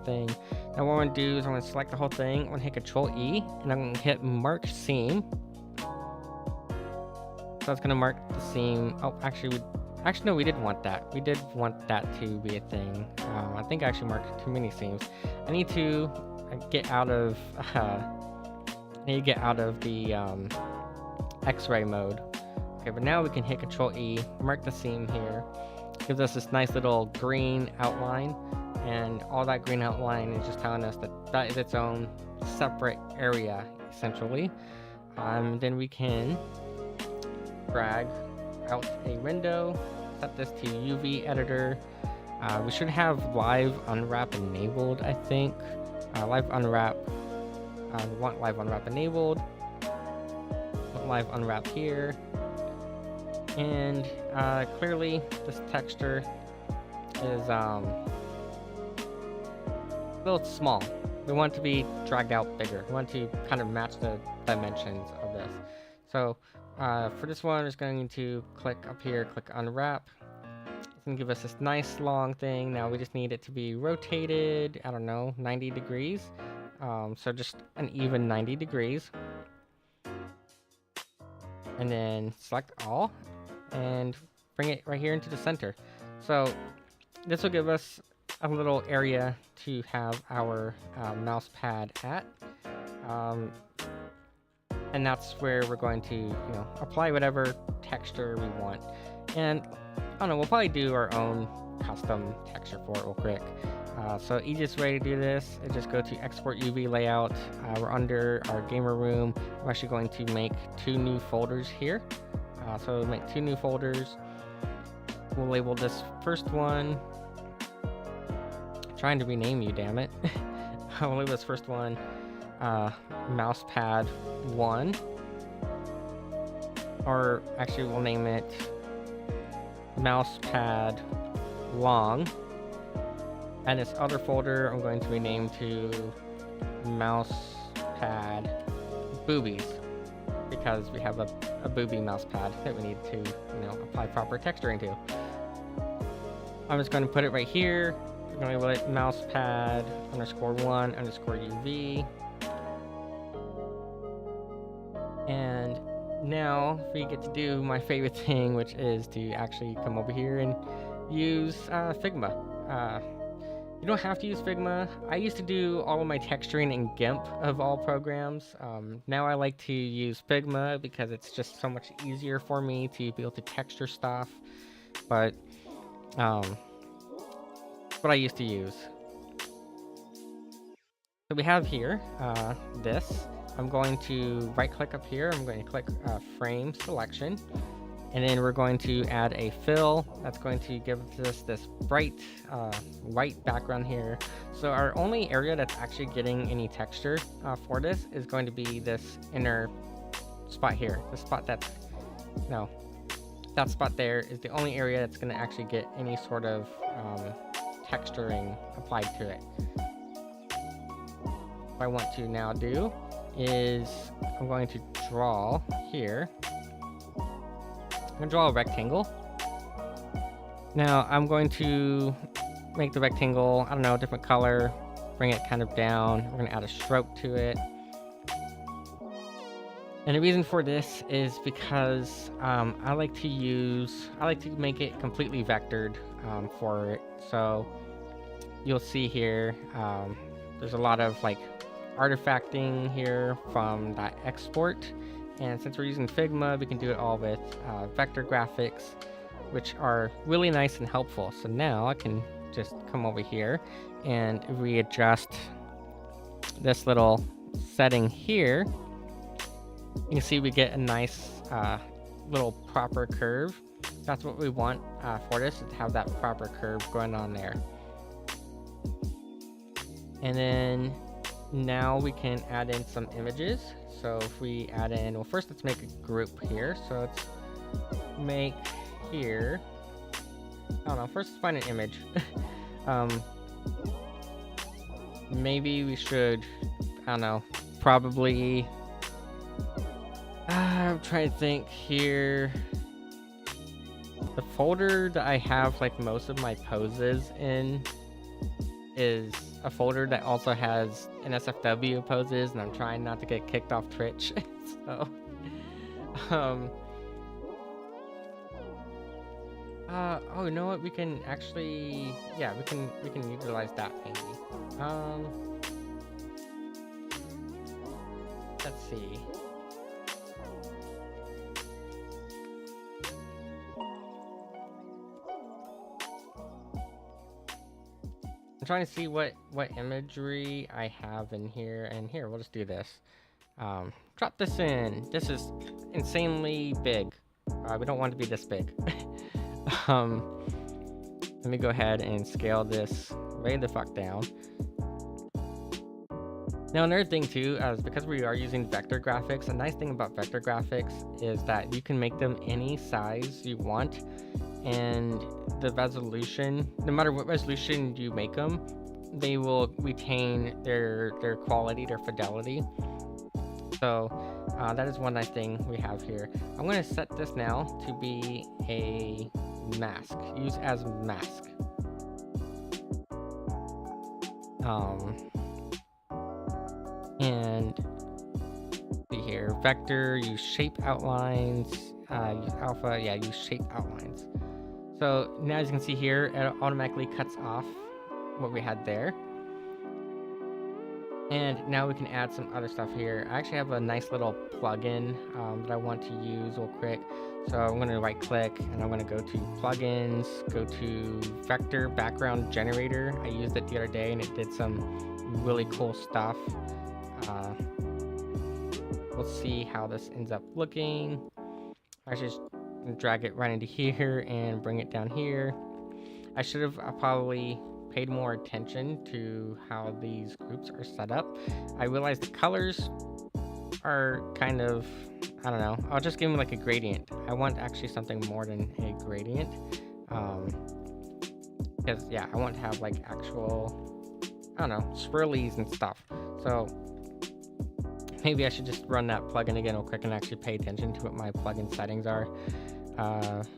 thing. Now what I'm going to do is I'm going to select the whole thing. I'm going to hit Control E, and I'm going to hit Mark Seam. So that's going to mark the seam. Oh, actually, no, we didn't want that. We did want that to be a thing. I think I actually marked too many seams. I need to get out of the X-ray mode. Okay, but now we can hit Control E, mark the seam here. Gives us this nice little green outline, and all that green outline is just telling us that that is its own separate area, essentially. Then we can drag out a window, set this to UV editor. We should have live unwrap enabled, I think. Live unwrap, we want live unwrap enabled. Put live unwrap here. And clearly this texture is a little small. We want it to be dragged out bigger. We want to kind of match the dimensions of this. So for this one, I'm just going to click up here, click unwrap. It's going to give us this nice long thing. Now we just need it to be rotated, I don't know, 90 degrees. So just an even 90 degrees. And then select all and bring it right here into the center. So this will give us a little area to have our mouse pad at. And that's where we're going to, apply whatever texture we want. And I don't know, we'll probably do our own custom texture for it real quick. So easiest way to do this is just go to Export UV Layout. We're under our gamer room. I'm actually going to make 2 new folders here. So make 2 new folders. We'll label this first one. I'm trying to rename you, damn it. We'll label this first one Mousepad 1. Or actually, we'll name it Mousepad Long. And this other folder I'm going to rename to Mousepad Boobies, because we have a booby mouse pad that we need to, apply proper texturing to. I'm just going to put it right here. I'm going to label it mousepad _1 _UV. And now we get to do my favorite thing, which is to actually come over here and use Figma. You don't have to use Figma. I used to do all of my texturing in GIMP of all programs. Now I like to use Figma because it's just so much easier for me to be able to texture stuff. But what I used to use. So we have here this. I'm going to right click up here. I'm going to click frame selection. And then we're going to add a fill. That's going to give us this bright white background here. So our only area that's actually getting any texture for this is going to be this inner spot here. The spot that spot there is the only area that's going to actually get any sort of texturing applied to it. What I want to now do is I'm going to draw here. I'm going to draw a rectangle. Now I'm going to make the rectangle, I don't know, a different color, bring it kind of down. We're going to add a stroke to it. And the reason for this is because I like to make it completely vectored for it. So you'll see here, there's a lot of artifacting here from that export. And since we're using Figma, we can do it all with vector graphics, which are really nice and helpful. So now I can just come over here and readjust this little setting here. You can see we get a nice little proper curve. That's what we want for this, is to have that proper curve going on there. And then now we can add in some images. So if we add in, well, first let's make a group here. So let's make here I don't know. First, find an image. um, maybe we should. I don't know. Probably. I'm trying to think here. The folder that I have like most of my poses in is a folder that also has NSFW poses, and I'm trying not to get kicked off Twitch. So, um, oh, you know what? We can actually, yeah, we can utilize that maybe. Let's see. I'm trying to see what imagery I have in here, and here we'll just do this. Drop this in. This is insanely big. We don't want it to be this big. Let me go ahead and scale this way the fuck down. Now another thing too is because we are using vector graphics, a nice thing about vector graphics is that you can make them any size you want, and the resolution, no matter what resolution you make them, they will retain their quality, their fidelity. So that is one nice thing we have here. I'm going to set this now to be a mask, use as mask. And see here, vector, use shape outlines, use alpha, yeah, use shape outlines. So now as you can see here, it automatically cuts off what we had there. And now we can add some other stuff here. I actually have a nice little plugin that I want to use real quick. So I'm going to right click and I'm going to go to plugins, go to vector background generator. I used it the other day and it did some really cool stuff. We'll see how this ends up looking. I just drag it right into here and bring it down here. I should have probably paid more attention to how these groups are set up. I realized the colors are kind of, I don't know, I'll just give them like a gradient. I want actually something more than a gradient, because yeah, I want to have like actual, I don't know, swirlies and stuff. So maybe I should just run that plugin again real quick and actually pay attention to what my plugin settings are.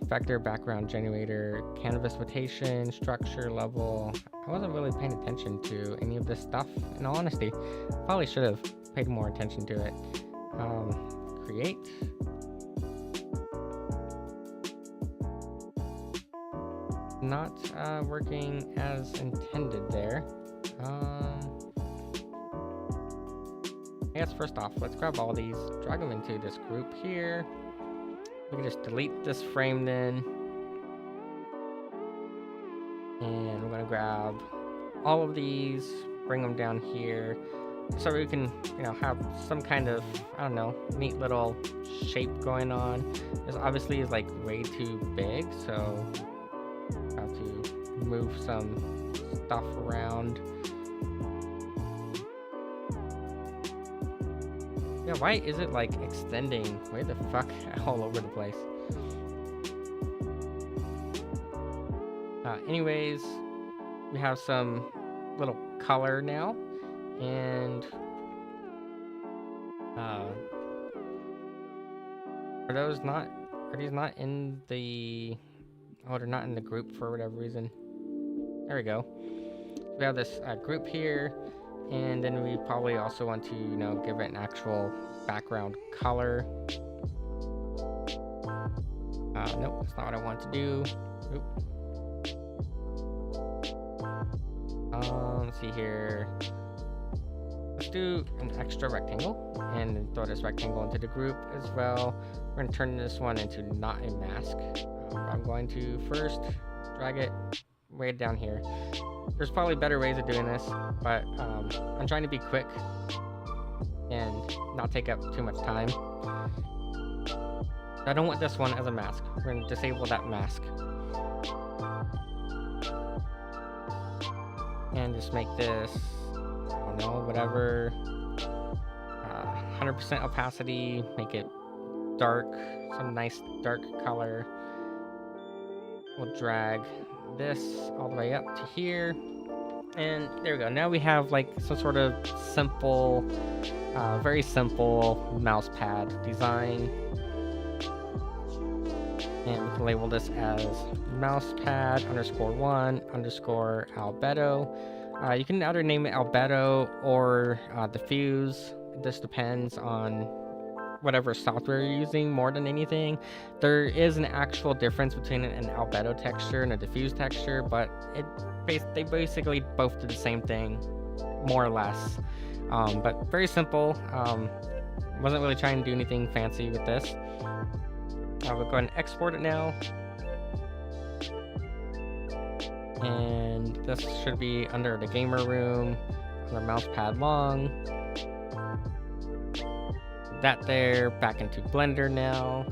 Vector background generator, canvas rotation, structure level. I wasn't really paying attention to any of this stuff, in all honesty. Probably should have paid more attention to it. Create. Not working as intended there. I guess first off, let's grab all these, drag them into this group here. We can just delete this frame then. And we're going to grab all of these, bring them down here, so we can, you know, have some kind of, I don't know, neat little shape going on. This obviously is like way too big, so I have to move some stuff around. Yeah, why is it like extending way the fuck all over the place? Anyways, we have some little color now, and are these not in the, oh, they're not in the group for whatever reason. There we go. So we have this group here. And then we probably also want to, you know, give it an actual background color. Nope, that's not what I want to do. Oop. Let's see here. Let's do an extra rectangle and throw this rectangle into the group as well. We're going to turn this one into not a mask. I'm going to first drag it way down here. There's probably better ways of doing this, but I'm trying to be quick and not take up too much time. I don't want this one as a mask. We're going to disable that mask. And just make this, I don't know, whatever, 100% opacity, make it dark, some nice dark color. we'll drag this all the way up to here. And there we go. Now we have like some sort of simple, very simple mouse pad design. And we can label this as mousepad _1 _ albedo. You can either name it albedo or diffuse. This depends on whatever software you're using more than anything. There is an actual difference between an albedo texture and a diffuse texture, but they basically both do the same thing, more or less. But very simple. Wasn't really trying to do anything fancy with this. We'll go ahead and export it now. And this should be under the gamer room, under mousepad long. That there, back into Blender now.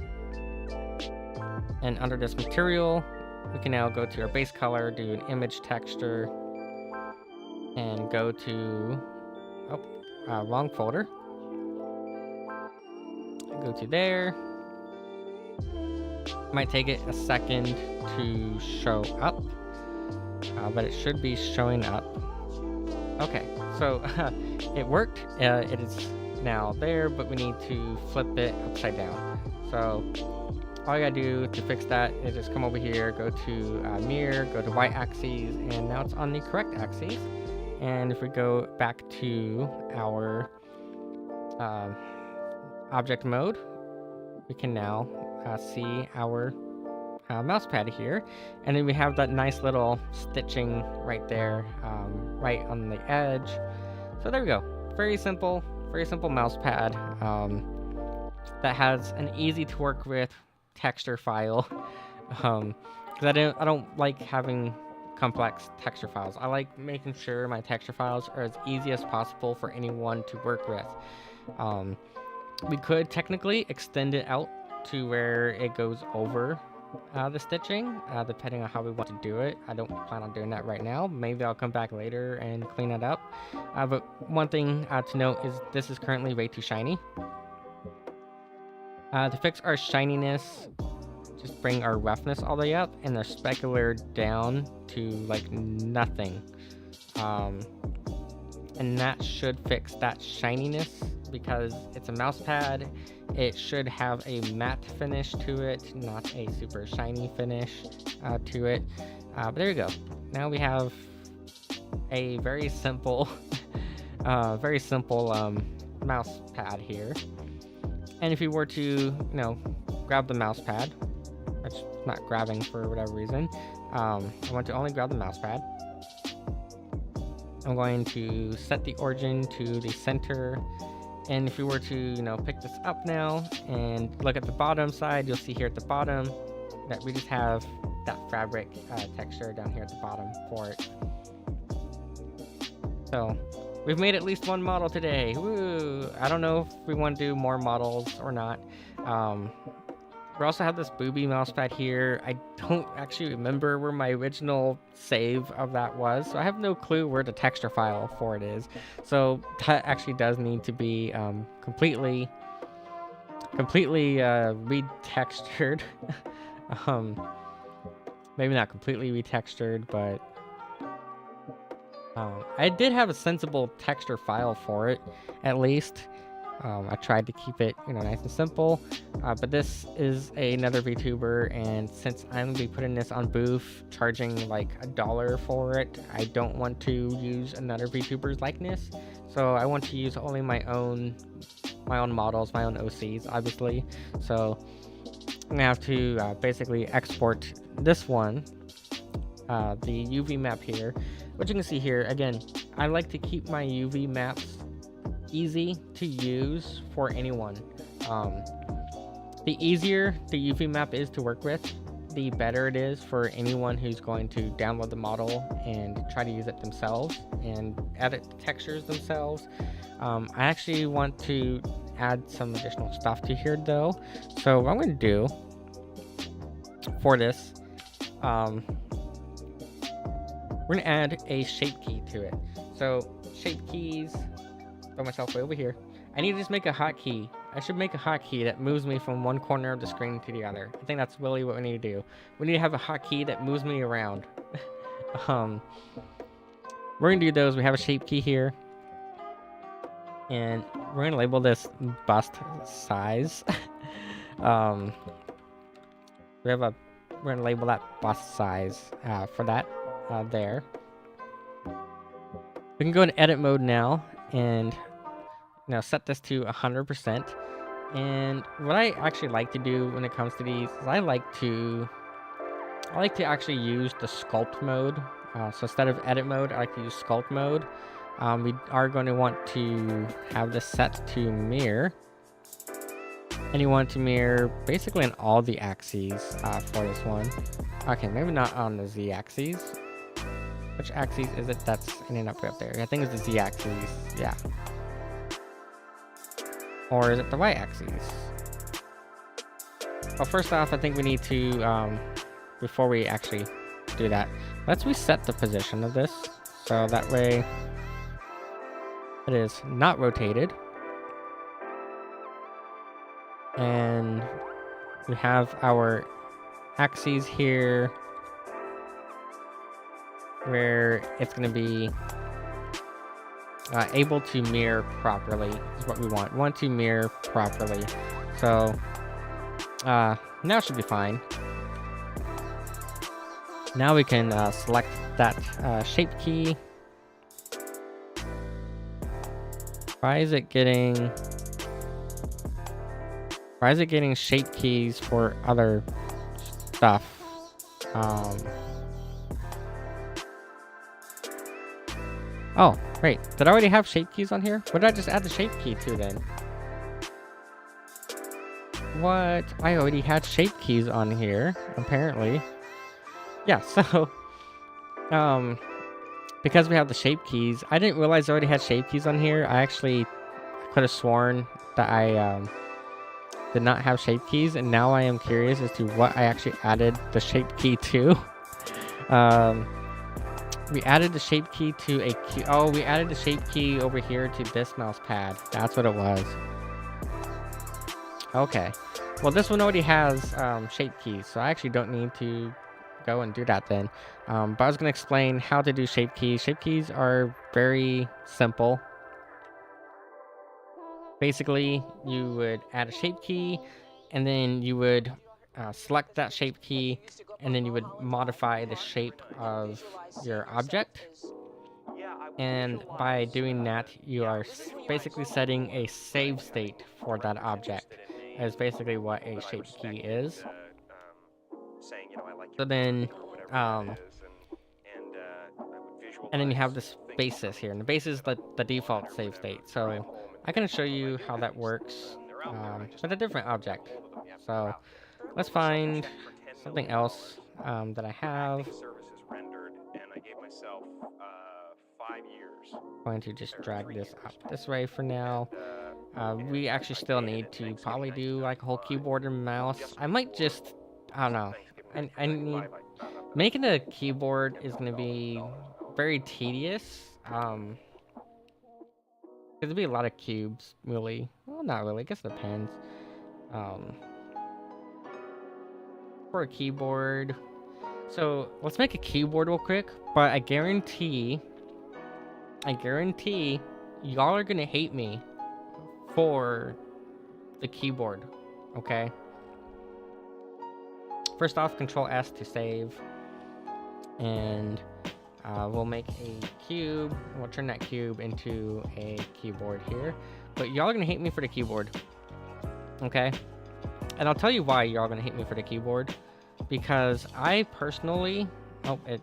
And under this material, we can now go to our base color, do an image texture, and go to, wrong folder. Go to there. Might take it a second to show up, but it should be showing up. Okay, so it worked. It is now there, but we need to flip it upside down. So all I gotta do to fix that is just come over here, go to mirror, go to y-axis, and now it's on the correct axis. And if we go back to our object mode, we can now see our mouse pad here, and then we have that nice little stitching right there, right on the edge. So there we go. Very simple mouse pad that has an easy to work with texture file. Because I don't like having complex texture files. I like making sure my texture files are as easy as possible for anyone to work with. We could technically extend it out to where it goes over the stitching, depending on how we want to do it. I don't plan on doing that right now. Maybe I'll come back later and clean it up. But one thing to note is this is currently way too shiny. To fix our shininess, just bring our roughness all the way up and the specular down to like nothing. And that should fix that shininess, because it's a mouse pad. It should have a matte finish to it, not a super shiny finish to it. But there you go. Now we have a very simple, mouse pad here. And if you were to, grab the mouse pad, which is not grabbing for whatever reason, I want to only grab the mouse pad. I'm going to set the origin to the center. And if you were to, pick this up now and look at the bottom side, you'll see here at the bottom that we just have that fabric texture down here at the bottom for it. So we've made at least one model today. Woo! I don't know if we want to do more models or not. We also have this booby mousepad here. I don't actually remember where my original save of that was, so I have no clue where the texture file for it is. So that actually does need to be completely retextured. Maybe not completely retextured, but I did have a sensible texture file for it, at least. I tried to keep it, nice and simple, but this is another VTuber, and since I'm gonna be putting this on Booth, charging like $1 for it, I don't want to use another VTuber's likeness, so I want to use only my own models, my own OCs, obviously. So I'm gonna have to basically export this one, the UV map here, which you can see here. Again, I like to keep my UV maps easy to use for anyone. The easier the UV map is to work with, the better it is for anyone who's going to download the model and try to use it themselves and edit the textures themselves. I actually want to add some additional stuff to here though. So what I'm going to do for this, we're going to add a shape key to it. So shape keys, throw myself way over here. I need to just make a hotkey I should make a hotkey that moves me from one corner of the screen to the other. I think that's really what we need to do. We need to have a hotkey that moves me around. We're gonna do those. We have a shape key here. And we're gonna label this bust size. We're gonna label that bust size for that there. We can go in edit mode now and set this to 100%. And what I actually like to do when it comes to these is I like to actually use the sculpt mode. So instead of edit mode, I like to use sculpt mode. We are going to want to have this set to mirror. And you want to mirror basically on all the axes for this one. Okay, maybe not on the Z axes. Which axis is it that's ending up there? I think it's the Z axis, yeah. Or is it the Y axis? Well, first off, I think we need to, before we actually do that, let's reset the position of this. So that way it is not rotated. And we have our axes here where it's going to be able to mirror properly is what we want. We want to mirror properly. So now it should be fine. Now we can select that shape key. Why is it getting shape keys for other stuff? Oh, wait, did I already have shape keys on here? What did I just add the shape key to then? What? I already had shape keys on here, apparently. Yeah, so, because we have the shape keys, I didn't realize I already had shape keys on here. I actually could have sworn that I, did not have shape keys, and now I am curious as to what I actually added the shape key to. We added the shape key to a key. Oh, we added the shape key over here to this mouse pad. That's what it was. Okay. Well, this one already has shape keys, so I actually don't need to go and do that then. But I was going to explain how to do shape keys. Shape keys are very simple. Basically, you would add a shape key, and then you would select that shape key, and then you would modify the shape of your object. And by doing that, you are basically setting a save state for that object. Is basically what a shape key is. So then, and then you have this basis here, and the basis is the default save state. So I can show you how that works with a different object. So let's find something else that I have. I'm going to just drag this up this way for now. We actually still need to probably do like a whole keyboard and mouse. I might just, I don't know. I need, making a keyboard is going to be very tedious. There'll be a lot of cubes, really. Well, not really. I guess it depends. For a keyboard. So let's make a keyboard real quick. But I guarantee y'all are gonna hate me for the keyboard. Okay. First off, Control S to save, and we'll make a cube. We'll turn that cube into a keyboard here. But y'all are gonna hate me for the keyboard. Okay. And I'll tell you why y'all are gonna hate me for the keyboard. Because I personally... Oh, it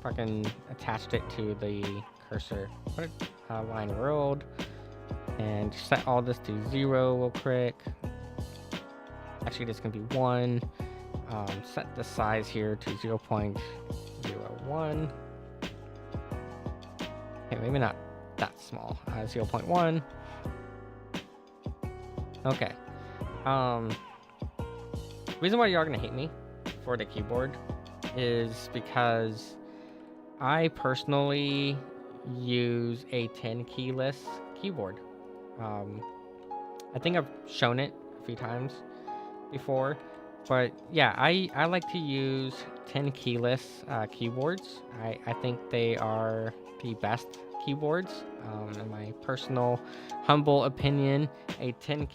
fucking attached it to the cursor. Put it line world. And set all this to 0 real quick. Actually, this can be 1. Set the size here to 0.01. Okay, maybe not that small. 0.1. Okay. Reason why y'all gonna hate me for the keyboard is because I personally use a 10 keyless keyboard. I think I've shown it a few times before, but yeah, I like to use 10 keyless keyboards. I think they are the best keyboards. In my personal humble opinion, a 10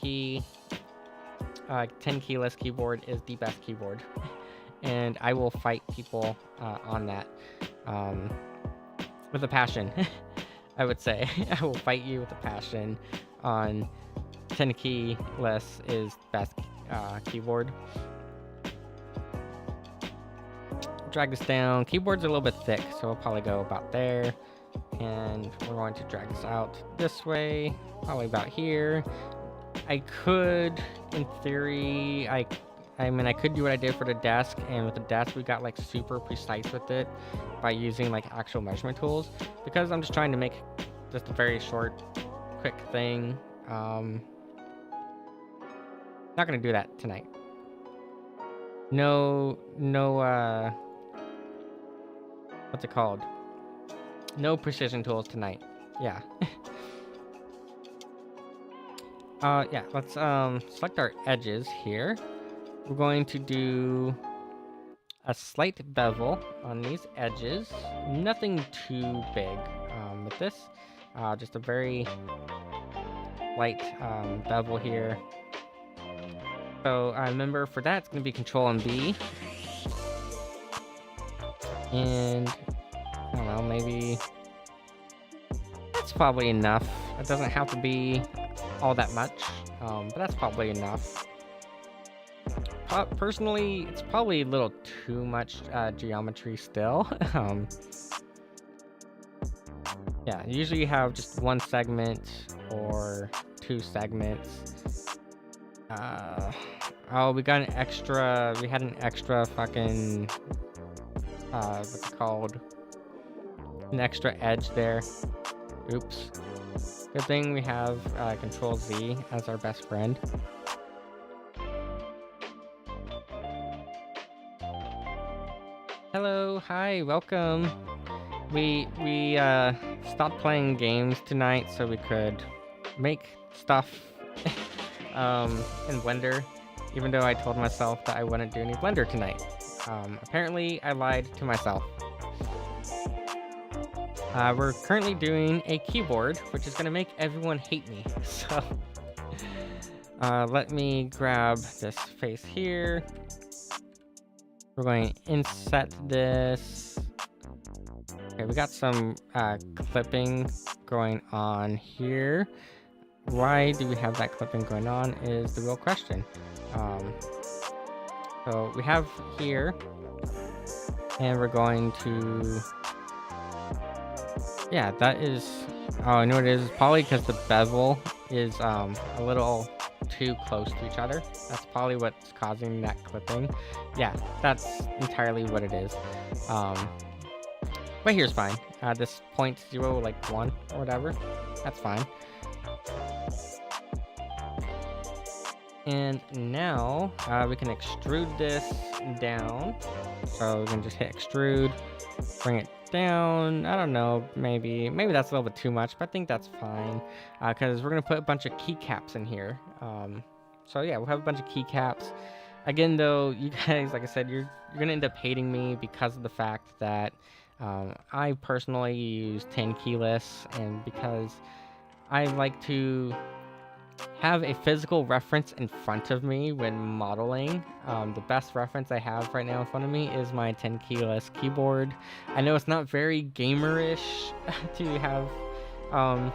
keyless keyboard is the best keyboard, and I will fight people on that with a passion. I would say I will fight you with a passion on 10 keyless is best keyboard. Drag this down. Keyboard's a little bit thick, so we'll probably go about there. And we're going to drag this out this way, probably about here. I could, in theory, I mean, I could do what I did for the desk, and with the desk, we got like super precise with it by using like actual measurement tools, because I'm just trying to make just a very short, quick thing. Not gonna do that tonight. No, what's it called? No precision tools tonight. Yeah. Yeah, let's select our edges here. We're going to do a slight bevel on these edges. Nothing too big with this. Just a very light bevel here. So remember, for that, it's going to be Control and B. And I don't know, maybe that's probably enough. It doesn't have to be all that much, but that's probably enough. Personally, it's probably a little too much geometry still. Yeah, usually you have just one segment or two segments. Oh, we got an extra. We had an extra fucking. What's it called? An extra edge there. Oops. Good thing we have Control Z as our best friend. Hello, hi, welcome. We stopped playing games tonight so we could make stuff in Blender, even though I told myself that I wouldn't do any Blender tonight. Apparently I lied to myself. We're currently doing a keyboard, which is going to make everyone hate me. So let me grab this face here. We're going to inset this. Okay, we got some clipping going on here. Why do we have that clipping going on is the real question. So we have here, and we're going to, yeah, that is, oh, I know what it is. It's probably because the bevel is a little too close to each other. That's probably what's causing that clipping. Yeah, that's entirely what it is. But here's fine. This 0.0 like 1 or whatever, that's fine. And now we can extrude this down. So we can just hit extrude, bring it down. I don't know, maybe that's a little bit too much, but I think that's fine, because we're gonna put a bunch of keycaps in here. So yeah, we'll have a bunch of keycaps. Again, though, you guys, like I said, you're gonna end up hating me because of the fact that I personally use 10 keyless, and because I like to have a physical reference in front of me when modeling. The best reference I have right now in front of me is my 10 keyless keyboard. I know it's not very gamerish to have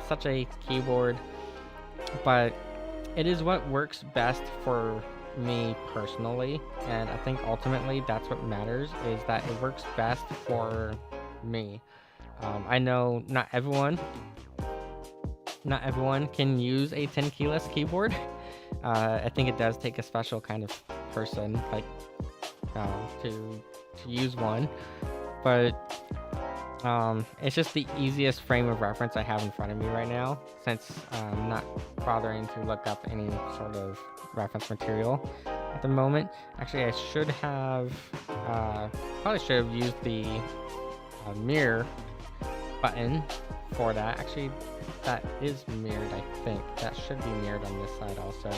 such a keyboard, but it is what works best for me personally, and I think ultimately that's what matters, is that it works best for me. I know not everyone can use a 10 keyless keyboard. I think it does take a special kind of person, like, to use one, but it's just the easiest frame of reference I have in front of me right now, since I'm not bothering to look up any sort of reference material at the moment. Actually, I should have probably should have used the mirror button for that. Actually, that is mirrored, I think. That should be mirrored on this side also.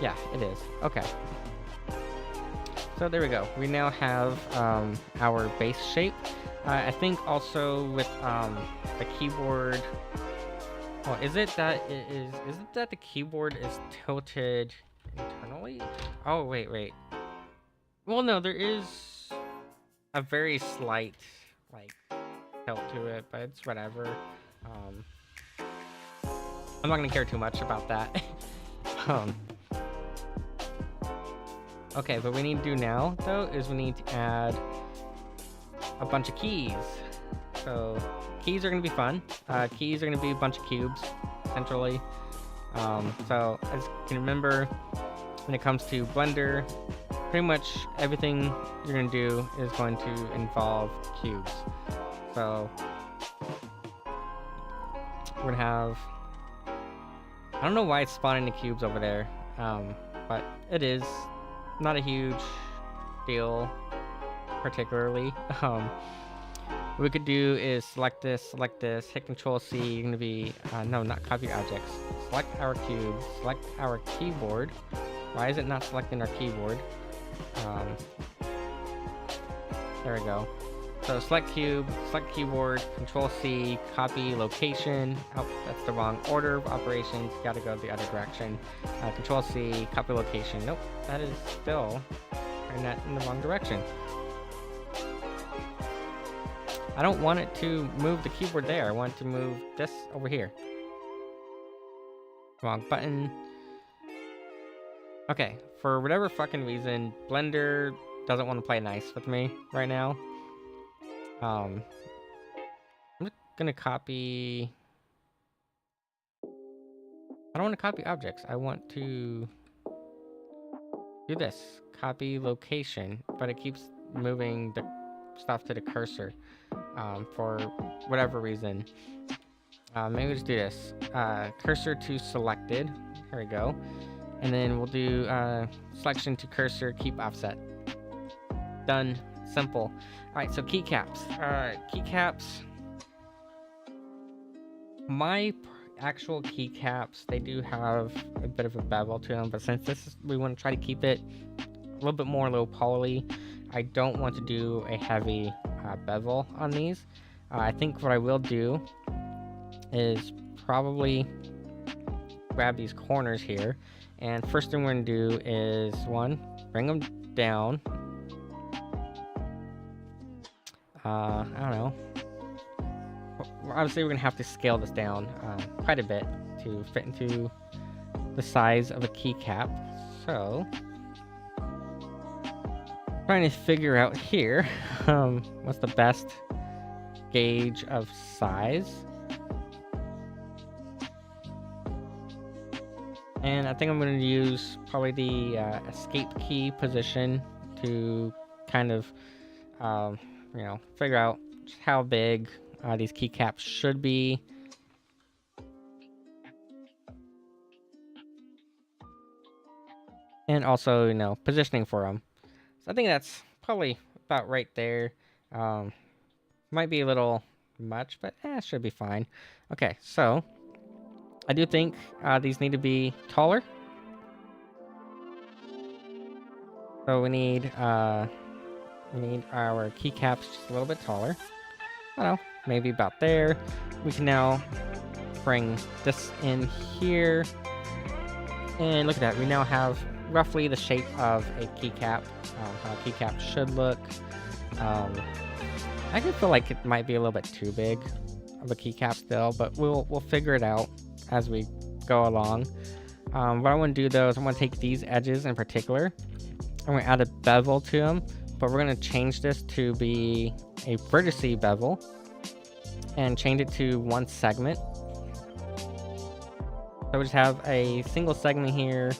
Yeah, it is. Okay. So there we go. We now have our base shape. I think also with the keyboard. Well, is it that the keyboard is tilted internally? Oh, wait. Well, no, there is a very slight like tilt to it, but it's whatever. I'm not gonna care too much about that. Okay, what we need to do now though is we need to add a bunch of keys. So keys are gonna be fun. Keys are gonna be a bunch of cubes, essentially. So as you can remember, when it comes to Blender, pretty much everything you're gonna do is going to involve cubes. So we're gonna have, I don't know why it's spawning the cubes over there, but it is not a huge deal particularly. What we could do is select this, hit Control C. You're gonna be no, not copy objects. Select our cube, select our keyboard. Why is it not selecting our keyboard? There we go. So select cube, select keyboard, Control C, copy location. Oh, that's the wrong order of operations. Gotta go the other direction. Control C, copy location. Nope, that is still in the wrong direction. I don't want it to move the keyboard there. I want it to move this over here. Wrong button. Okay, for whatever fucking reason, Blender doesn't want to play nice with me right now. I'm just gonna copy. I don't want to copy objects. I want to do this. Copy location, but it keeps moving the stuff to the cursor for whatever reason. Maybe just do this. Cursor to selected. Here we go. And then we'll do selection to cursor, keep offset. Done. Simple. Alright, so keycaps. Keycaps. My actual keycaps, they do have a bit of a bevel to them, but since we want to try to keep it a little bit more low poly, I don't want to do a heavy bevel on these. I think what I will do is probably grab these corners here, and first thing we're going to do is bring them down. I don't know. Obviously, we're going to have to scale this down quite a bit to fit into the size of a keycap. So, trying to figure out here what's the best gauge of size. And I think I'm going to use probably the escape key position to kind of figure out just how big these keycaps should be. And also, positioning for them. So I think that's probably about right there. Might be a little much, but it should be fine. Okay, so I do think these need to be taller. So we need our keycaps just a little bit taller. I don't know, maybe about there. We can now bring this in here. And look at that, we now have roughly the shape of a keycap, how a keycap should look. I can feel like it might be a little bit too big of a keycap still, but we'll figure it out as we go along. What I want to do though is I want to take these edges in particular. I'm going to add a bevel to them, but we're going to change this to be a vertice bevel and change it to one segment. So we just have a single segment here,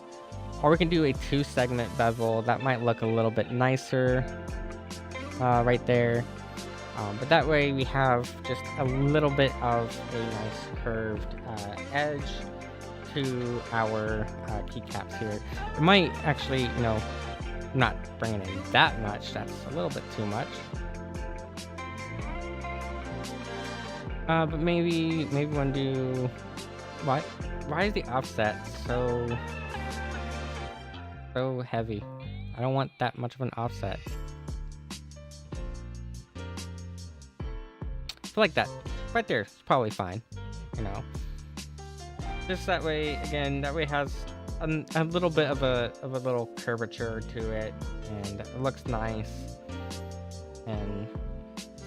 or we can do a 2-segment bevel. That might look a little bit nicer right there. But that way we have just a little bit of a nice curved edge to our keycaps here. It might actually, I'm not bringing in that much. That's a little bit too much. But maybe we want to do... Why is the offset so heavy? I don't want that much of an offset. I feel like that right there is probably fine, you know. Just that way, again, that way it has a little bit of a little curvature to it, and it looks nice. And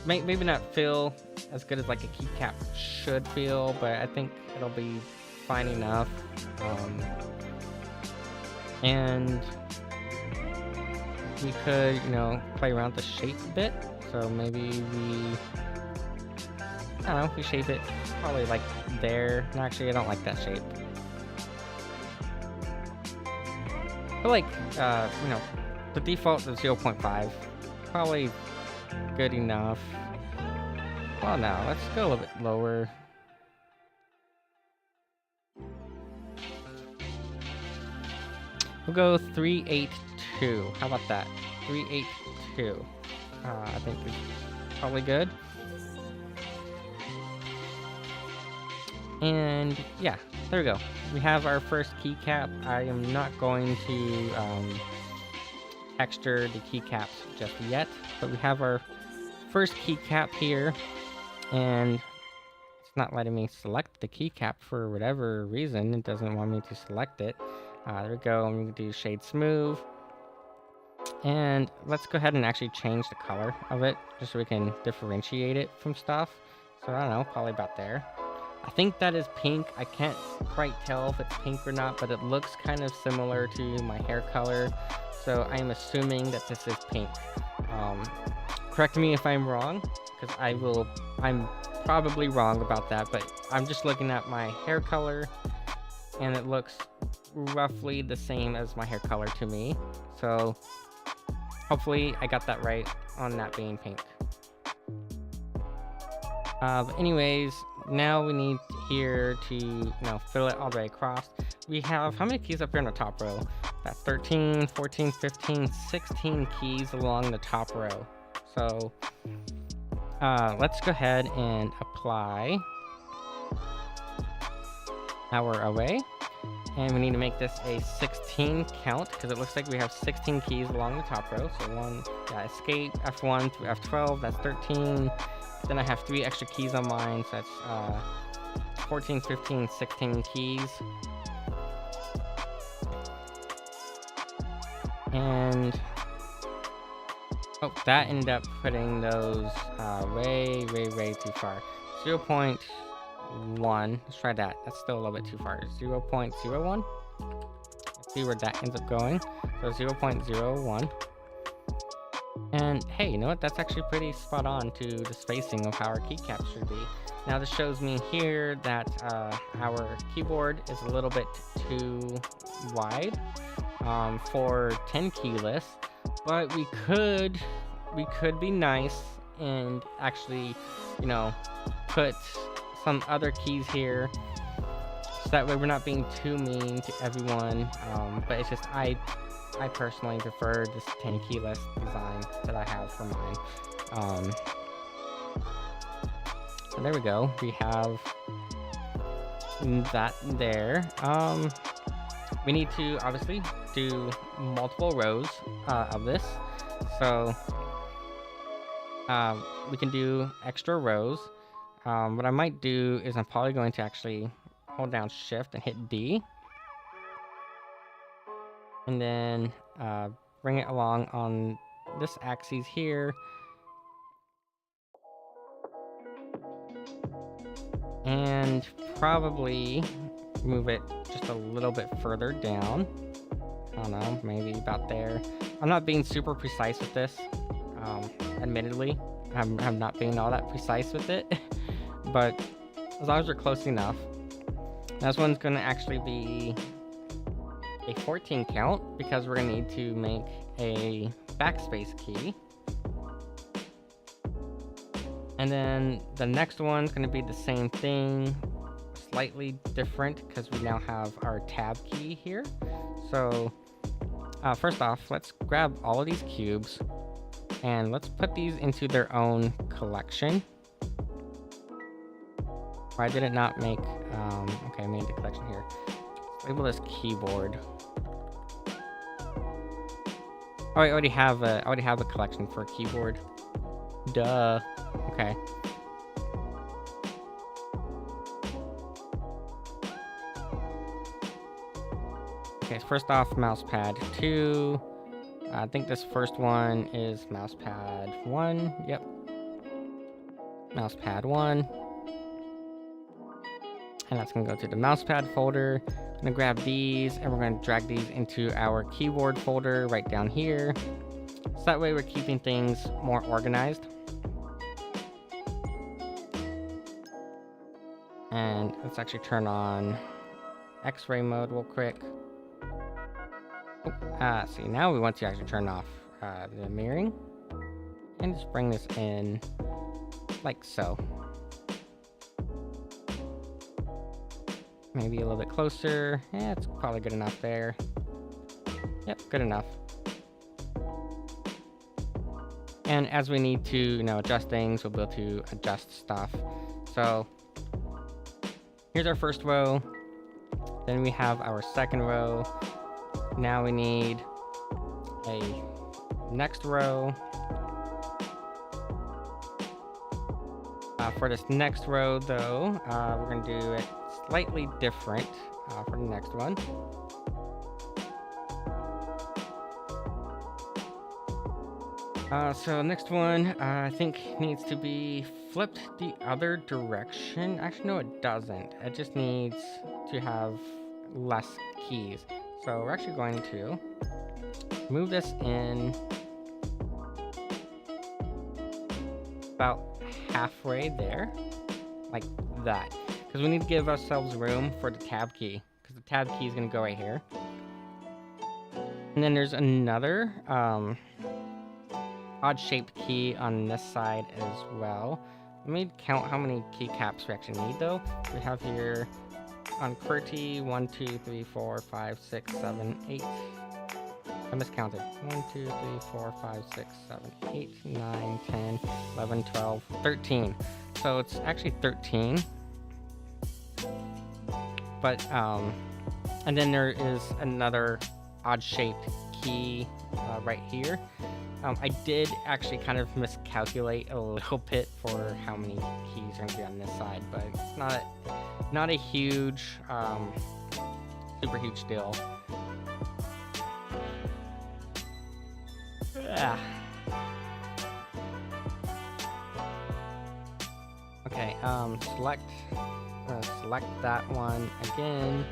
maybe not feel as good as like a keycap should feel, but I think it'll be fine enough. And we could, you know, play around the shape a bit. So maybe I don't know, if we shape it probably like there. No, actually, I don't like that shape. But like, you know, the default is 0.5. Probably good enough. Well, now let's go a little bit lower. We'll go 382. How about that? 382. I think is probably good. And yeah, there we go. We have our first keycap. I am not going to texture the keycaps just yet, but we have our first keycap here, and it's not letting me select the keycap for whatever reason. It doesn't want me to select it. There we go. I'm going to do shade smooth. And let's go ahead and actually change the color of it, just so we can differentiate it from stuff. So I don't know, probably about there. I think that is pink. I can't quite tell if it's pink or not, but it looks kind of similar to my hair color. So I'm assuming that this is pink. Correct me if I'm wrong, because I'm probably wrong about that, but I'm just looking at my hair color, and it looks roughly the same as my hair color to me. So hopefully I got that right on that being pink. But anyways, now we need here to fill it all the way across. We have how many keys up here on the top row? That's 13, 14, 15, 16 keys along the top row. So let's go ahead and apply our array. And we need to make this a 16 count, because it looks like we have 16 keys along the top row. So escape, F1 through F12, that's 13. Then I have 3 extra keys on mine, so that's 14, 15, 16 keys. And that ended up putting those way too far. 0.1. Let's try that. That's still a little bit too far. 0.01. Let's see where that ends up going. So 0.01. And hey, you know what? That's actually pretty spot on to the spacing of how our keycaps should be. Now this shows me here that our keyboard is a little bit too wide for 10 key lists, but we could be nice and actually, put some other keys here, so that way we're not being too mean to everyone. But it's just I personally prefer this 10 key list design that I have for mine. So there we go. We have that there. We need to obviously do multiple rows of this. So we can do extra rows. What I might do is I'm probably going to actually hold down Shift and hit D. And then bring it along on this axis here. And probably move it just a little bit further down. I don't know, maybe about there. I'm not being super precise with this. Admittedly, I'm not being all that precise with it. But as long as we're close enough. This one's going to actually be a 14 count, because we're going to need to make a backspace key. And then the next one's going to be the same thing, slightly different, because we now have our tab key here. So First off, let's grab all of these cubes and let's put these into their own collection. Why did it not make, okay, I made the collection here. Let's label this keyboard. Oh, I already have a collection for a keyboard. Duh. Okay. Okay, so first off, mousepad 2. I think this first one is mousepad 1. Yep. Mousepad 1. And that's going to go to the mousepad folder. I'm going to grab these and we're going to drag these into our keyboard folder right down here. So that way we're keeping things more organized. And let's actually turn on X-ray mode real quick. See, now we want to actually turn off the mirroring. And just bring this in like so. Maybe a little bit closer. Yeah, it's probably good enough there. Yep, good enough. And as we need to, adjust things, we'll be able to adjust stuff. So here's our first row. Then we have our second row. Now we need a next row. For this next row, though, we're going to do it slightly different for the next one. So next one, I think needs to be flipped the other direction. Actually, no, it doesn't. It just needs to have less keys. So we're actually going to move this in about halfway there, like that. Because we need to give ourselves room for the tab key, because the tab key is going to go right here. And then there's another odd-shaped key on this side as well. Let me count how many keycaps we actually need, though. We have here on QWERTY 1, 2, 3, 4, 5, 6, 7, 8. I miscounted. 1, 2, 3, 4, 5, 6, 7, 8, 9, 10, 11, 12, 13. So it's actually 13. But, and then there is another odd-shaped key right here. I did actually kind of miscalculate a little bit for how many keys are going to be on this side, but it's not a huge, super huge deal. Okay, select that one again.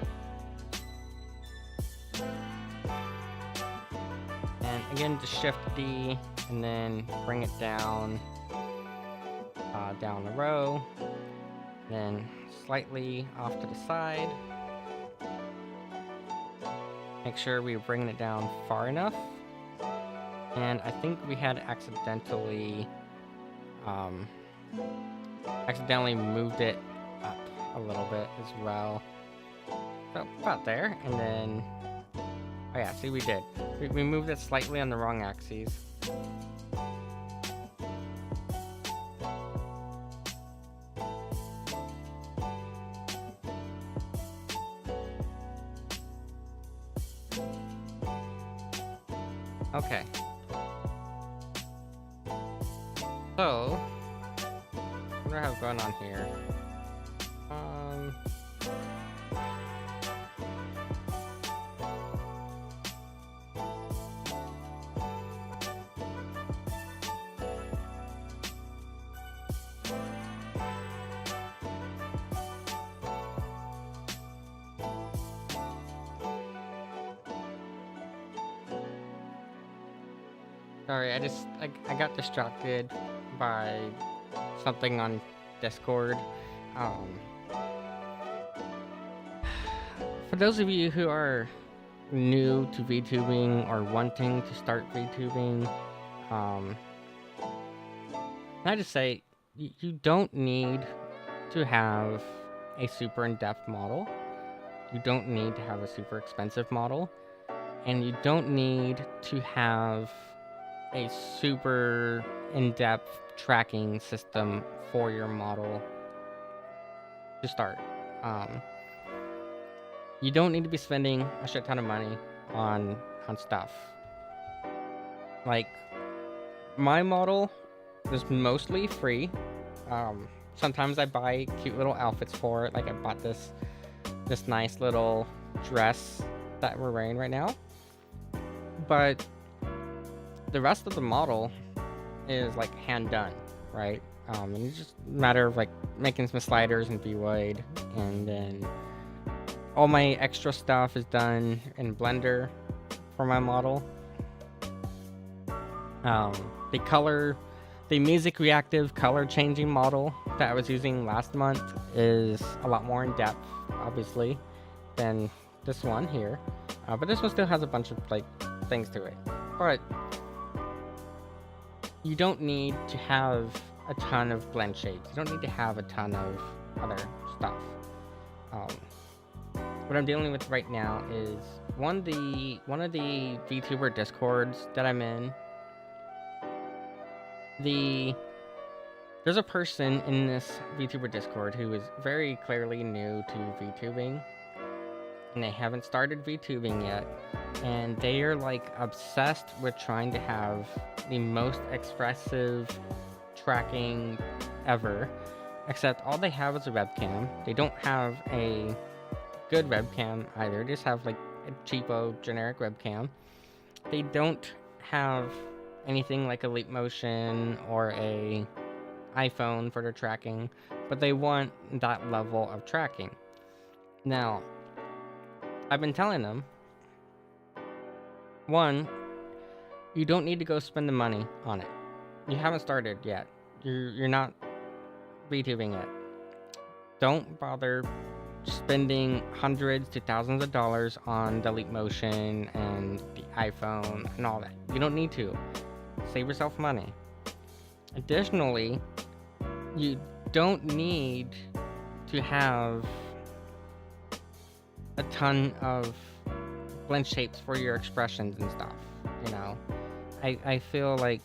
And again, just shift D and then bring it down, down the row. Then slightly off to the side. Make sure we're bringing it down far enough. And I think we had accidentally moved it up a little bit as well. So about there, and then, oh yeah, see, we did. We moved it slightly on the wrong axes. Okay. So, what do I have going on here? Sorry, I got distracted by something on Discord. For those of you who are new to VTubing or wanting to start VTubing, can I just say, you don't need to have a super in-depth model. You don't need to have a super expensive model. and you don't need to have a super in-depth tracking system for your model to start. You don't need to be spending a shit ton of money on stuff. Like, my model is mostly free. Sometimes I buy cute little outfits for it. Like, I bought this nice little dress that we're wearing right now. But the rest of the model is like hand done, right? And it's just a matter of like making some sliders in V-Wide, and then all my extra stuff is done in Blender for my model. The music reactive color changing model that I was using last month is a lot more in depth, obviously, than this one here. But this one still has a bunch of like things to it. But you don't need to have a ton of blend shapes. You don't need to have a ton of other stuff. What I'm dealing with right now is one of the VTuber discords that I'm in. There's a person in this VTuber Discord who is very clearly new to VTubing, and they haven't started VTubing yet, and they are like obsessed with trying to have the most expressive tracking ever, except all they have is a webcam. They don't have a good webcam either. They just have like a cheapo generic webcam. They don't have anything like a Leap Motion or a iPhone for their tracking, but they want that level of tracking. Now, I've been telling them, one, you don't need to go spend the money on it. You haven't started yet. You're not VTubing yet. Don't bother spending hundreds to thousands of dollars on the Leap Motion and the iPhone and all that. You don't need to. Save yourself money. Additionally, you don't need to have a ton of blend shapes for your expressions and stuff. You know, I feel like,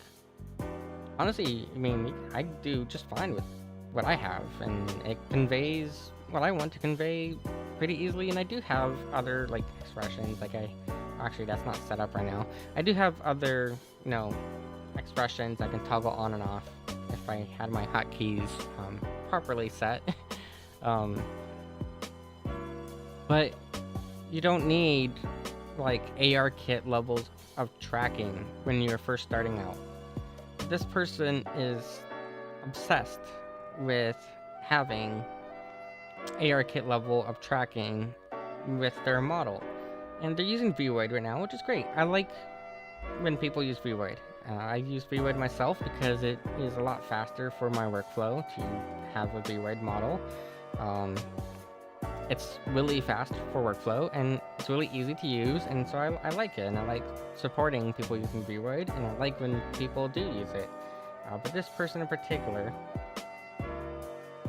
honestly, I mean, I do just fine with what I have, and it conveys what I want to convey pretty easily. And I do have other like expressions, like actually that's not set up right now. I do have other, expressions I can toggle on and off if I had my hotkeys properly set. But you don't need like ARKit levels of tracking when you're first starting out. This person is obsessed with having ARKit level of tracking with their model, and they're using V-Wide right now, which is great. I like when people use V-Wide. I use V-Wide myself because it is a lot faster for my workflow to have a V-Wide model. It's really fast for workflow, and it's really easy to use, and so I like it, and I like supporting people using V-Wide, and I like when people do use it. But this person in particular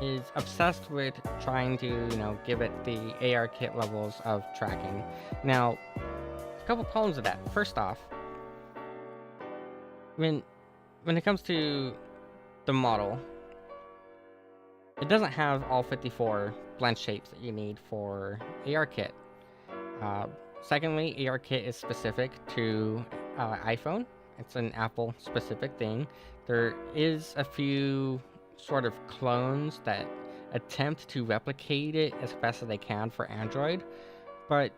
is obsessed with trying to, give it the ARKit levels of tracking. Now, a couple problems with that. First off, when it comes to the model, it doesn't have all 54 blend shapes that you need for ARKit. Secondly, ARKit is specific to iPhone. It's an Apple specific thing. There is a few sort of clones that attempt to replicate it as best as they can for Android, but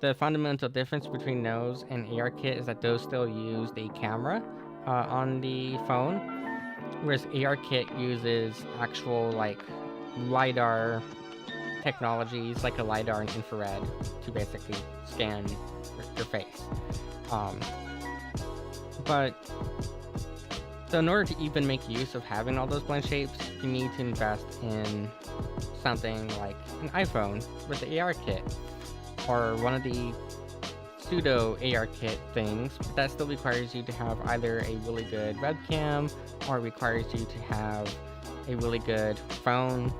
the fundamental difference between those and ARKit is that those still use the camera on the phone, whereas ARKit uses actual like LiDAR technologies, like a LiDAR and infrared, to basically scan your face. So in order to even make use of having all those blend shapes, you need to invest in something like an iPhone with the ARKit, or one of the pseudo ARKit things, but that still requires you to have either a really good webcam or requires you to have a really good phone.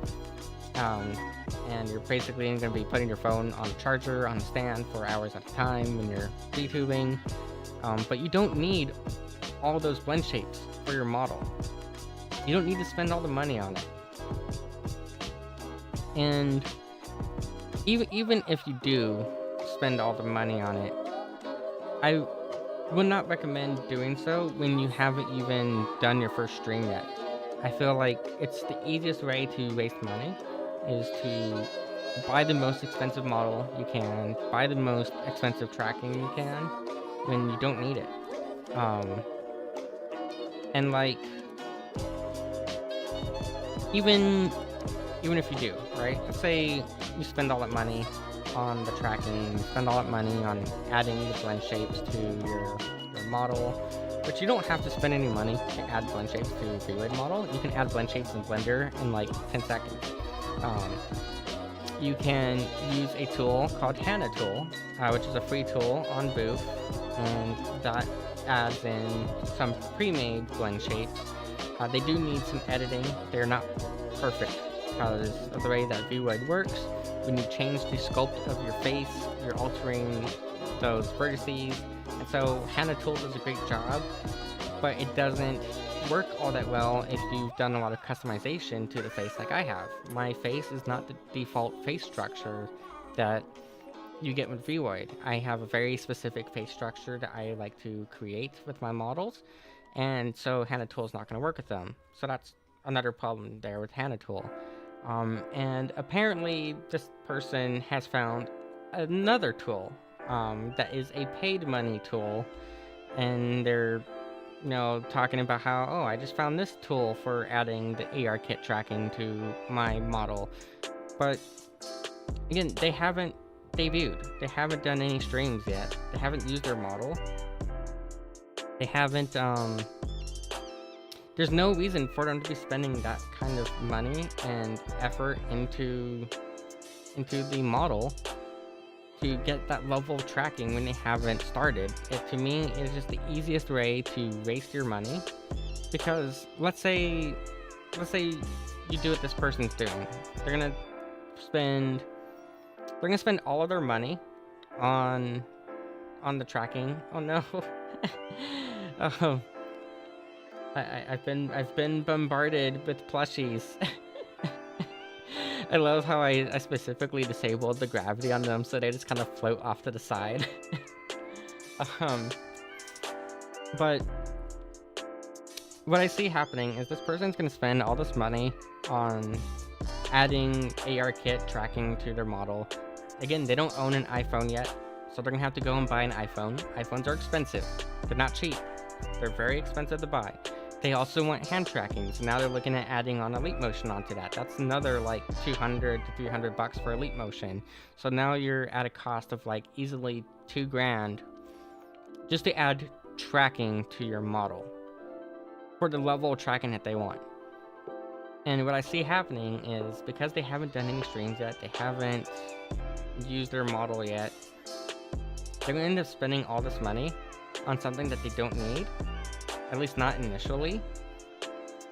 and you're basically going to be putting your phone on a charger on a stand for hours at a time when you're VTubing. But you don't need all those blend shapes for your model. You don't need to spend all the money on it. And even if you do spend all the money on it, I would not recommend doing so when you haven't even done your first stream yet. I feel like it's the easiest way to waste money is to buy the most expensive model you can, buy the most expensive tracking you can when you don't need it. And like, even if you do, right? Let's say you spend all that money on the tracking, you spend all that money on adding the blend shapes to your model, but you don't have to spend any money to add blend shapes to your Vroid model. You can add blend shapes in Blender in like 10 seconds. You can use a tool called Hana Tool, which is a free tool on Booth, and that adds in some pre-made blend shapes. They do need some editing. They're not perfect because of the way that Vroid works. When you change the sculpt of your face, you're altering those vertices, and so Hana Tool does a great job, but it doesn't work all that well if you've done a lot of customization to the face like I have. My face is not the default face structure that you get with Vroid. I have a very specific face structure that I like to create with my models, and so Hana Tool is not going to work with them. So that's another problem there with Hana Tool. And apparently this person has found another tool that is a paid money tool, and they're talking about how, oh, I just found this tool for adding the AR kit tracking to my model. But again, they haven't debuted. They haven't done any streams yet. They haven't used their model. They haven't, there's no reason for them to be spending that kind of money and effort into the model to get that level of tracking when they haven't started. To me, it is just the easiest way to waste your money, because let's say you do what this person's doing. They're gonna spend all of their money on the tracking. Oh no. I've been bombarded with plushies. I love how I specifically disabled the gravity on them so they just kind of float off to the side. But what I see happening is this person's going to spend all this money on adding AR kit tracking to their model. Again, they don't own an iPhone yet, so they're going to have to go and buy an iPhone. iPhones are expensive. They're not cheap. They're very expensive to buy. They also want hand tracking, so now they're looking at adding on Elite Motion onto that. That's another like $200 to $300 for Elite Motion. So now you're at a cost of like easily $2,000 just to add tracking to your model for the level of tracking that they want. And what I see happening is, because they haven't done any streams yet, they haven't used their model yet, they're going to end up spending all this money on something that they don't need. At least not initially.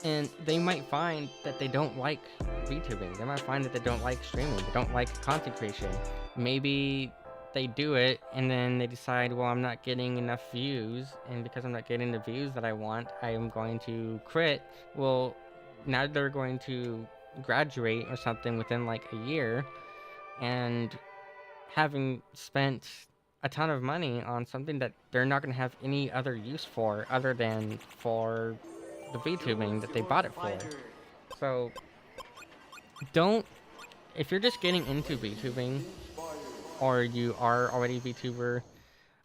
And they might find that they don't like VTubing. They might find that they don't like streaming. They don't like content creation. Maybe they do it and then they decide, well, I'm not getting enough views, and because I'm not getting the views that I want, I am going to quit. Well, now they're going to graduate or something within like a year, and having spent a ton of money on something that they're not going to have any other use for other than for the VTubing that they bought it for. So if you're just getting into VTubing, or you are already a VTuber,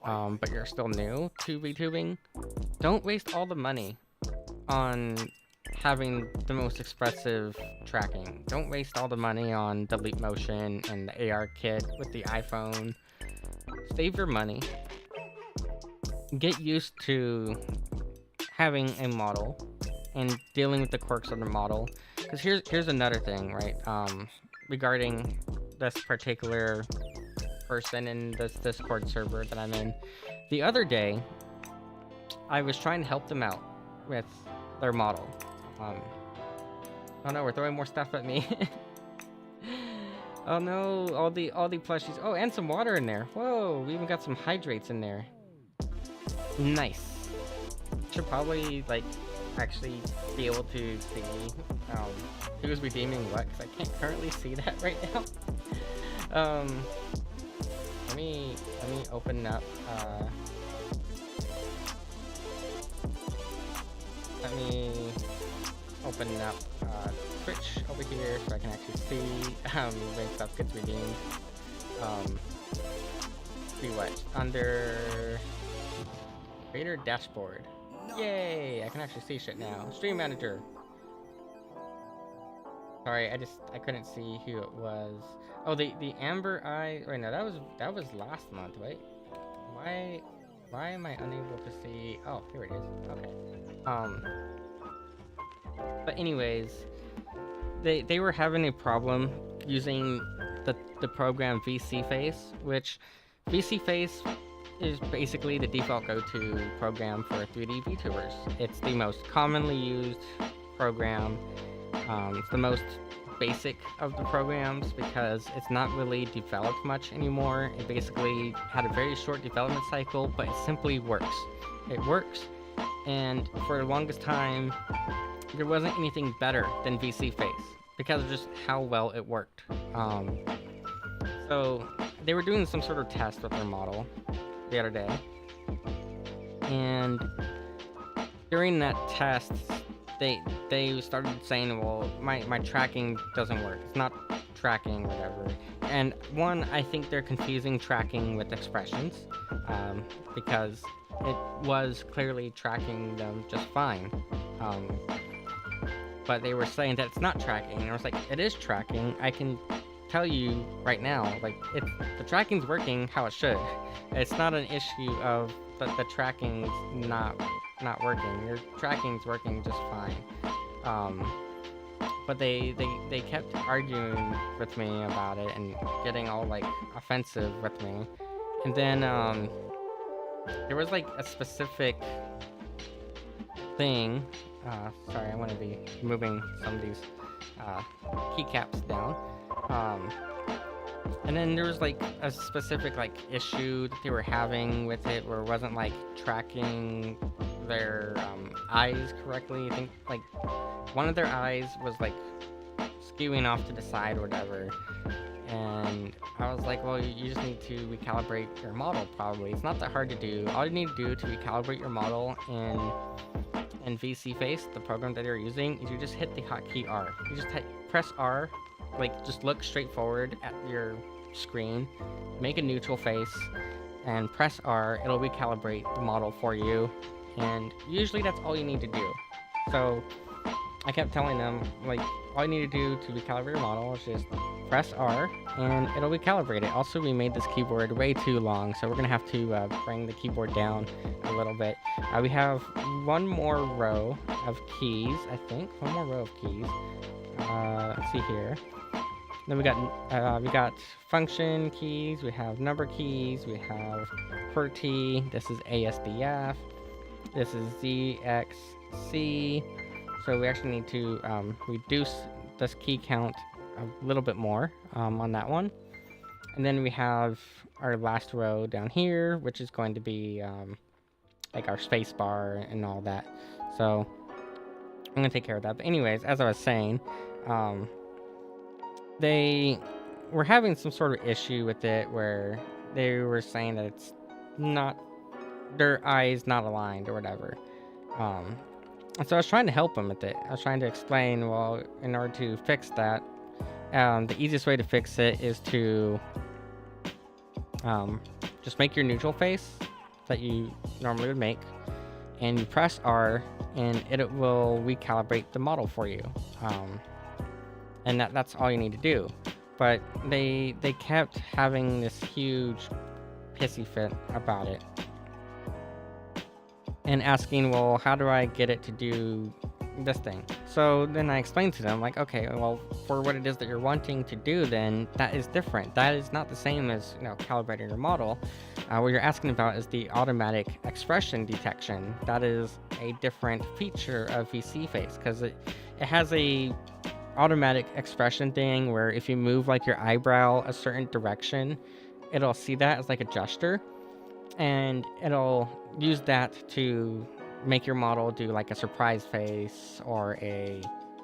but you're still new to VTubing, don't waste all the money on having the most expressive tracking. Don't waste all the money on the Leap Motion and the AR kit with the iPhone. Save your money. Get used to having a model and dealing with the quirks of the model. Because here's another thing, right? Regarding this particular person in this Discord server that I'm in. The other day, I was trying to help them out with their model. Oh no, we're throwing more stuff at me. Oh no, all the plushies. Oh, and some water in there. Whoa, we even got some hydrates in there. Nice. Should probably like actually be able to see who's redeeming what, because I can't currently see that right now. Let me open up let me open up Twitch over here so I can actually see when stuff gets redeemed. See what under creator dashboard. Yay! I can actually see shit now. Stream manager. Sorry, I couldn't see who it was. Oh, the amber eye. Wait, no, that was last month. Wait, why am I unable to see? Oh, here it is. Okay. But anyways, they were having a problem using the program VC Face, which VC Face is basically the default go-to program for 3D VTubers. It's the most commonly used program. It's the most basic of the programs because it's not really developed much anymore. It basically had a very short development cycle, but it simply works. It works, and for the longest time, there wasn't anything better than VC Face because of just how well it worked. So they were doing some sort of test with their model the other day, and during that test they started saying, well, my tracking doesn't work, it's not tracking, whatever. And one, I think they're confusing tracking with expressions, because it was clearly tracking them just fine, but they were saying that it's not tracking, and I was like, it is tracking. I can tell you right now, like, the tracking's working how it should. It's not an issue of the tracking's not working. Your tracking's working just fine. But they kept arguing with me about it and getting all like offensive with me. And then there was like a specific thing. Sorry, I want to be moving some of these keycaps down. And then there was like a specific like issue that they were having with it where it wasn't like tracking their eyes correctly. I think like one of their eyes was like skewing off to the side or whatever. And I was like, well, you just need to recalibrate your model probably. It's not that hard to do. All you need to do to recalibrate your model in VC Face, the program that you're using, is you just hit the hotkey R. You just press R, like just look straight forward at your screen, make a neutral face, and press R. It'll recalibrate the model for you, and usually that's all you need to do. So I kept telling them, like, all you need to do to recalibrate your model is just press R, and it'll recalibrate it. Also, we made this keyboard way too long, so we're gonna have to bring the keyboard down a little bit. We have one more row of keys, I think. One more row of keys. Let's see here. Then we got function keys, we have number keys, we have QWERTY, this is ASDF, this is ZXC. So we actually need to reduce this key count a little bit more on that one. And then we have our last row down here, which is going to be like our space bar and all that. So I'm gonna take care of that. But anyways, as I was saying, they were having some sort of issue with it where they were saying that it's not, their eyes not aligned or whatever. And so I was trying to help them with it. I was trying to explain, well, in order to fix that, the easiest way to fix it is to just make your neutral face that you normally would make, and you press R, and it will recalibrate the model for you. And that's all you need to do. But they kept having this huge pissy fit about it and asking, well, how do I get it to do this thing? So then I explained to them, like, okay, well, for what it is that you're wanting to do, then that is different. That is not the same as, you know, calibrating your model. What you're asking about is the automatic expression detection. That is a different feature of VC Face, because it has a automatic expression thing where if you move like your eyebrow a certain direction, it'll see that as like a gesture, and it'll use that to make your model do like a surprise face or a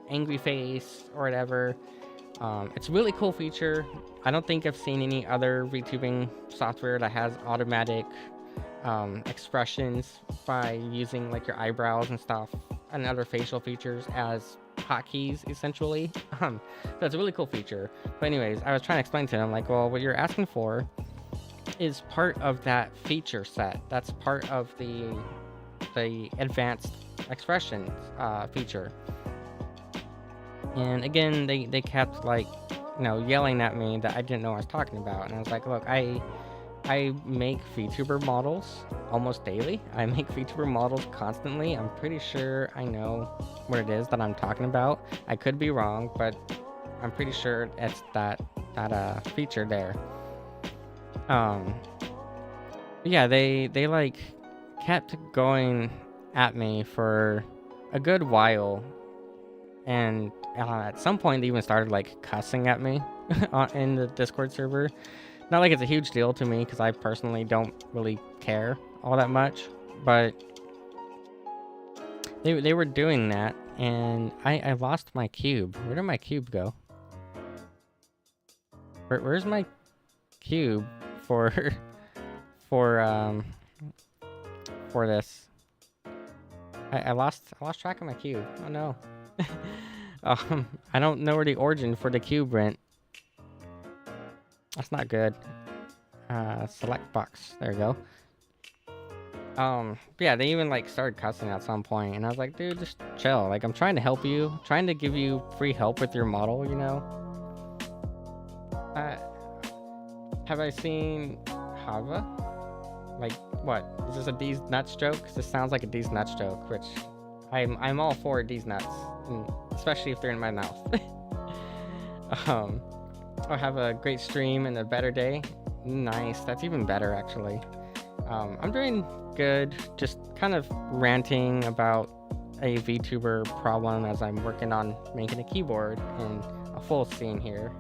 angry face or whatever. It's a really cool feature. I don't think I've seen any other VTubing software that has automatic expressions by using like your eyebrows and stuff and other facial features as hotkeys, essentially. So it's a really cool feature. But anyways, I was trying to explain to them, like, well, what you're asking for is part of that feature set. That's part of the advanced expressions feature. And again, they kept like, yelling at me that I didn't know what I was talking about. And I was like, look, I make VTuber models almost daily. I make VTuber models constantly. I'm pretty sure I know what it is that I'm talking about. I could be wrong, but I'm pretty sure it's that feature there. Yeah, they like kept going at me for a good while, and at some point they even started like cussing at me in the Discord server. Not like it's a huge deal to me because I personally don't really care all that much, but they were doing that, and I lost my cube. Where did my cube go? Where's my cube for this? I lost track of my cube. Oh no. I don't know where the origin for the cube went. That's not good. Select box. There we go. Yeah, they even like started cussing at some point, and I was like, dude, just chill. Like, I'm trying to help you, trying to give you free help with your model, you know? Have I seen Hava? Like, what? Is this a D's nuts joke? This sounds like a D's nuts joke, which I'm all for D's nuts, especially if they're in my mouth. I'll have a great stream and a better day. Nice, that's even better actually. I'm doing good, just kind of ranting about a VTuber problem as I'm working on making a keyboard in a full scene here.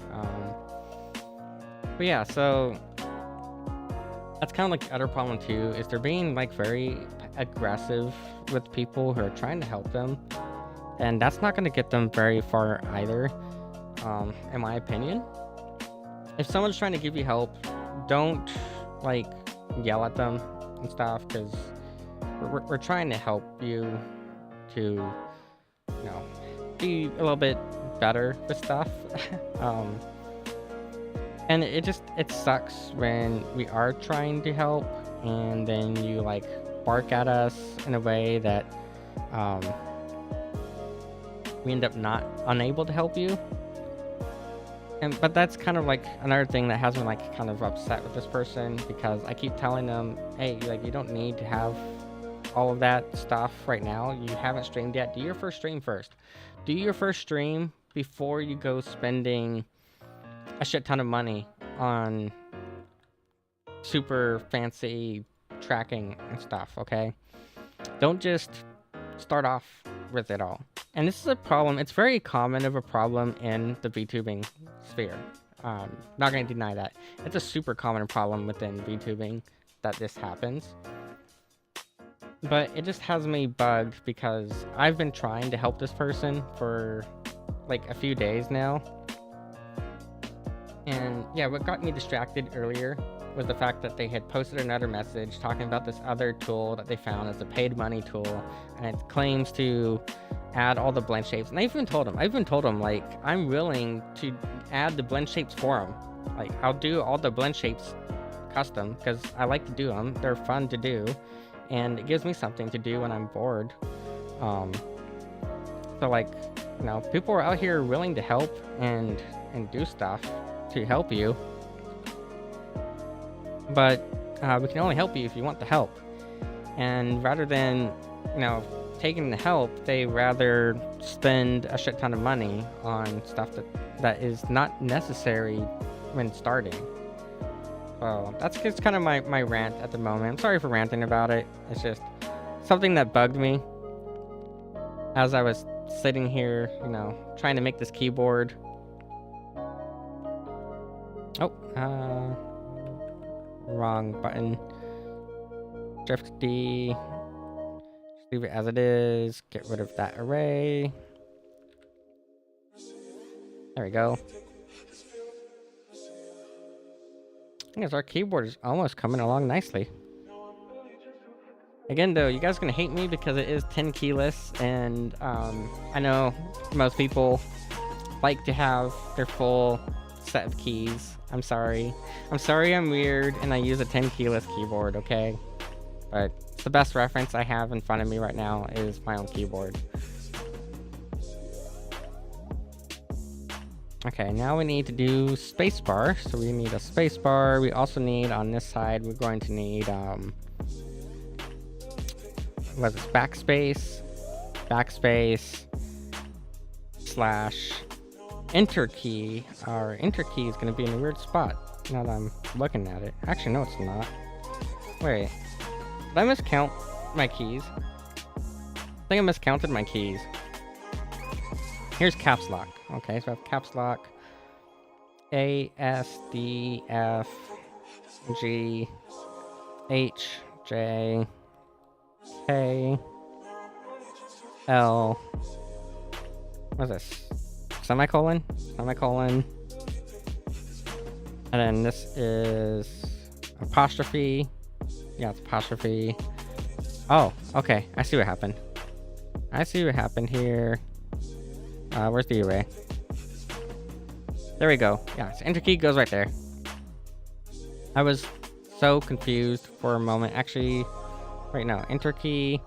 But yeah, so that's kind of like the other problem too, is they're being like very aggressive with people who are trying to help them, and that's not going to get them very far either, in my opinion. If someone's trying to give you help, don't like yell at them and stuff, because we're trying to help you to, be a little bit better with stuff. And it sucks when we are trying to help and then you like bark at us in a way that we end up not unable to help you. But that's kind of like another thing that has me like kind of upset with this person, because I keep telling them, hey, like, you don't need to have all of that stuff right now. You haven't streamed yet. Do your first stream first. Do your first stream before you go spending a shit ton of money on super fancy tracking and stuff, okay? Don't just start off with it all. And this is a problem. It's very common of a problem in the VTubing sphere. Not going to deny that. It's a super common problem within VTubing that this happens. But it just has me bugged because I've been trying to help this person for like a few days now. And yeah, what got me distracted earlier was the fact that they had posted another message talking about this other tool that they found as a paid money tool, and it claims to add all the blend shapes. And I even told them like, I'm willing to add the blend shapes for them. Like, I'll do all the blend shapes custom because I like to do them. They're fun to do, and it gives me something to do when I'm bored. So like, people are out here willing to help and do stuff to help you, but we can only help you if you want the help. And rather than taking the help, they rather spend a shit ton of money on stuff that is not necessary when starting. So that's just kind of my rant at the moment. I'm sorry for ranting about it. It's just something that bugged me as I was sitting here, trying to make this keyboard. Oh, wrong button. Shift D. Just leave it as it is. Get rid of that array. There we go. I guess our keyboard is almost coming along nicely. Again, though, you guys are gonna hate me because it is 10 keyless, and I know most people like to have their full set of keys. I'm sorry. I'm weird, and I use a 10 keyless keyboard, okay? But the best reference I have in front of me right now is my own keyboard. Okay, now we need to do spacebar. So we need a spacebar. We also need, on this side, we're going to need, what is this? Backspace, / enter key. Our enter key is going to be in a weird spot now that I'm looking at it. Actually, no, it's not. Wait, did I miscount my keys? I think I miscounted my keys. Here's caps lock. Okay, so I have caps lock. A, S, D, F, G, H, J, K, L. What's this? Semicolon? And then this is apostrophe. Yeah, it's apostrophe. Oh, okay. I see what happened. Here. Where's the array? There we go. Yeah, so enter key goes right there. I was so confused for a moment. Actually, right now, enter key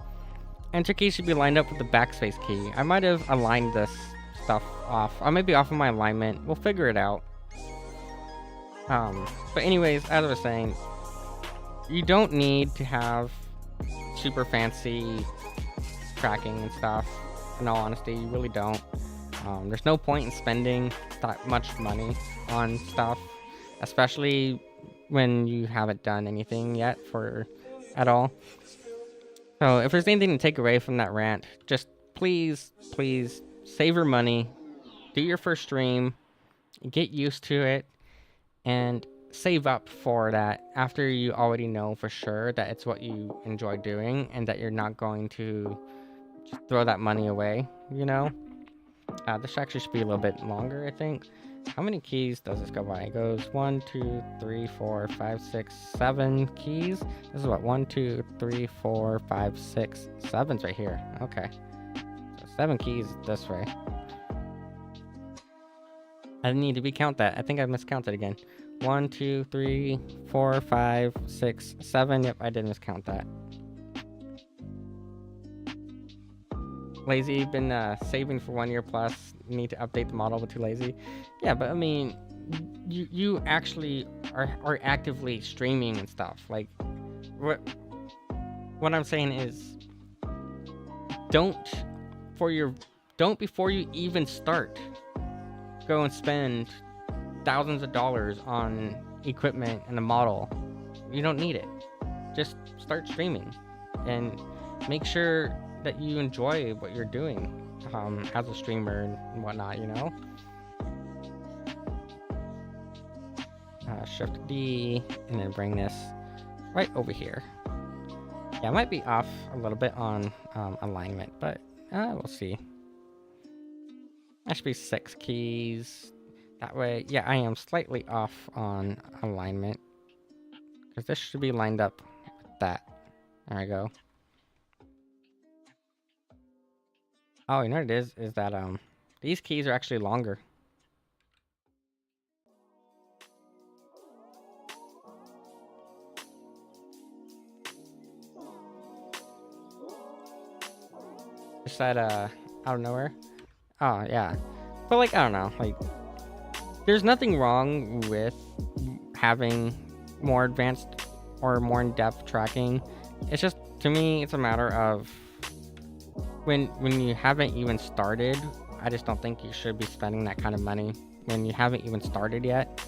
should be lined up with the backspace key. I might have aligned this stuff off. I might be off of my alignment. We'll figure it out. But anyways, as I was saying, you don't need to have super fancy tracking and stuff. In all honesty, you really don't. There's no point in spending that much money on stuff, especially when you haven't done anything yet at all. So if there's anything to take away from that rant, just please save your money, do your first stream, get used to it, and save up for that after you already know for sure that it's what you enjoy doing and that you're not going to just throw that money away, This actually should be a little bit longer, I think. How many keys does this go by? It goes 1, 2, 3, 4, 5, 6, 7 keys. This is what? 1, 2, 3, 4, 5, 6, 7's right here. Okay. So 7 keys this way. I didn't need to recount that. I think I miscounted again. 1, 2, 3, 4, 5, 6, 7. Yep, I did miscount that. Lazy, been saving for 1 year plus. Need to update the model, but too lazy. Yeah, but I mean, you actually are actively streaming and stuff. Like, what I'm saying is, don't before you even start, go and spend thousands of dollars on equipment and a model. You don't need it. Just start streaming and make sure that you enjoy what you're doing as a streamer and whatnot, Shift D and then bring this right over here. Yeah, I might be off a little bit on alignment, but we'll see. That should be 6 keys. That way, yeah, I am slightly off on alignment because this should be lined up with that. There we go. Oh, you know what it is that these keys are actually longer. Just that out of nowhere. Oh yeah, but like I don't know, like there's nothing wrong with having more advanced or more in-depth tracking. It's just, to me, it's a matter of when you haven't even started. I just don't think you should be spending that kind of money when you haven't even started yet.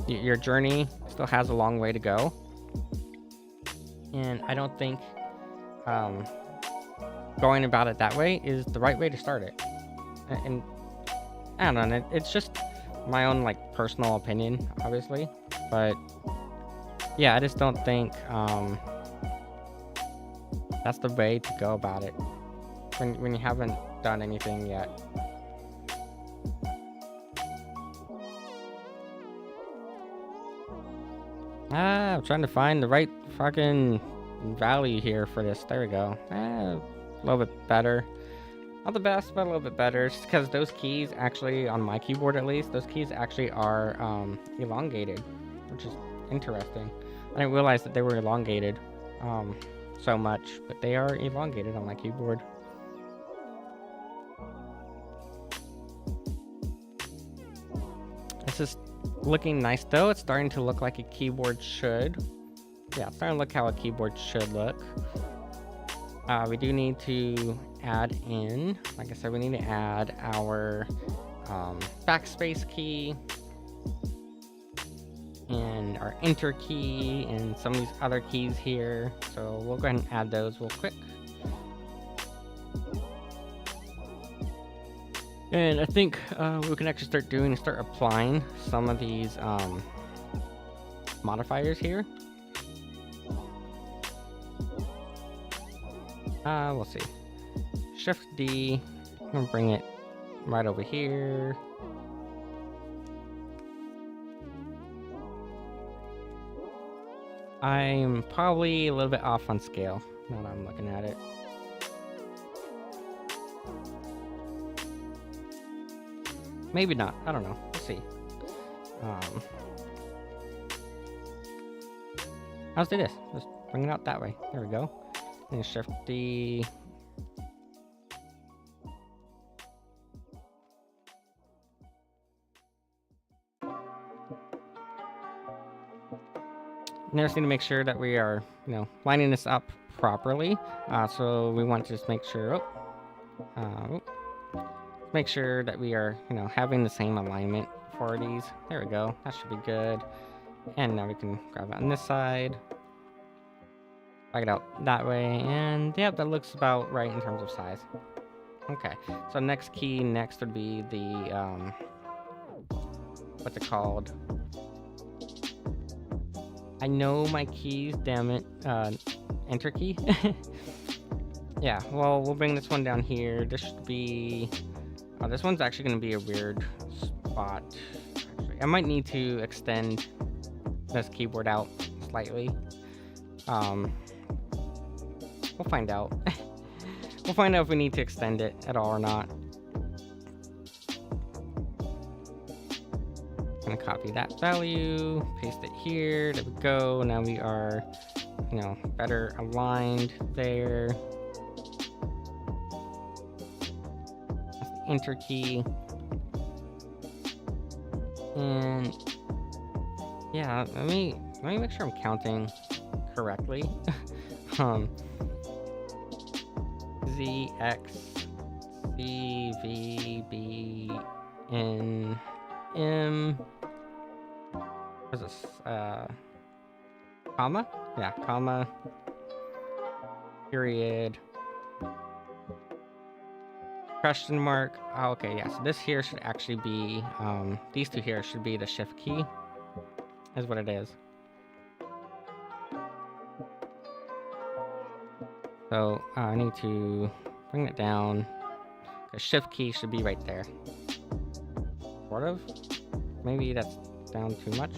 Your journey still has a long way to go, and I don't think going about it that way is the right way to start it. And I don't know, it's just my own like personal opinion, obviously, but yeah, I just don't think that's the way to go about it when you haven't done anything yet. I'm trying to find the right fucking value here for this. There we go. A little bit better. Not the best, but a little bit better. Just because those keys actually, on my keyboard at least, those keys actually are elongated, which is interesting. I didn't realize that they were elongated so much, but they are elongated on my keyboard. This is looking nice though. It's starting to look like a keyboard should. Yeah, it's starting to look how a keyboard should look. We do need to add in, like I said, we need to add our backspace key and our enter key and some of these other keys here. So we'll go ahead and add those real quick. And I think what we can actually start doing is start applying some of these modifiers here. We'll see. Shift D. I'm gonna bring it right over here. I'm probably a little bit off on scale now that I'm looking at it. Maybe not. I don't know. We'll see. Let's do this. Let's bring it out that way. There we go. And shift D. Now just need to make sure that we are, lining this up properly. So we want to just make sure. Make sure that we are, having the same alignment for these. There we go. That should be good. And now we can grab it on this side. Drag it out that way. And yeah, that looks about right in terms of size. Okay. So next key next would be the, what's it called? I know my keys, damn it. Enter key. Yeah, well, we'll bring this one down here. This should be... this one's actually going to be a weird spot. Actually, I might need to extend this keyboard out slightly. We'll find out. We'll find out if we need to extend it at all or not. Gonna copy that value, paste it here. There we go. Now we are, better aligned there. That's the enter key. And yeah, let me make sure I'm counting correctly. Z, X, C, V, B, N, M. What is this? Comma? Yeah, comma. Period. Question mark. Oh, okay, yeah. So this here should actually be, these two here should be the shift key, is what it is. So I need to bring it down. The shift key should be right there. Sort of. Maybe that's down too much.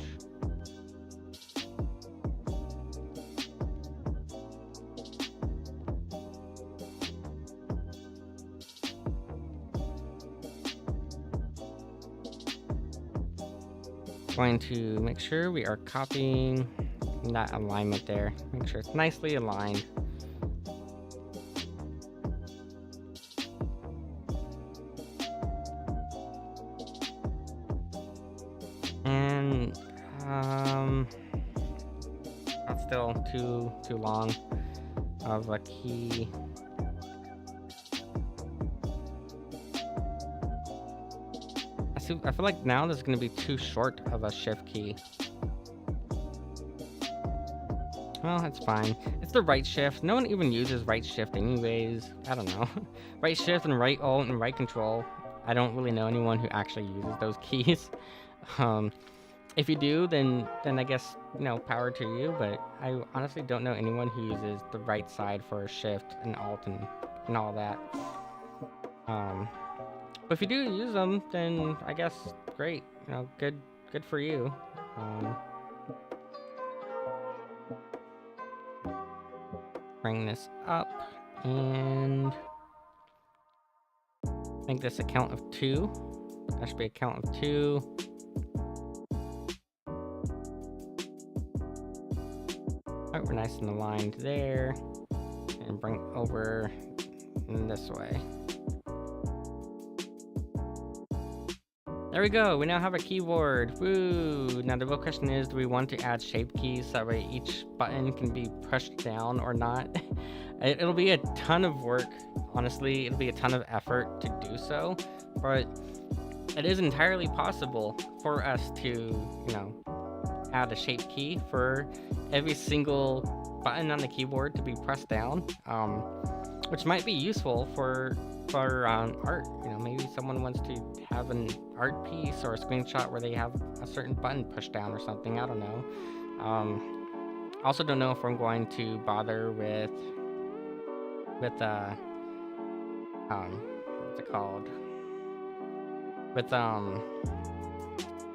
Going to make sure we are copying that alignment there. Make sure it's nicely aligned. And that's still too long of a key. I feel like now this is going to be too short of a shift key. Well, it's fine. It's the right shift. No one even uses right shift anyways. I don't know. Right shift and right alt and right control. I don't really know anyone who actually uses those keys. Um, if you do, then I guess, you know, power to you, but I honestly don't know anyone who uses the right side for shift and alt and all that. But if you do use them, then I guess great. You know, good for you. Bring this up and make this a count of 2. That should be a count of 2. Alright, we're nice and aligned there. And bring it over this way. There we go, we now have a keyboard. Woo! Now the real question is, do we want to add shape keys so that way each button can be pushed down or not? It'll be a ton of work, honestly. It'll be a ton of effort to do so, but it is entirely possible for us to, you know, add a shape key for every single button on the keyboard to be pressed down, which might be useful for art. You know, maybe someone wants to have an art piece or a screenshot where they have a certain button pushed down or something. I don't know. Also don't know if I'm going to bother with what's it called? With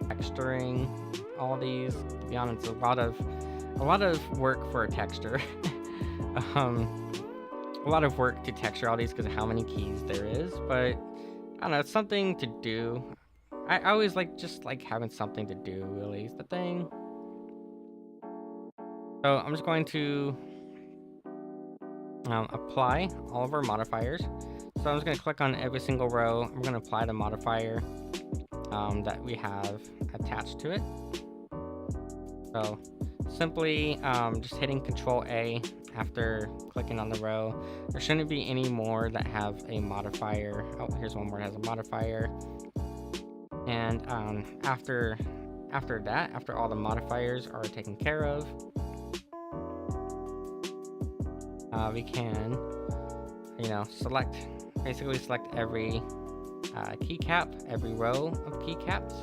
texturing all these. To be honest, a lot of work for a texture. A lot of work to texture all these because of how many keys there is, but I don't know, it's something to do. I always just like having something to do, really, is the thing. So I'm just going to apply all of our modifiers. So I'm just going to click on every single row. I'm going to apply the modifier that we have attached to it. So simply just hitting Control A after clicking on the row. There shouldn't be any more that have a modifier. Oh, here's one more that has a modifier. And after that, after all the modifiers are taken care of, we can, you know, basically select every keycap, every row of keycaps.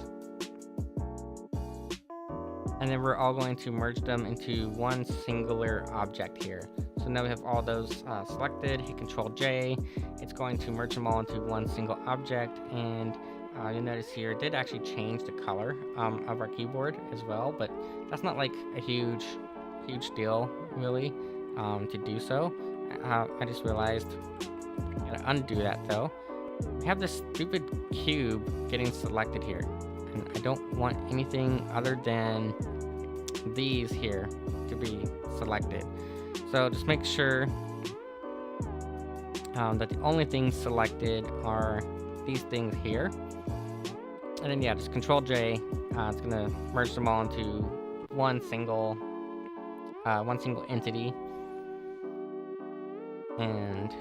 And then we're all going to merge them into one singular object here. So now we have all those selected, hit Control J. It's going to merge them all into one single object. And you'll notice here, it did actually change the color of our keyboard as well, but that's not like a huge deal, really, to do so. I just realized, I gotta undo that though. We have this stupid cube getting selected here, and I don't want anything other than these here to be selected. So just make sure that the only things selected are these things here. And then yeah, just Control J. It's gonna merge them all into one single entity. And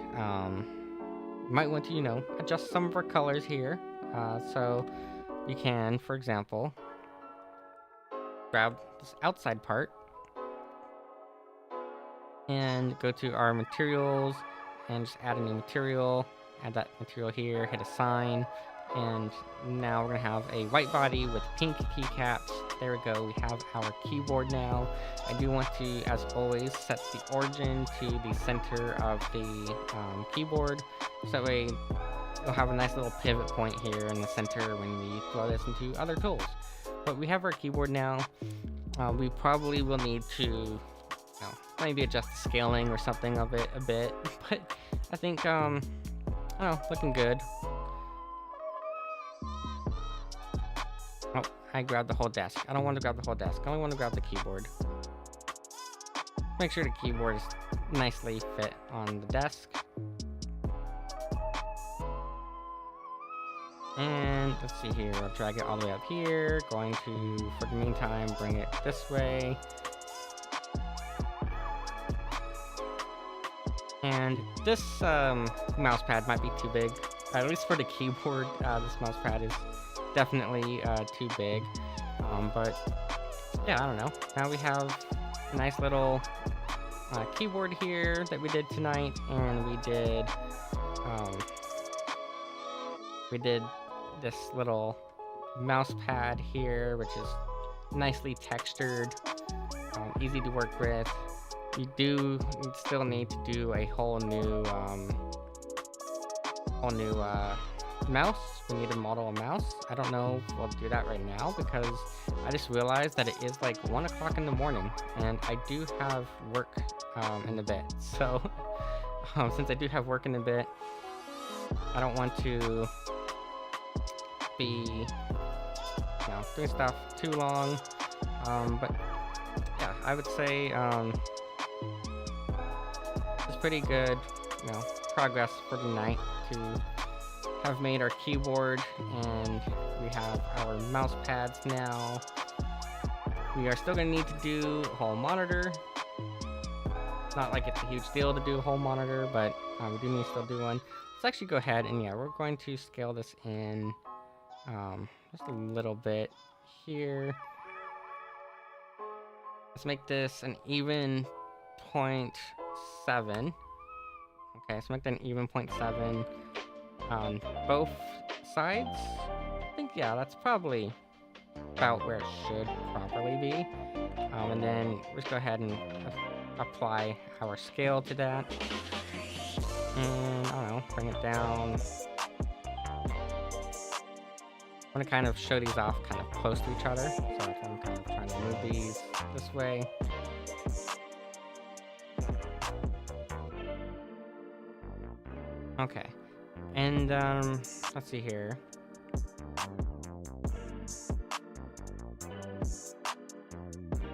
you might want to, you know, adjust some of our colors here. So you can, for example, grab this outside part and go to our materials and just add a new material. Add that material here, hit assign, and now we're gonna have a white body with pink keycaps. There we go, we have our keyboard now. I do want to, as always, set the origin to the center of the keyboard, so that way you'll have a nice little pivot point here in the center when we throw this into other tools. But we have our keyboard now. We probably will need to, maybe adjust the scaling or something of it a bit, but I think, I don't know, looking good. Oh, I grabbed the whole desk. I don't want to grab the whole desk. I only want to grab the keyboard. Make sure the keyboard is nicely fit on the desk. And let's see here, I'll drag it all the way up here. Going to, for the meantime, bring it this way. And this mouse pad might be too big. At least for the keyboard, this mouse pad is definitely too big. But yeah, I don't know. Now we have a nice little keyboard here that we did tonight, and um, we did this little mouse pad here, which is nicely textured, easy to work with. You still need to do a whole new mouse. We need to model a mouse. I don't know if we'll do that right now because I just realized that it is like 1 o'clock in the morning and I do have work in a bit. So since I do have work in a bit, I don't want to be doing stuff too long. But yeah, I would say it's pretty good, progress for the night to have made our keyboard, and we have our mouse pads now. We are still going to need to do a whole monitor. It's not like it's a huge deal to do a whole monitor, but we do need to still do one. Let's actually go ahead and we're going to scale this in just a little bit here. Let's make this an even 0.7. Okay, so make that an even 0.7 on both sides. I think, yeah, that's probably about where it should properly be. And then let's go ahead and apply our scale to that. And I don't know, bring it down. I want to kind of show these off kind of close to each other. So I'm kind of trying to move these this way. Okay. And let's see here.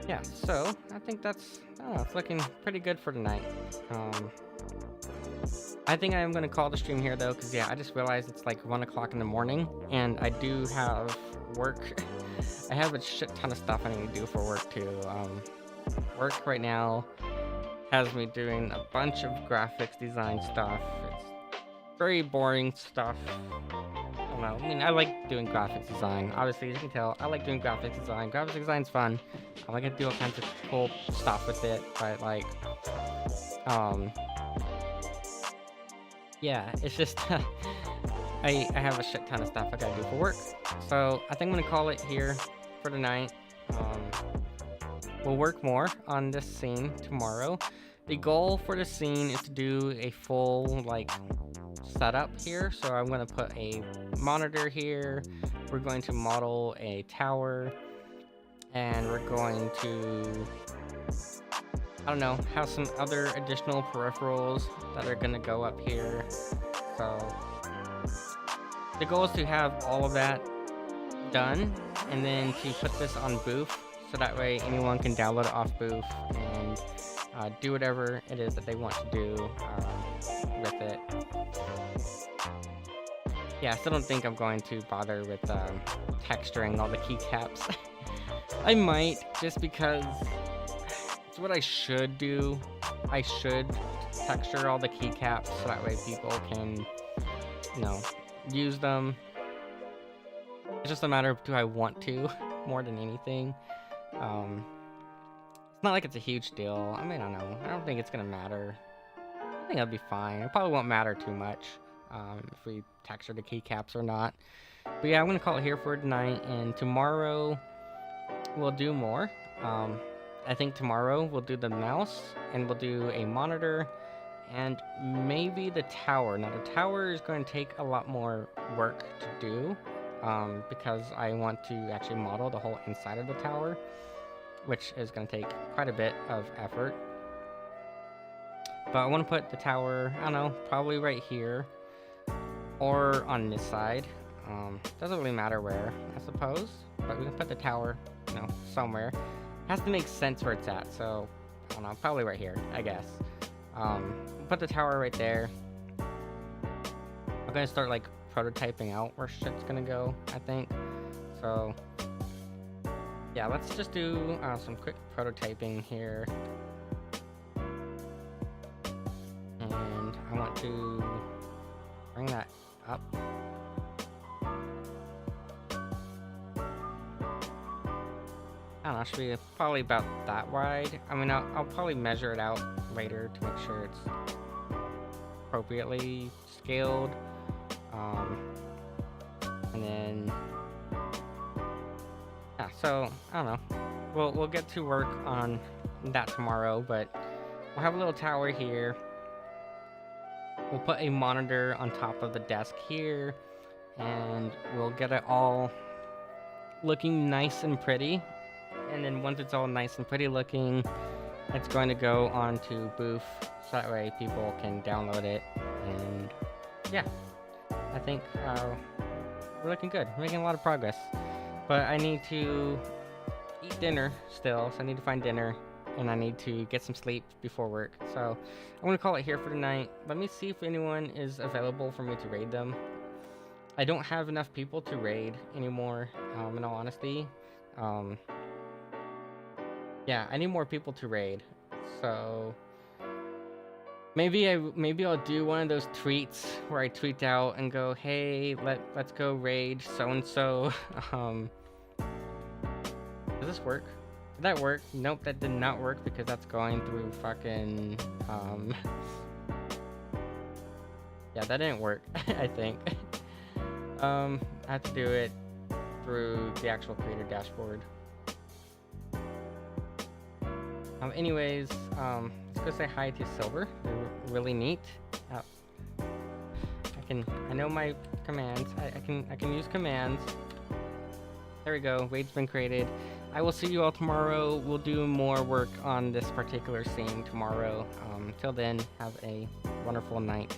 Yeah, so I think that's it's looking pretty good for tonight. I think I'm gonna call the stream here though, because I just realized it's like 1 o'clock in the morning, and I do have work. I have a shit ton of stuff I need to do for work too. Work right now has me doing a bunch of graphics design stuff. It's very boring stuff. I don't know. I mean, I like doing graphics design. Obviously, as you can tell, I like doing graphics design. Graphics design's fun. I like to do all kinds of cool stuff with it, but like, yeah, it's just I have a shit ton of stuff I gotta do for work. So I think I'm gonna call it here for tonight. We'll work more on this scene tomorrow. The goal for the scene is to do a full like setup here. So I'm gonna put a monitor here. We're going to model a tower, and we're going to, I don't know, have some other additional peripherals that are gonna go up here. So the goal is to have all of that done, and then to put this on Booth, so that way anyone can download it off Booth and do whatever it is that they want to do with it. Yeah, I still don't think I'm going to bother with texturing all the keycaps. I might, just because it's what I should do. I should texture all the keycaps so that way people can, use them. It's just a matter of, do I want to more than anything. It's not like it's a huge deal. I mean, I don't know. I don't think it's gonna matter. I think it'll be fine. It probably won't matter too much if we texture the keycaps or not. But yeah, I'm gonna call it here for tonight, and tomorrow we'll do more. I think tomorrow we'll do the mouse, and we'll do a monitor, and maybe the tower. Now the tower is going to take a lot more work to do, because I want to actually model the whole inside of the tower, which is going to take quite a bit of effort. But I want to put the tower, I don't know, probably right here, or on this side. Doesn't really matter where, I suppose, but we can put the tower, somewhere. Has to make sense where it's at, so I don't know, probably right here, I guess. Put the tower right there. I'm gonna start like prototyping out where shit's gonna go, I think. So yeah, let's just do some quick prototyping here. And I want to bring that up. I don't know, should be probably about that wide. I mean, I'll probably measure it out later to make sure it's appropriately scaled. And then, yeah, so, I don't know. We'll get to work on that tomorrow, but we'll have a little tower here. We'll put a monitor on top of the desk here, and we'll get it all looking nice and pretty. And then once it's all nice and pretty looking, it's going to go onto Booth, so that way people can download it. And yeah, I think we're looking good. We're making a lot of progress. But I need to eat dinner still, so I need to find dinner, and I need to get some sleep before work. So I'm gonna call it here for tonight. Let me see if anyone is available for me to raid them. I don't have enough people to raid anymore, in all honesty. Yeah, I need more people to raid. So maybe I'll do one of those tweets where I tweet out and go, "Hey, let's go raid so and so." Does this work? Did that work? Nope, that did not work because that's going through fucking yeah, that didn't work. I think I have to do it through the actual creator dashboard. Anyways, let's go say hi to Silver. They're really neat. I know my commands. I can use commands. There we go. Raid's been created. I will see you all tomorrow. We'll do more work on this particular scene tomorrow. Till then, have a wonderful night.